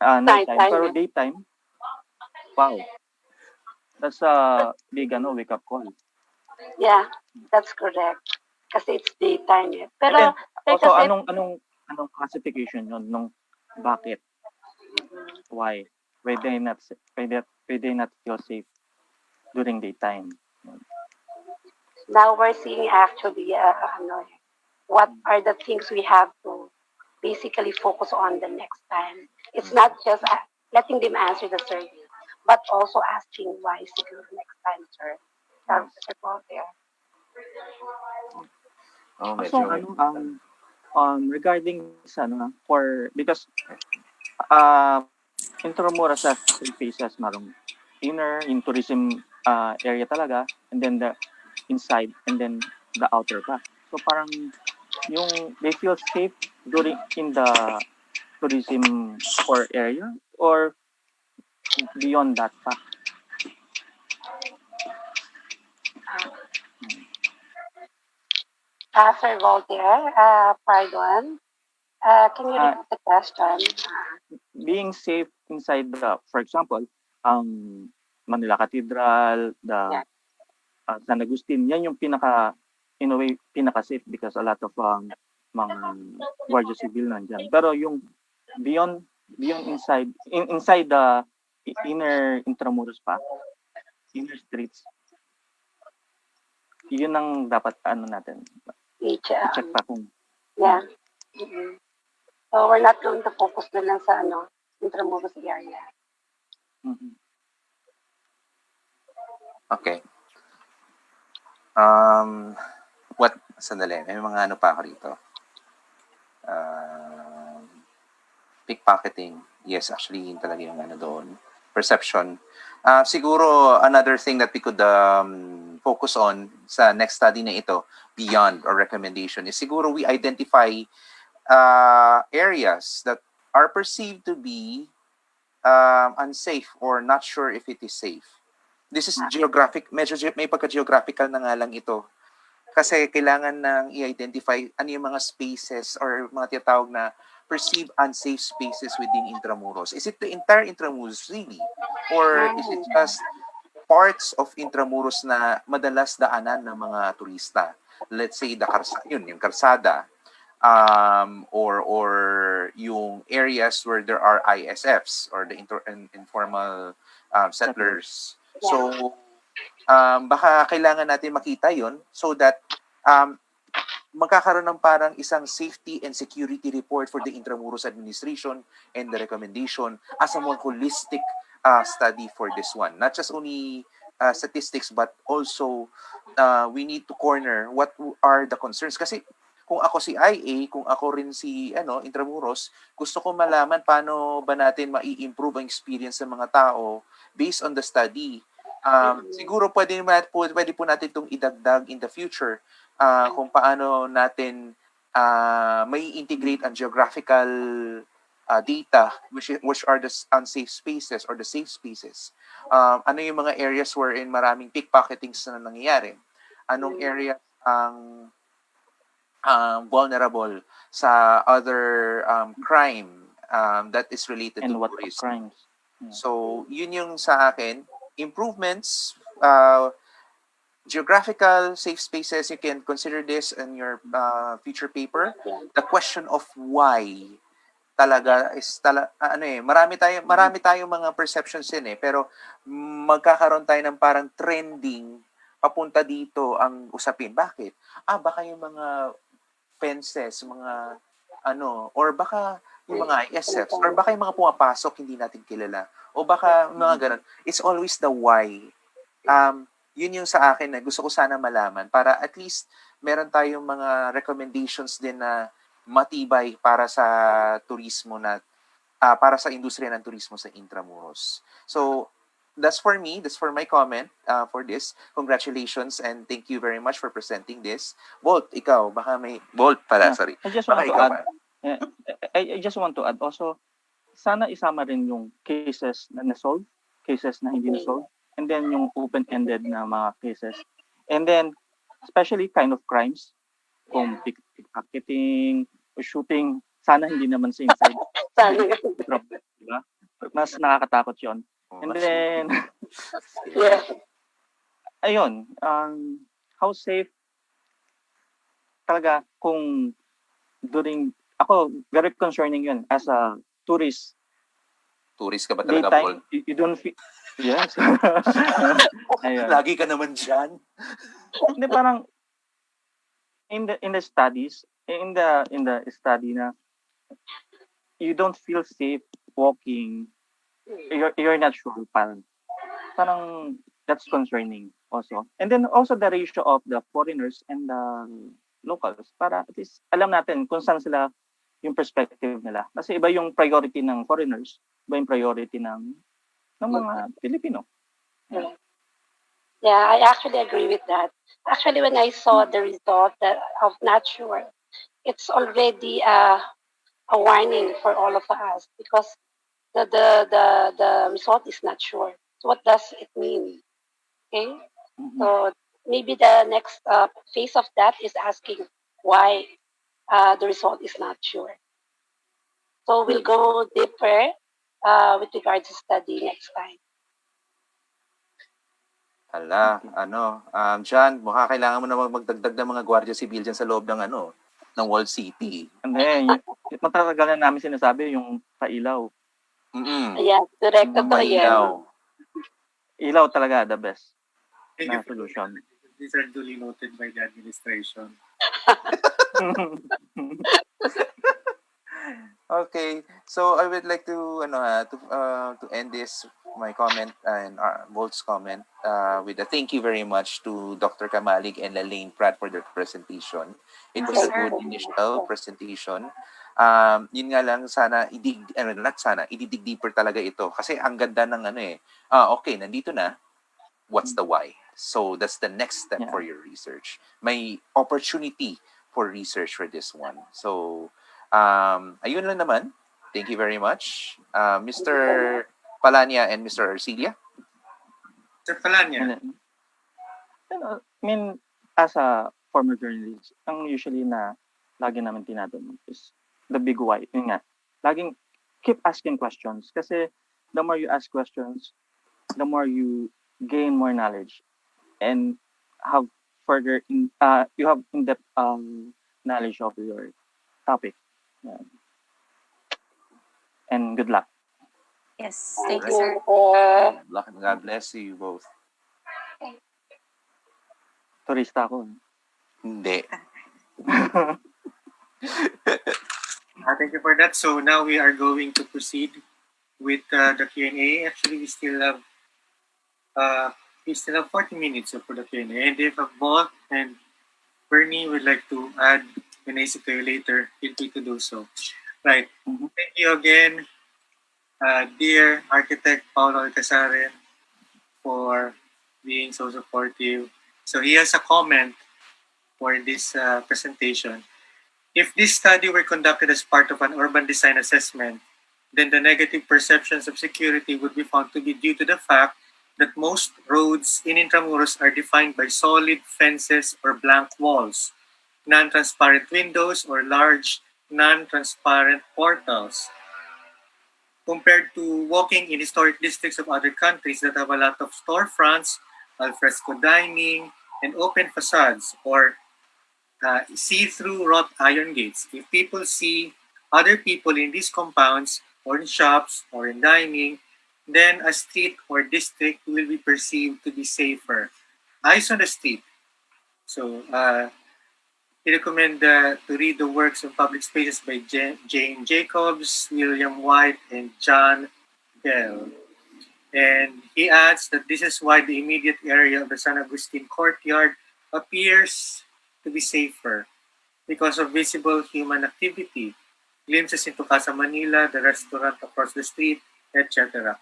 nighttime. Pero daytime, wow. That's a big wake up call. Yeah, that's correct. Kasi it's daytime eh. Pero also anong classification yun nung bakit? Why? Why they not feel safe during daytime? Now we're seeing actually what are the things we have to basically focus on the next time. It's not just letting them answer the survey, but also asking why siguro next time, sir. Sir Paul there. Regarding sa because Intramuros has three phases, marong inner, in tourism area talaga, and then the inside, and then the outer pa. So parang yung they feel safe in the tourism core area or beyond that pa. Sir Voltaire, pardon. Can you repeat the question? Being safe inside for example, Manila Cathedral, the San Agustin, yan yung in a way, pinaka-safe because a lot of mga Guardia Civil nandyan. Pero yung beyond inside the inner Intramuros pa, inner streets, yun ang dapat natin. I-check pa kung. Yeah. Mm-hmm. So we're not going to focus doon lang sa Intramuros area. Okay. Sandali, may mga ano pa ako rito. Pickpocketing. Yes, actually, yun talaga yung ano doon. Perception. Siguro, another thing that we could focus on sa next study na ito, beyond our recommendation, is siguro we identify areas that are perceived to be unsafe or not sure if it is safe. This is geographic, medyo may pagka-geographical na nga lang ito. Kasi kailangan nang i-identify ano yung mga spaces or mga tinatawag na perceived unsafe spaces within Intramuros. Is it the entire Intramuros really? Or is it just parts of Intramuros na madalas daanan ng mga turista? Let's say yung karsada, or yung areas where there are ISFs or the informal settlers. So baka kailangan natin makita yon so that magkakaroon ng parang isang safety and security report for the Intramuros administration and the recommendation as a more holistic study for this one. Not just only statistics, but also we need to corner what are the concerns. Kasi kung ako si IA, kung ako rin si Intramuros, gusto ko malaman paano ba natin mai-improve ang experience ng mga tao based on the study. Siguro pwede po natin itong idagdag in the future kung paano natin may integrate ang geographical data which are the unsafe spaces or the safe spaces. Ano yung mga areas wherein maraming pickpocketings na nangyayari? Anong areas ang vulnerable sa other crime that is related And to what tourism? crimes? So, yun yung sa akin. Improvements, geographical safe spaces, you can consider this in your future paper. The question of why talaga is marami tayong mga perceptions din pero magkakaroon tayo ng parang trending papunta dito ang usapin. Bakit? Baka yung mga fences, mga or baka yung mga ISFs, or baka yung mga pumapasok hindi natin kilala, o baka mga ganun. It's always the why. Yun yung sa akin na gusto ko sana malaman para at least meron tayong mga recommendations din na matibay para sa turismo para sa industriya ng turismo sa Intramuros. So, that's for me. That's for my comment for this. Congratulations and thank you very much for presenting this. Bolt, ikaw, baka may... Bolt pala, sorry. I just want to add, I just want to add also, sana isama rin yung cases na na-solve, cases na hindi na-solve, and then yung open-ended na mga cases. And then, especially kind of crimes, kung pickpocketing, or shooting, sana hindi naman sa inside. Diba? Mas nakakatakot yon. And then, ayun, how safe talaga kung ako, very concerning yun as a tourist. Tourist ka ba talaga, Paul? You don't feel, yes. Lagi ka naman dyan. Hindi, parang, in the studies, in the study na, you don't feel safe walking, you're not sure, parang that's concerning also. And then also the ratio of the foreigners and the locals, para at least alam natin kung saan sila yung perspective nila. Kasi iba yung priority ng foreigners, iba yung priority ng mga Pilipino. Yeah, I actually agree with that. Actually, when I saw the result of not sure, it's already a warning for all of us because the result is not sure. So what does it mean? Okay, so maybe the next phase of that is asking why the result is not sure. So we'll go deeper with regards to study next time. John, mukha kailangan mo na magdagdag ng mga gwardiya sibil dyan sa loob ng ng Wall City. Hindi, matatagal na namin sinasabi yung pailaw. Yeah, correct. Ilaw talaga, the best na solution. These are duly noted by the administration. Okay, so I would like to to end this my comment and Volt's comment with a thank you very much to Dr. Kamalig and Lalaine Pratt for their presentation. It Thank was you, a sir. good initial presentation. Yun nga lang sana not sana ididig deeper talaga ito kasi ang ganda ng okay, nandito na, what's the why? So that's the next step for your research. May opportunity for research for this one. So ayun lang naman. Thank you very much. Mr. Palania and Mr. Arcilia. Sir Palanya. I mean, as a former journalist, ang usually na lagi namin tinatanong is the big why. Yun nga, laging keep asking questions. Kasi the more you ask questions, the more you gain more knowledge and have you have in-depth knowledge of your topic. Yeah. And good luck. Yes, Thank thank you, you, sir. sir. God bless you both. Turista ako. Hindi. Thank you for that. So now we are going to proceed with the Q&A. Actually, we still have 40 minutes for the Q&A. And if Bob and Bernie would like to add an answer to you later, feel free to do so. Right. Thank you again, dear architect Paulo Alcazaren, for being so supportive. So he has a comment for this presentation. If this study were conducted as part of an urban design assessment, then the negative perceptions of security would be found to be due to the fact that most roads in Intramuros are defined by solid fences or blank walls, non-transparent windows, or large non-transparent portals. Compared to walking in historic districts of other countries that have a lot of storefronts, alfresco dining, and open facades, or see-through wrought iron gates. If people see other people in these compounds, or in shops, or in dining, then a street or district will be perceived to be safer. Eyes on the street. So, I recommend to read the works on public spaces by Jane Jacobs, William White, and John Bell. And he adds that this is why the immediate area of the San Agustin courtyard appears to be safer because of visible human activity, glimpses into Casa Manila, the restaurant across the street, etc.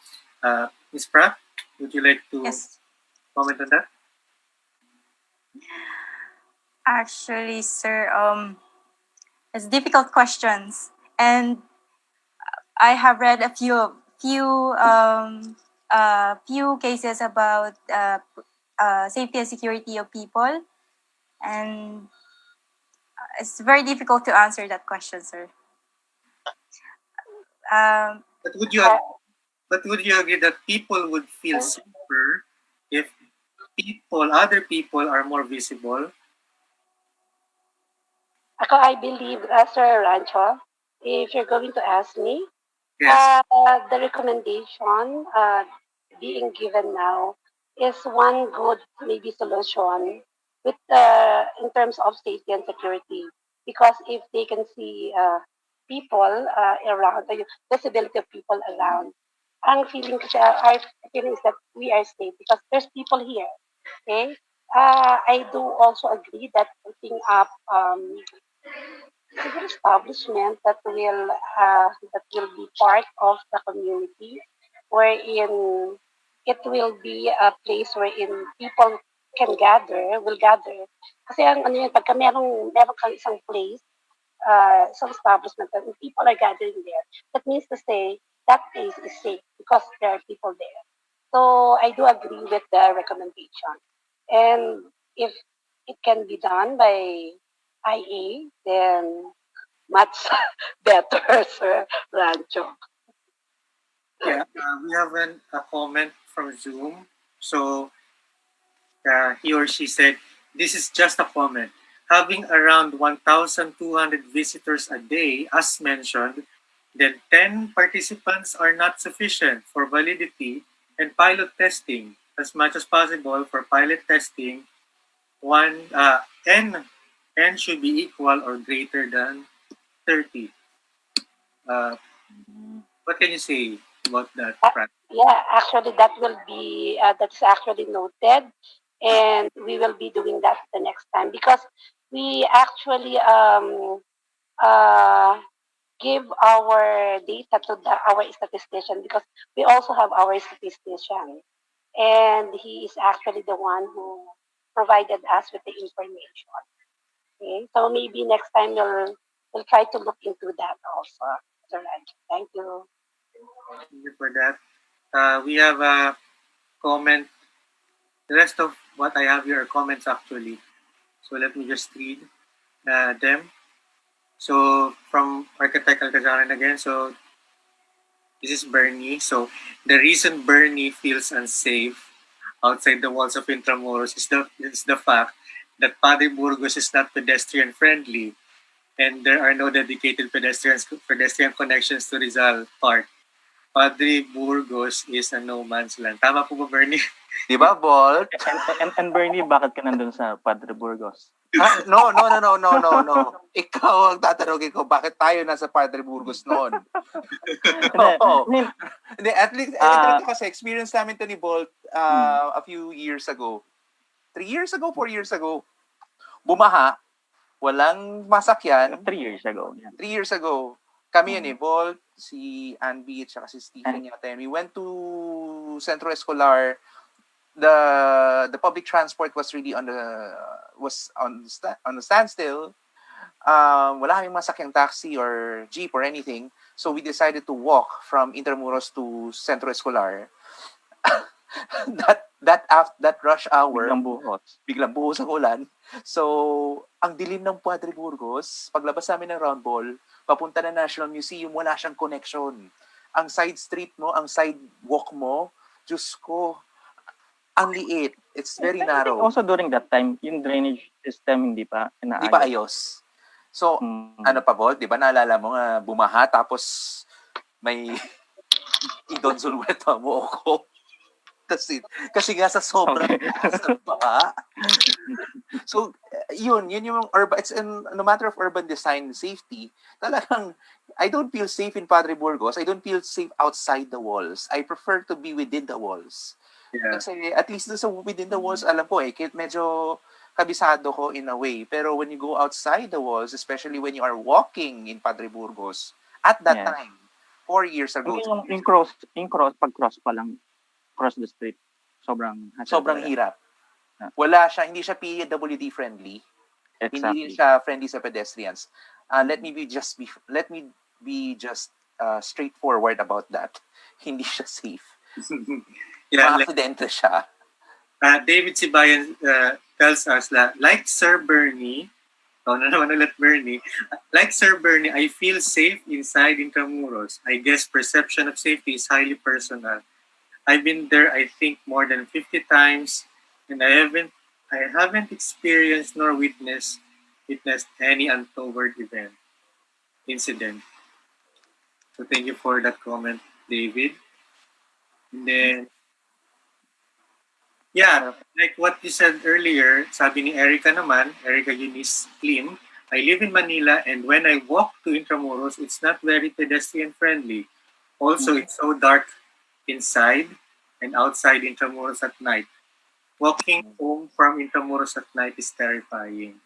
Ms. Pratt, would you like to comment on that? Actually, sir, it's difficult questions, and I have read a few cases about safety and security of people, and it's very difficult to answer that question, sir. But would you agree that people would feel safer if other people are more visible? I believe, Sir Rancho, if you're going to ask me, the recommendation being given now is one good maybe solution with in terms of safety and security. Because if they can see people around, the visibility of people around, our feeling is that we are safe because there's people here. Okay, I do also agree that putting up civil establishment that will be part of the community, wherein it will be a place wherein people will gather. Kasi ang ano yun, pagka meron kang isang place, isang establishment, and people are gathering there, that means to say that place is safe because there are people there. So I do agree with the recommendation. And if it can be done by IA, then much better, Sir Rancho. Yeah, we have a comment from Zoom. So he or she said, this is just a comment. Having around 1,200 visitors a day, as mentioned, then 10 participants are not sufficient for validity and pilot testing. As much as possible for pilot testing, n should be equal or greater than 30. What can you say about that, Pratt? Yeah, actually, that's actually noted, and we will be doing that the next time because we actually uh, give our data to our statistician because we also have our statistician, and he is actually the one who provided us with the information. Okay, so maybe next time we'll try to look into that also. Sir Raj. Thank you. Thank you for that. We have a comment. The rest of what I have here are comments actually. So let me just read them. So from Architect Alcazaran again. So this is Bernie. So the reason Bernie feels unsafe outside the walls of Intramuros is the fact that Padre Burgos is not pedestrian friendly and there are no dedicated pedestrian connections to Rizal Park. Padre Burgos is a no man's land. Tama po ba, Bernie? Di ba, Bolt? And Bernie, bakit ka nandun sa Padre Burgos? No. Ikaw ang tatanungin ko, bakit tayo nasa Padre Burgos noon? Oo. Hindi, at least, ito kasi, experience namin to ni Bolt a few years ago. 3 years ago, 4 years ago. Bumaha, walang masakyan. 3 years ago. 3 years ago. Kami yun Bolt, si Anby, at saka si Stephen yata. We went to Centro Escolar. The public transport was really on the standstill. Wala kaming masakyang taxi or jeep or anything. So we decided to walk from Intramuros to Centro Escolar. that rush hour, biglang buhos ang ulan. So, ang dilim ng Padre Burgos, paglabas namin ng round ball, papunta na National Museum, wala siyang connection. Ang side street mo, ang sidewalk mo, Diyos ko, ang liit. It's very narrow. Also during that time, yung drainage system hindi pa inaayos. Hindi pa ayos. So, ano pa, Bol? Di ba naalala mo nga bumaha tapos may idonsulweta mo ako? Kasi nga sa sobrang baha. So, yun yung urban, no matter of urban design and safety, talagang, I don't feel safe in Padre Burgos. I don't feel safe outside the walls. I prefer to be within the walls. Yeah. Kasi at least sa within the walls, alam ko medyo kabisado ko in a way. Pero when you go outside the walls, especially when you are walking in Padre Burgos, at that time, 4 years ago. Yung pag-cross pa lang, cross the street, sobrang hirap. Wala siya, hindi siya PWD friendly. Exactly. Hindi siya friendly sa pedestrians. Let me be just straightforward about that. Hindi siya safe. Aksidente siya. David Sibayan tells us that, like Sir Bernie, like Sir Bernie, I feel safe inside Intramuros. I guess perception of safety is highly personal. I've been there, I think, more than 50 times, and I haven't experienced nor witnessed any untoward incident. So thank you for that comment, David. And then, yeah, like what you said earlier, sabi ni Erica Eunice Lim, I live in Manila, and when I walk to Intramuros, it's not very pedestrian friendly. Also, it's so dark inside and outside Intramuros at night. Walking home from Intramuros at night is terrifying.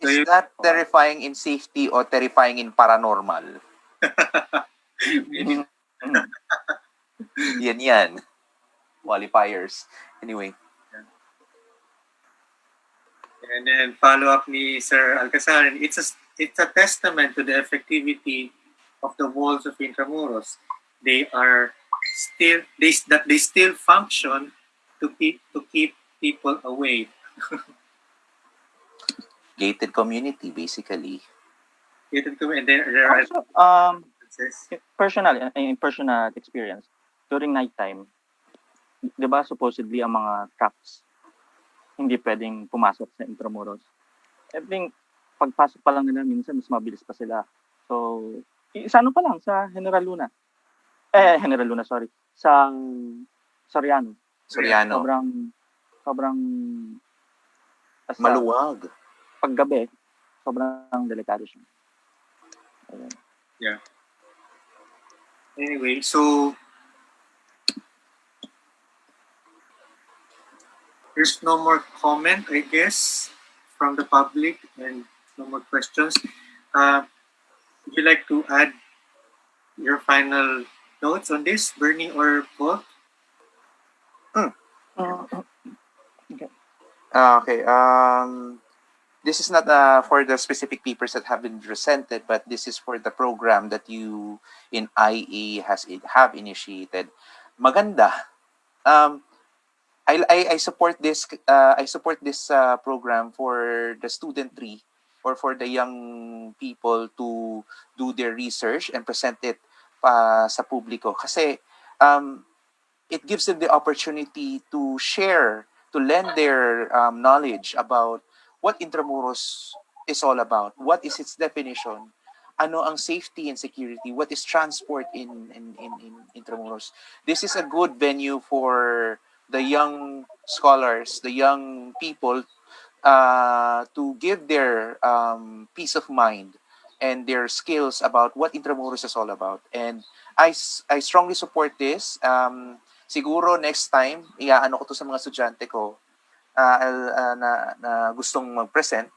Is that terrifying in safety or terrifying in paranormal? Yan. Qualifiers. Anyway. And then follow up ni Sir Alcazaran, it's a testament to the effectivity of the walls of Intramuros. They still function to keep people away. Gated community, basically. Gated community. And then there are personal experience during nighttime. 'Di ba supposedly ang mga trucks hindi pwedeng pumasok sa Intramuros. I think pagpasok pa lang nila minsan mas mabilis pa sila. So, sa General Luna. Sa Soriano. Sobrang maluwag. Paggabi, sobrang delikado siya. Yeah. Anyway, so there's no more comment, I guess, from the public and no more questions. Would you like to add your final notes on this, Bernie or Paul? Okay. This is not for the specific papers that have been presented, but this is for the program that you in IA have initiated. Maganda. I support this. I support this program for the student tree or for the young people to do their research and present it sa publiko. Kasi it gives them the opportunity to share, to lend their knowledge about what Intramuros is all about. What is its definition? Ano ang safety and security? What is transport in Intramuros? This is a good venue for the young scholars, the young people to give their peace of mind and their skills about what Intramuros is all about. And I strongly support this. Siguro next time, iaano ko to sa mga estudyante ko na gustong mag-present.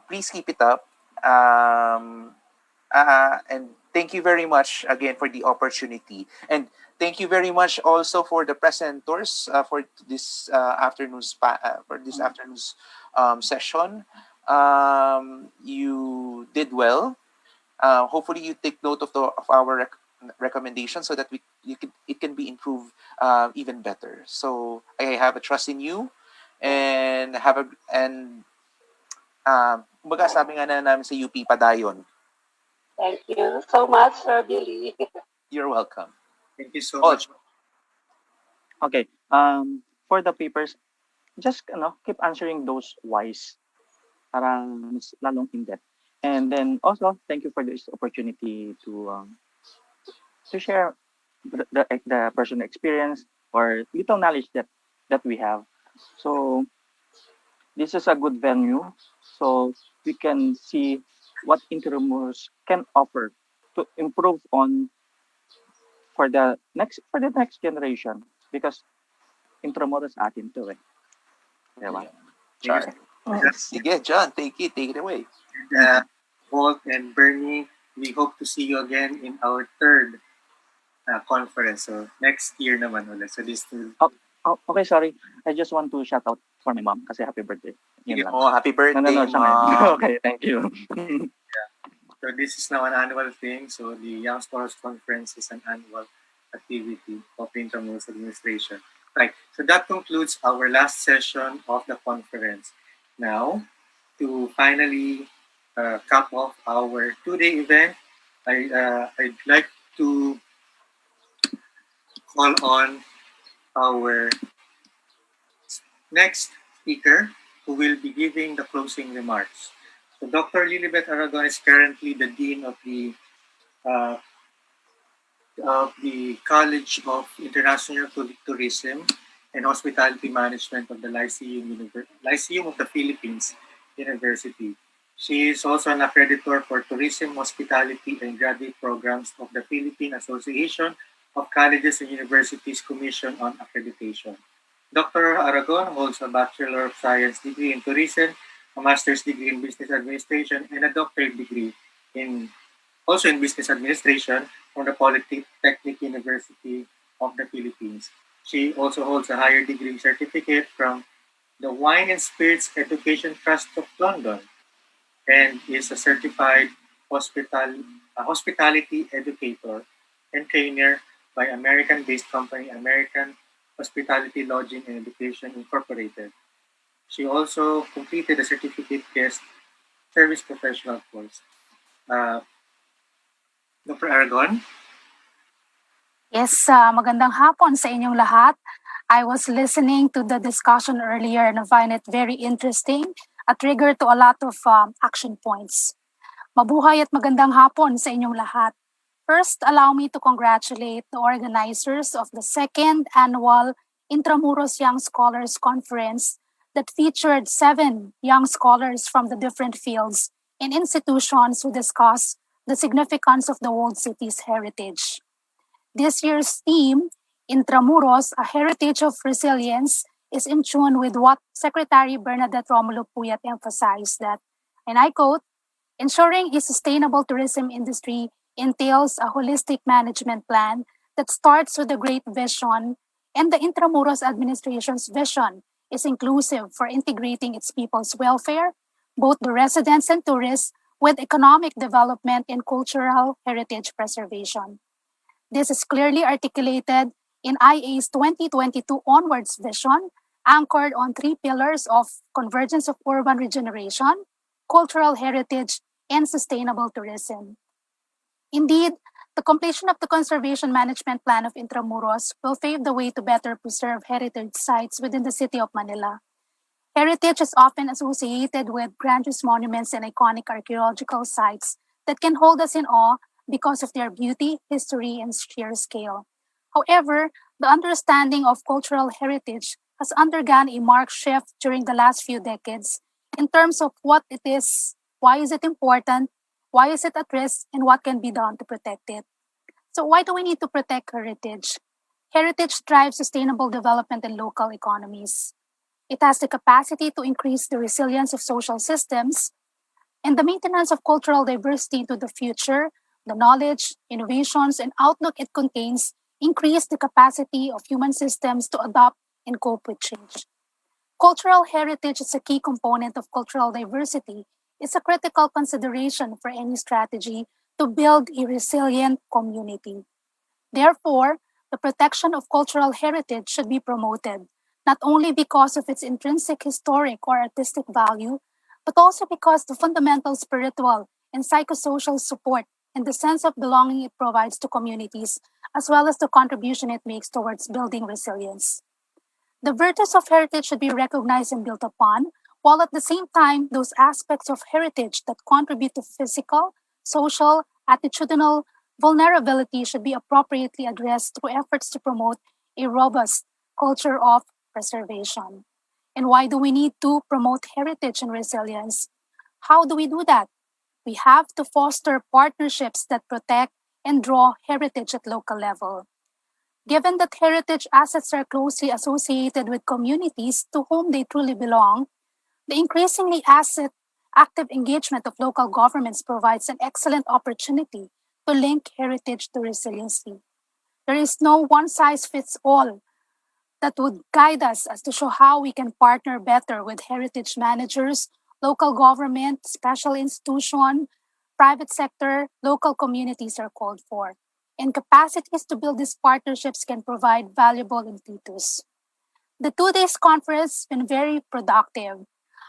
Please keep it up. And thank you very much again for the opportunity. And thank you very much also for the presenters for this afternoon's session. You did well. Hopefully, you take note of our recommendations so that it can be improved even better. So I have a trust in you, and kumbaga sabi nga na namin sa UP padayon. Thank you so much, Sir Billy. You're welcome. Thank you so much. Okay. For the papers, just keep answering those whys. Parang mas lalong in-depth. And then also, thank you for this opportunity to share the personal experience or little knowledge that we have. So this is a good venue, so we can see what Intramuros can offer to improve on for the next generation, because Intramuros atin to eh. Diba? John. Sige, John, take it away. Walt and Bernie, we hope to see you again in our third conference. So next year naman ulit. So this will... Okay, sorry. I just want to shout out for my mom kasi happy birthday. Happy birthday, no, Mom. Okay, thank you. Yeah. So this is now an annual thing. So the Young Scholars Conference is an annual activity of the Intramuros administration. Right. So that concludes our last session of the conference. Now, to finally cap off our two-day event, I'd like to call on our next speaker who will be giving the closing remarks. So Dr. Lilibet Aragon is currently the Dean of the College of International Tourism and Hospitality Management of the Lyceum of the Philippines University. She is also an accreditor for Tourism, Hospitality, and Graduate Programs of the Philippine Association of Colleges and Universities Commission on Accreditation. Dr. Aragon holds a Bachelor of Science degree in Tourism, a Master's degree in Business Administration, and a doctorate degree also in Business Administration from the Polytechnic University of the Philippines. She also holds a higher degree certificate from the Wine and Spirits Education Trust of London and is a certified hospitality educator and trainer by American-based company American Hospitality Lodging and Education Incorporated. She also completed a certificate guest service professional course. Dr. Aragon? Yes, magandang hapon sa inyong lahat. I was listening to the discussion earlier and I find it very interesting, a trigger to a lot of action points. Mabuhay at magandang hapon sa inyong lahat. First, allow me to congratulate the organizers of the second annual Intramuros Young Scholars Conference that featured 7 young scholars from the different fields and institutions who discuss the significance of the World City's heritage. This year's theme, Intramuros, a heritage of resilience, is in tune with what Secretary Bernadette Romulo Puyat emphasized that, and I quote, ensuring a sustainable tourism industry entails a holistic management plan that starts with a great vision, and the Intramuros administration's vision is inclusive for integrating its people's welfare, both the residents and tourists, with economic development and cultural heritage preservation. This is clearly articulated in IA's 2022 onwards vision, anchored on three pillars of convergence of urban regeneration, cultural heritage, and sustainable tourism. Indeed, the completion of the Conservation Management Plan of Intramuros will pave the way to better preserve heritage sites within the city of Manila. Heritage is often associated with grandiose monuments and iconic archaeological sites that can hold us in awe because of their beauty, history, and sheer scale. However, the understanding of cultural heritage has undergone a marked shift during the last few decades in terms of what it is, why is it important, why is it at risk, and what can be done to protect it. So why do we need to protect heritage? Heritage drives sustainable development in local economies. It has the capacity to increase the resilience of social systems and the maintenance of cultural diversity into the future. The knowledge, innovations, and outlook it contains increase the capacity of human systems to adapt and cope with change. Cultural heritage is a key component of cultural diversity. It's a critical consideration for any strategy to build a resilient community. Therefore, the protection of cultural heritage should be promoted, not only because of its intrinsic historic or artistic value, but also because the fundamental spiritual and psychosocial support and the sense of belonging it provides to communities, as well as the contribution it makes towards building resilience. The virtues of heritage should be recognized and built upon, while at the same time, those aspects of heritage that contribute to physical, social, attitudinal vulnerability should be appropriately addressed through efforts to promote a robust culture of preservation. And why do we need to promote heritage and resilience? How do we do that? We have to foster partnerships that protect and draw heritage at local level. Given that heritage assets are closely associated with communities to whom they truly belong, the increasingly active engagement of local governments provides an excellent opportunity to link heritage to resiliency. There is no one-size-fits-all that would guide us as to show how we can partner better with heritage managers, local government, special institution, private sector, local communities are called for. And capacities to build these partnerships can provide valuable impetus. The 2 days conference has been very productive.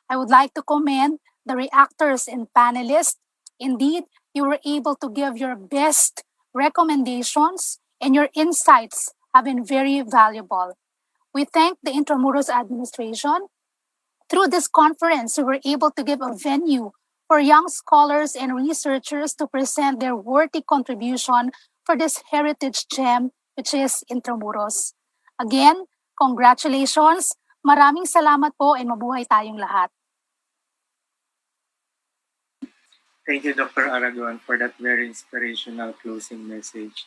I would like to commend the reactors and panelists. Indeed, you were able to give your best recommendations and your insights have been very valuable. We thank the Intramuros administration. Through this conference, we were able to give a venue for young scholars and researchers to present their worthy contribution for this heritage gem, which is Intramuros. Again, congratulations. Maraming salamat po and mabuhay tayong lahat. Thank you, Dr. Aragon, for that very inspirational closing message.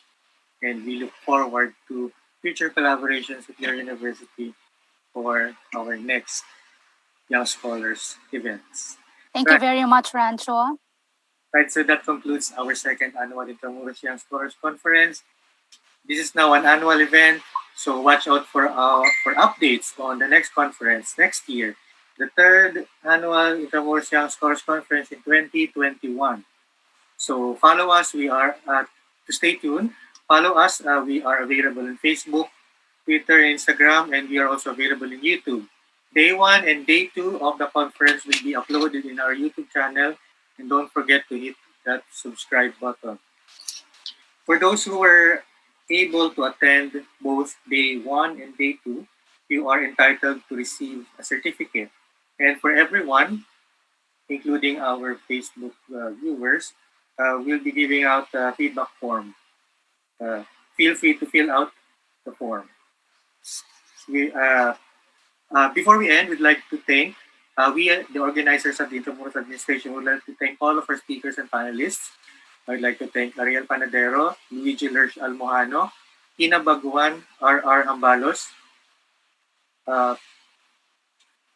And we look forward to future collaborations with your university for our next Young Scholars events. Thank you very much, Rancho. Right, so that concludes our second annual Intramuros Young Scholars Conference. This is now an annual event, so watch out for updates on the next conference next year, the third annual Intramuros Young Scholars Conference in 2021. So follow us. We are to stay tuned. Follow us. We are available on Facebook, Twitter, Instagram, and we are also available in YouTube. Day 1 and Day 2 of the conference will be uploaded in our YouTube channel. And don't forget to hit that subscribe button. For those who were able to attend both Day 1 and Day 2, you are entitled to receive a certificate. And for everyone, including our Facebook viewers, we'll be giving out a feedback form. Feel free to fill out the form. Before we end, we'd like to thank we, the organizers of the Intramuros administration, would like to thank all of our speakers and panelists I'd like to thank Ariel Panadero, Luigi Lerch Almohano, Tina Baguan, Ar-ar Jambalos,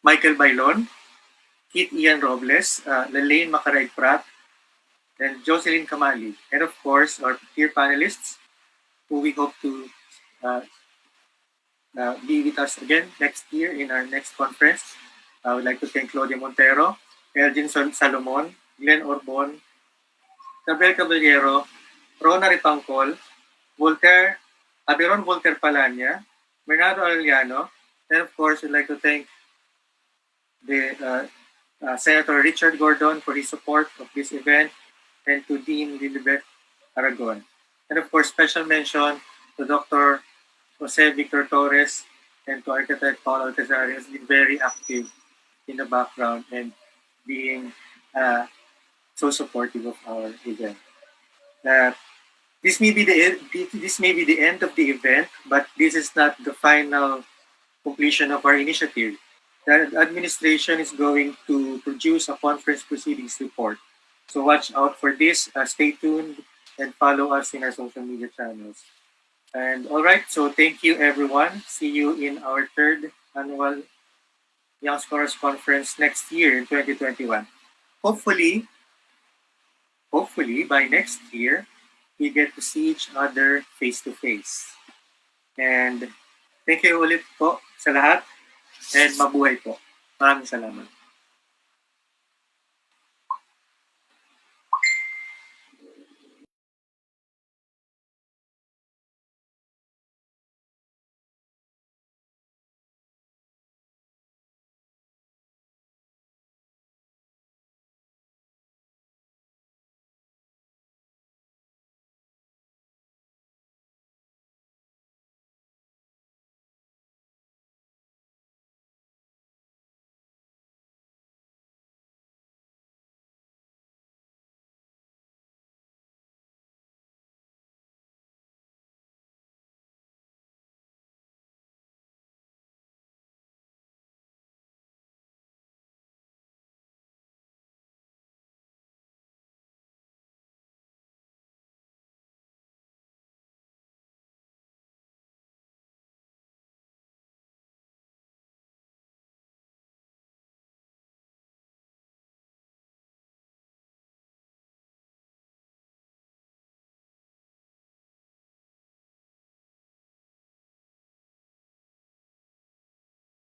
Michael Bailon, Keith Ian Robles, Lalaine Macaraeg-Pratt, and Jocelyn Kamali. And of course, our peer panelists, who we hope to be with us again next year in our next conference. I would like to thank Claudia Montero, Elgin Salomon, Glenn Orbon, Gabriel Caballero, Rona Ripangcol, Aberon Voltaire Palanya, Bernardo Arellano, and of course, I'd like to thank the Senator Richard Gordon for his support of this event, and to Dean Lilibet Aragon. And of course, special mention to Dr. Jose Victor Torres and to Architect Paul Alcazar, who has been very active in the background and being so supportive of our event. This may be the end of the event, but this is not the final completion of our initiative. The administration is going to produce a conference proceedings report. So watch out for this. Stay tuned and follow us in our social media channels. And all right, so thank you everyone. See you in our third annual Young Scholars Conference next year in 2021. Hopefully by next year, we get to see each other face to face. And thank you ulit po sa lahat and mabuhay po. Maraming salamat.